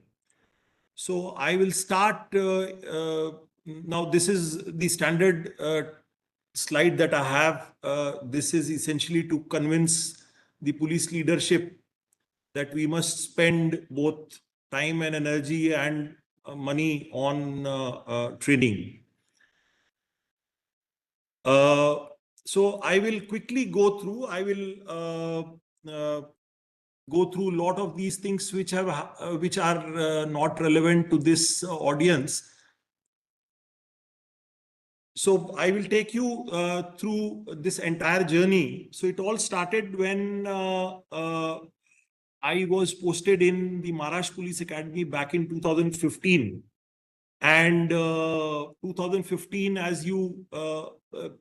N: So I will start now. This is the standard slide that I have. This is essentially to convince the police leadership that we must spend both time and energy and money on training. So I will quickly go through. I will go through a lot of these things which are not relevant to this audience. So I will take you through this entire journey. So it all started when I was posted in the Maharashtra Police Academy back in 2015. And 2015, as you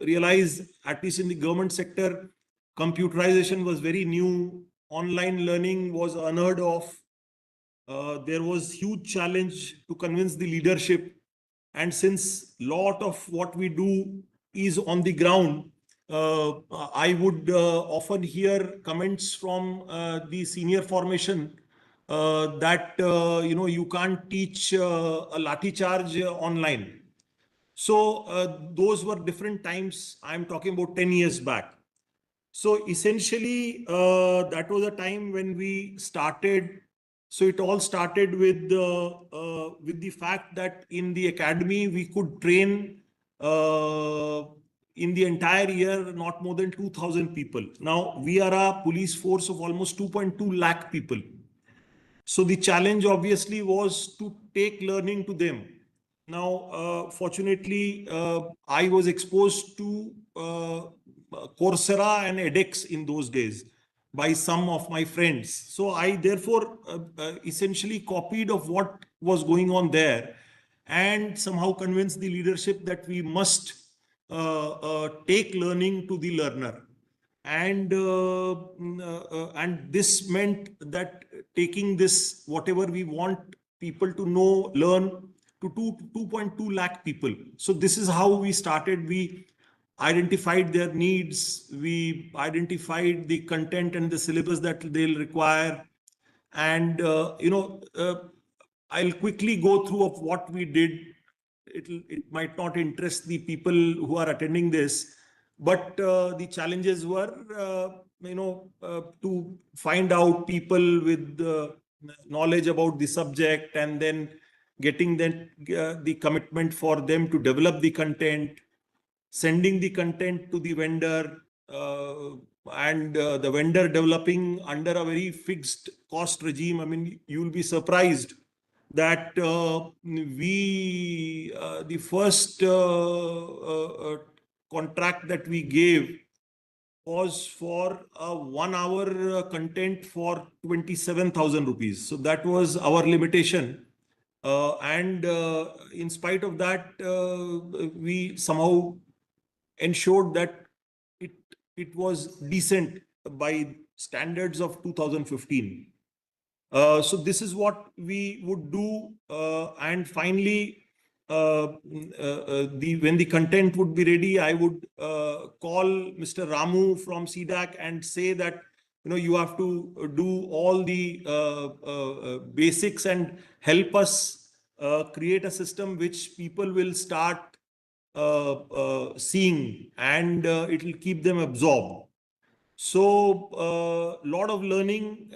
N: realize, at least in the government sector, computerization was very new. Online learning was unheard of. There was huge challenge to convince the leadership. And since a lot of what we do is on the ground, I would often hear comments from the senior formation that you can't teach a lathi charge online. So those were different times. I'm talking about 10 years back. So essentially, that was a time when we started. So it all started with the fact that in the academy we could train in the entire year not more than 2,000 people. Now we are a police force of almost 2.2 lakh people. So the challenge obviously was to take learning to them. Now, fortunately, I was exposed to Coursera and edX in those days by some of my friends. So I therefore essentially copied of what was going on there and somehow convinced the leadership that we must take learning to the learner. And this meant that taking this, whatever we want people to know, learn, to 2.2 lakh people. So this is how we started. We identified their needs. We identified the content and the syllabus that they'll require. And, I'll quickly go through of what we did. It might not interest the people who are attending this, but the challenges were, to find out people with knowledge about the subject, and then getting the commitment for them to develop the content, sending the content to the vendor, and the vendor developing under a very fixed cost regime. I mean, you will be surprised that the first contract that we gave was for a 1 hour content for 27,000 rupees. So that was our limitation. And in spite of that, we somehow ensured that it was decent by standards of 2015. So this is what we would do. And finally, when the content would be ready, I would call Mr. Ramu from C-DAC and say that, you have to do all the basics and help us create a system which people will start seeing, and it will keep them absorbed. So a lot of learning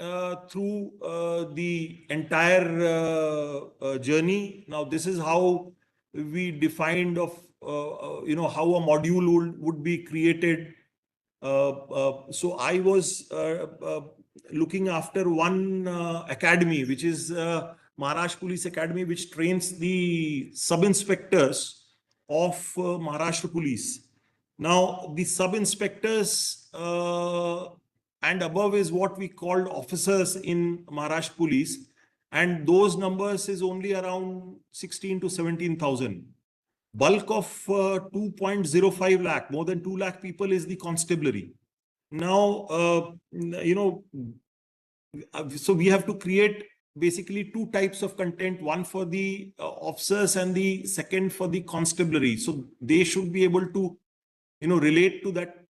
N: through the entire journey. Now, this is how we defined of, how a module would be created. So I was looking after one academy, which is Maharashtra Police Academy, which trains the sub-inspectors of Maharashtra Police. Now, the sub-inspectors and above is what we called officers in Maharashtra Police. And those numbers is only around 16 to 17,000. Bulk of 2.05 lakh, more than 2 lakh people is the constabulary. Now, so we have to create basically two types of content, one for the officers and the second for the constabulary. So they should be able to, relate to that,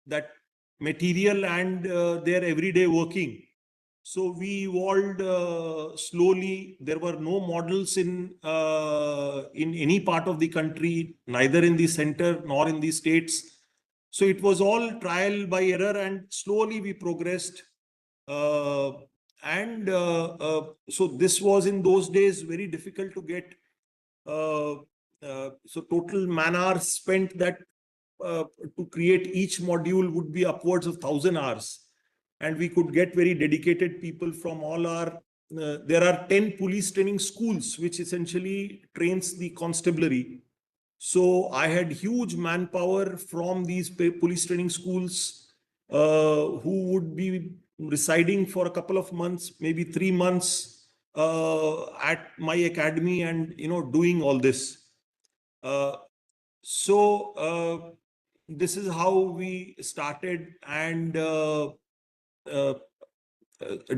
N: that material and their everyday working. So we evolved slowly. There were no models in any part of the country, neither in the center nor in the states. So it was all trial by error, and slowly we progressed. So this was in those days very difficult to get. So total man hours spent that to create each module would be upwards of 1,000 hours. And we could get very dedicated people from all our, there are 10 police training schools, which essentially trains the constabulary. So I had huge manpower from these police training schools who would be residing for a couple of months, maybe 3 months at my academy and, doing all this. This is how we started and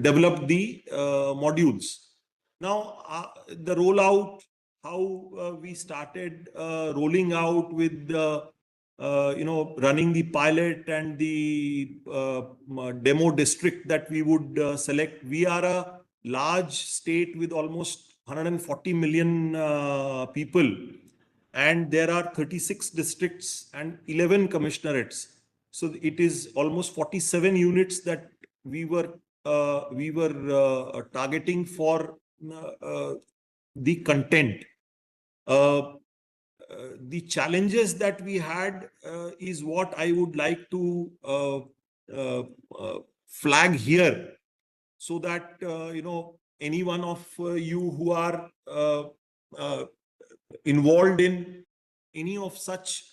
N: developed the modules. Now, the rollout, how we started rolling out with running the pilot and the demo district that we would select. We are a large state with almost 140 million people, and there are 36 districts and 11 commissionerates. So it is almost 47 units that we were targeting for the content. The challenges that we had is what I would like to flag here, so that any one of you who are involved in any of such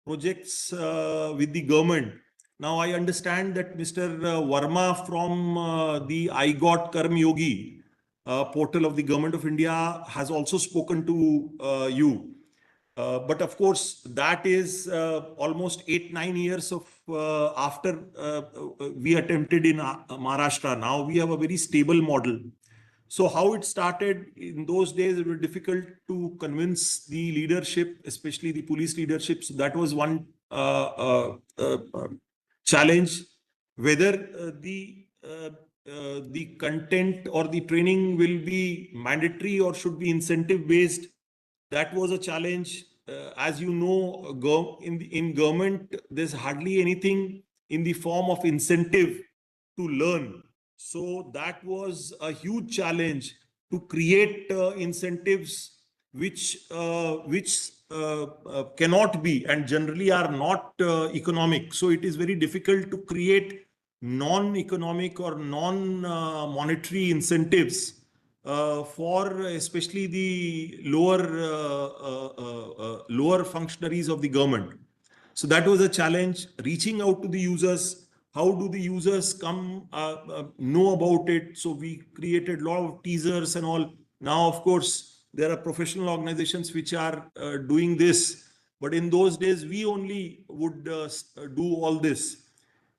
N: projects with the government. Now, I understand that Mr. Verma from the I Got Karm Yogi portal of the Government of India has also spoken to you. But of course, that is almost 8-9 years of after we attempted in Maharashtra. Now we have a very stable model. So how it started in those days, it was difficult to convince the leadership, especially the police leadership. So that was one challenge. Whether the content or the training will be mandatory or should be incentive based, that was a challenge. As you know, in government, there's hardly anything in the form of incentive to learn. So that was a huge challenge to create incentives which cannot be and generally are not economic. So it is very difficult to create non-economic or non-monetary incentives for especially the lower functionaries of the government. So that was a challenge. Reaching out to the users. How do the users come know about it? So we created a lot of teasers and all. Now, of course, there are professional organizations which are doing this. But in those days, we only would do all this.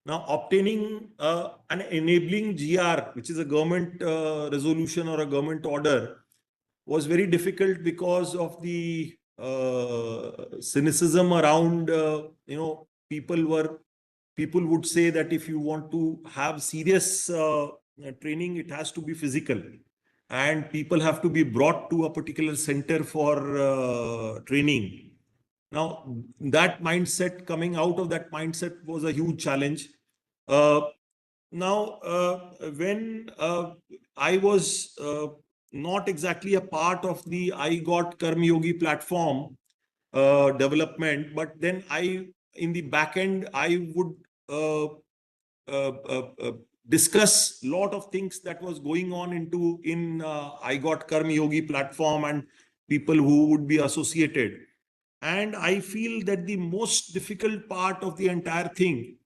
N: Now, obtaining an enabling GR, which is a government resolution or a government order, was very difficult because of the cynicism around, people would say that if you want to have serious training, it has to be physical. And people have to be brought to a particular center for training. Now, that mindset, coming out of that mindset was a huge challenge. When I was not exactly a part of the I Got Karm Yogi platform development, but then in the back end, I would discuss a lot of things that was going on in I Got Karma Yogi platform and people who would be associated. And I feel that the most difficult part of the entire thing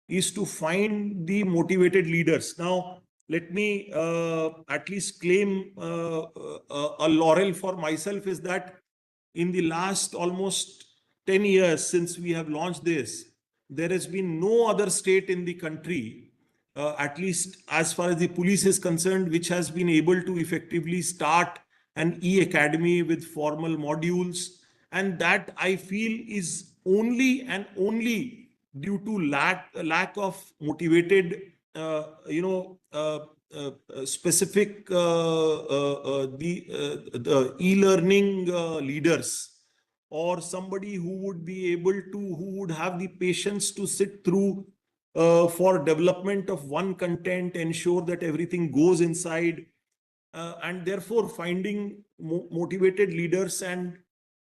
N: is to find the motivated leaders. Now, let me at least claim a laurel for myself, is that in the last almost 10 years since we have launched this, there has been no other state in the country, at least as far as the police is concerned, which has been able to effectively start an e-academy with formal modules. And that I feel is only and only due to lack of motivated, specific the e-learning leaders, or somebody who would be able to, who would have the patience to sit through for development of one content, ensure that everything goes inside, and therefore finding motivated leaders and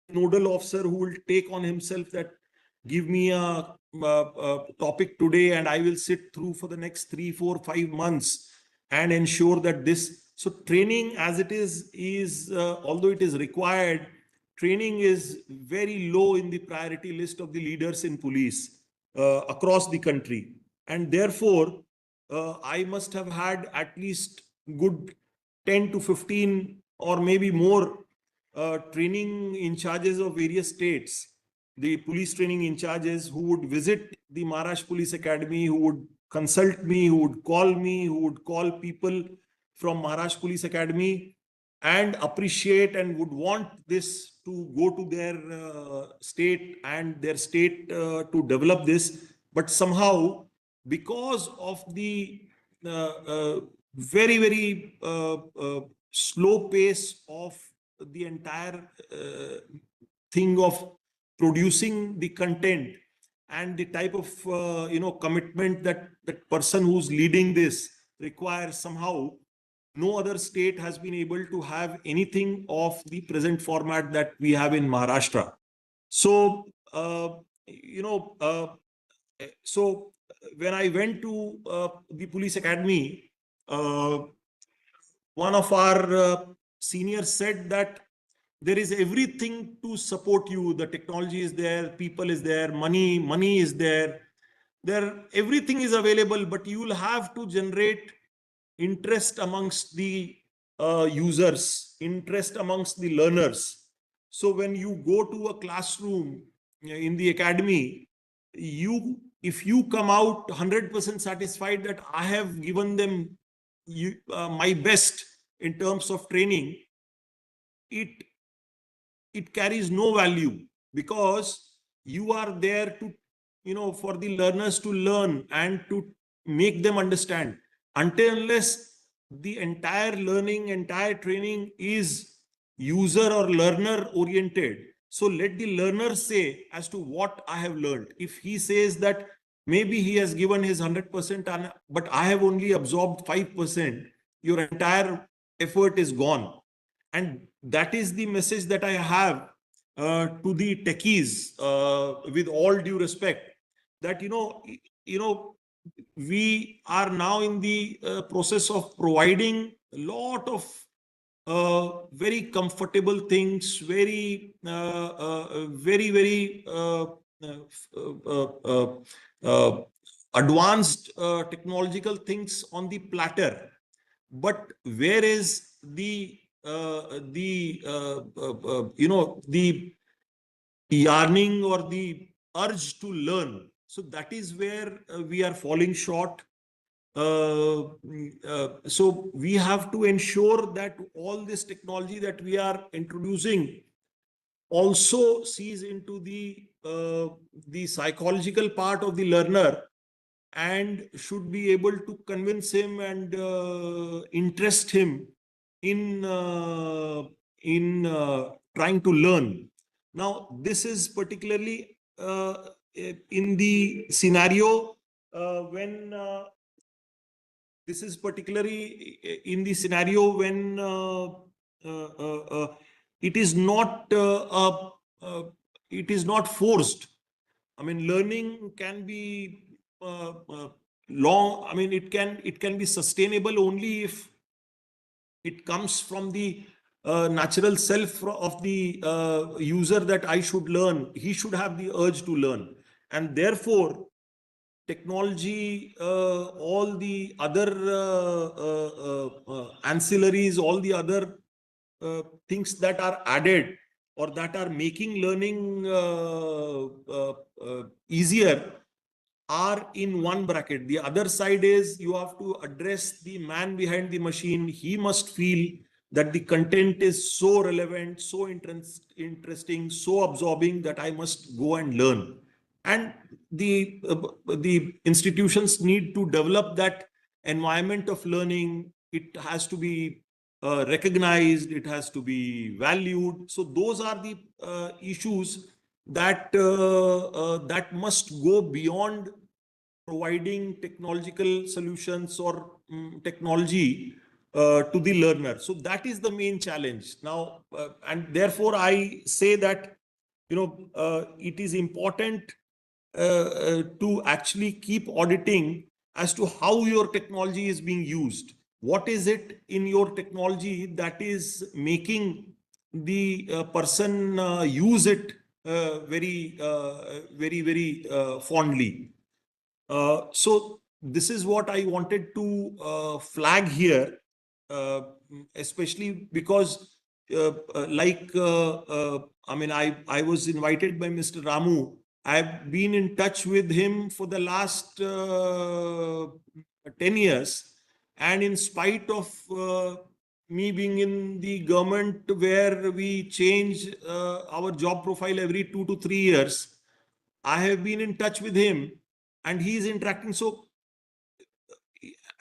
N: nodal officer who will take on himself that give me a topic today and I will sit through for the next 3, 4, 5 months and ensure that this. So training as it is although it is required, training is very low in the priority list of the leaders in police across the country. And therefore, I must have had at least good 10 to 15 or maybe more training in charges of various states, the police training in charges, who would visit the Maharashtra Police Academy, who would consult me, who would call me, who would call people from Maharashtra Police Academy and appreciate and would want this to go to their state and their state to develop this. But somehow, because of the very, very slow pace of the entire thing of producing the content and the type of commitment that that person who's leading this requires, somehow no other state has been able to have anything of the present format that we have in Maharashtra. So so when I went to the police academy, one of our seniors said that there is everything to support you. The technology is there, people is there, money is there. Everything is available, but you will have to generate interest amongst the users, interest amongst the learners. So when you go to a classroom in the academy, if you come out 100% satisfied that I have given them my best in terms of training, it carries no value, because you are there to, for the learners to learn and to make them understand. Until unless the entire learning, entire training is user or learner oriented, so let the learner say as to what I have learned. If he says that maybe he has given his 100% but I have only absorbed 5%, your entire effort is gone. And that is the message that I have to the techies, with all due respect, that we are now in the process of providing a lot of very comfortable things, very advanced technological things on the platter. But where is the the yearning or the urge to learn? So that is where we are falling short. So we have to ensure that all this technology that we are introducing also sees into the psychological part of the learner, and should be able to convince him and interest him in trying to learn. Now, this is particularly in the scenario when it is not it is not forced. I mean, learning can be long, I mean, it can be sustainable only if it comes from the natural self of the user, that I should learn. He should have the urge to learn. And therefore, technology, all the other ancillaries, all the other things that are added or that are making learning easier are in one bracket. The other side is you have to address the man behind the machine. He must feel that the content is so relevant, so interesting, so absorbing that I must go and learn. And the institutions need to develop that environment of learning. It has to be recognized, it has to be valued. So those are the issues that that must go beyond providing technological solutions or technology to the learner. So that is the main challenge now, and therefore I say that it is important to actually keep auditing as to how your technology is being used. What is it in your technology that is making the person use it very fondly? So this is what I wanted to flag here, uh, especially because I mean, I was invited by Mr. Ramu. I've been in touch with him for the last 10 years. And in spite of me being in the government where we change our job profile every 2 to 3 years, I have been in touch with him and he is interacting. So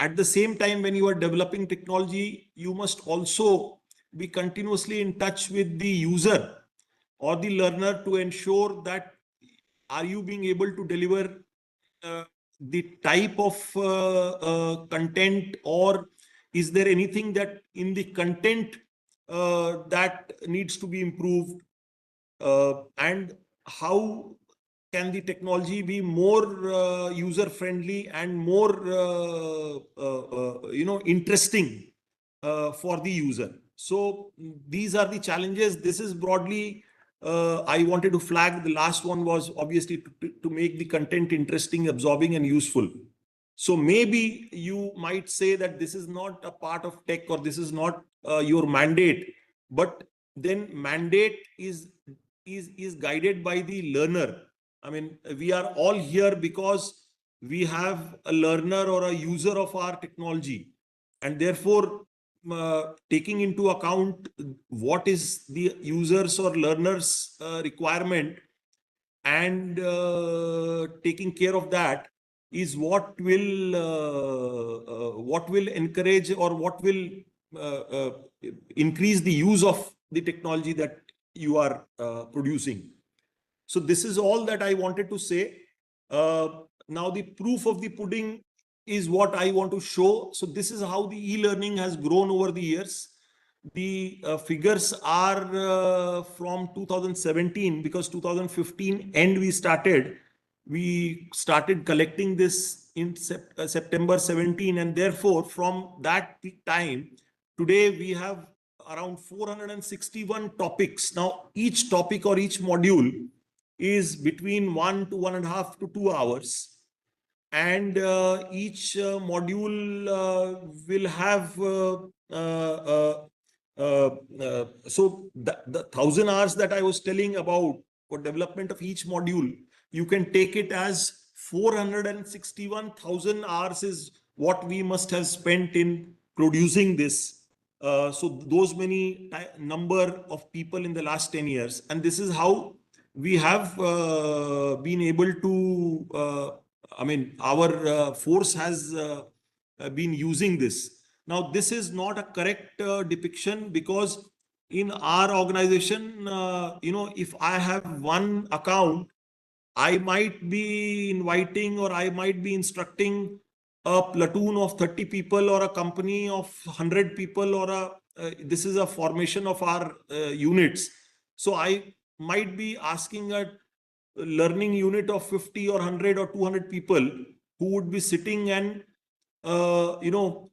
N: at the same time, when you are developing technology, you must also be continuously in touch with the user or the learner to ensure that are you being able to deliver the type of content, or is there anything that in the content that needs to be improved, and how can the technology be more user friendly and more interesting for the user. So these are the challenges. This is broadly I wanted to flag. The last one was obviously to make the content interesting, absorbing, and useful. So maybe you might say that this is not a part of tech, or this is not your mandate, but then mandate is guided by the learner. I mean, we are all here because we have a learner or a user of our technology, and therefore taking into account what is the users or learners requirement, and taking care of that is what will encourage, or what will increase the use of the technology that you are producing. So this is all that I wanted to say. Now the proof of the pudding is what I want to show. So this is how the e-learning has grown over the years. The figures are from 2017, because 2015 end we started collecting this in September 17, and therefore from that time today we have around 461 topics. Now each topic or each module is between 1 to 1.5 to 2 hours, and each module will have so the 1,000 hours that I was telling about for development of each module, you can take it as 461,000 hours is what we must have spent in producing this. So those many number of people in the last 10 years, and this is how we have been able to I mean, our force has been using this. Now, this is not a correct depiction, because in our organization, if I have one account, I might be inviting, or I might be instructing a platoon of 30 people, or a company of 100 people, or this is a formation of our units. So I might be asking a learning unit of 50 or 100 or 200 people who would be sitting and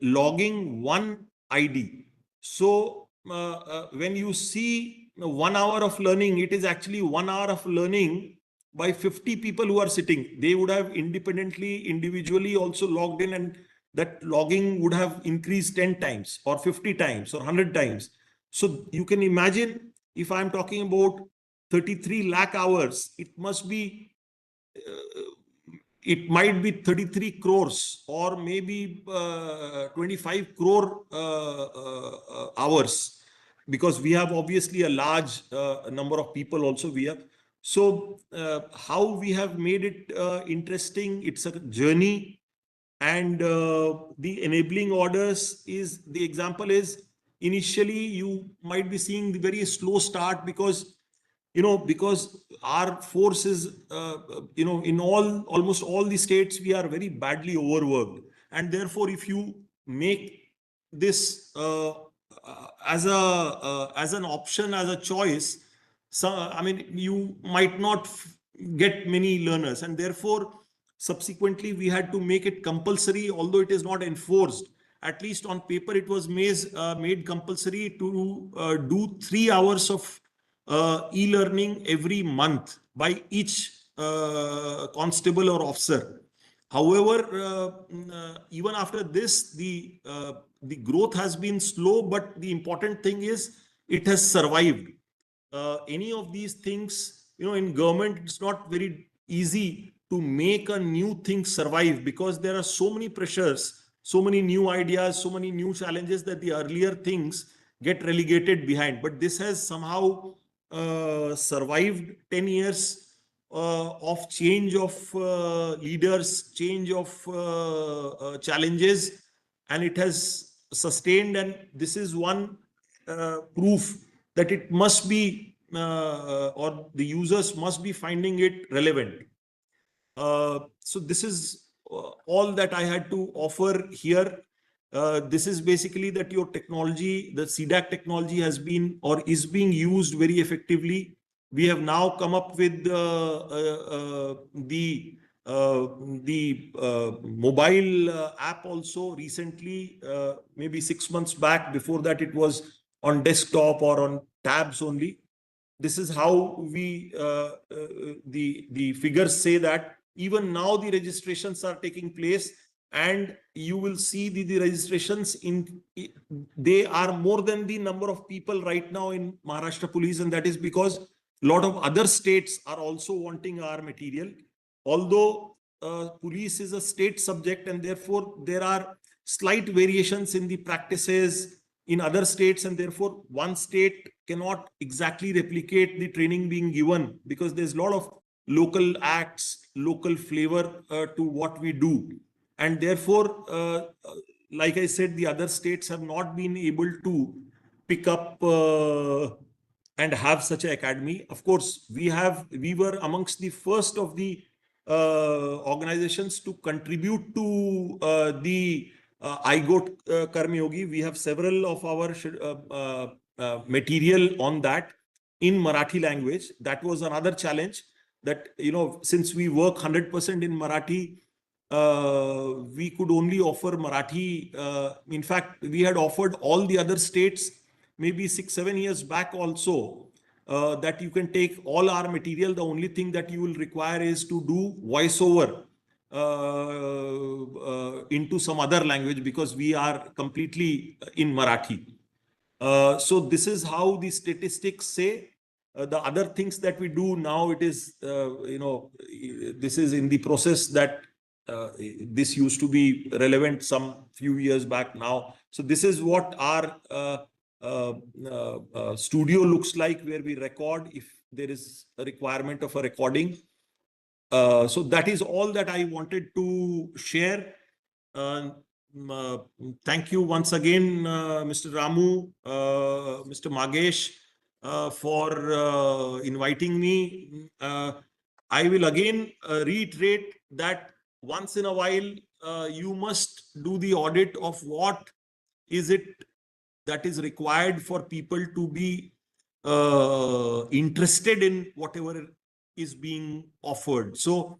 N: logging one ID. So when you see 1 hour of learning, it is actually 1 hour of learning by 50 people who are sitting. They would have independently, individually also logged in, and that logging would have increased 10 times or 50 times or 100 times. So you can imagine, if I'm talking about 33 lakh hours, it must be it might be 33 crores or maybe 25 crore hours, because we have obviously a large number of people also we have. So how we have made it interesting, it's a journey. And the enabling orders is, the example is, initially you might be seeing the very slow start, because because our force is in almost all the states we are very badly overworked, and therefore if you make this as an option, as a choice, so I mean you might not get many learners, and therefore subsequently we had to make it compulsory, although it is not enforced. At least on paper it was made compulsory to do 3 hours of e-learning every month by each constable or officer. However, even after this, the growth has been slow, but the important thing is it has survived. Any of these things, in government, it's not very easy to make a new thing survive, because there are so many pressures, so many new ideas, so many new challenges, that the earlier things get relegated behind. But this has somehow survived 10 years of change of leaders, change of challenges, and it has sustained. And this is one proof that it must be, or the users must be finding it relevant. So this is all that I had to offer here. This is basically that your technology, the C-DAC technology, has been or is being used very effectively. We have now come up with the mobile app also recently, maybe 6 months back. Before that, it was on desktop or on tabs only. This is how we the figures say that even now the registrations are taking place, and you will see the registrations they are more than the number of people right now in Maharashtra Police, and that is because a lot of other states are also wanting our material. Although police is a state subject, and therefore there are slight variations in the practices in other states, and therefore one state cannot exactly replicate the training being given, because there's a lot of local acts, local flavor to what we do. And therefore, like I said, the other states have not been able to pick up and have such an academy. Of course, we were amongst the first of the organizations to contribute to the iGoat Karmyogi. We have several of our material on that in Marathi language. That was another challenge, that since we work 100% in Marathi, we could only offer Marathi. In fact, we had offered all the other states maybe 6-7 years back also, that you can take all our material. The only thing that you will require is to do voiceover into some other language, because we are completely in Marathi. So this is how the statistics say. The other things that we do now, it is, this is in the process that this used to be relevant some few years back now. So this is what our studio looks like, where we record if there is a requirement of a recording. So that is all that I wanted to share. Thank you once again, Mr. Ramu, Mr. Magesh, for inviting me. I will again reiterate that once in a while, you must do the audit of what is it that is required for people to be interested in whatever is being offered. So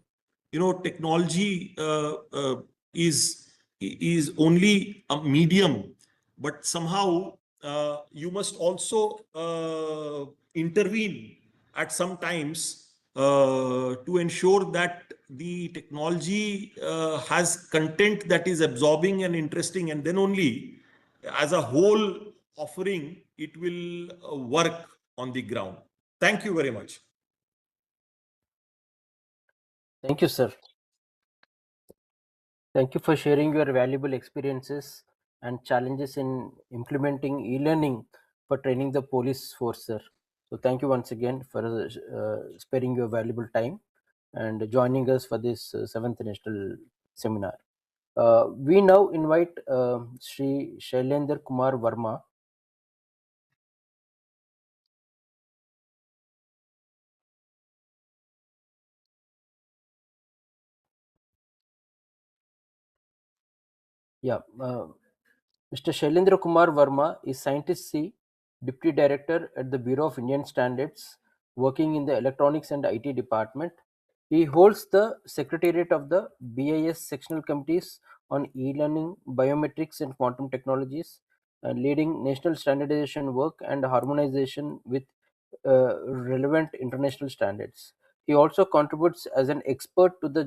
N: technology is only a medium, but somehow you must also intervene at some times to ensure that the technology has content that is absorbing and interesting, and then only as a whole offering it will work on the ground. Thank you very much.
A: Thank you, sir. Thank you for sharing your valuable experiences and challenges in implementing e-learning for training the police force, sir. So thank you once again for sparing your valuable time and joining us for this 7th national seminar. We now invite Sri Shailendra Kumar Verma. Yeah, Mr. Shailendra Kumar Verma is Scientist C, Deputy Director at the Bureau of Indian Standards, working in the Electronics and IT Department. He holds the Secretariat of the BIS Sectional Committees on E-Learning, Biometrics and Quantum Technologies, leading national standardization work and harmonization with relevant international standards. He also contributes as an expert to the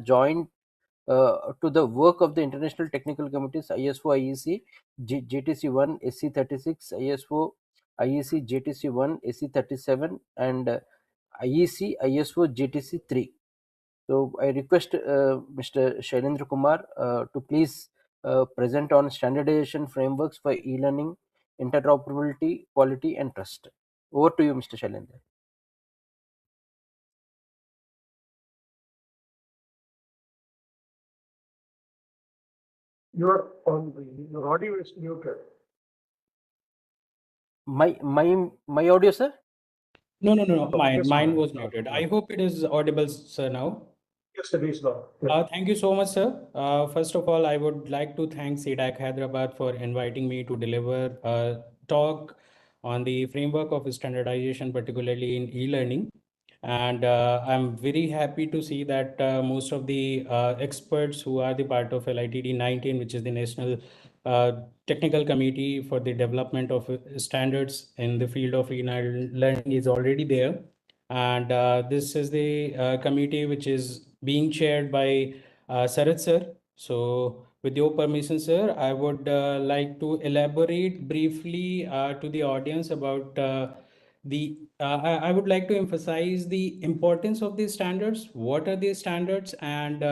A: work of the International Technical Committees ISO IEC JTC1 SC36, ISO IEC JTC1 SC37, and IEC ISO JTC3. So I request Mr. Shailendra Kumar to please present on standardization frameworks for e-learning, interoperability, quality, and trust. Over to you, Mr. Shailendra.
F: Your audio is muted.
A: My audio, sir?
O: No.
F: Yes,
O: Mine
F: sir.
O: was muted. I hope it is audible, sir, now.
F: Yes, it is now. Yeah.
O: Thank you so much, sir. First of all, I would like to thank C-DAC Hyderabad for inviting me to deliver a talk on the framework of standardization, particularly in e-learning. And I'm very happy to see that most of the experts who are the part of LITD 19, which is the National Technical Committee for the Development of Standards in the field of e-learning, is already there. And this is the committee which is being chaired by Sarat sir. So with your permission, sir, I would like to elaborate briefly to the audience about I would like to emphasize the importance of these standards. What are these standards, and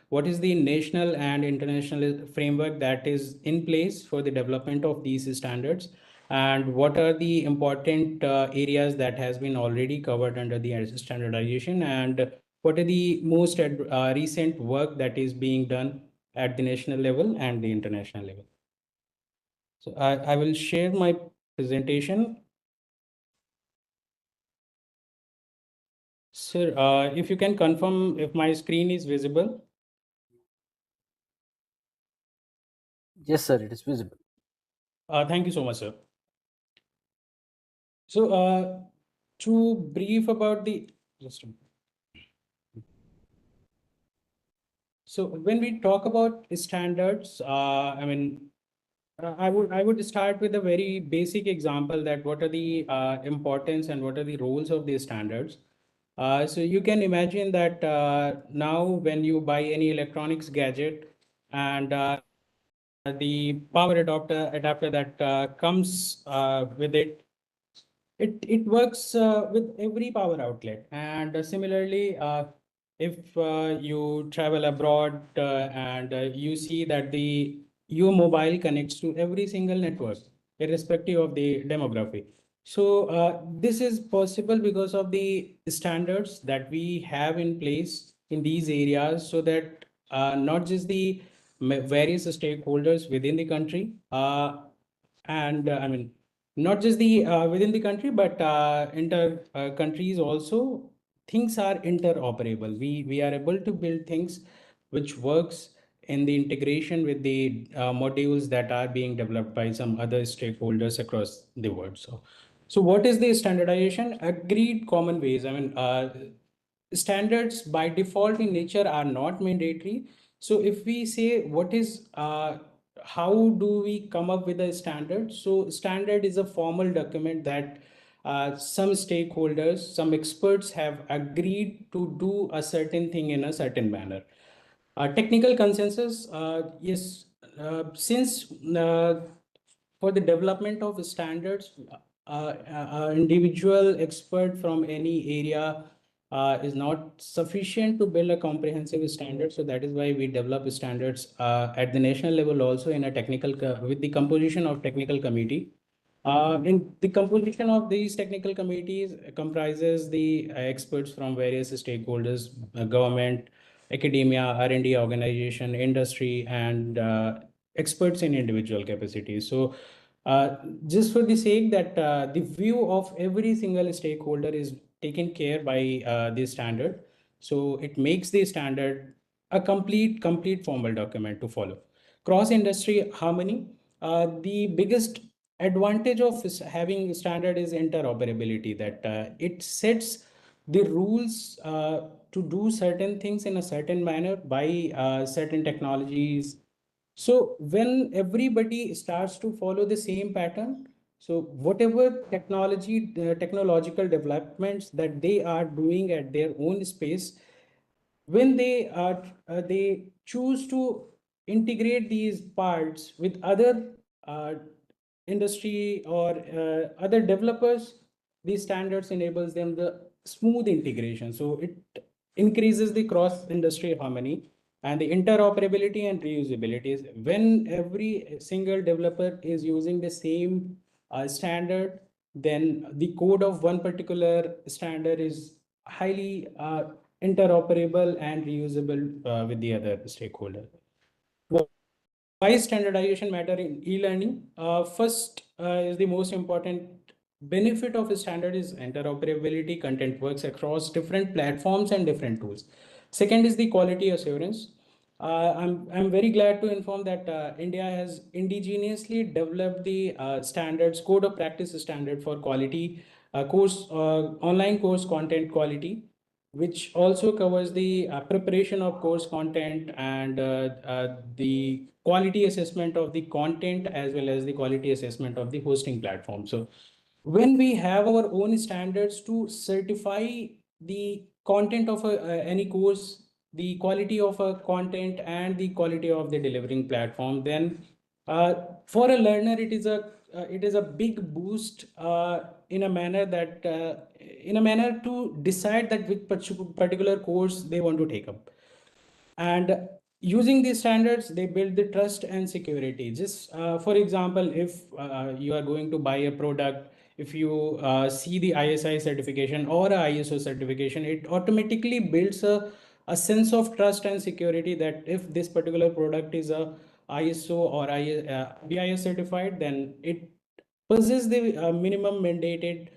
O: what is the national and international framework that is in place for the development of these standards, and what are the important areas that has been already covered under the standardization, and what are the most recent work that is being done at the national level and the international level. So I will share my presentation. Sir, if you can confirm if my screen is visible.
A: Yes, sir, it is visible.
O: Thank you so much, sir. So to brief about the, so when we talk about standards, I mean, I would start with a very basic example that what are the importance and what are the roles of these standards. So you can imagine that now when you buy any electronics gadget, and the power adapter that comes with it, it works with every power outlet. And similarly, if you travel abroad and you see that your mobile connects to every single network, irrespective of the demography. So this is possible because of the standards that we have in place in these areas, so that not just the various stakeholders within the country, and I mean, not just the within the country, but inter countries also, things are interoperable. We are able to build things which works in the integration with the modules that are being developed by some other stakeholders across the world. So what is the standardization? Agreed common ways. I mean, standards by default in nature are not mandatory. So if we say what is, how do we come up with a standard? So standard is a formal document that some stakeholders, some experts have agreed to do a certain thing in a certain manner. Technical consensus, yes, since for the development of standards, individual expert from any area is not sufficient to build a comprehensive standard. So that is why we develop standards at the national level also in a technical, with the composition of technical committee. In the composition of these technical committees comprises the experts from various stakeholders, government, academia, R&D organization, industry, and experts in individual capacities. So just for the sake that the view of every single stakeholder is taken care by the standard. So it makes the standard a complete formal document to follow. Cross-industry harmony. The biggest advantage of having standard is interoperability, that it sets the rules to do certain things in a certain manner by certain technologies. So when everybody starts to follow the same pattern, so whatever technological developments that they are doing at their own space, when they choose to integrate these parts with other uh, industry or other developers, these standards enables them the smooth integration. So it increases the cross industry harmony and the interoperability and reusability. When every single developer is using the same standard, then the code of one particular standard is highly interoperable and reusable with the other stakeholder. Why standardization matter in e-learning? First is the most important benefit of a standard is interoperability. Content works across different platforms and different tools. Second is the quality assurance. I'm very glad to inform that India has indigenously developed the standards, code of practice standard for quality online course content quality, which also covers the preparation of course content and the quality assessment of the content as well as the quality assessment of the hosting platform. So when we have our own standards to certify the content of any course, the quality of a content and the quality of the delivering platform, then for a learner it is a big boost in a manner that in a manner to decide that which particular course they want to take up. And using these standards, they build the trust and security. Just for example, if you are going to buy a product, if you see the ISI certification or a ISO certification, it automatically builds a sense of trust and security that if this particular product is a ISO or BIS certified, then it possesses the minimum mandated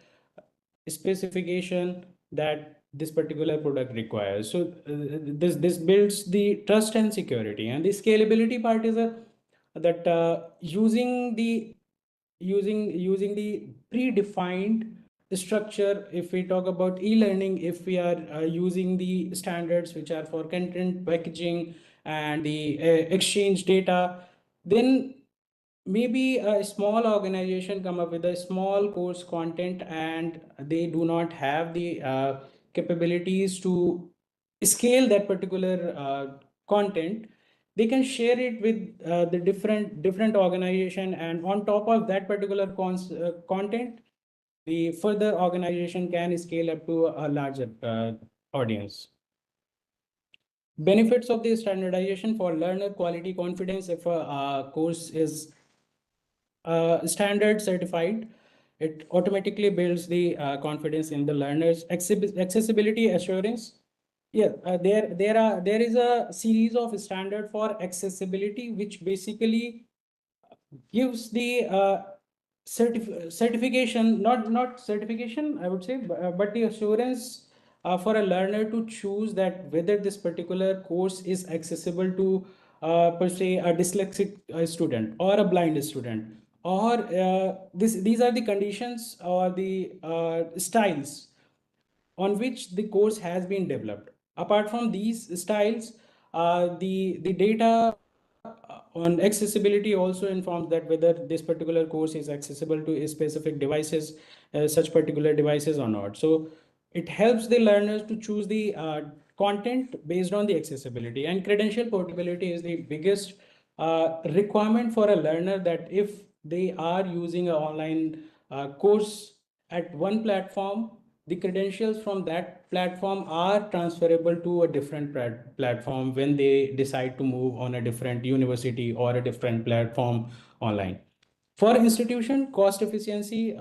O: specification that this particular product requires. So this builds the trust and security. And the scalability part is that using the predefined structure. If we talk about e-learning, if we are using the standards which are for content packaging and the exchange data, then maybe a small organization come up with a small course content and they do not have the capabilities to scale that particular content. They can share it with the different organization, and on top of that particular content, the further organization can scale up to a larger audience. Benefits of the standardization for learner: quality confidence. If a course is standard certified, it automatically builds the confidence in the learners. Accessibility assurance. Yeah, there is a series of standard for accessibility, which basically gives the certification, not certification, I would say, but the assurance for a learner to choose that whether this particular course is accessible to per se a dyslexic student or a blind student, or these are the conditions or the styles on which the course has been developed. Apart from these styles, the data on accessibility also informs that whether this particular course is accessible to specific devices, such particular devices or not. So it helps the learners to choose the content based on the accessibility, and credential portability is the biggest requirement for a learner, that if they are using an online course at one platform, the credentials from that platform are transferable to a different platform when they decide to move on a different university or a different platform online. For institution, cost efficiency,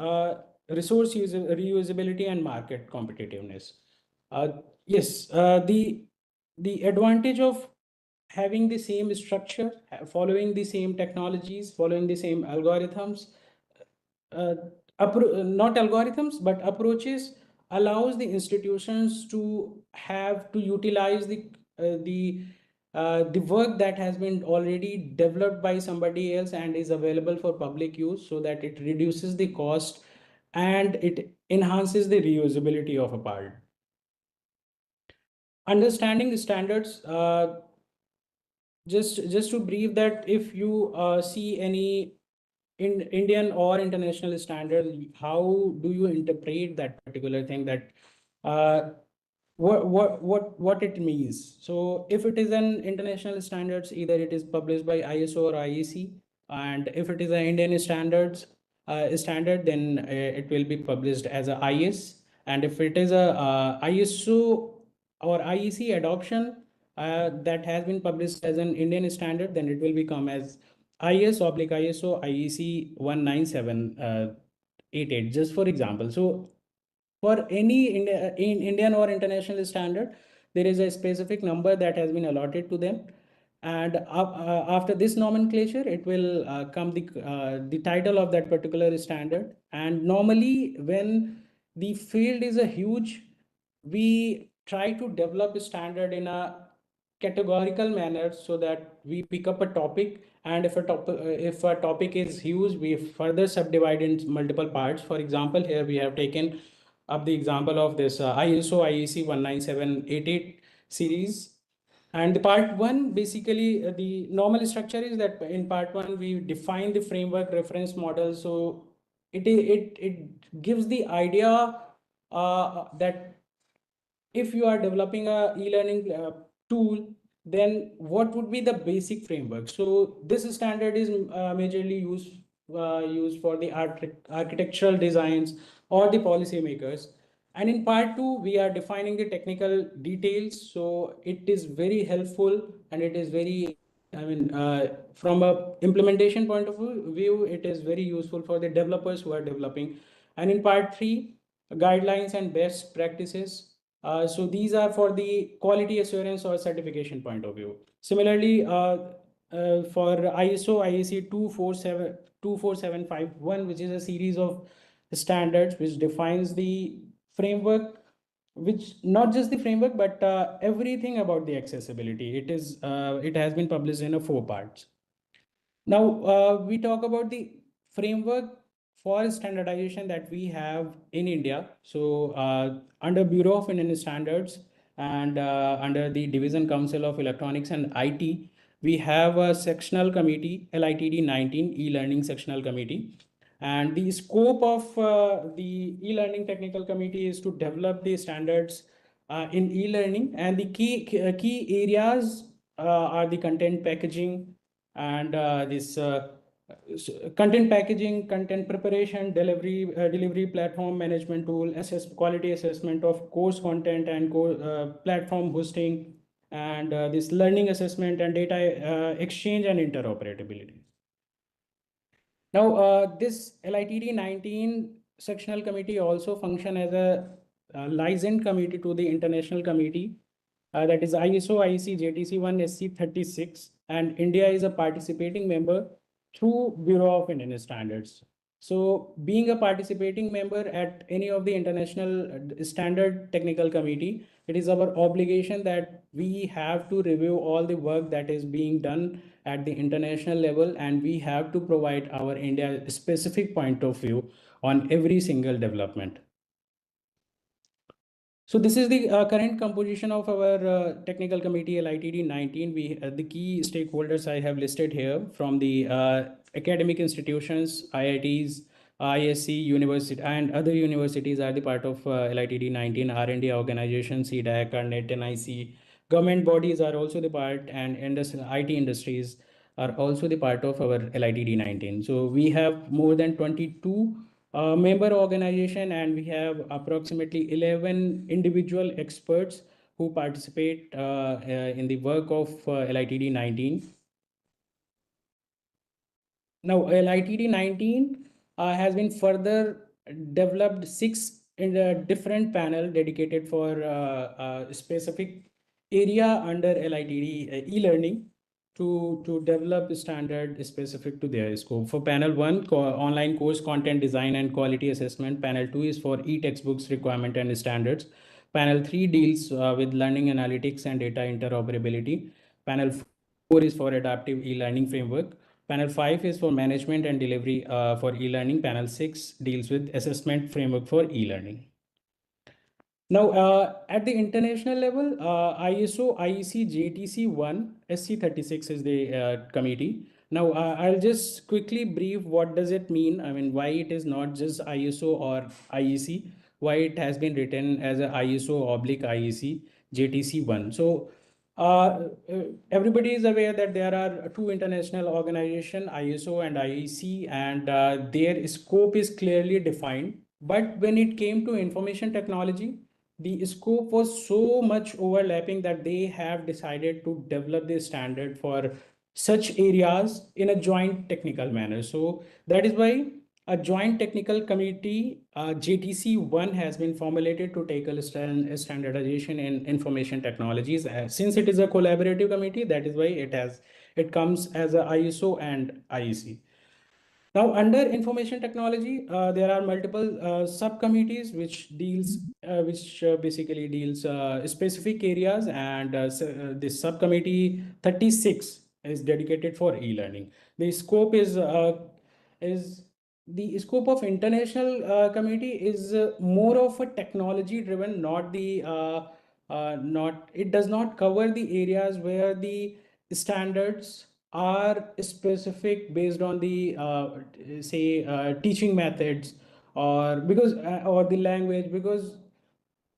O: reusability, and market competitiveness. Uh, yes, the advantage of having the same structure, following the same technologies, following the same algorithms, uh, not algorithms, but approaches, allows the institutions to have to utilize the work that has been already developed by somebody else and is available for public use, so that it reduces the cost and it enhances the reusability of a part. Understanding the standards, just to brief that, if you see any in Indian or international standard, how do you interpret that particular thing, that uh, what it means? So if it is an international standards, either it is published by ISO or IEC, and if it is an Indian standards standard, then it will be published as a IS, and if it is a ISO or IEC adoption that has been published as an Indian standard, then it will become as IS/ISO IEC 19788, just for example. So for any in Indian or international standard, there is a specific number that has been allotted to them, and after this nomenclature, it will come the title of that particular standard. And normally, when the field is a huge, we try to develop a standard in a categorical manner, so that we pick up a topic, and if a topic is huge, we further subdivide in multiple parts. For example, here we have taken up the example of this ISO IEC 19788 series. And the part one, basically, the normal structure is that in part one, we define the framework reference model. So it gives the idea that if you are developing a e-learning tool, then what would be the basic framework? So this standard is majorly used for the architectural designs or the policymakers. And in part two, we are defining the technical details. So it is very helpful, and it is very, from a implementation point of view, it is very useful for the developers who are developing. And in part three, guidelines and best practices. So these are for the quality assurance or certification point of view. Similarly, for ISO IEC 24751, which is a series of standards which defines the framework, which not just the framework, but everything about the accessibility. It has been published in 4 parts. Now, we talk about the framework for standardization that we have in India. So, under Bureau of Indian Standards and under the Division Council of Electronics and IT, we have a sectional committee, LITD 19, e-learning sectional committee. And the scope of the e-learning technical committee is to develop the standards in e-learning, and the key areas are the content packaging, and this content packaging, content preparation, delivery platform management tool, quality assessment of course content and platform hosting, and this learning assessment and data exchange and interoperability. Now, this LITD 19 sectional committee also function as a licensed committee to the international committee, that is ISO IEC JTC 1 SC 36, and India is a participating member through Bureau of Indian Standards. So being a participating member at any of the international standard technical committee, it is our obligation that we have to review all the work that is being done at the international level, and we have to provide our India specific point of view on every single development. So this is the current composition of our technical committee LITD 19. We the key stakeholders I have listed here from the academic institutions, IITs, ISC, university, and other universities are the part of LITD 19, R&D organization, C-DAC, NET, NIC. Government bodies are also the part, and IT industries are also the part of our LITD 19. So we have more than 22 member organization, and we have approximately 11 individual experts who participate in the work of LITD 19. Now, LITD 19 has been further developed 6 in a different panel dedicated for a specific area under LITD e-learning to develop a standard specific to their scope. For panel 1, online course content design and quality assessment. Panel 2 is for e-textbooks requirement and standards. Panel 3 deals with learning analytics and data interoperability. Panel 4 is for adaptive e-learning framework. Panel 5 is for management and delivery for e-learning. Panel 6 deals with assessment framework for e-learning. Now, at the international level, ISO IEC JTC 1 SC36 is the committee. Now, I'll just quickly brief what does it mean. I mean, why it is not just ISO or IEC, why it has been written as a ISO oblique IEC JTC 1. So everybody is aware that there are 2 international organizations, ISO and IEC, and their scope is clearly defined. But when it came to information technology, the scope was so much overlapping that they have decided to develop this standard for such areas in a joint technical manner. So that is why a joint technical committee, JTC1, has been formulated to tackle standardization in information technologies. Since it is a collaborative committee, that is why it comes as a ISO and IEC. Now, under information technology, there are multiple subcommittees which basically deals specific areas, and this subcommittee 36 is dedicated for e-learning. The scope is the scope of international committee is more of a technology driven, not it does not cover the areas where the standards are specific based on the teaching methods, or because or the language, because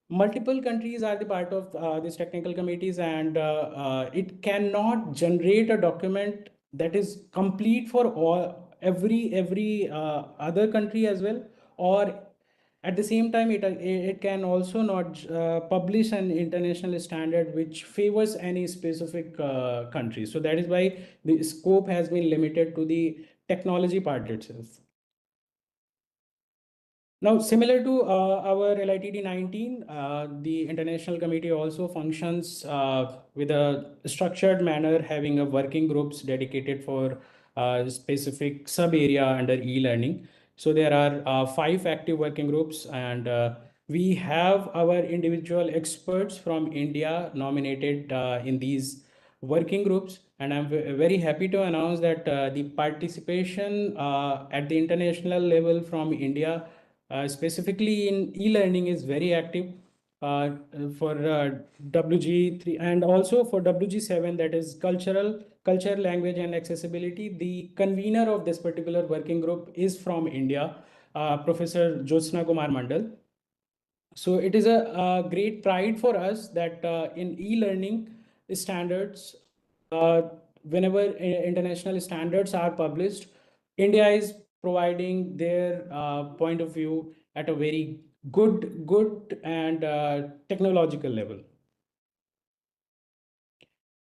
O: multiple countries are the part of these technical committees, and it cannot generate a document that is complete for every other country as well, or at the same time it can also not publish an international standard which favors any specific country. So that is why the scope has been limited to the technology part itself. Now, similar to our LITD 19, the International Committee also functions with a structured manner, having a working groups dedicated for specific sub area under e-learning. So there are 5 active working groups, and we have our individual experts from India nominated in these working groups. And I'm very happy to announce that the participation at the international level from India, specifically in e-learning, is very active for WG3 and also for WG7, that is culture, language and accessibility. The convener of this particular working group is from India, Professor Jyotsna Kumar Mandal. So it is a great pride for us that in e-learning standards, whenever international standards are published, India is providing their point of view at a very good and technological level.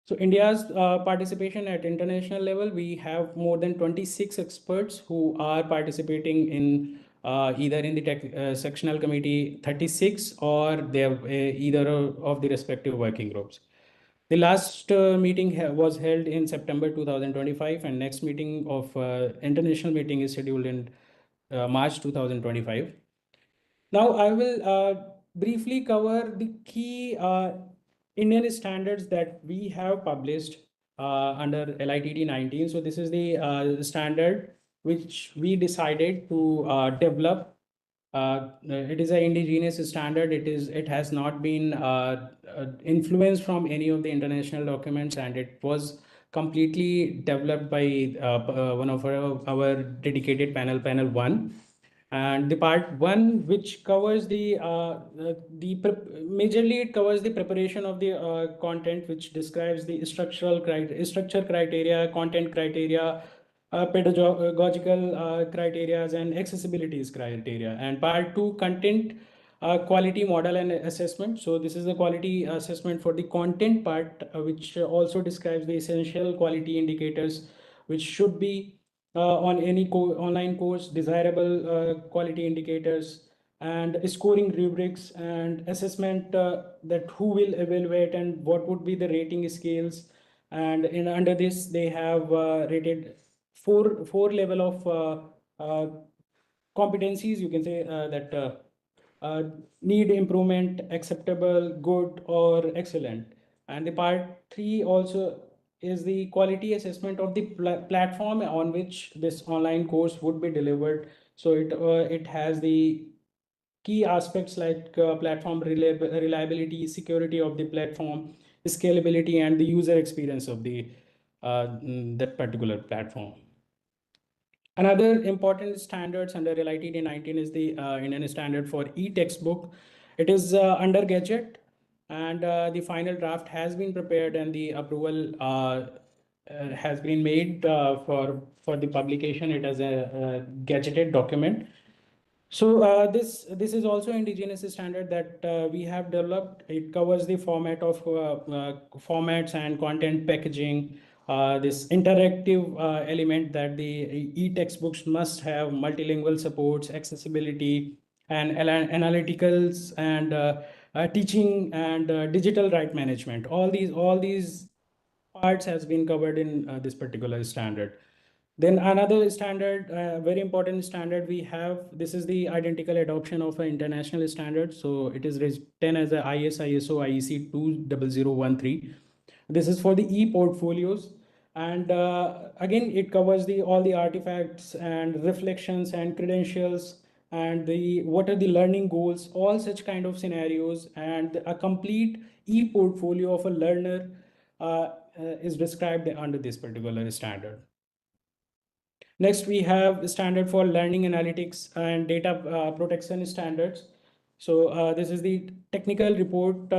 O: So India's participation at international level, we have more than 26 experts who are participating in either in the sectional committee 36 or they have either of the respective working groups. The last meeting was held in September 2025, and next meeting of international meeting is scheduled in March 2025. Now I will briefly cover the key Indian standards that we have published under LITD 19. So this is the standard which we decided to develop It is an indigenous standard. It has not been influenced from any of the international documents, and it was completely developed by one of our dedicated panel 1. And the part 1, which covers majorly it covers the preparation of the content, which describes the structure criteria, content criteria, pedagogical criteria, and accessibilities criteria. And part 2, content quality model and assessment. So this is the quality assessment for the content part, which also describes the essential quality indicators which should be on any online course, desirable quality indicators, and scoring rubrics and assessment, that who will evaluate and what would be the rating scales. And under this, they have rated four level of competencies, you can say, that need improvement, acceptable, good, or excellent. And the part 3 also is the quality assessment of the platform on which this online course would be delivered. So it has the key aspects like platform reliability, security of the platform, scalability, and the user experience of the that particular platform. Another important standards under LITD 19 is the Indian standard for e-textbook. It is under gadget, and the final draft has been prepared, and the approval has been made for the publication. It as a gadgeted document. So this is also indigenous standard that we have developed. It covers the format of formats and content packaging. This interactive element that the e-textbooks must have multilingual supports, accessibility, and analyticals, and teaching, and digital right management. All these parts has been covered in this particular standard. Then another standard, very important standard we have, this is the identical adoption of an international standard. So it is written as a ISO IEC 20013. This is for the e-portfolios. And again, it covers all the artifacts and reflections and credentials, and what are the learning goals, all such kind of scenarios, and a complete e-portfolio of a learner is described under this particular standard. Next, we have standard for learning analytics and data protection standards. So this is the technical report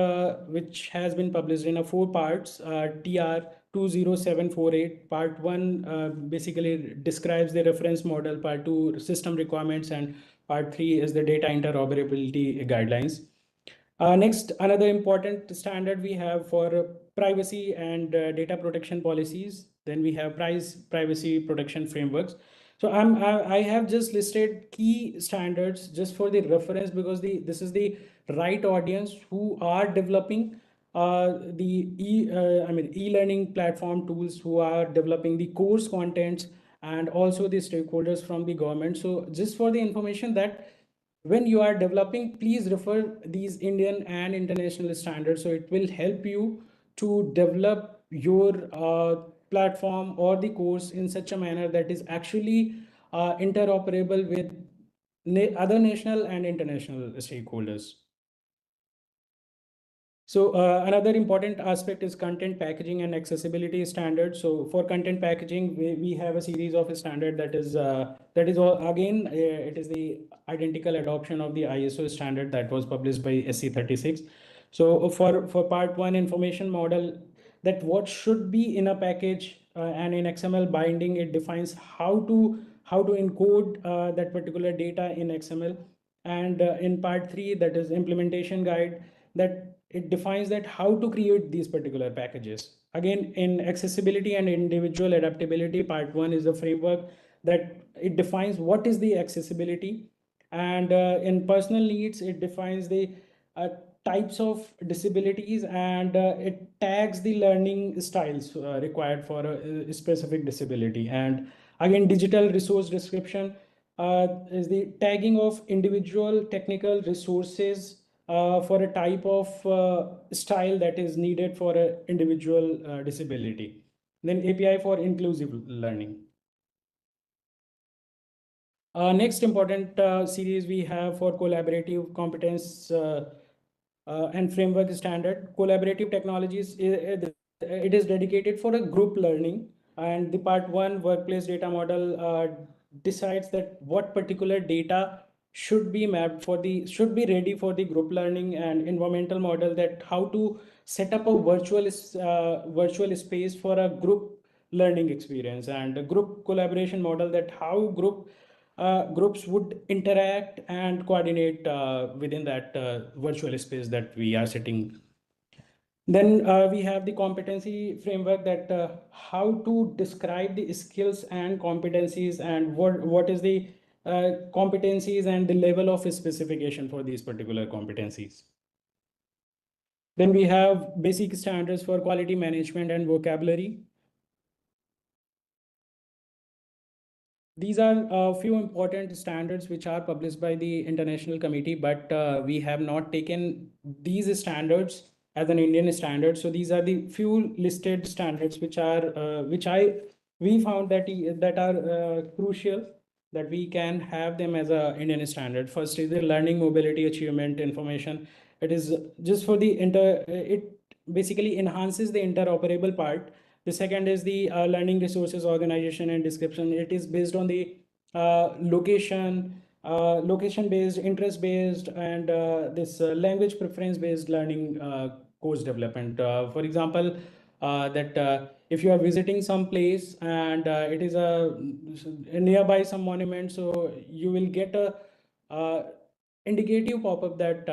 O: which has been published in 4 parts, TR 20748. Part 1 basically describes the reference model, part 2 system requirements, and part 3 is the data interoperability guidelines. Next, another important standard we have for privacy and data protection policies. Then we have privacy protection frameworks. So I have just listed key standards just for the reference, because this is the right audience who are developing the e-learning platform tools, who are developing the course contents, and also the stakeholders from the government. So just for the information that when you are developing, please refer these Indian and international standards. So it will help you to develop your platform or the course in such a manner that is actually interoperable with other national and international stakeholders. So another important aspect is content packaging and accessibility standards. So for content packaging, we have a series of standard that is again, it is the identical adoption of the ISO standard that was published by SC36. So for part 1 information model, that what should be in a package, and in XML binding, it defines how to encode that particular data in XML. And in part 3, that is implementation guide, that it defines that how to create these particular packages. Again, in accessibility and individual adaptability, part 1 is the framework that it defines what is the accessibility. And in personal needs, it defines the types of disabilities, and it tags the learning styles required for a specific disability. And again, digital resource description is the tagging of individual technical resources for a type of style that is needed for an individual disability. Then API for inclusive learning. Next important series we have for collaborative competence and framework standard. Collaborative technologies, it is dedicated for a group learning, and the part 1 workplace data model decides that what particular data should be mapped for the, should be ready for the group learning, and environmental model that how to set up a virtual space for a group learning experience, and a group collaboration model that how groups would interact and coordinate within that virtual space that we are setting. Then we have the competency framework that how to describe the skills and competencies, and what is the competencies and the level of specification for these particular competencies. Then we have basic standards for quality management and vocabulary. These are a few important standards which are published by the International Committee, but we have not taken these standards as an Indian standard. So these are the few listed standards which are we found that are crucial, that we can have them as a Indian standard. First is the learning, mobility, achievement, information. It is just for the it basically enhances the interoperable part. The second is the learning resources organization and description. It is based on the location based, interest based, and this language preference based learning course development. For example, that if you are visiting some place and it is a nearby some monument, so you will get a indicative pop-up that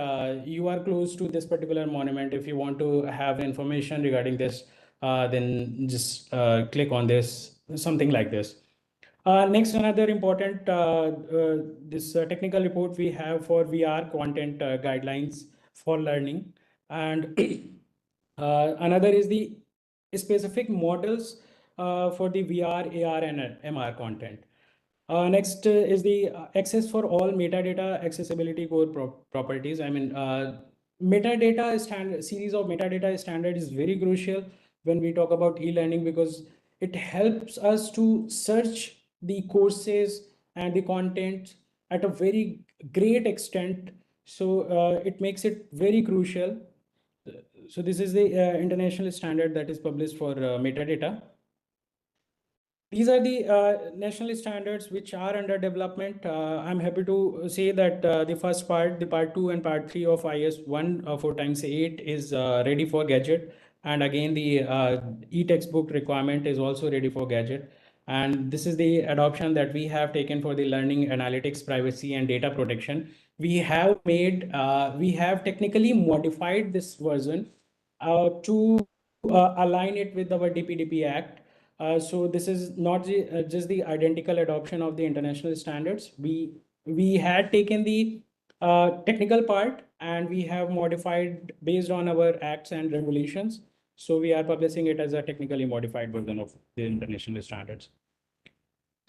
O: you are close to this particular monument. If you want to have information regarding this, then just click on this, something like this. Next, another important this technical report we have for VR content guidelines for learning, and another is the specific models for the VR, AR, and MR content. Next is the access for all metadata accessibility core properties. I mean, metadata standard, series of metadata standard is very crucial when we talk about e-learning, because it helps us to search the courses and the content at a very great extent. So it makes it very crucial. So this is the international standard that is published for metadata. These are the national standards which are under development. I'm happy to say that the first part, the part 2 and part 3 of IS 1 4x8 is ready for gadget. And again, the e-textbook requirement is also ready for gadget. And this is the adoption that we have taken for the learning, analytics, privacy, and data protection. We have made, we have technically modified this version to align it with our DPDP Act. So this is not just the identical adoption of the international standards. We had taken the technical part and we have modified based on our acts and regulations. So we are publishing it as a technically modified version of the international standards.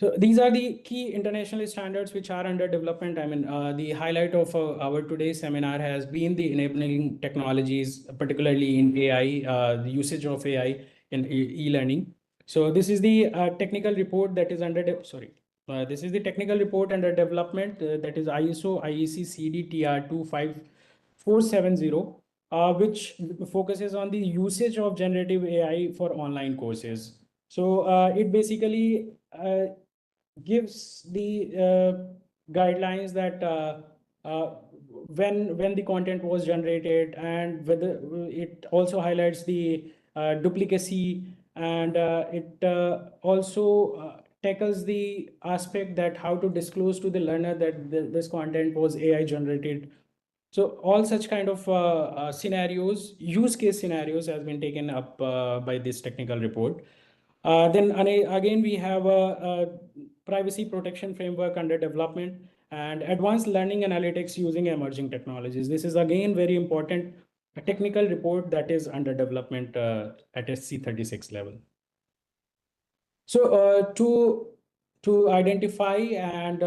O: So these are the key international standards which are under development. I mean, the highlight of our today's seminar has been the enabling technologies, particularly in AI, the usage of AI in e-learning. So this is the technical report that is under, this is the technical report under development that is ISO IEC CD TR 25470, which focuses on the usage of generative AI for online courses. So it basically gives the guidelines that when the content was generated, and whether it also highlights the duplicacy, and it also tackles the aspect that how to disclose to the learner that this content was AI generated. So all such kind of scenarios, use case scenarios, has been taken up by this technical report. Then again, we have a privacy protection framework under development, and advanced learning analytics using emerging technologies. This is again very important, a technical report that is under development at SC36 level. So to identify and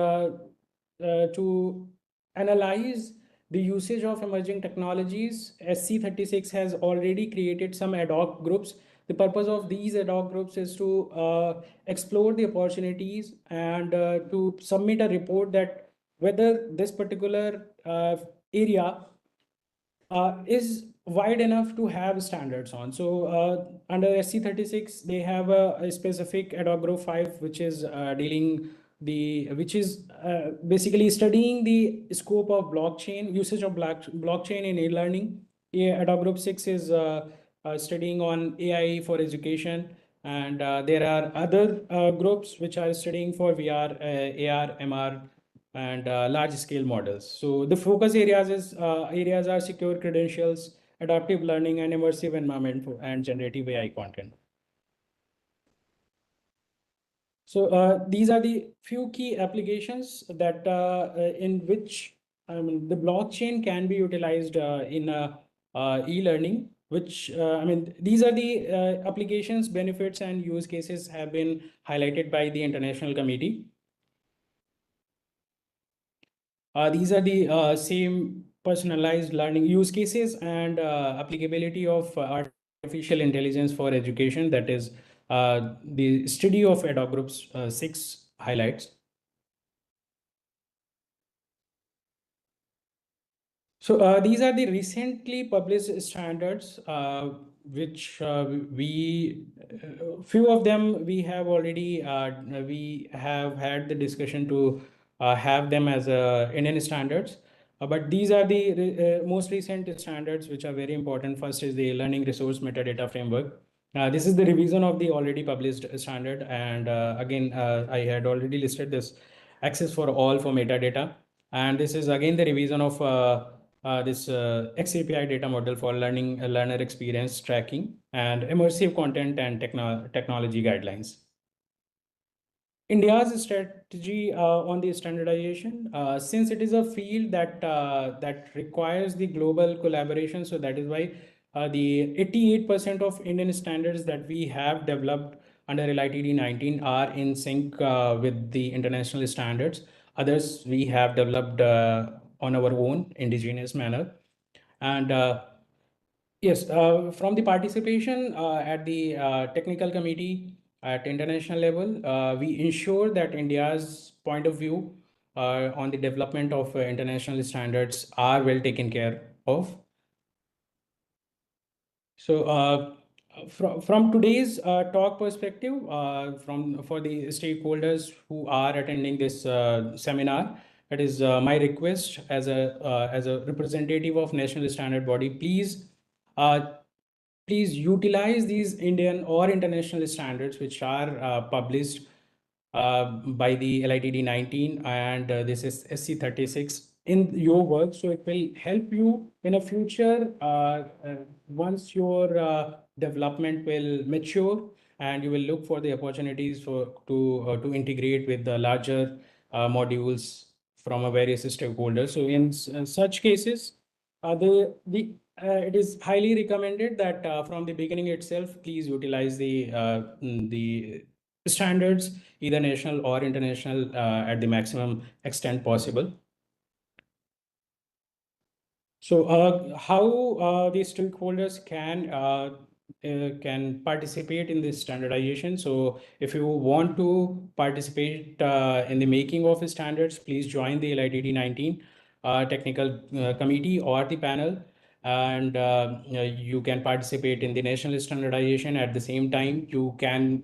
O: to analyze the usage of emerging technologies, SC36 has already created some ad hoc groups The purpose of these ad hoc groups is to explore the opportunities and to submit a report that whether this particular area is wide enough to have standards on. So under SC36, they have a specific ad hoc group 5, which is which is basically studying the scope of blockchain, usage of blockchain in e-learning. Ad hoc group 6 is studying on AI for education. And there are other groups which are studying for VR, AR, MR, and large scale models. So the focus areas are secure credentials, adaptive learning, and immersive environment and generative AI content. So these are the few key applications that in which the blockchain can be utilized in e-learning, which these are the applications, benefits, and use cases have been highlighted by the international committee. These are the same personalized learning use cases and applicability of artificial intelligence for education. That is the study of ad hoc groups 6 highlights. So these are the recently published standards, which few of them we have already we have had the discussion to have them as Indian standards. But these are the most recent standards which are very important. First is the Learning Resource Metadata Framework. This is the revision of the already published standard. And again, I had already listed this access for all for metadata. And this is again the revision of this XAPI data model for learner experience tracking and immersive content and technology guidelines. India's strategy on the standardization, since it is a field that requires the global collaboration, so that is why the 88% of Indian standards that we have developed under LITD 19 are in sync with the international standards. Others we have developed on our own indigenous manner. And yes, from the participation at the technical committee at international level, we ensure that India's point of view on the development of international standards are well taken care of. So from today's talk perspective, for the stakeholders who are attending this seminar, it is my request as a representative of national standard body, please utilize these Indian or international standards which are published by the LITD 19 and this is SC36 in your work. So it will help you in a future once your development will mature and you will look for the opportunities to integrate with the larger modules from a various stakeholders. So in such cases, it is highly recommended that from the beginning itself, please utilize the standards, either national or international, at the maximum extent possible. So how the stakeholders can participate in this standardization. So if you want to participate in the making of standards, please join the LITD 19 technical committee or the panel. And you can participate in the national standardization. At the same time, you can,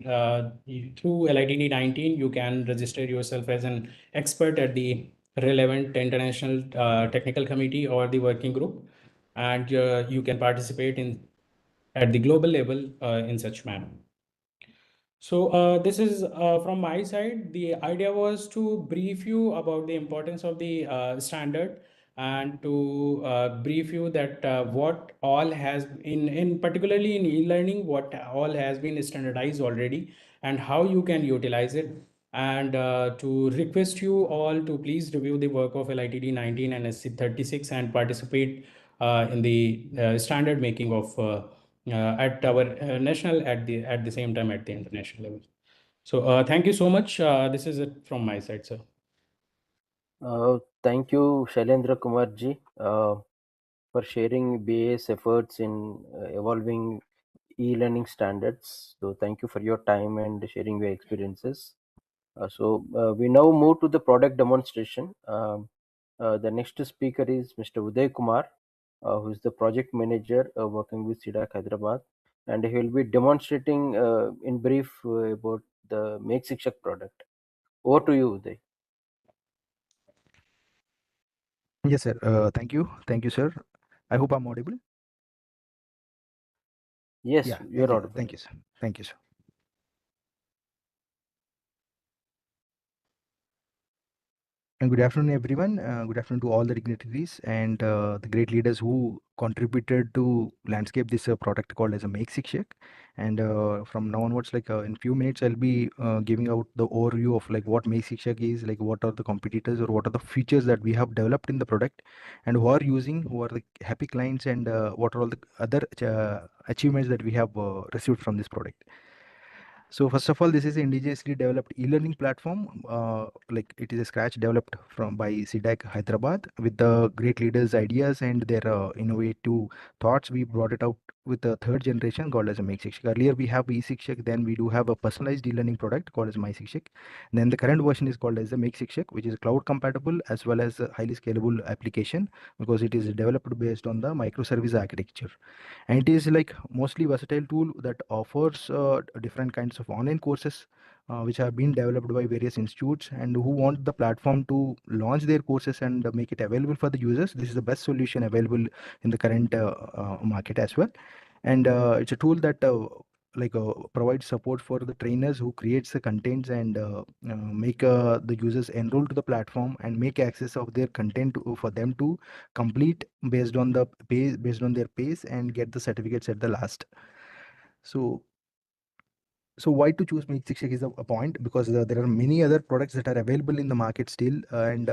O: through LITD 19, you can register yourself as an expert at the relevant international technical committee or the working group, and you can participate in at the global level in such manner. So this is from my side. The idea was to brief you about the importance of the standard and to brief you that what all has in particularly in e-learning, what all has been standardized already and how you can utilize it, and to request you all to please review the work of LITD 19 and SC36 and participate in the standard making of at our national at the same time at the international level. So thank you so much. This is it from my side, sir.
A: Thank you, Shailendra Kumar ji, for sharing BA's efforts in evolving e-learning standards. So thank you for your time and sharing your experiences. We now move to the product demonstration. The next speaker is Mr. Uday Kumar, who is the project manager working with C-DAC Hyderabad, and he will be demonstrating in brief about the Make Shikshak product. Over to you, Uday.
P: Yes, sir. Thank you. Thank you, sir. I hope I'm audible.
A: Yes,
P: Yeah,
A: you're
P: thank you.
A: audible.
P: Thank you, sir. Thank you, sir. And good afternoon, everyone. Good afternoon to all the dignitaries and the great leaders who contributed to landscape this product called as a Make Shikshak. And from now onwards, like in few minutes, I'll be giving out the overview of like what Make Shikshak is, like what are the competitors or what are the features that we have developed in the product, and who are using, who are the happy clients, and what are all the other achievements that we have received from this product. So first of all, this is an indigenously developed e-learning platform. Like it is a scratch developed from by C-DAC Hyderabad with the great leaders' ideas and their innovative thoughts. We brought it out with the third generation called as a Make Shikshak. Earlier we have e-Shikshak, then we do have a personalized e-learning product called as My Shikshak. Then the current version is called as the Make Shikshak, which is cloud compatible as well as a highly scalable application because it is developed based on the microservice architecture. And it is like mostly versatile tool that offers different kinds of online courses which have been developed by various institutes and who want the platform to launch their courses and make it available for the users. This is the best solution available in the current market as well. And it's a tool that provides support for the trainers who creates the contents and make the users enroll to the platform and make access of their content for them to complete based on the pace, based on their pace, and get the certificates at the last. So why to choose Make Shikshak is a point because there are many other products that are available in the market still, and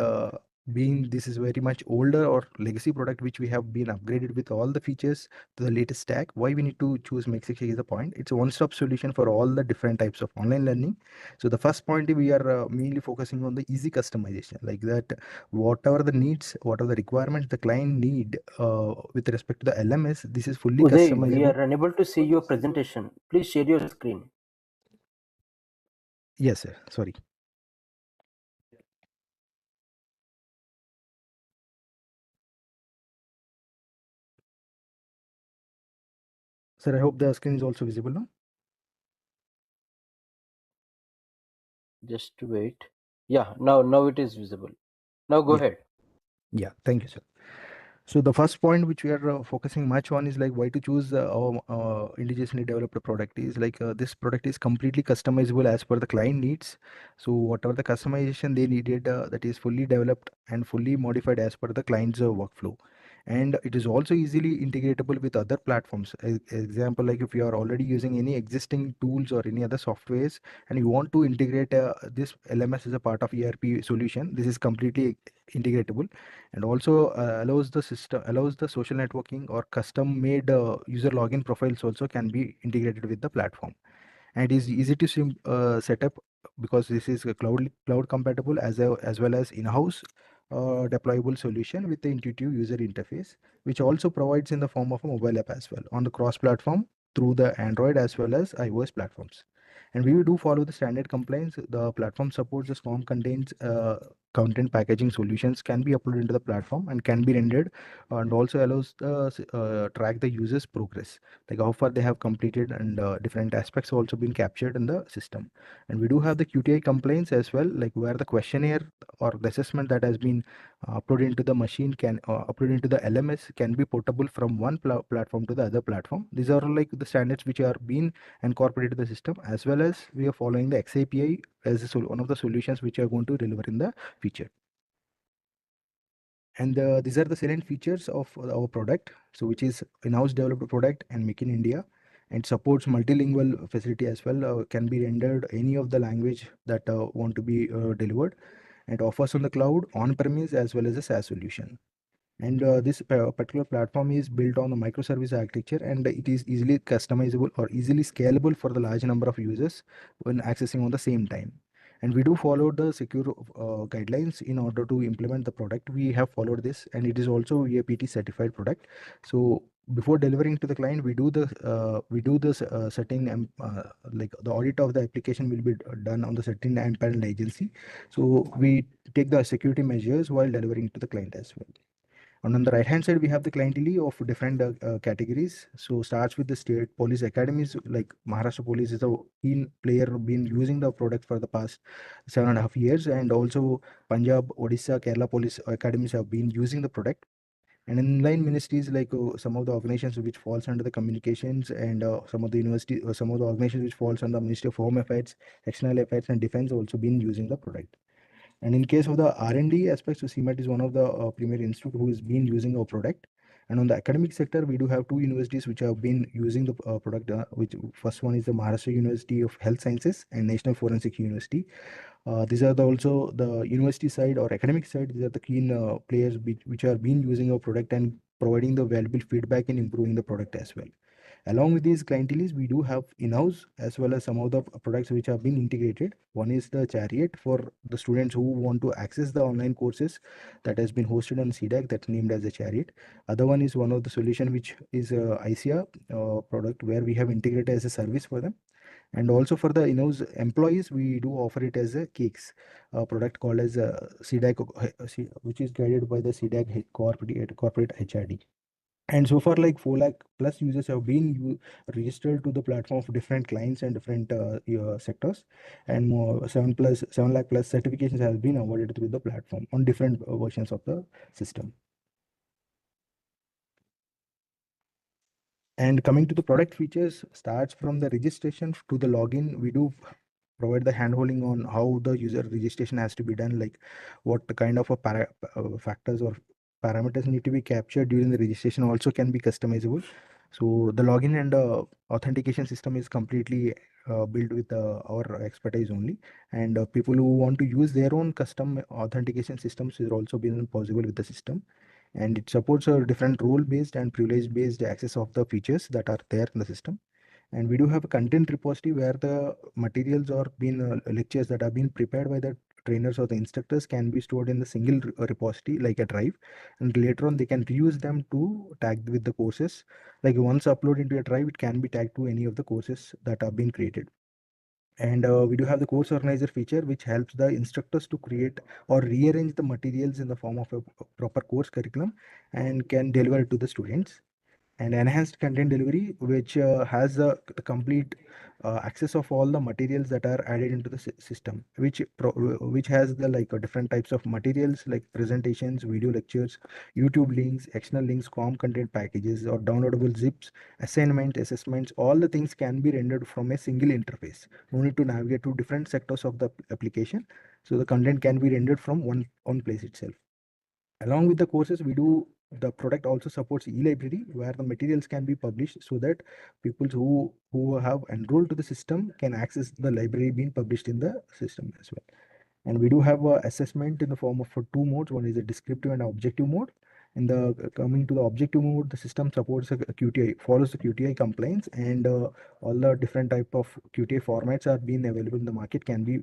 P: being this is very much older or legacy product which we have been upgraded with all the features to the latest stack. Why we need to choose Make Shikshak is the point. It's a one-stop solution for all the different types of online learning. So the first point we are mainly focusing on the easy customization, like that whatever the needs, whatever the requirements the client need with respect to the LMS, this is fully
A: Uday, we
P: customizable.
A: are unable to see your presentation. Please share your screen.
P: Yes, sir. Sorry. Sir, I hope the screen is also visible now.
A: Just wait. Yeah, now it is visible. Now go ahead.
P: Yeah, thank you, sir. So the first point which we are focusing much on is like why to choose our indigenously developed product is like this product is completely customizable as per the client needs. So whatever the customization they needed, that is fully developed and fully modified as per the client's workflow. And it is also easily integratable with other platforms. Example, like if you are already using any existing tools or any other softwares and you want to integrate this LMS as a part of ERP solution, this is completely integratable, and also allows the social networking or custom made user login profiles also can be integrated with the platform. And it is easy to set up because this is a cloud compatible as well as in-house deployable solution with the intuitive user interface, which also provides in the form of a mobile app as well on the cross platform through the Android as well as iOS platforms. And we do follow the standard compliance. The platform supports the SCORM contains content packaging solutions can be uploaded into the platform and can be rendered, and also allows the track the users progress, like how far they have completed, and different aspects also been captured in the system. And we do have the QTI complaints as well, like where the questionnaire or the assessment that has been uploaded into the machine can upload into the LMS can be portable from one platform to the other platform. These are like the standards which are being incorporated to the system, as well as we are following the XAPI as one of the solutions which are going to deliver in the future. And these are the salient features of our product, so which is in-house developed product and make in India, and supports multilingual facility as well, can be rendered any of the language that want to be delivered, and offers on the cloud, on premise, as well as a SaaS solution. And this particular platform is built on the microservice architecture, and it is easily customizable or easily scalable for the large number of users when accessing on the same time. And we do follow the secure guidelines in order to implement the product. We have followed this, and it is also EAPT certified product. So before delivering to the client, we do this certain like the audit of the application will be done on the certain empaneled agency. So we take the security measures while delivering to the client as well. And on the right hand side, we have the clientele of different categories. So starts with the state police academies, like Maharashtra Police is a keen player, been using the product for the past 7.5 years, and also Punjab, Odisha, Kerala Police academies have been using the product. And inline ministries like some of the organizations which falls under the communications, and some of the university, some of the organizations which falls under Ministry of Home Affairs, External Affairs, and Defense also been using the product. And in case of the R&D aspects, so CMAT is one of the premier institute who has been using our product. And on the academic sector, we do have two universities which have been using the product. Which first one is the Maharashtra University of Health Sciences and National Forensic University. These are also the university side or academic side. These are the keen players which are been using our product and providing the valuable feedback in improving the product as well. Along with these clienteles, we do have in-house as well as some of the products which have been integrated. One is the Chariot for the students who want to access the online courses that has been hosted on C-DAC, that's named as the Chariot. Other one is one of the solution which is ICA product where we have integrated as a service for them. And also for the in-house employees, we do offer it as a cakes product called as C-DAC, which is guided by the C-DAC corporate HRD. And so far, like 4 lakh plus users have been registered to the platform for different clients and different sectors, and more 7 lakh plus certifications have been awarded through the platform on different versions of the system. And coming to the product features, starts from the registration to the login. We do provide the handholding on how the user registration has to be done, like what kind of factors or parameters need to be captured during the registration also can be customizable. So the login and authentication system is completely built with our expertise only, and people who want to use their own custom authentication systems is also been possible with the system. And it supports a different role-based and privilege-based access of the features that are there in the system. And we do have a content repository where the materials or lectures that have been prepared by the trainers or the instructors can be stored in the single repository like a drive, and later on they can reuse them to tag with the courses. Like once uploaded into a drive, it can be tagged to any of the courses that have been created. And we do have the course organizer feature, which helps the instructors to create or rearrange the materials in the form of a proper course curriculum and can deliver it to the students. And enhanced content delivery, which has the complete access of all the materials that are added into the system, which has the different types of materials like presentations, video lectures, YouTube links, external links, content packages, or downloadable zips, assignment, assessments. All the things can be rendered from a single interface. No need to navigate to different sectors of the application. So the content can be rendered from one place itself. Along with the courses, the product also supports e-library where the materials can be published so that people who have enrolled to the system can access the library being published in the system as well. And we do have assessment in the form of two modes. One is a descriptive and objective mode. In the coming to the objective mode, the system supports a QTI, follows the QTI compliance, and all the different type of QTI formats are being available in the market can be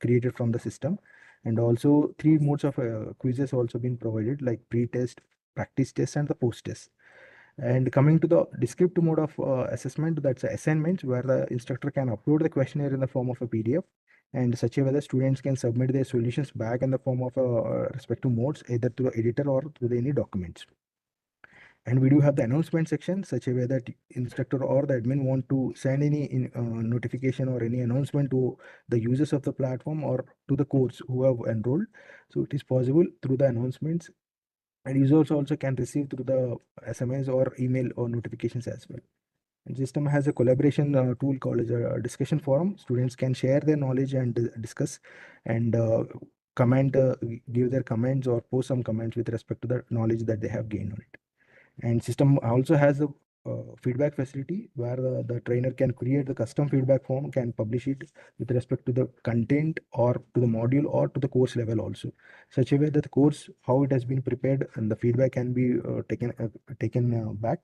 P: created from the system. And also 3 modes of quizzes also been provided, like pre-test, practice test, and the post-test. And coming to the descriptive mode of assessment, that's assignments, where the instructor can upload the questionnaire in the form of a PDF, and such a way the students can submit their solutions back in the form of respective modes, either through the editor or through any documents. And we do have the announcement section, such a way that instructor or the admin want to send any notification or any announcement to the users of the platform or to the course who have enrolled. So it is possible through the announcements, and users also can receive through the SMS or email or notifications as well. And system has a collaboration tool called as a discussion forum. Students can share their knowledge and discuss and comment, give their comments or post some comments with respect to the knowledge that they have gained on it. And system also has a feedback facility where the trainer can create the custom feedback form, can publish it with respect to the content or to the module or to the course level also. Such a way that the course, how it has been prepared, and the feedback can be taken back,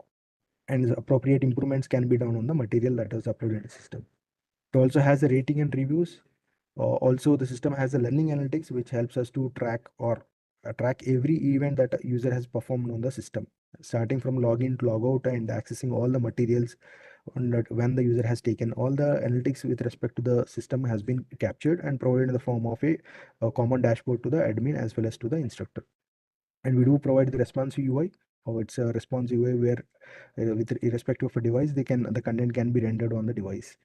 P: and the appropriate improvements can be done on the material that is uploaded in the system. It also has a rating and reviews. Also, the system has a learning analytics, which helps us to track or track every event that a user has performed on the system, starting from login to logout and accessing all the materials when the user has taken. All the analytics with respect to the system has been captured and provided in the form of a common dashboard to the admin as well as to the instructor. And we do provide the responsive UI. It's a responsive UI where with irrespective of a device, the content can be rendered on the device.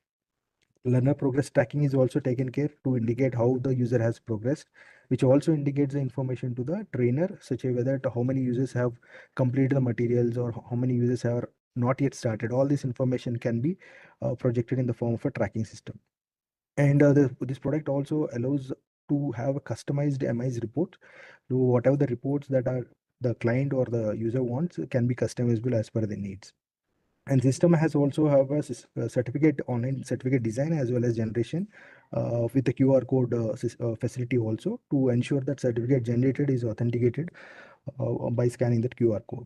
P: Learner progress tracking is also taken care to indicate how the user has progressed, which also indicates the information to the trainer, such a way that how many users have completed the materials or how many users have not yet started. All this information can be projected in the form of a tracking system. And this product also allows to have a customized MIS report. So whatever the reports that are the client or the user wants can be customizable as per the needs. And system has also have a certificate, online certificate design as well as generation with the QR code facility also to ensure that certificate generated is authenticated by scanning that QR code.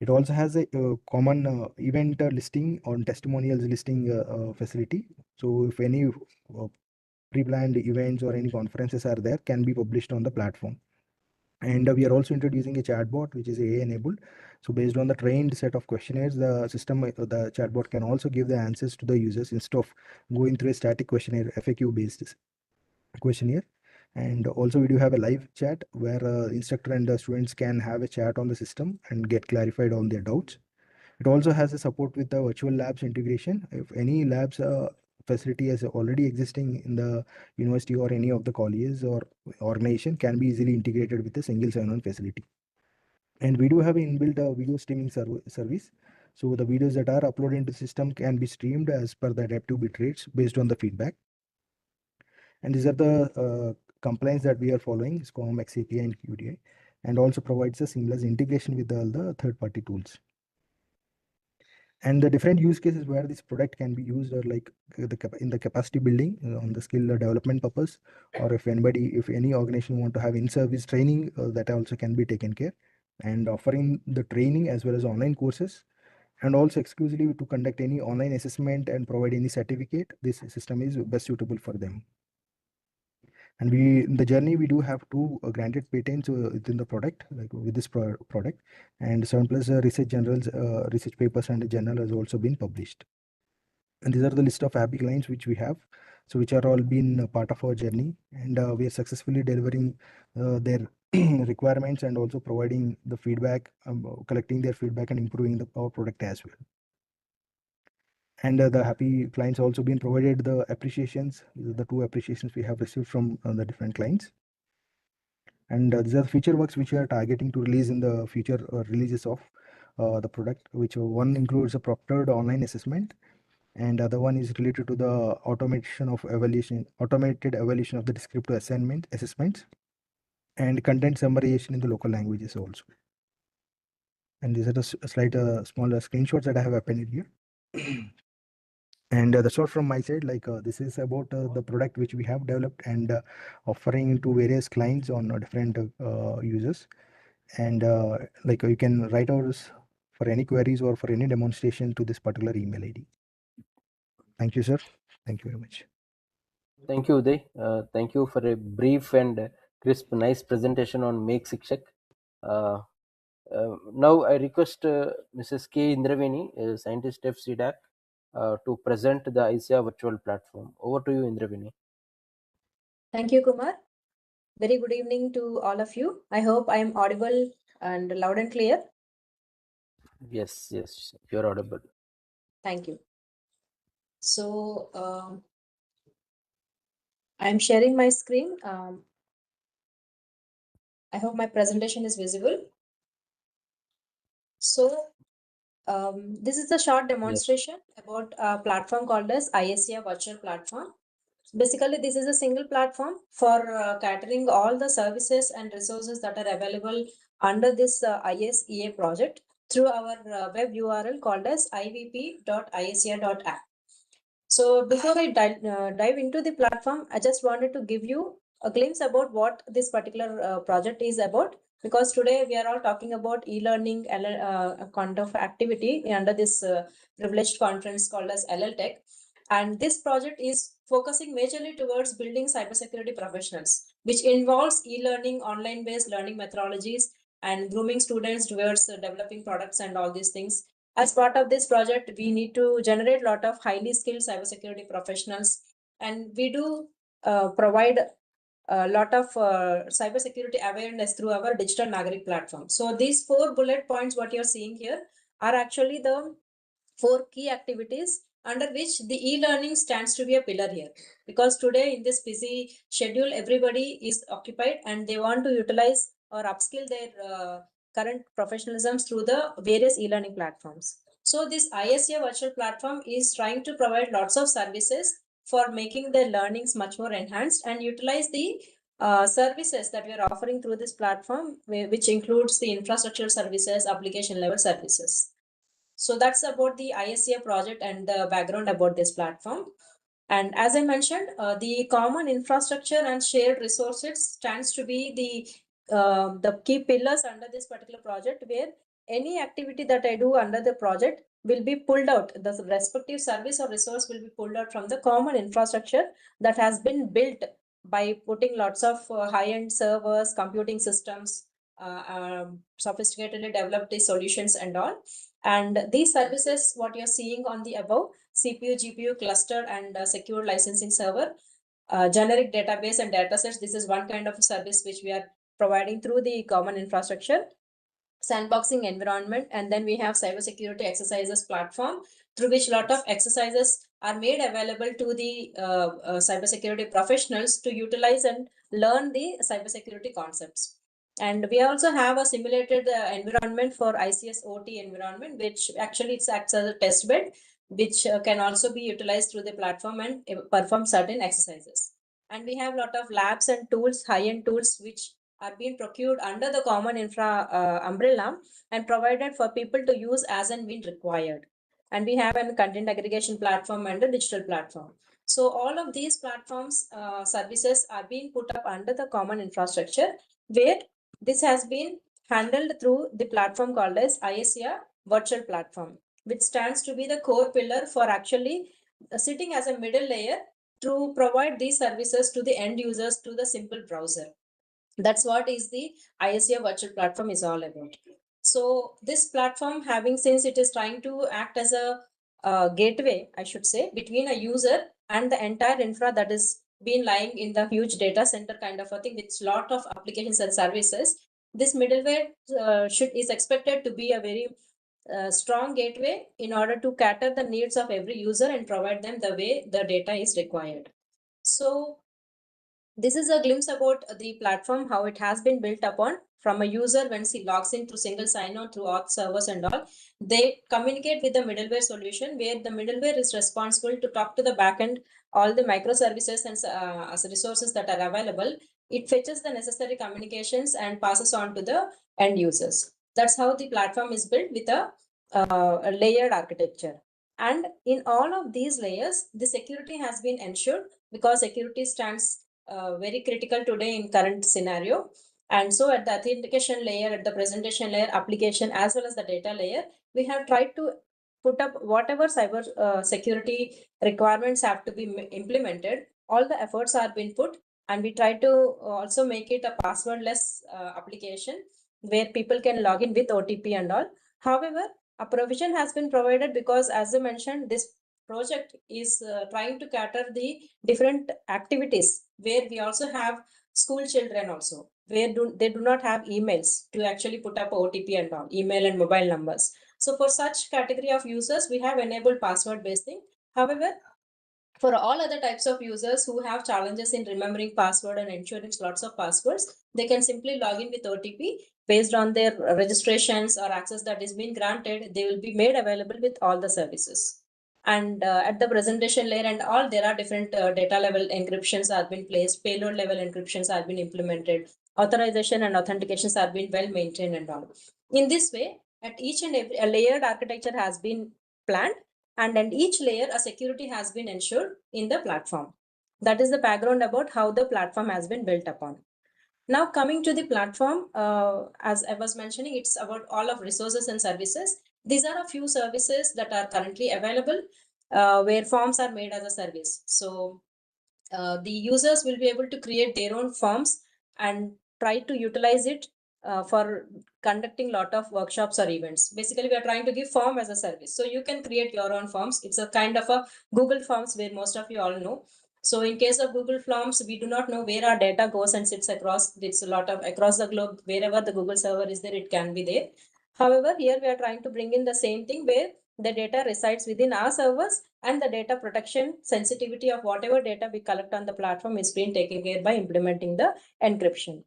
P: It also has a common event listing or testimonials listing facility. So if any pre-planned events or any conferences are there, can be published on the platform. And we are also introducing a chatbot which is AI enabled. So based on the trained set of questionnaires, the system, the chatbot can also give the answers to the users instead of going through a static questionnaire, FAQ based questionnaire. And also we do have a live chat where instructor and the students can have a chat on the system and get clarified on their doubts. It also has a support with the virtual labs integration. If any labs facility is already existing in the university or any of the colleges or organization, can be easily integrated with a single sign-on facility. And we do have an inbuilt video streaming service. So the videos that are uploaded into the system can be streamed as per the adaptive bit rates based on the feedback. And these are the compliance that we are following, SCORM, XAPI, and QDI, and also provides a seamless integration with all the third-party tools. And the different use cases where this product can be used are like in the capacity building on the skill development purpose, or if any organization want to have in-service training, that also can be taken care, and offering the training as well as online courses, and also exclusively to conduct any online assessment and provide any certificate. This system is best suitable for them. And in the journey, we do have 2 granted patents within the product, like with this product, and 7+ research papers and a journal has also been published. And these are the list of happy clients which we have, so which are all been a part of our journey, and we are successfully delivering their requirements and also providing the feedback, collecting their feedback and improving our product as well. And the happy clients also been provided the appreciations, the 2 appreciations we have received from the different clients. And these are the feature works which we are targeting to release in the future releases of the product, which one includes a proctored online assessment, and other one is related to the automated evaluation of the descriptive assessments, and content summarization in the local languages also. And these are the smaller screenshots that I have appended here. And that's all from my side. Like this is about the product which we have developed and offering to various clients on different users. And like you can write out for any queries or for any demonstration to this particular email ID. Thank you, sir. Thank you very much.
A: Thank you, Uday. Thank you for a brief and crisp, nice presentation on Make Shikshak. Now I request Mrs. K. Indraveni, a scientist of C-DAC, to present the ICIA virtual platform. Over to you, Indraveni.
Q: Thank you, Kumar. Very good evening to all of you. I hope I am audible and loud and clear.
A: Yes, you're audible.
Q: Thank you. So I'm sharing my screen. I hope my presentation is visible. So this is a short demonstration about a platform called as ISEA Virtual Platform. Basically, this is a single platform for catering all the services and resources that are available under this ISEA project through our web URL called as ivp.isea.app. So before I dive into the platform, I just wanted to give you a glimpse about what this particular project is about, because today we are all talking about e-learning kind of activity under this privileged conference called as LLTech. And this project is focusing majorly towards building cybersecurity professionals. which involves e-learning, online-based learning methodologies, and grooming students towards developing products and all these things. As part of this project, we need to generate a lot of highly skilled cybersecurity professionals, and we do provide a lot of cybersecurity awareness through our digital Nagarik platform. So these 4 bullet points, what you're seeing here, are actually the 4 key activities under which the e-learning stands to be a pillar here. Because today in this busy schedule, everybody is occupied and they want to utilize or upskill their current professionalisms through the various e-learning platforms. So this ISA virtual platform is trying to provide lots of services for making their learnings much more enhanced and utilize the services that we are offering through this platform, which includes the infrastructure services, application level services. So that's about the ISA project and the background about this platform. And as I mentioned, the common infrastructure and shared resources stands to be the key pillars under this particular project, where any activity that I do under the project will be pulled out. The respective service or resource will be pulled out from the common infrastructure that has been built by putting lots of high-end servers, computing systems, sophisticatedly developed the solutions and all. And these services, what you're seeing on the above, CPU, GPU, cluster, and secure licensing server, generic database and datasets. This is one kind of service which we are providing through the common infrastructure. Sandboxing environment, and then we have cybersecurity exercises platform through which a lot of exercises are made available to the cybersecurity professionals to utilize and learn the cybersecurity concepts. And we also have a simulated environment for ICS OT environment, which actually it acts as a test bed, which can also be utilized through the platform and perform certain exercises. And we have a lot of labs and tools, high-end tools, which are being procured under the common infra umbrella and provided for people to use as and when required. And we have a content aggregation platform and a digital platform. So all of these platforms services are being put up under the common infrastructure, where this has been handled through the platform called as ISA virtual platform, which stands to be the core pillar for actually sitting as a middle layer to provide these services to the end users to the simple browser. That's what is the ISA virtual platform is all about. So this platform, having, since it is trying to act as a gateway, I should say, between a user and the entire infra that is been lying in the huge data center kind of a thing with lot of applications and services, this middleware is expected to be a very strong gateway in order to cater the needs of every user and provide them the way the data is required. So this is a glimpse about the platform, how it has been built upon from a user. When he logs in through single sign-on through auth servers and all, they communicate with the middleware solution, where the middleware is responsible to talk to the backend, all the microservices and resources that are available. It fetches the necessary communications and passes on to the end users. That's how the platform is built with a layered architecture. And in all of these layers, the security has been ensured, because security stands very critical today in current scenario. And so at the authentication layer, at the presentation layer, application, as well as the data layer, we have tried to put up whatever cyber security requirements have to be implemented. All the efforts are being put, and we try to also make it a passwordless application where people can log in with OTP and all. However, a provision has been provided, because as I mentioned, this project is trying to cater the different activities, where we also have school children also, where they do not have emails to actually put up OTP and all, email and mobile numbers. So for such category of users, we have enabled password based thing. However, for all other types of users who have challenges in remembering password and ensuring lots of passwords, they can simply log in with OTP based on their registrations or access that is being granted. They will be made available with all the services. And at the presentation layer and all, there are different data level encryptions have been placed, payload level encryptions have been implemented, authorization and authentications have been well maintained and all. In this way, at each and every a layered architecture has been planned, and in each layer a security has been ensured in the platform. That is the background about how the platform has been built upon. Now coming to the platform, as I was mentioning, it's about all of resources and services. These are a few services that are currently available where forms are made as a service. So the users will be able to create their own forms and try to utilize it for conducting lot of workshops or events. Basically, we are trying to give form as a service. So you can create your own forms. It's a kind of a Google Forms where most of you all know. So in case of Google Forms, we do not know where our data goes and sits across. It's a lot of across the globe. Wherever the Google server is there, it can be there. However, here we are trying to bring in the same thing where the data resides within our servers and the data protection sensitivity of whatever data we collect on the platform is being taken care by implementing the encryption.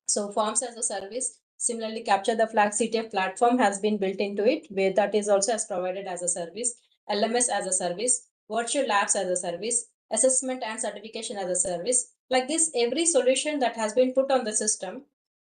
Q: So forms as a service, similarly capture the flag CTF platform has been built into it, where that is also as provided as a service, LMS as a service, virtual labs as a service, assessment and certification as a service. Like this, every solution that has been put on the system,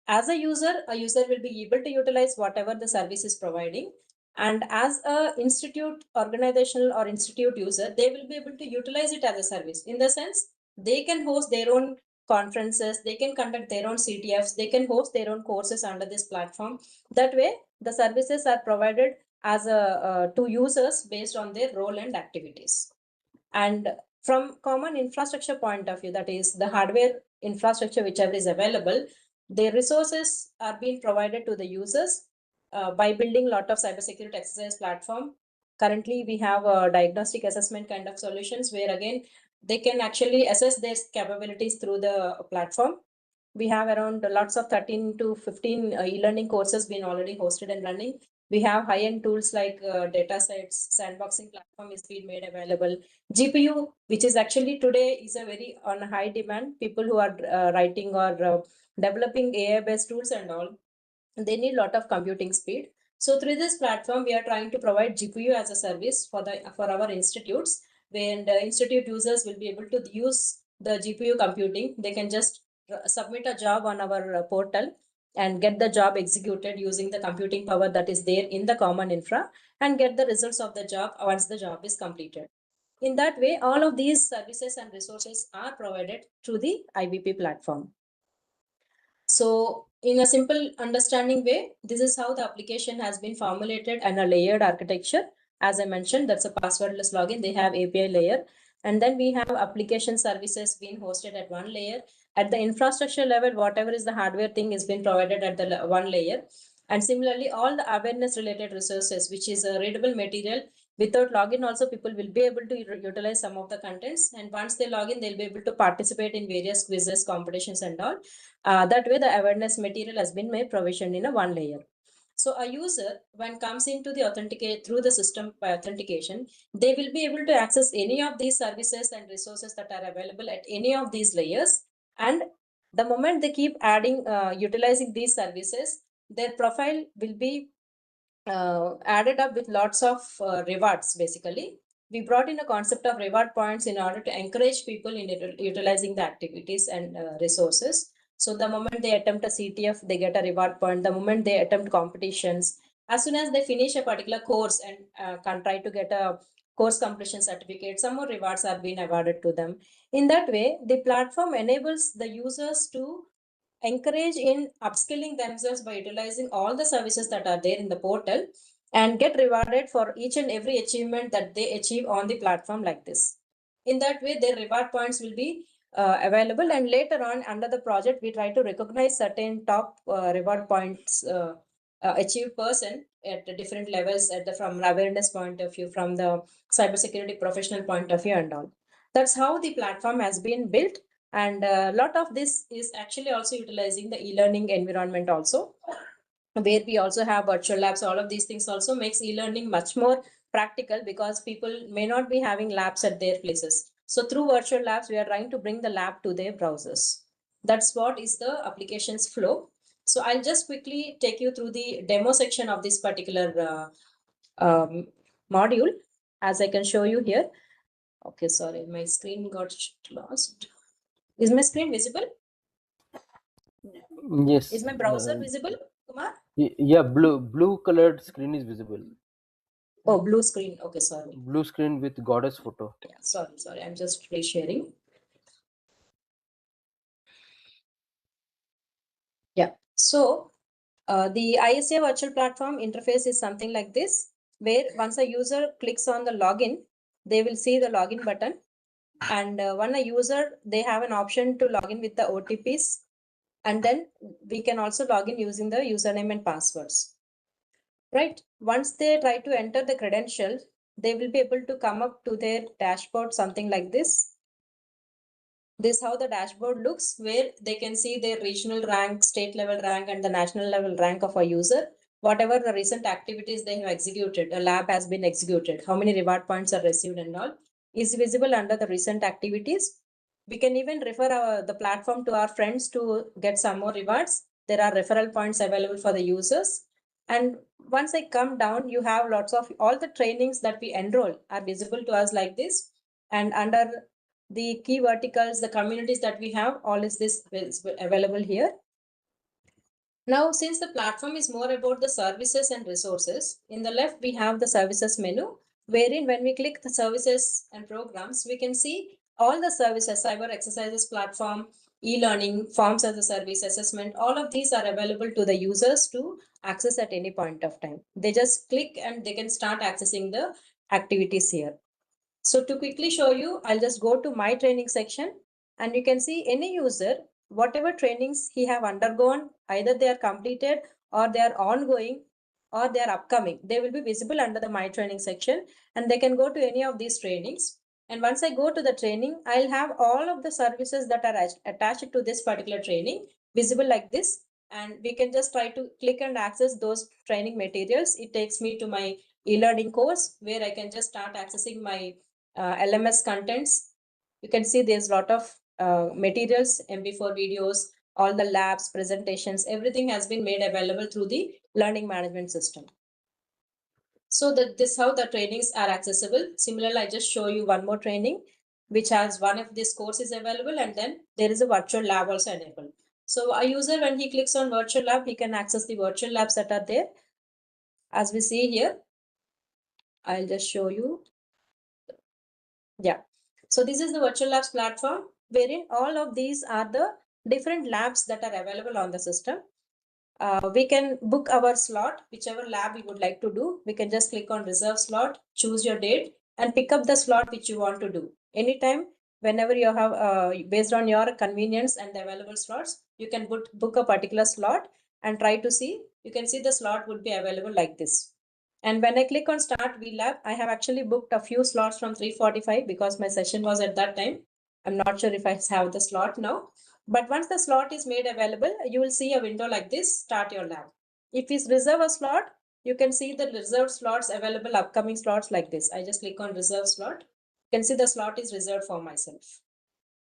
Q: as a user will be able to utilize whatever the service is providing. And as a institute organizational or institute user, they will be able to utilize it as a service. In the sense, they can host their own conferences, they can conduct their own CTFs, they can host their own courses under this platform. That way, the services are provided as a to users based on their role and activities. And from common infrastructure point of view, that is the hardware infrastructure whichever is available, the resources are being provided to the users by building a lot of cybersecurity exercise platform. Currently, we have a diagnostic assessment kind of solutions where again they can actually assess their capabilities through the platform. We have around lots of 13 to 15 e-learning courses being already hosted and running. We have high-end tools like data sets, sandboxing platform is being made available. GPU, which is actually today is a very on high demand. People who are writing or developing AI-based tools and all, they need a lot of computing speed. So through this platform, we are trying to provide GPU as a service for our institutes, where the institute users will be able to use the GPU computing. They can just submit a job on our portal and get the job executed using the computing power that is there in the common infra and get the results of the job once the job is completed. In that way, all of these services and resources are provided through the IBP platform. So in a simple understanding way, this is how the application has been formulated and a layered architecture. As I mentioned, that's a passwordless login. They have API layer. And then we have application services being hosted at one layer. At the infrastructure level, whatever is the hardware thing is being provided at the one layer. And similarly, all the awareness related resources, which is a readable material. Without login also, people will be able to utilize some of the contents. And once they log in, they'll be able to participate in various quizzes, competitions and all. That way, the awareness material has been made provisioned in a one layer. So a user, when comes into the authenticate through the system by authentication, they will be able to access any of these services and resources that are available at any of these layers. And the moment they keep adding, utilizing these services, their profile will be added up with lots of rewards. Basically, we brought in a concept of reward points in order to encourage people in utilizing the activities and resources. So the moment they attempt a CTF, they get a reward point. The moment they attempt competitions, as soon as they finish a particular course and can try to get a course completion certificate, some more rewards are being awarded to them. In that way, the platform enables the users to encourage in upskilling themselves by utilizing all the services that are there in the portal and get rewarded for each and every achievement that they achieve on the platform like this. In that way, their reward points will be available, and later on under the project, we try to recognize certain top reward points achieved person at the different levels from awareness point of view, from the cybersecurity professional point of view and all. That's how the platform has been built. And a lot of this is actually also utilizing the e-learning environment also, where we also have virtual labs. All of these things also makes e-learning much more practical because people may not be having labs at their places. So through virtual labs, we are trying to bring the lab to their browsers. That's what is the applications flow. So I'll just quickly take you through the demo section of this particular module, as I can show you here. Okay, sorry, my screen got lost. Is my screen visible?
A: Yes.
Q: Is my browser visible, Kumar?
A: Yeah, blue colored screen is visible.
Q: Oh, blue screen. Okay, sorry.
A: Blue screen with goddess photo.
Q: Yeah, sorry. I'm just resharing. Yeah. So the ISA virtual platform interface is something like this, where once a user clicks on the login, they will see the login button. And when a user, they have an option to log in with the OTPs, and then we can also log in using the username and passwords. Right? Once they try to enter the credentials, they will be able to come up to their dashboard, something like this. This is how the dashboard looks, where they can see their regional rank, state level rank, and the national level rank of a user. Whatever the recent activities they have executed, a lab has been executed, how many reward points are received and all is visible under the recent activities. We can even refer the platform to our friends to get some more rewards. There are referral points available for the users. And once I come down, you have lots of all the trainings that we enroll are visible to us like this. And under the key verticals, the communities that we have, all is this is available here. Now, since the platform is more about the services and resources, in the left we have the services menu, wherein when we click the services and programs, we can see all the services, cyber exercises platform, e-learning, forms as a service, assessment, all of these are available to the users to access at any point of time. They just click and they can start accessing the activities here. So to quickly show you, I'll just go to my training section, and you can see any user, whatever trainings he have undergone, either they are completed or they are ongoing or they are upcoming, they will be visible under the my training section, and they can go to any of these trainings. And once I go to the training, I'll have all of the services that are attached to this particular training visible like this. And we can just try to click and access those training materials. It takes me to my e-learning course where I can just start accessing my LMS contents. You can see there's a lot of materials, MP4 videos, all the labs, presentations, everything has been made available through the learning management system. So that this how the trainings are accessible. Similarly, I just show you one more training, which has one of these courses available, and then there is a virtual lab also enabled. So a user, when he clicks on virtual lab, he can access the virtual labs that are there. As we see here, I'll just show you. Yeah. So this is the virtual labs platform, wherein all of these are the different labs that are available on the system. We can book our slot, whichever lab we would like to do. We can just click on reserve slot, choose your date, and pick up the slot which you want to do. Anytime, whenever you have, based on your convenience and the available slots, you can book a particular slot and try to see. You can see the slot would be available like this. And when I click on start VLab, I have actually booked a few slots from 3:45 because my session was at that time. I'm not sure if I have the slot now, but once the slot is made available, you will see a window like this, start your lab. If you reserve a slot, you can see the reserved slots available, upcoming slots like this. I just click on reserve slot. You can see the slot is reserved for myself.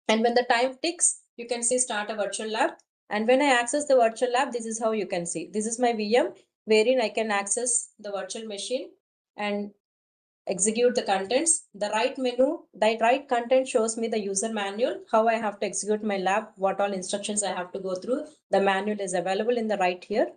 Q: And when the time ticks, you can see start a virtual lab. And when I access the virtual lab, this is how you can see. This is my VM, wherein I can access the virtual machine and execute the contents. The right menu, the right content shows me the user manual, how I have to execute my lab, what all instructions I have to go through. The manual is available in the right here.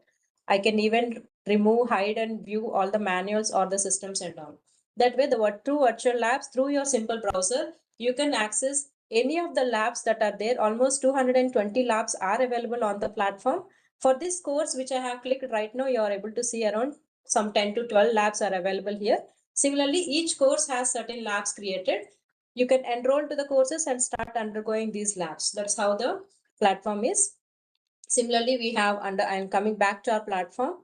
Q: I can even remove, hide, and view all the manuals or the systems and all. That way, the true virtual labs, through your simple browser, you can access any of the labs that are there. Almost 220 labs are available on the platform. For this course, which I have clicked right now, you are able to see around some 10 to 12 labs are available here. Similarly, each course has certain labs created. You can enroll to the courses and start undergoing these labs. That's how the platform is. Similarly, we have I'm coming back to our platform.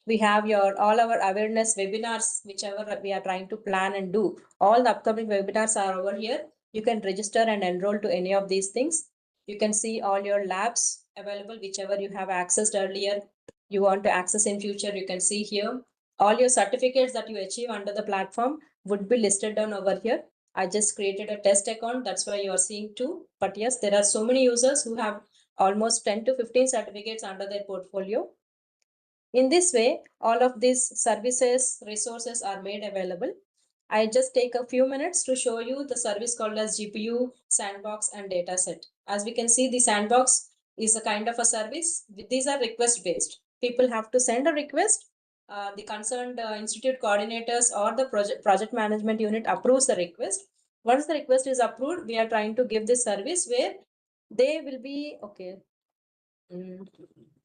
Q: We have all our awareness webinars, whichever we are trying to plan and do. All the upcoming webinars are over here. You can register and enroll to any of these things. You can see all your labs available, whichever you have accessed earlier, you want to access in future, you can see here. All your certificates that you achieve under the platform would be listed down over here. I just created a test account, that's why you are seeing 2. But yes, there are so many users who have almost 10 to 15 certificates under their portfolio. In this way, all of these services, resources are made available. I just take a few minutes to show you the service called as GPU, Sandbox, and Dataset. As we can see, the Sandbox is a kind of a service. These are request based. People have to send a request. The concerned institute coordinators or the project management unit approves the request. Once the request is approved, we are trying to give this service where they will be, okay.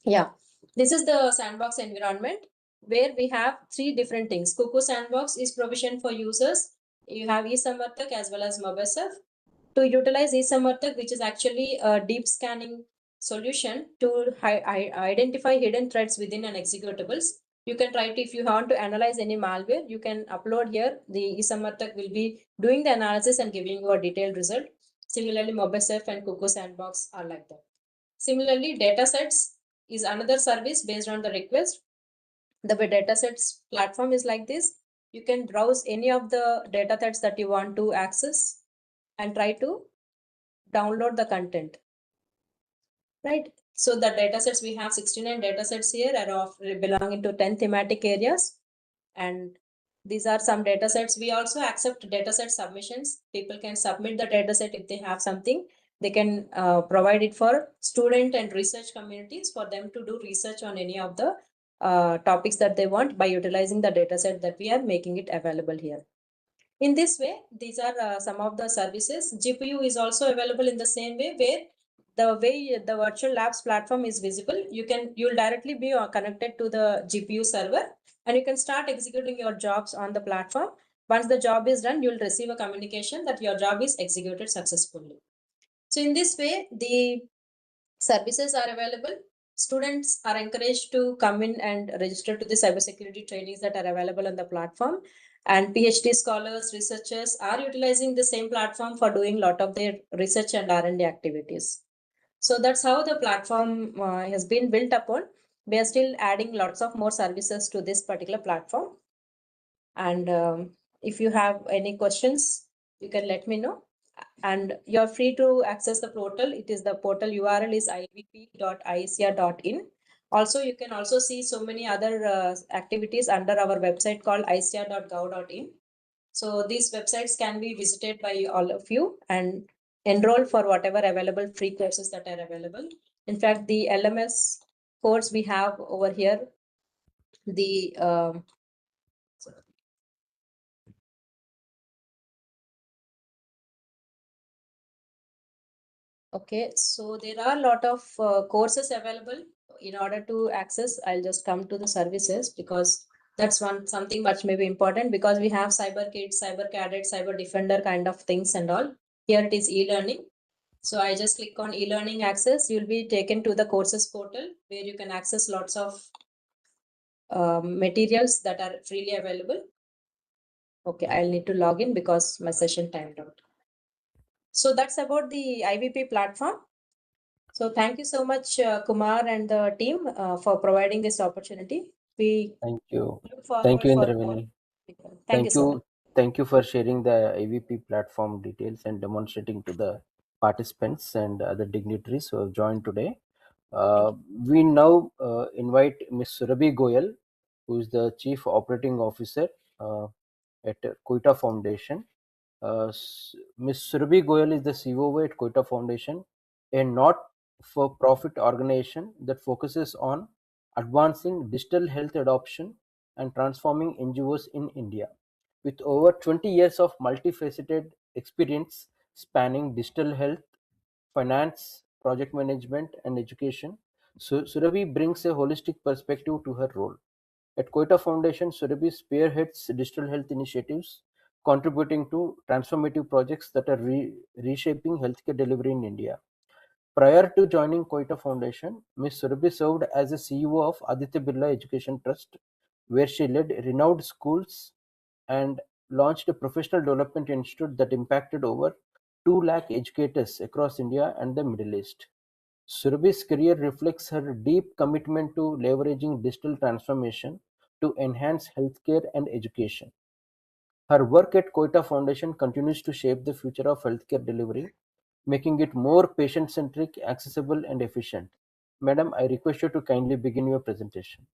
Q: Yeah, this is the Sandbox environment where we have 3 different things. Cuckoo Sandbox is provisioned for users. You have eSamarthak as well as MobiServe. to utilize eSamarthak, which is actually a deep scanning solution to identify hidden threats within an executables. You can try to, if you want to analyze any malware, you can upload here. The eSamarthak will be doing the analysis and giving you a detailed result. Similarly, MobiSafe and Cuckoo Sandbox are like that. Similarly, datasets is another service based on the request. The datasets platform is like this. You can browse any of the datasets that you want to access and try to download the content. Right. So the datasets, we have 69 datasets here are belonging to 10 thematic areas. And these are some datasets. We also accept dataset submissions. People can submit the dataset if they have something. They can provide it for student and research communities for them to do research on any of the topics that they want by utilizing the dataset that we are making it available here. In this way, these are some of the services. GPU is also available in the same way, where the virtual labs platform is visible. You'll directly be connected to the GPU server, and you can start executing your jobs on the platform. Once the job is done, you'll receive a communication that your job is executed successfully. So in this way, the services are available. Students are encouraged to come in and register to the cybersecurity trainings that are available on the platform. And PhD scholars, researchers are utilizing the same platform for doing a lot of their research and R&D activities. So that's how the platform has been built upon. We are still adding lots of more services to this particular platform. And if you have any questions, you can let me know. And you're free to access the portal. It is the portal URL is ivp.icr.in. Also, you can also see so many other activities under our website called icr.gov.in. So these websites can be visited by all of you and enroll for whatever available free courses that are available. In fact, the LMS course we have over here, the okay, so there are a lot of courses available. In order to access, I'll just come to the services because that's something much may be important, because we have cyber kids, cyber cadet, cyber defender kind of things and all. Here it is e-learning. So I just click on e-learning access. You'll be taken to the courses portal where you can access lots of materials that are freely available. Okay, I'll need to log in because my session timed out. So that's about the IVP platform. So thank you so much, Kumar and the team for providing this opportunity. We
A: Thank you.
Q: look forward
A: Thank you,
Q: for
A: Indravini.
Q: more. Thank you so much.
A: Thank you for sharing the AVP platform details and demonstrating to the participants and other dignitaries who have joined today. We now invite Ms. Surabhi Goyal, who is the Chief Operating Officer at Koita Foundation. Ms. Surabhi Goyal is the COO at Koita Foundation, a not-for-profit organization that focuses on advancing digital health adoption and transforming NGOs in India. With over 20 years of multifaceted experience spanning digital health, finance, project management, and education, Surabhi brings a holistic perspective to her role. At Koita Foundation, Surabhi spearheads digital health initiatives, contributing to transformative projects that are reshaping healthcare delivery in India. Prior to joining Koita Foundation, Ms. Surabhi served as a CEO of Aditya Birla Education Trust, where she led renowned schools and launched a professional development institute that impacted over 2 lakh educators across India and the Middle East. Surabhi's career reflects her deep commitment to leveraging digital transformation to enhance healthcare and education. Her work at Koita Foundation continues to shape the future of healthcare delivery, making it more patient-centric, accessible, and efficient. Madam, I request you to kindly begin your presentation.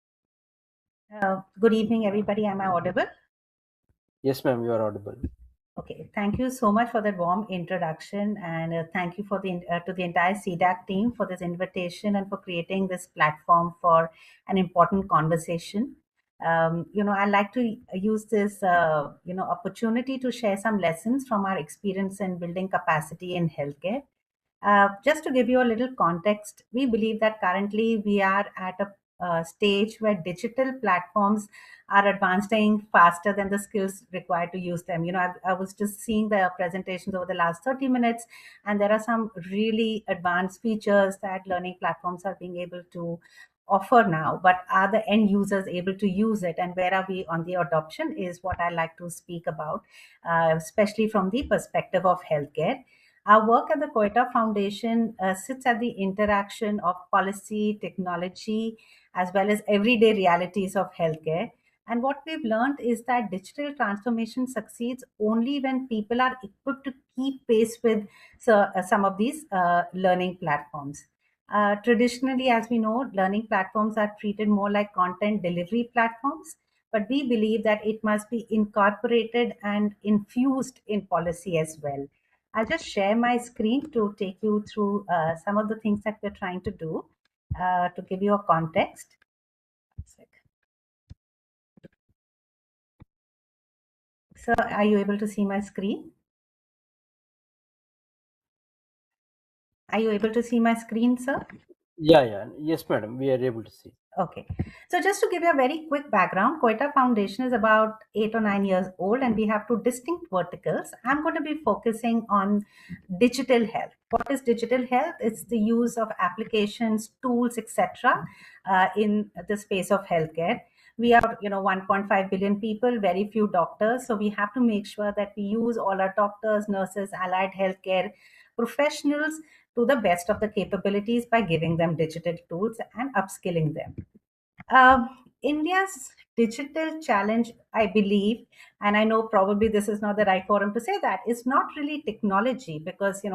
R: Good evening, everybody. Am I audible?
A: Yes, ma'am, you are audible.
R: Okay, thank you so much for that warm introduction, and thank you for to the entire C-DAC team for this invitation and for creating this platform for an important conversation. I'd like to use this, opportunity to share some lessons from our experience in building capacity in healthcare. Just to give you a little context, we believe that currently we are at a stage where digital platforms are advancing faster than the skills required to use them. I was just seeing the presentations over the last 30 minutes, and there are some really advanced features that learning platforms are being able to offer now, but are the end users able to use it, and where are we on the adoption is what I like to speak about, especially from the perspective of healthcare. Our work at the Koita Foundation sits at the interaction of policy, technology, as well as everyday realities of healthcare. And what we've learned is that digital transformation succeeds only when people are equipped to keep pace with some of these learning platforms. Traditionally, as we know, learning platforms are treated more like content delivery platforms, but we believe that it must be incorporated and infused in policy as well. I'll just share my screen to take you through some of the things that we're trying to do to give you a context. So, are you able to see my screen? Are you able to see my screen, sir?
A: Yeah. Yes, madam. We are able to see.
R: Okay. So just to give you a very quick background, Koita Foundation is about 8 or 9 years old, and we have two distinct verticals. I'm going to be focusing on digital health. What is digital health? It's the use of applications, tools, etc. In the space of healthcare. We are, 1.5 billion people, very few doctors. So we have to make sure that we use all our doctors, nurses, allied healthcare professionals to the best of the capabilities by giving them digital tools and upskilling them. India's digital challenge, I believe, and I know probably this is not the right forum to say that, is not really technology, because,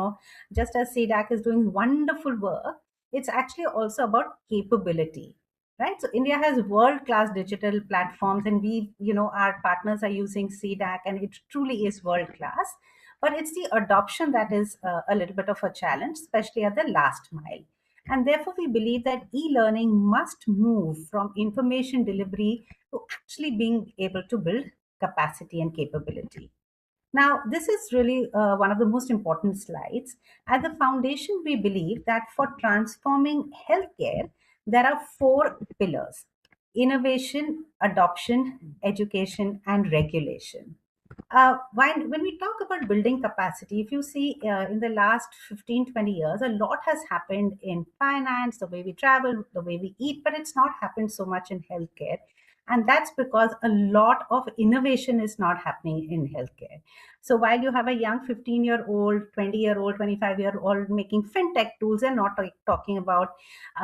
R: just as C-DAC is doing wonderful work, it's actually also about capability, right? So India has world-class digital platforms, and our partners are using C-DAC, and it truly is world-class. But it's the adoption that is a little bit of a challenge, especially at the last mile. And therefore, we believe that e-learning must move from information delivery to actually being able to build capacity and capability. Now, this is really one of the most important slides. At the foundation, we believe that for transforming healthcare, there are four pillars: innovation, adoption, education, and regulation. When we talk about building capacity, if you see in the last 15, 20 years, a lot has happened in finance, the way we travel, the way we eat, but it's not happened so much in healthcare. And that's because a lot of innovation is not happening in healthcare. So while you have a young 15-year-old, 20-year-old, 25-year-old making fintech tools, and not talking about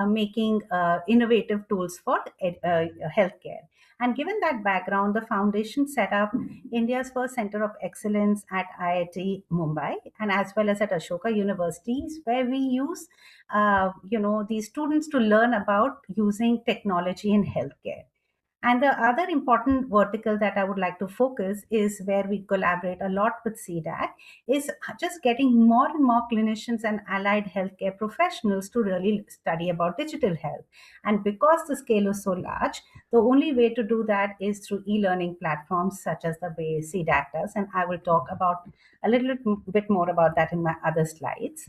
R: making innovative tools for healthcare. And given that background, the foundation set up India's first center of excellence at IIT Mumbai, and as well as at Ashoka Universities, where we use, these students to learn about using technology in healthcare. And the other important vertical that I would like to focus is where we collaborate a lot with C-DAC, is just getting more and more clinicians and allied healthcare professionals to really study about digital health. And because the scale is so large, the only way to do that is through e-learning platforms such as the way C-DAC does. And I will talk about a little bit more about that in my other slides.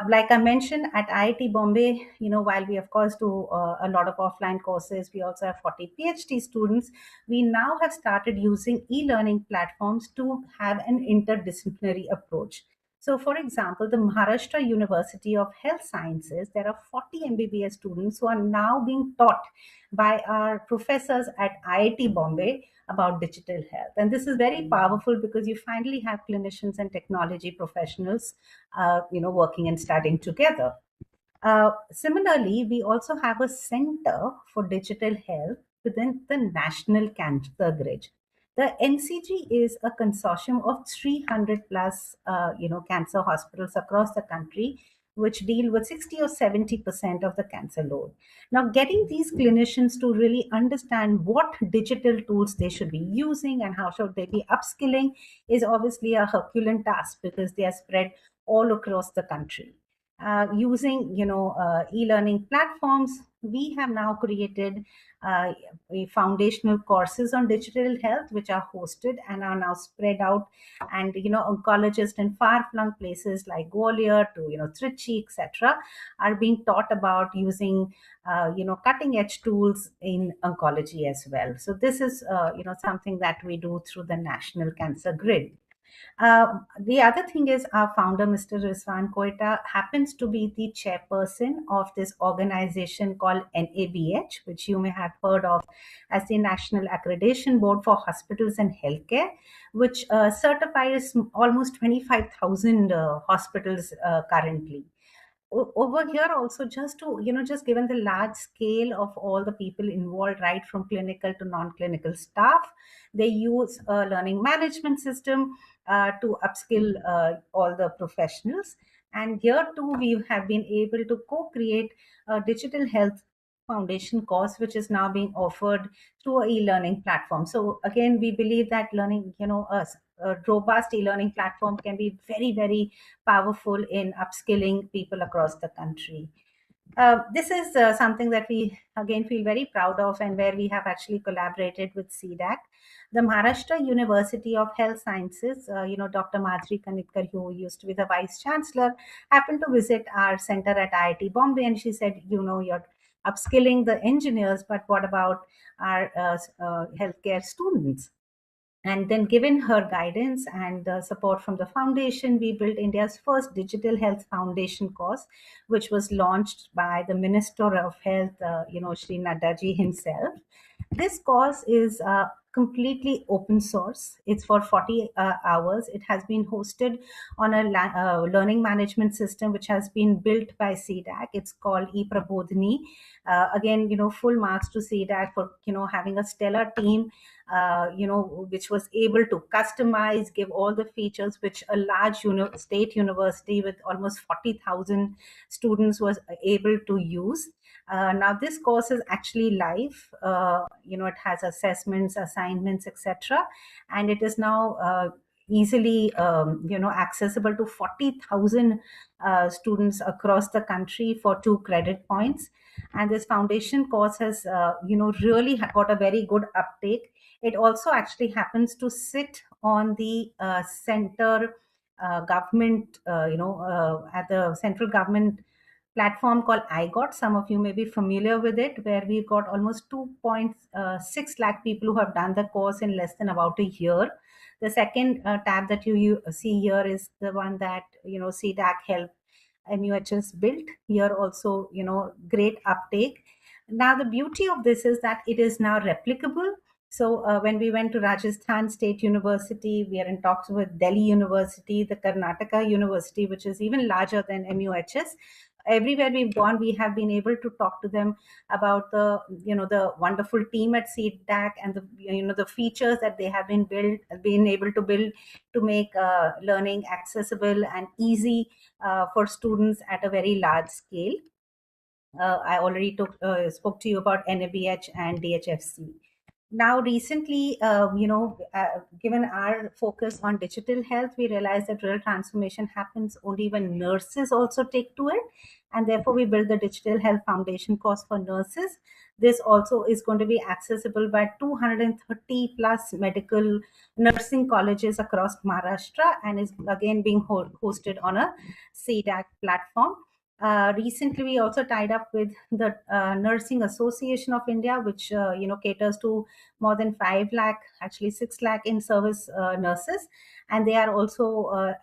R: Like I mentioned, at IIT Bombay, while we of course do a lot of offline courses, we also have 40 PhD students. We now have started using e-learning platforms to have an interdisciplinary approach. So, for example, the Maharashtra University of Health Sciences, there are 40 MBBS students who are now being taught by our professors at IIT Bombay about digital health. And this is very powerful because you finally have clinicians and technology professionals, working and studying together. Similarly, we also have a center for digital health within the National Cancer Grid. The NCG is a consortium of 300 plus, cancer hospitals across the country, which deal with 60 or 70% of the cancer load. Now, getting these clinicians to really understand what digital tools they should be using and how should they be upskilling is obviously a Herculean task, because they are spread all across the country. Using e-learning platforms, we have now created uh, foundational courses on digital health, which are hosted and are now spread out. And oncologists in far-flung places like Gwalior to Trichy, etc., are being taught about using cutting-edge tools in oncology as well. So this is something that we do through the National Cancer Grid. The other thing is our founder, Mr. Rizwan Koita, happens to be the chairperson of this organization called NABH, which you may have heard of as the National Accreditation Board for Hospitals and Healthcare, which certifies almost 25,000 hospitals currently. Over here also, just to just given the large scale of all the people involved, right from clinical to non-clinical staff, they use a learning management system to upskill all the professionals. And here too we have been able to co-create a digital health foundation course, which is now being offered through a e-learning platform. So again, we believe that learning, a robust e-learning platform can be very, very powerful in upskilling people across the country. This is something that we again feel very proud of, and where we have actually collaborated with C-DAC. The Maharashtra University of Health Sciences, Dr. Madhuri Kanitkar, who used to be the Vice Chancellor, happened to visit our center at IIT Bombay, and she said, you're upskilling the engineers, but what about our healthcare students? And then, given her guidance and the support from the foundation, we built India's first digital health foundation course, which was launched by the Minister of Health, Shri Naddaji himself. This course is completely open source. It's for 40 hours. It has been hosted on a learning management system which has been built by C-DAC. It's called ePrabodhini. Again, full marks to C-DAC for having a stellar team, which was able to customize, give all the features which a large state university with almost 40,000 students was able to use. Now this course is actually live. It has assessments, assignments, etc., and it is now easily accessible to 40,000 students across the country for 2 credit points. And this foundation course has really got a very good uptake. It also actually happens to sit on the center government, at the central government platform called iGot. Some of you may be familiar with it, where we've got almost 2.6 lakh people who have done the course in less than about a year. The second tab that you see here is the one that C-DAC helped MUHS built. Here also, great uptake. Now the beauty of this is that it is now replicable. So when we went to Rajasthan State University, we are in talks with Delhi University, the Karnataka University, which is even larger than MUHS. Everywhere we've gone, we have been able to talk to them about the wonderful team at C-DAC and the features that they have been able to build to make learning accessible and easy for students at a very large scale. I already spoke to you about NABH and DHFC. Now, recently, given our focus on digital health, we realized that real transformation happens only when nurses also take to it. And therefore, we built the Digital Health Foundation course for nurses. This also is going to be accessible by 230 plus medical nursing colleges across Maharashtra, and is again being hosted on a C-DAC platform. Recently, we also tied up with the Nursing Association of India, which caters to more than 5 lakh, actually 6 lakh in service nurses. And they are also,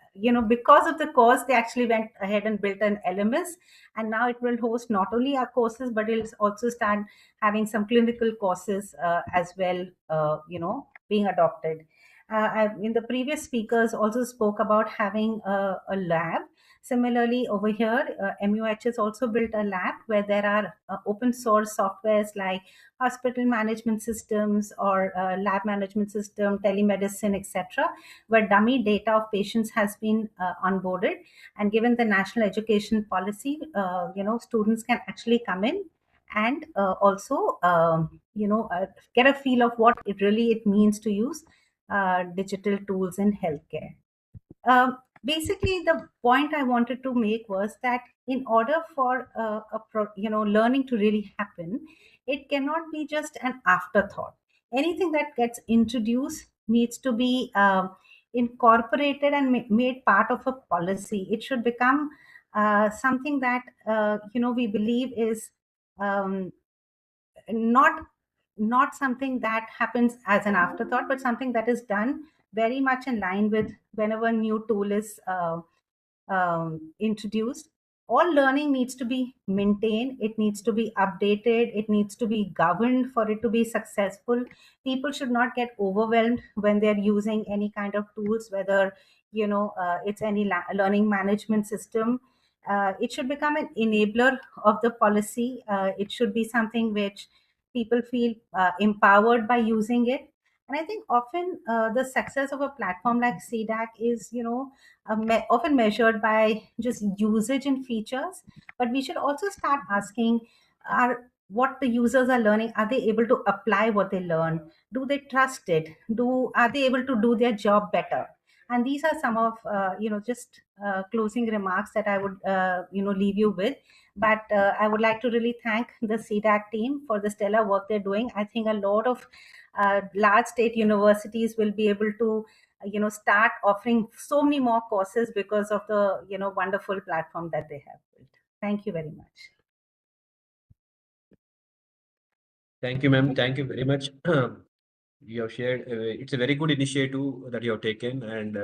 R: because of the course, they actually went ahead and built an LMS. And now it will host not only our courses, but it'll also start having some clinical courses as well, being adopted. In the previous speakers also spoke about having a lab. Similarly, over here, MUH has also built a lab where there are open source softwares like hospital management systems or lab management system, telemedicine, etc., where dummy data of patients has been onboarded. And given the national education policy, students can actually come in and also, get a feel of what it means to use digital tools in healthcare. Basically, the point I wanted to make was that in order for learning to really happen, It cannot be just an afterthought. Anything that gets introduced needs to be incorporated and made part of a policy. It should become something that we believe is um, not not something that happens as an afterthought, but something that is done very much in line with whenever new tool is introduced. All learning needs to be maintained, it needs to be updated, it needs to be governed for it to be successful. People should not get overwhelmed when they're using any kind of tools, whether it's any learning management system. It should become an enabler of the policy. It should be something which people feel empowered by using it. And I think often the success of a platform like C-DAC is, often measured by just usage and features. But we should also start asking, are what the users are learning, are they able to apply what they learn? Do they trust it? Are they able to do their job better? And these are some of just closing remarks that I would leave you with. But I would like to really thank the CDAC team for the stellar work they're doing. I think a lot of large state universities will be able to start offering so many more courses because of the wonderful platform that they have built. Thank you very much.
S: Thank you, ma'am. Thank you very much. You have shared. It's a very good initiative that you have taken, and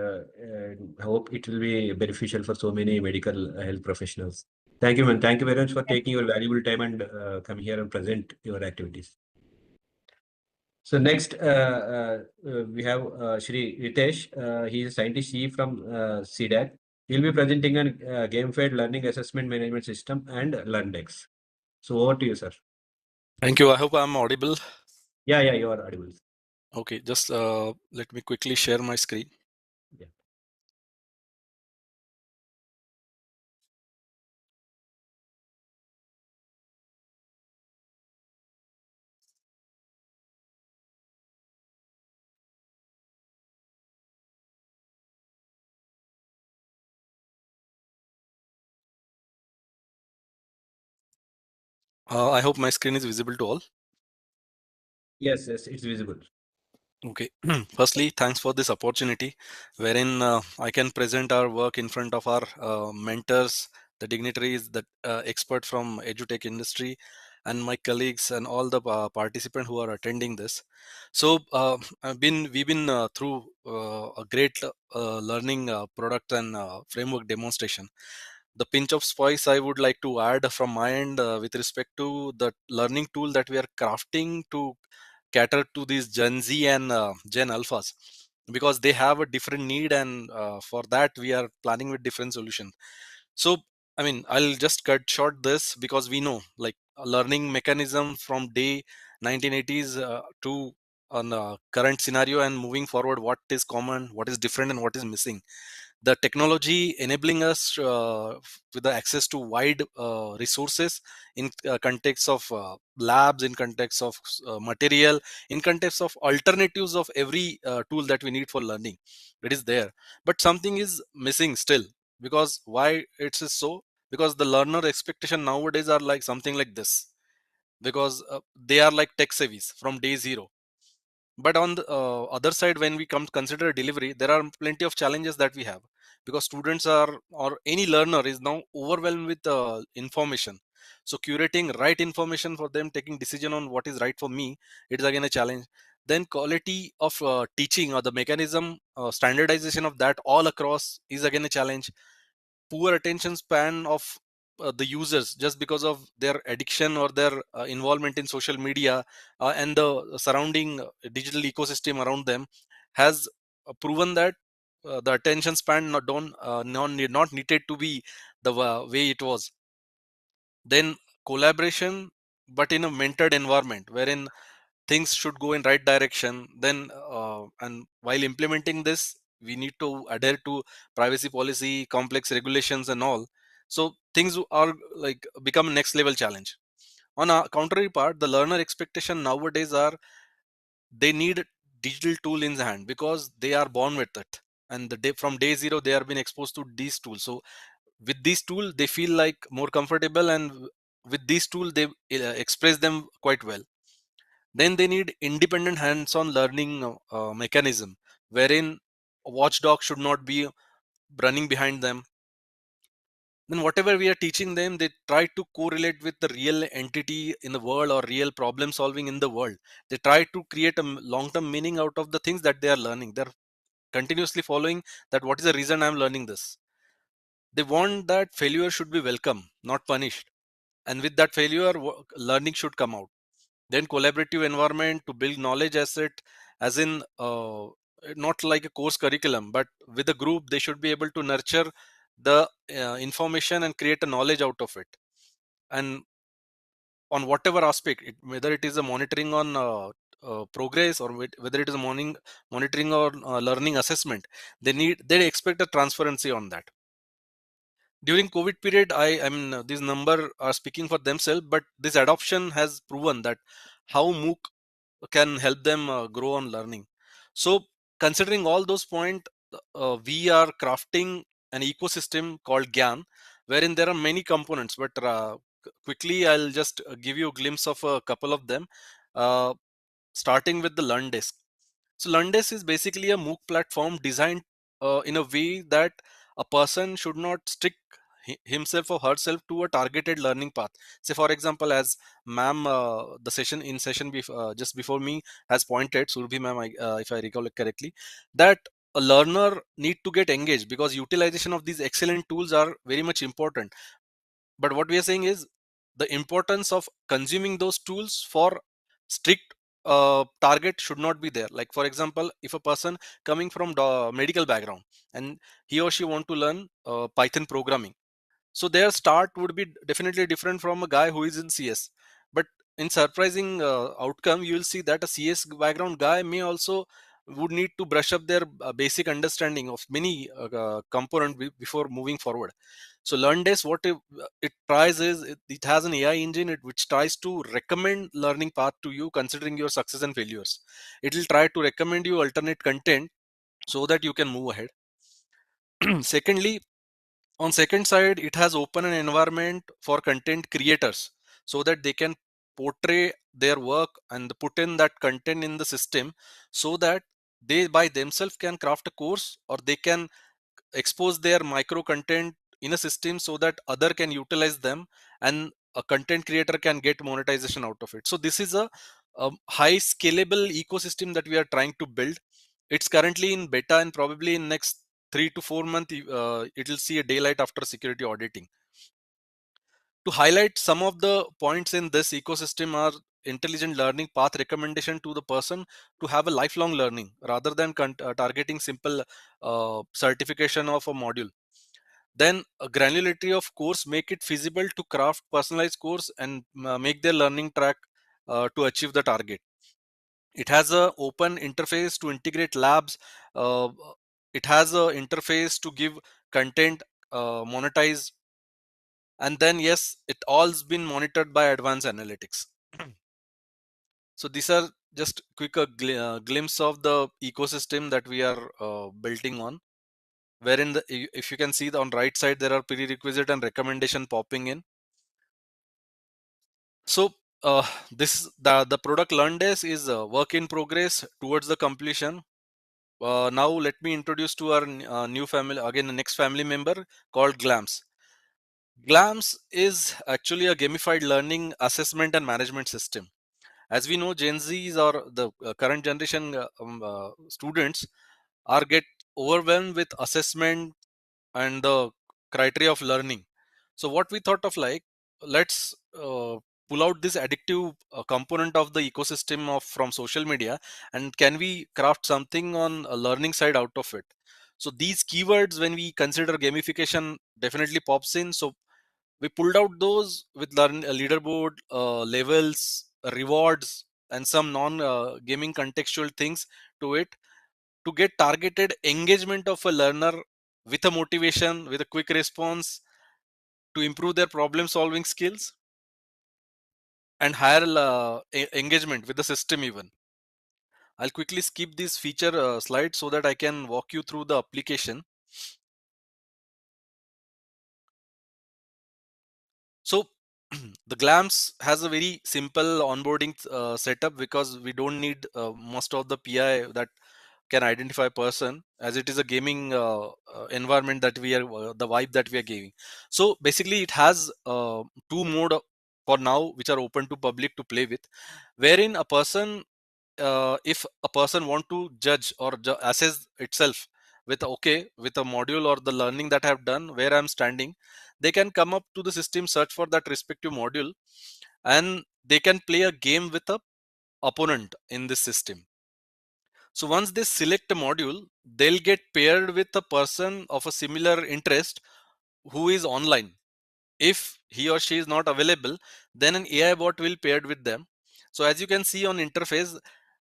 S: I hope it will be beneficial for so many medical health professionals. Thank you, ma'am. Thank you very much for taking your valuable time and come here and present your activities. So next, we have Shri Ritesh. He is a scientist from C-DAC. He'll be presenting a gamified learning assessment management system and LearnDex. So over to you, sir.
T: Thank you. I hope I'm audible.
S: Yeah, you are audible.
T: Okay, just let me quickly share my screen.
S: Yeah.
T: I hope my screen is visible to all.
S: Yes, it's visible.
T: Okay. Firstly, thanks for this opportunity wherein I can present our work in front of our mentors, the dignitaries, the expert from edutech industry, and my colleagues and all the participants who are attending this. So we've been through a great learning product and framework demonstration. The pinch of spice I would like to add from my end with respect to the learning tool that we are crafting to cater to these Gen Z and Gen Alphas, because they have a different need, and for that we are planning with different solutions. So I mean, I'll just cut short this because we know like a learning mechanism from day 1980s to on current scenario and moving forward, what is common, what is different, and what is missing. The technology enabling us with the access to wide resources in context of labs, in context of material, in context of alternatives of every tool that we need for learning, it is there. But something is missing still. Because why it is so? Because the learner expectation nowadays are like something like this, because they are like tech savvies from day zero. But on the other side, when we come to consider delivery, there are plenty of challenges that we have, because students are, or any learner is now overwhelmed with information. So curating right information for them, taking decision on what is right for me, it is again a challenge. Then quality of teaching or the mechanism, standardization of that all across is again a challenge. Poor attention span of the users, just because of their addiction or their involvement in social media and the surrounding digital ecosystem around them, has proven that the attention span not needed to be the way it was. Then collaboration, but in a mentored environment wherein things should go in right direction. Then and while implementing this, we need to adhere to privacy policy, complex regulations and all. So things are like become next level challenge. On a contrary part, the learner expectation nowadays are, they need digital tool in the hand because they are born with it, and from day zero they are being exposed to these tools. So with these tools they feel like more comfortable, and with these tools they express them quite well. Then they need independent hands-on learning mechanism, wherein a watchdog should not be running behind them. Then whatever we are teaching them, they try to correlate with the real entity in the world or real problem solving in the world. They try to create a long-term meaning out of the things that they are learning. They're continuously following that what is the reason I'm learning this. They want that failure should be welcome, not punished. And with that failure, learning should come out. Then collaborative environment to build knowledge asset, as in not like a course curriculum, but with a group, they should be able to nurture the information and create a knowledge out of it. And on whatever aspect, whether it is a monitoring on progress or whether it is a monitoring or learning assessment, they expect a transparency on that. During COVID period, I mean, these number are speaking for themselves, but this adoption has proven that how MOOC can help them grow on learning. So considering all those points, we are crafting an ecosystem called GYAN, wherein there are many components, but quickly I'll just give you a glimpse of a couple of them, starting with the LearnDesk. So LearnDesk is basically a MOOC platform designed in a way that a person should not stick himself or herself to a targeted learning path. Say for example, as ma'am, the session just before me has pointed, Surbhi ma'am, if I recall it correctly, that a learner need to get engaged because utilization of these excellent tools are very much important. But what we are saying is the importance of consuming those tools for strict target should not be there. Like for example, if a person coming from the medical background and he or she want to learn Python programming, so their start would be definitely different from a guy who is in CS. But in surprising outcome, you will see that a CS background guy may also would need to brush up their basic understanding of many component before moving forward. So LearnDesk, what it tries is it has an AI engine which tries to recommend learning path to you considering your success and failures. It will try to recommend you alternate content so that you can move ahead. Secondly, on second side, it has open an environment for content creators so that they can portray their work and put in that content in the system so that they by themselves can craft a course or they can expose their micro content in a system so that other can utilize them and a content creator can get monetization out of it. So this is a high scalable ecosystem that we are trying to build. It's currently in beta and probably in next 3 to 4 months it will see a daylight after security auditing. To highlight some of the points in this ecosystem are intelligent learning path recommendation to the person to have a lifelong learning rather than targeting simple certification of a module. Then a granularity of course make it feasible to craft personalized course and make their learning track to achieve the target. It has a open interface to integrate labs. uh, it has a interface to give content monetize, and then yes, it all's been monitored by advanced analytics. So these are just quick glimpse of the ecosystem that we are building on, wherein if you can see on right side there are prerequisite and recommendation popping in. So the product LearnDesk is a work in progress towards the completion. Now let me introduce to our new family, again the next family member called GLAMS. GLAMS is actually a gamified learning assessment and management system. As we know, Gen Zs or the current generation students are get overwhelmed with assessment and the criteria of learning. So what we thought of, like, let's pull out this addictive component of the ecosystem of from social media, and can we craft something on a learning side out of it. So these keywords, when we consider gamification, definitely pops in. So we pulled out those with learn leaderboard, levels, rewards, and some non gaming contextual things to it to get targeted engagement of a learner with a motivation, with a quick response to improve their problem solving skills and higher engagement with the system even. I'll quickly skip this feature slide so that I can walk you through the application. So the GLAMS has a very simple onboarding setup, because we don't need most of the PI that can identify a person, as it is a gaming environment that we are the vibe that we are giving. So basically it has two mode for now which are open to public to play with, wherein a person, if a person want to judge or assess itself with with a module or the learning that I have done, where I'm standing, they can come up to the system, search for that respective module, and they can play a game with a opponent in this system. So once they select a module, they'll get paired with a person of a similar interest who is online. If he or she is not available, then an AI bot will paired with them. So as you can see on interface,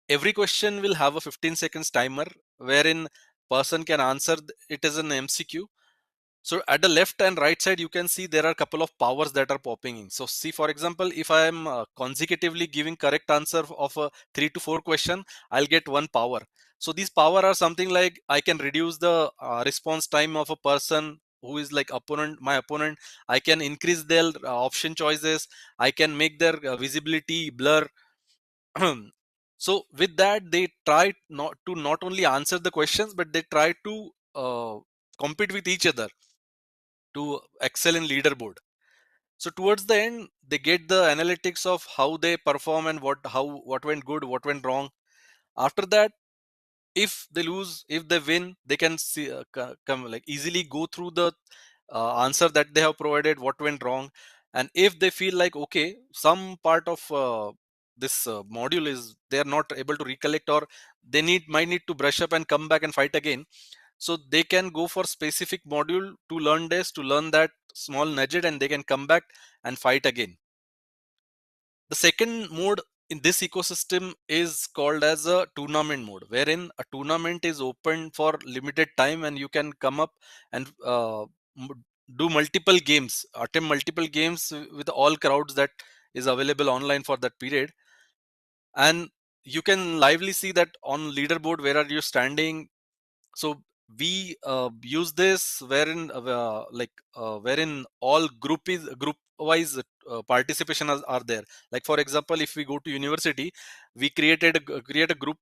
T: every question will have a 15 seconds timer, wherein person can answer it as an MCQ. So at the left and right side, you can see there are a couple of powers that are popping in. So see, for example, if I am consecutively giving correct answer of a 3 to 4 question, I'll get 1 power. So these power are something like I can reduce the response time of a person who is like my opponent. I can increase their option choices. I can make their visibility blur. So with that, they try not only answer the questions, but they try to compete with each other to excel in leaderboard. So towards the end, they get the analytics of how they perform and what went good, what went wrong. After that, if they lose, if they win, they can see come like easily go through the answer that they have provided, what went wrong. And if they feel like okay, some part of this module is they are not able to recollect, or they might need to brush up and come back and fight again, so they can go for specific module to learn this, to learn that small nugget, and they can come back and fight again. The second mode in this ecosystem is called as a tournament mode, wherein a tournament is open for limited time and you can come up and do multiple games, attempt multiple games with all crowds that is available online for that period. And you can lively see that on leaderboard where are you standing. So we use this wherein all group wise participation are there. Like for example, if we go to university, we create a group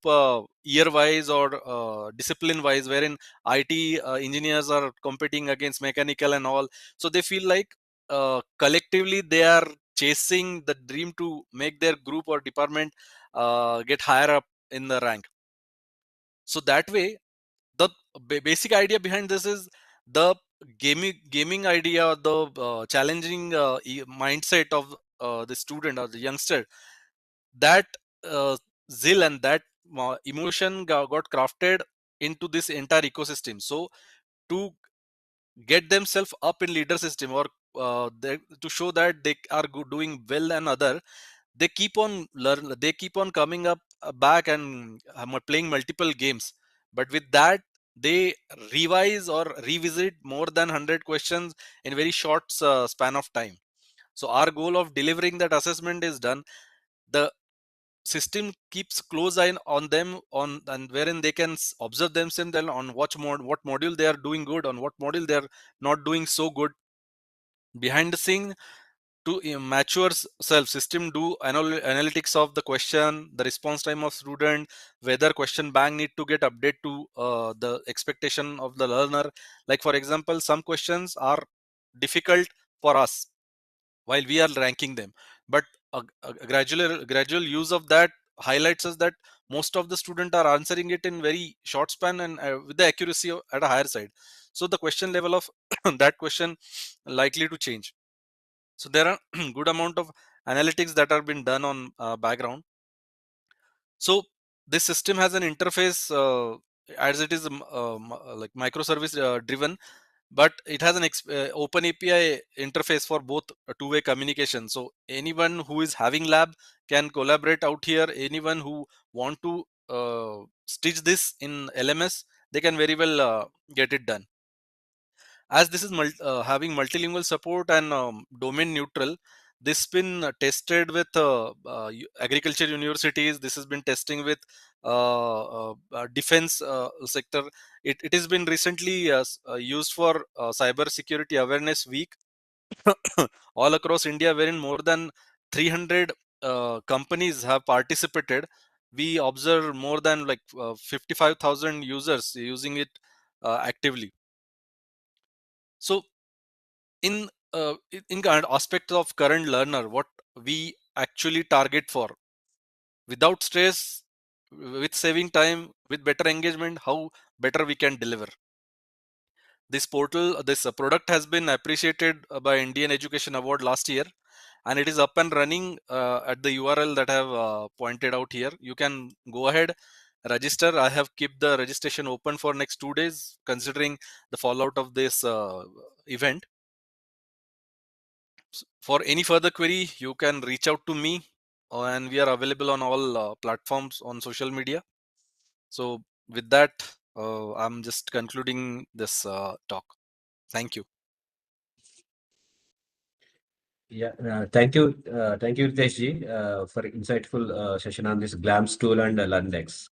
T: year wise or discipline wise, wherein IT engineers are competing against mechanical and all. So they feel like collectively they are chasing the dream to make their group or department get higher up in the rank. So that way, the basic idea behind this is the gaming idea, the challenging mindset of the student or the youngster. That zeal and that emotion got crafted into this entire ecosystem. So to get themselves up in leader system, or to show that they are doing well and other, they keep on they keep on coming up back and playing multiple games. But with that, they revise or revisit more than 100 questions in very short span of time. So our goal of delivering that assessment is done. The system keeps close eye on them, on and wherein they can observe themselves on what module they are doing good, on what module they are not doing so good. Behind the scene, to mature self system do analytics of the question, the response time of student, whether question bank need to get update to the expectation of the learner. Like for example, some questions are difficult for us while we are ranking them, but a gradual use of that highlights us that most of the student are answering it in very short span and with the accuracy at a higher side. So the question level of that question likely to change. So there are good amount of analytics that are been done on background. So this system has an interface as it is like microservice driven, but it has an open API interface for both two-way communication. So anyone who is having lab can collaborate out here. Anyone who want to stitch this in LMS, they can very well get it done. As this is having multilingual support and domain neutral, this has been tested with agriculture universities. This has been testing with defense sector. It has been recently used for cyber security awareness week. all across India, wherein more than 300 companies have participated. We observe more than like 55,000 users using it actively. So in current aspect of current learner, what we actually target for, without stress, with saving time, with better engagement, how better we can deliver. This portal, this product has been appreciated by Indian Education Award last year, and it is up and running at the URL that I have pointed out here. You can go ahead, register. I have kept the registration open for next 2 days, considering the fallout of this event. For any further query, you can reach out to me, and we are available on all platforms on social media. So with that, I'm just concluding this talk. Thank you.
S: Yeah, thank you, Ritesh ji, for insightful session on this GLAMS tool and LearnDex.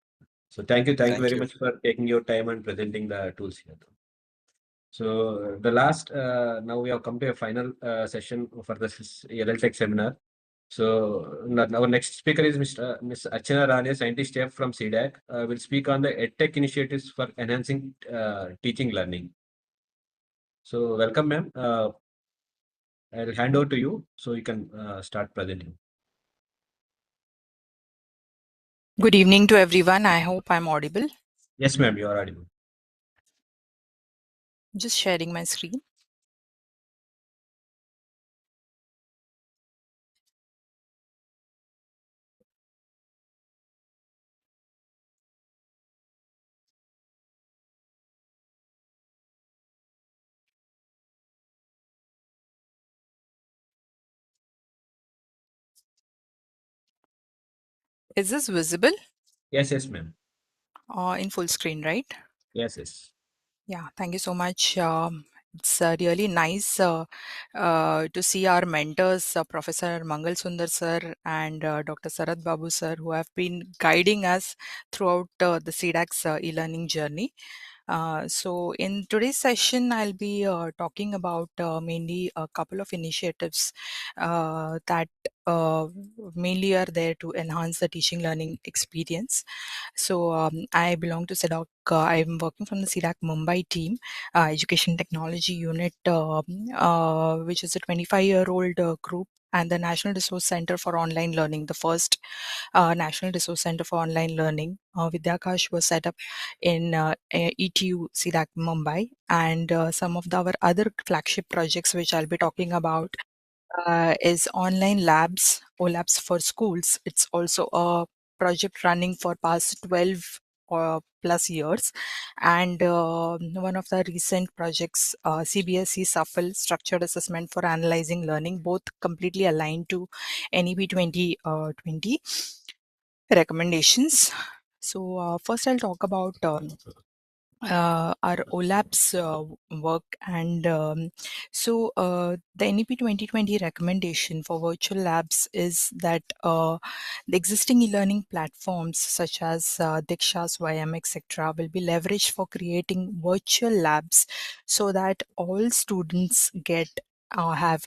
S: So thank you
T: Thank
S: very
T: you.
S: much for taking your time and presenting the tools here. So the last, now we have come to a final session for this LLTech seminar. So our next speaker is Ms. Archana Rane, scientist chef from C-DAC, will speak on the EdTech initiatives for enhancing teaching learning. So welcome, ma'am. I'll hand over to you so you can start presenting.
U: Good evening to everyone. I hope I'm audible.
S: Yes, ma'am, you are audible.
U: Just sharing my screen. Is this visible?
S: Yes, ma'am.
U: In full screen, right?
S: Yes.
U: Yeah, thank you so much. It's really nice to see our mentors, Professor Mangal Sundar sir and Dr. Sarat Babu sir, who have been guiding us throughout the C-DAC's e-learning journey. So in today's session, I'll be talking about mainly a couple of initiatives that mainly are there to enhance the teaching learning experience. So I belong to C-DAC. I'm working from the C-DAC Mumbai team, Education Technology Unit, which is a 25-year-old group, and the National Resource Center for Online Learning, the first National Resource Center for Online Learning. Vidyakash was set up in ETU C-DAC Mumbai, and some of our other flagship projects which I'll be talking about is online labs, OLabs for schools. It's also a project running for past 12 or plus years, and one of the recent projects, CBSE SAFL Structured Assessment for Analyzing Learning, both completely aligned to NEP 2020 recommendations. So first I'll talk about our OLAP's work, and the NEP 2020 recommendation for virtual labs is that the existing e-learning platforms such as Diksha, Swayam, etc. will be leveraged for creating virtual labs so that all students have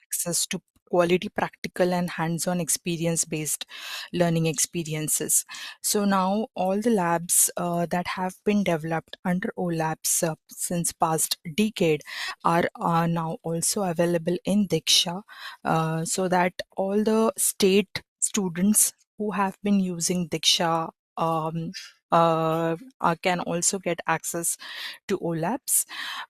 U: access to quality practical and hands-on experience-based learning experiences. So now all the labs that have been developed under OLabs since past decade are now also available in Diksha, so that all the state students who have been using Diksha can also get access to OLabs.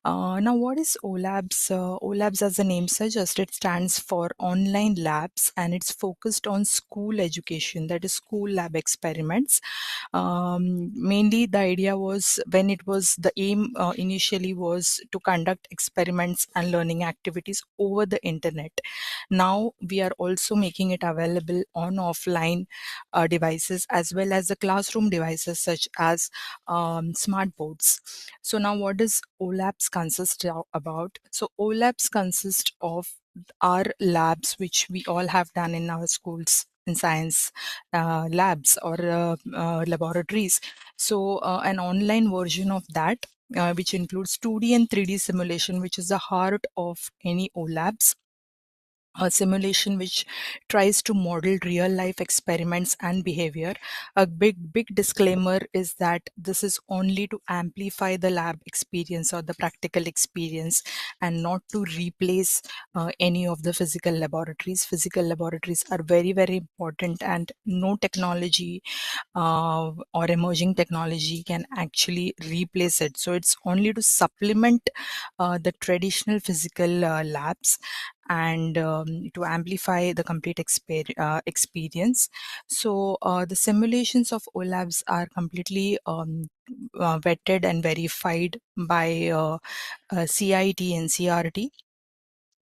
U: Now, what is OLabs? OLabs, as the name suggests, it stands for online labs, and it's focused on school education, that is school lab experiments. Mainly the idea was, when it was the aim initially was to conduct experiments and learning activities over the internet. Now we are also making it available on offline devices as well as the classroom devices such as smart boards. So now what does OLabs consist about? So OLabs consist of our labs which we all have done in our schools in science labs or laboratories. So an online version of that which includes 2D and 3D simulation, which is the heart of any OLabs. A simulation which tries to model real life experiments and behavior. A big disclaimer is that this is only to amplify the lab experience or the practical experience, and not to replace any of the physical laboratories. Physical laboratories are very important, and no technology or emerging technology can actually replace it. So it's only to supplement the traditional physical labs, and to amplify the complete experience. So the simulations of OLabs are completely vetted and verified by CIT and CRT.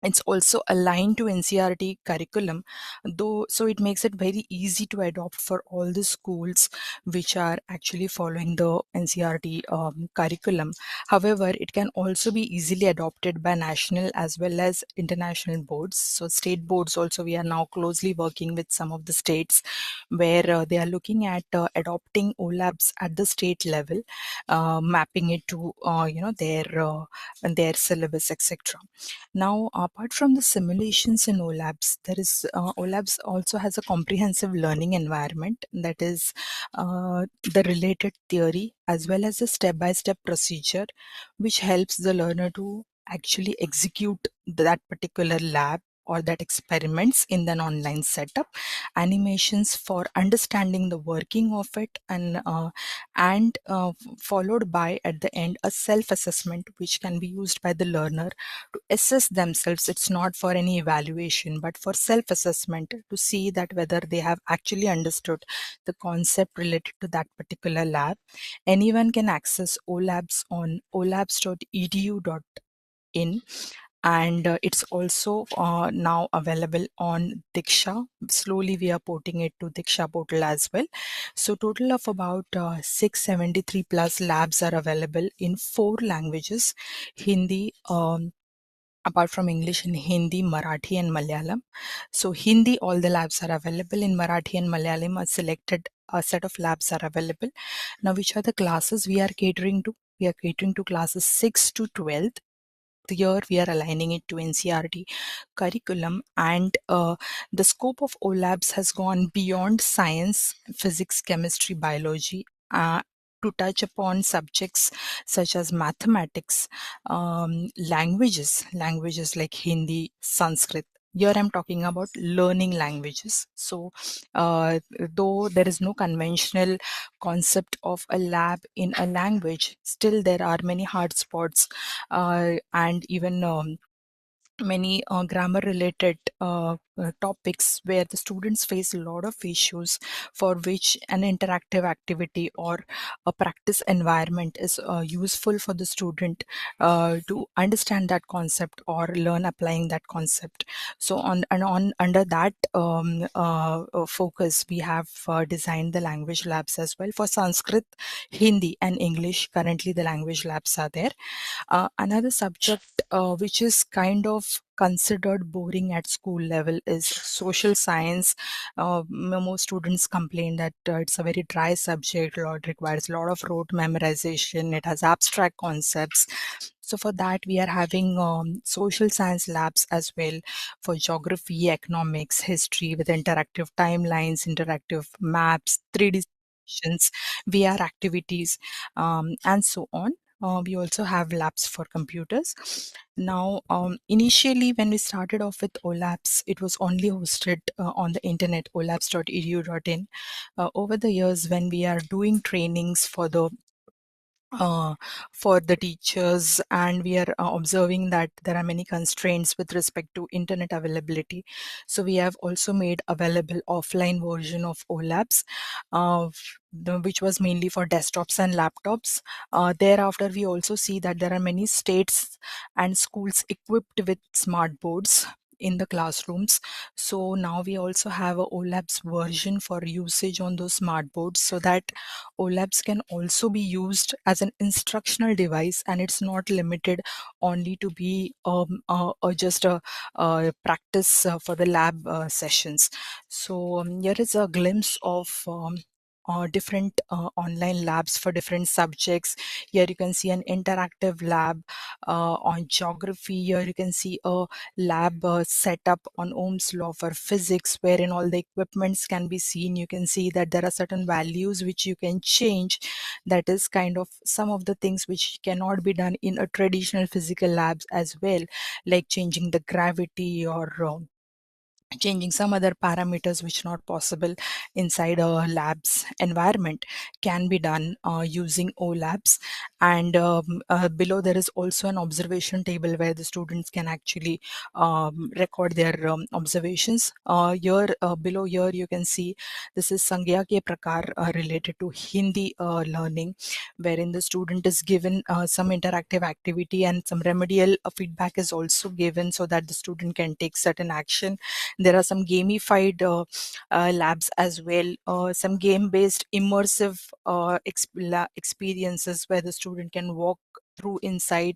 U: It's also aligned to NCRT curriculum, though, so it makes it very easy to adopt for all the schools which are actually following the NCRT curriculum. However, it can also be easily adopted by national as well as international boards. So state boards also, we are now closely working with some of the states where they are looking at adopting OLabs at the state level, mapping it to their syllabus, etc. Now, apart from the simulations in OLabs, there is OLabs also has a comprehensive learning environment, that is the related theory as well as a step-by-step procedure, which helps the learner to actually execute that particular lab or that experiments in an online setup, animations for understanding the working of it, and followed by at the end a self-assessment which can be used by the learner to assess themselves. It's not for any evaluation, but for self-assessment, to see that whether they have actually understood the concept related to that particular lab. Anyone can access OLabs on olabs.edu.in, and it's also now available on Diksha. Slowly we are porting it to Diksha portal as well. So total of about 673 plus labs are available in 4 languages: Hindi, apart from English, in Hindi, Marathi and Malayalam. So Hindi, all the labs are available. In Marathi and Malayalam, a set of labs are available. Now, which are the classes we are catering to? We are catering to classes 6 to 12th. Here we are aligning it to NCRT curriculum, and the scope of OLabs has gone beyond science, physics, chemistry, biology, to touch upon subjects such as mathematics, languages like Hindi, Sanskrit. Here I'm talking about learning languages. So though there is no conventional concept of a lab in a language, still there are many hard spots, and even many grammar related topics where the students face a lot of issues, for which an interactive activity or a practice environment is useful for the student to understand that concept or learn applying that concept. So under that focus, we have designed the language labs as well for Sanskrit, Hindi and English. Currently the language labs are there. Another subject which is kind of considered boring at school level is social science. Most students complain that it's a very dry subject, it requires a lot of rote memorization, it has abstract concepts. So for that, we are having social science labs as well for geography, economics, history, with interactive timelines, interactive maps, 3D simulations, VR activities, and so on. We also have labs for computers. Now, initially when we started off with OLabs, it was only hosted on the internet, olabs.edu.in. Over the years, when we are doing trainings for the teachers, and we are observing that there are many constraints with respect to internet availability, so we have also made available offline version of OLabs, which was mainly for desktops and laptops. Thereafter, we also see that there are many states and schools equipped with smart boards in the classrooms. So now we also have a OLabs version for usage on those smart boards, so that OLabs can also be used as an instructional device, and it's not limited only to be just a practice for the lab sessions. So here is a glimpse of different online labs for different subjects. Here you can see an interactive lab on geography. Here you can see a lab set up on Ohm's law for physics, wherein all the equipments can be seen. You can see that there are certain values which you can change. That is kind of some of the things which cannot be done in a traditional physical labs as well, like changing the gravity or changing some other parameters which not possible inside a labs environment, can be done using OLabs. And below there is also an observation table where the students can actually record their observations. Here below here you can see this is Sangya ke Prakar related to Hindi learning, wherein the student is given some interactive activity and some remedial feedback is also given so that the student can take certain action. There are some gamified labs as well, some game-based immersive experiences where the student can walk through inside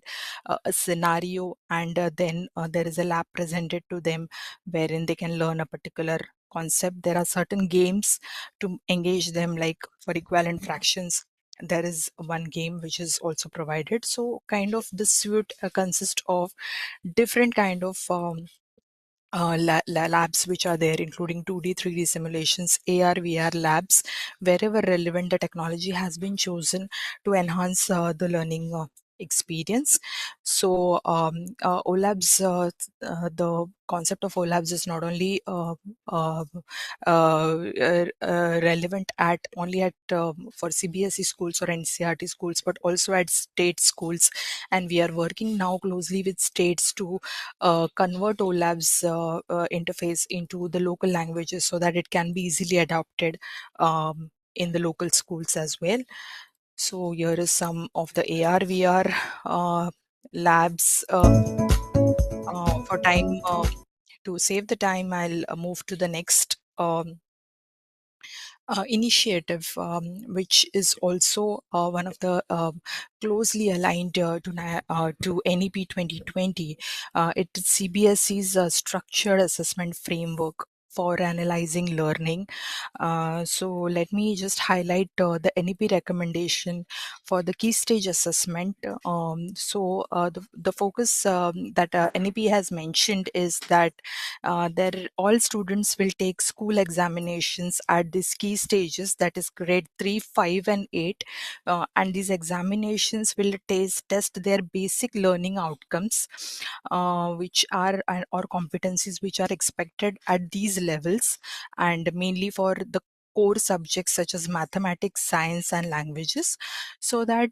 U: a scenario, and then there is a lab presented to them wherein they can learn a particular concept. There are certain games to engage them, like for equivalent fractions there is one game which is also provided. So kind of the suite consists of different kind of labs which are there, including 2D, 3D simulations, AR, VR labs. Wherever relevant, the technology has been chosen to enhance the learning experience. So OLabs, the concept of OLabs is not only relevant at only at for CBSE schools or NCERT schools, but also at state schools. And we are working now closely with states to convert OLabs interface into the local languages so that it can be easily adopted in the local schools as well. So here is some of the AR VR labs. For time, to save the time, I'll move to the next initiative, which is also one of the closely aligned to NEP 2020. It is CBSE's structured assessment framework for analyzing learning. So let me just highlight the NEP recommendation for the key stage assessment. The focus that NEP has mentioned is that all students will take school examinations at these key stages, that is grade 3, 5 and 8, and these examinations will test their basic learning outcomes which are or competencies which are expected at these levels, and mainly for the core subjects such as mathematics, science and languages, so that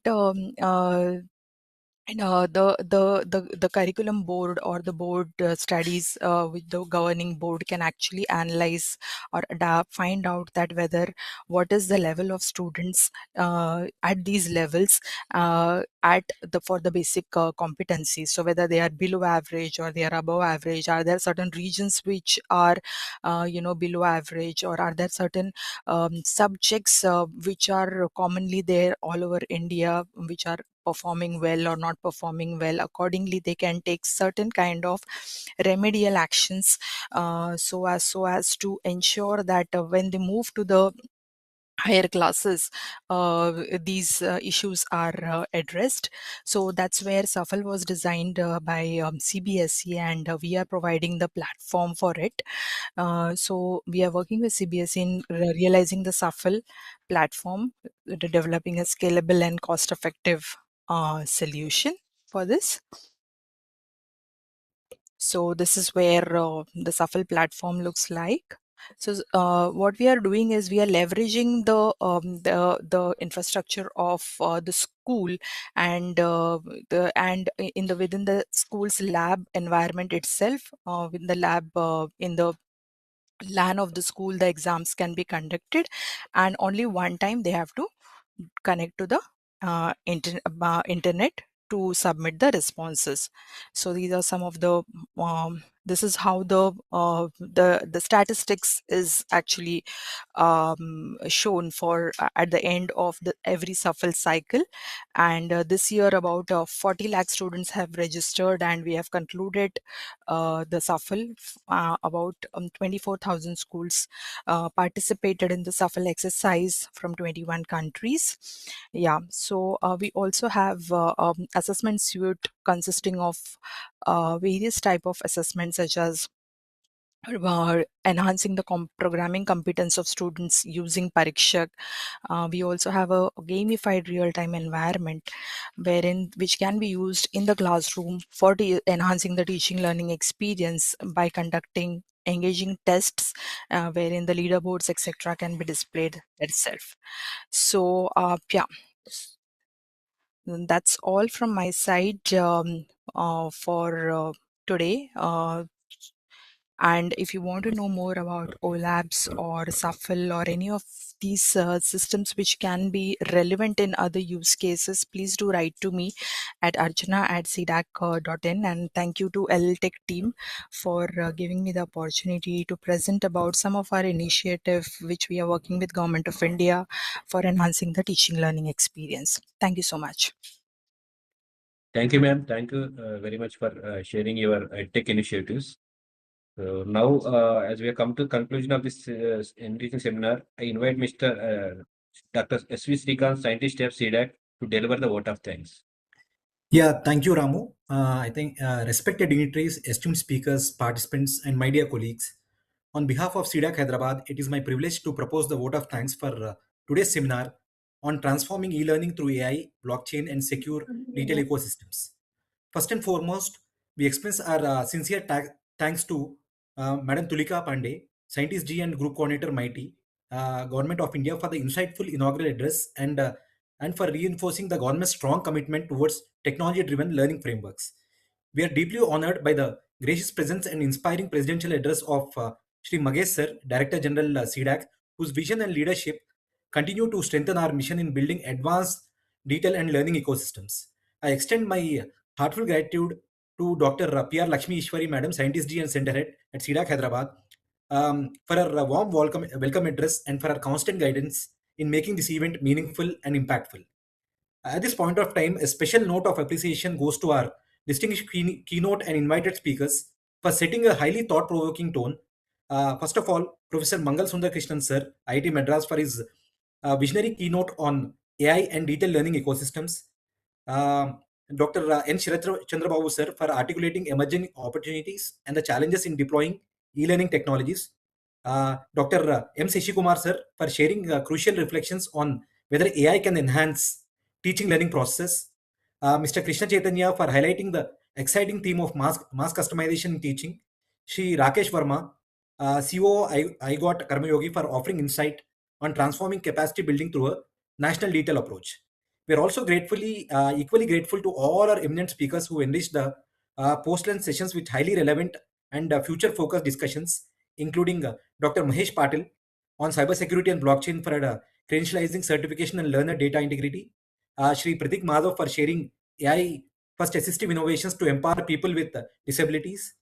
U: and the curriculum board or the board studies with the governing board can actually analyze or find out that whether what is the level of students at these levels at the for the basic competencies. So whether they are below average or they are above average, are there certain regions which are below average, or are there certain subjects which are commonly there all over India which are performing well or not performing well. Accordingly, they can take certain kind of remedial actions so as to ensure that when they move to the higher classes, these issues are addressed. So that's where SAFL was designed by CBSE, and we are providing the platform for it. So we are working with CBSE in realizing the SAFL platform, developing a scalable and cost-effective solution for this. So this is where the SAFL platform looks like. So what we are doing is we are leveraging the infrastructure of the school and within the school's lab environment itself. In the lab in the LAN of the school, the exams can be conducted, and only one time they have to connect to the internet to submit the responses. So these are some of the This is how the statistics is actually shown for at the end of the every shuffle cycle. And this year about 40 lakh students have registered, and we have concluded the shuffle. About 24,000 schools participated in the shuffle exercise from 21 countries. Yeah, so we also have assessment suite consisting of various type of assessments, such as enhancing the programming competence of students using Parikshak. We also have a gamified real-time environment which can be used in the classroom for enhancing the teaching learning experience by conducting engaging tests wherein the leaderboards etc. can be displayed itself. So yeah, that's all from my side for today. And if you want to know more about OLABs or Shuffle or any of these systems which can be relevant in other use cases, please do write to me at archana@cdac.in. And thank you to LTech team for giving me the opportunity to present about some of our initiative which we are working with Government of India for enhancing the teaching learning experience. Thank you so much.
S: Thank you, ma'am. Thank you very much for sharing your tech initiatives. So now, as we have come to the conclusion of this enriching seminar, I invite Mr. Dr. S.V. Srikanth, scientist at C-DAC, to deliver the vote of thanks.
C: Yeah, thank you, Ramu. I think respected dignitaries, esteemed speakers, participants, and my dear colleagues, on behalf of C-DAC Hyderabad, it is my privilege to propose the vote of thanks for today's seminar on transforming e-learning through AI, blockchain, and secure retail ecosystems. First and foremost, we express our sincere thanks to Madam Tulika Pandey, Scientist G and Group Coordinator Mighty, Government of India for the insightful inaugural address and for reinforcing the government's strong commitment towards technology-driven learning frameworks. We are deeply honored by the gracious presence and inspiring presidential address of Shri Magesh Sir, Director General C-DAC, whose vision and leadership continue to strengthen our mission in building advanced detail and learning ecosystems. I extend my heartfelt gratitude to Dr. P.R. Lakshmi Ishwari, Madam, Scientist G and Center Head at C-DAC Hyderabad, for her warm welcome address and for her constant guidance in making this event meaningful and impactful. At this point of time, a special note of appreciation goes to our distinguished keynote and invited speakers for setting a highly thought-provoking tone. First of all, Professor Mangal Sundar Krishnan Sir, IIT Madras, for his visionary keynote on AI and detailed learning ecosystems. Dr. N. Chandrababu Sir, for articulating emerging opportunities and the challenges in deploying e-learning technologies. Dr. M. Seshikumar Sir, for sharing crucial reflections on whether AI can enhance teaching learning process. Mr. Krishna Chaitanya, for highlighting the exciting theme of mass customization in teaching. Shri Rakesh Verma, COO IGOT Karmayogi, for offering insight on transforming capacity building through a national detail approach. We are also equally grateful to all our eminent speakers who enriched the post-lunch sessions with highly relevant and future-focused discussions, including Dr. Mahesh Patil on cybersecurity and blockchain for credentializing, certification, and learner data integrity. Shri Pratik Madhav for sharing AI first assistive innovations to empower people with disabilities.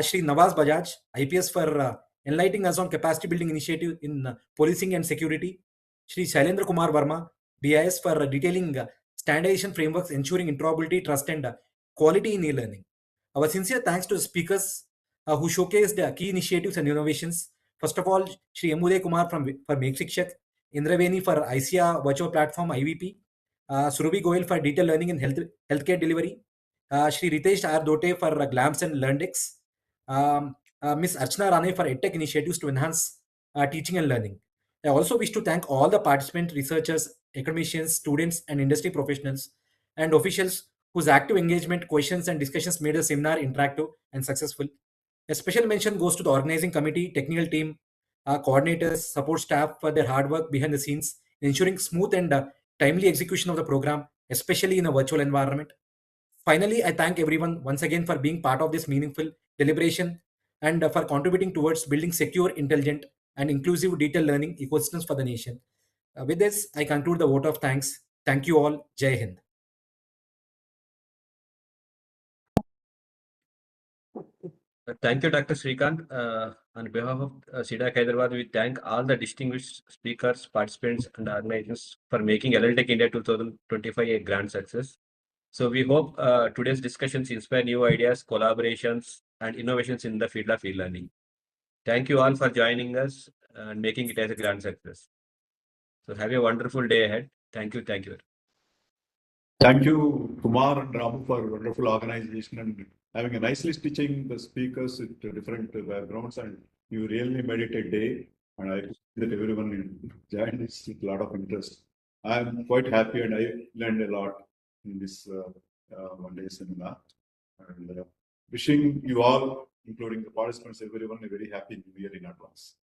C: Shri Nawaz Bajaj, IPS, for enlightening us on capacity building initiative in policing and security. Shri Shailendra Kumar Verma, BIS, for detailing standardization frameworks ensuring interoperability, trust, and quality in e-learning. Our sincere thanks to the speakers who showcased key initiatives and innovations. First of all, Shri M. Uday Kumar for Make Shikshak, Indraveni for ICIA Virtual Platform IVP, Surabhi Goyal for Detailed Learning and Healthcare Delivery, Shri Ritesh R. Dote for GLAMS and LearnDex, Ms. Archana Rane for EdTech initiatives to enhance teaching and learning. I also wish to thank all the participants, researchers, academicians, students, and industry professionals and officials whose active engagement, questions, and discussions made the seminar interactive and successful. A special mention goes to the organizing committee, technical team, coordinators, support staff for their hard work behind the scenes, ensuring smooth and timely execution of the program, especially in a virtual environment. Finally, I thank everyone once again for being part of this meaningful deliberation and for contributing towards building secure, intelligent, and inclusive detailed learning ecosystems for the nation. With this, I conclude the vote of thanks. Thank you all. Jai Hind.
S: Thank you, Dr. Srikanth. On behalf of C-DAC Hyderabad, we thank all the distinguished speakers, participants, and organizations for making LLTech India 2025 a grand success. So we hope today's discussions inspire new ideas, collaborations, and innovations in the field of e-learning. Thank you all for joining us and making it as a grand success. So have a wonderful day ahead. Thank you. Thank you.
E: Thank you, Kumar and Ramu, for wonderful organization and having a nicely stitching the speakers with different backgrounds, and you really made it a day. And I see that everyone joined this with a lot of interest. I'm quite happy, and I learned a lot in this one-day seminar. And wishing you all, including the participants, everyone, a very happy New Year in advance.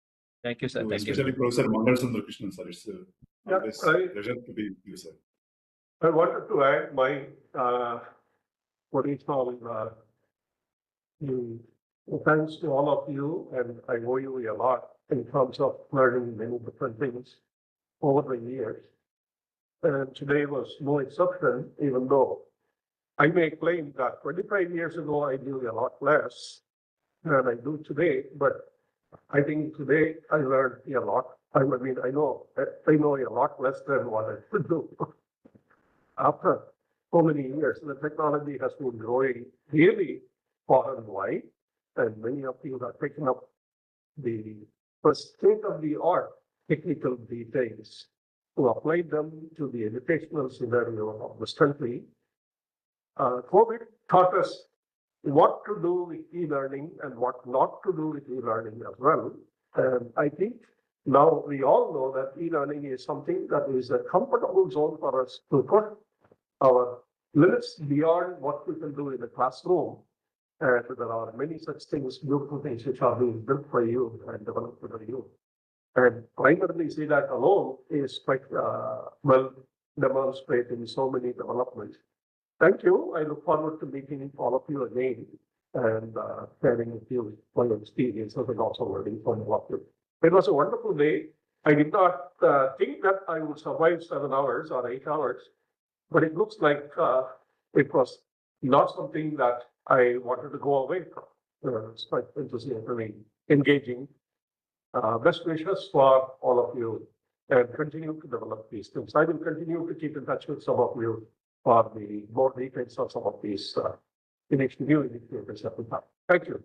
S: Thank you, sir.
E: So
S: thank
E: especially
S: you.
E: Professor Mangal Sundarkrishnan, sir. It's always a pleasure to be with you, sir.
F: I wanted to add my thanks to all of you, and I owe you a lot in terms of learning many different things over the years. And today was no exception, even though I may claim that 25 years ago I knew a lot less than I do today, but I think today I learned a lot. I know a lot less than what I could do. After so many years, the technology has been growing really far and wide, and many of you have taken up the state-of-the-art technical details to apply them to the educational scenario of this country. COVID taught us what to do with e-learning and what not to do with e-learning as well. And I think now we all know that e-learning is something that is a comfortable zone for us to put our limits beyond what we can do in the classroom. And there are many such things, beautiful things which are being built for you and developed for you. And primarily C-DAC alone is quite well demonstrating so many developments. Thank you. I look forward to meeting all of you again and sharing with you my experiences and also learning from all of you. It was a wonderful day. I did not think that I would survive 7 hours or 8 hours, but it looks like it was not something that I wanted to go away from. It's quite interesting, really engaging. Best wishes for all of you, and continue to develop these things. I will continue to keep in touch with some of you for the more details of some of these new initiatives that we have. Thank you.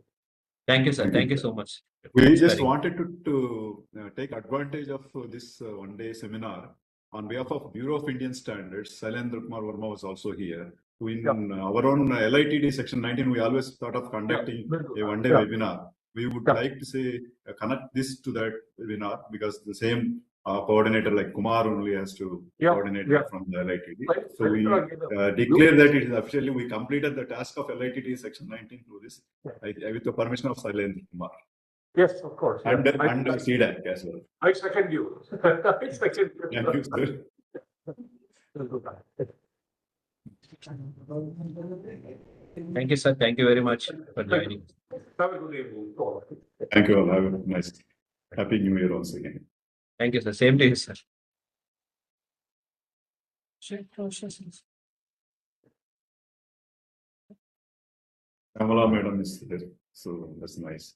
S: Thank you, sir. Thank you so much.
E: We just wanted to take advantage of this one-day seminar on behalf of Bureau of Indian Standards. Sailendra Kumar Verma was also here. In our own LITD section 19, we always thought of conducting a one-day webinar. We would like to say connect this to that webinar, because the same coordinator like Kumar only has to coordinate from the LITD. So we declare that it is officially, we completed the task of LITD section 19 through this with the permission of Sailendra Kumar.
F: Yes, of course.
E: And C-DAC as well.
F: I second you. I second you.
E: Thank you, sir.
S: Thank you, sir. Thank you very much for joining.
F: Have a good evening.
E: Thank you all. Have a nice, happy New Year once again.
S: Thank you, sir. Same to you, sir.
E: Kamala madam is there, so that's nice.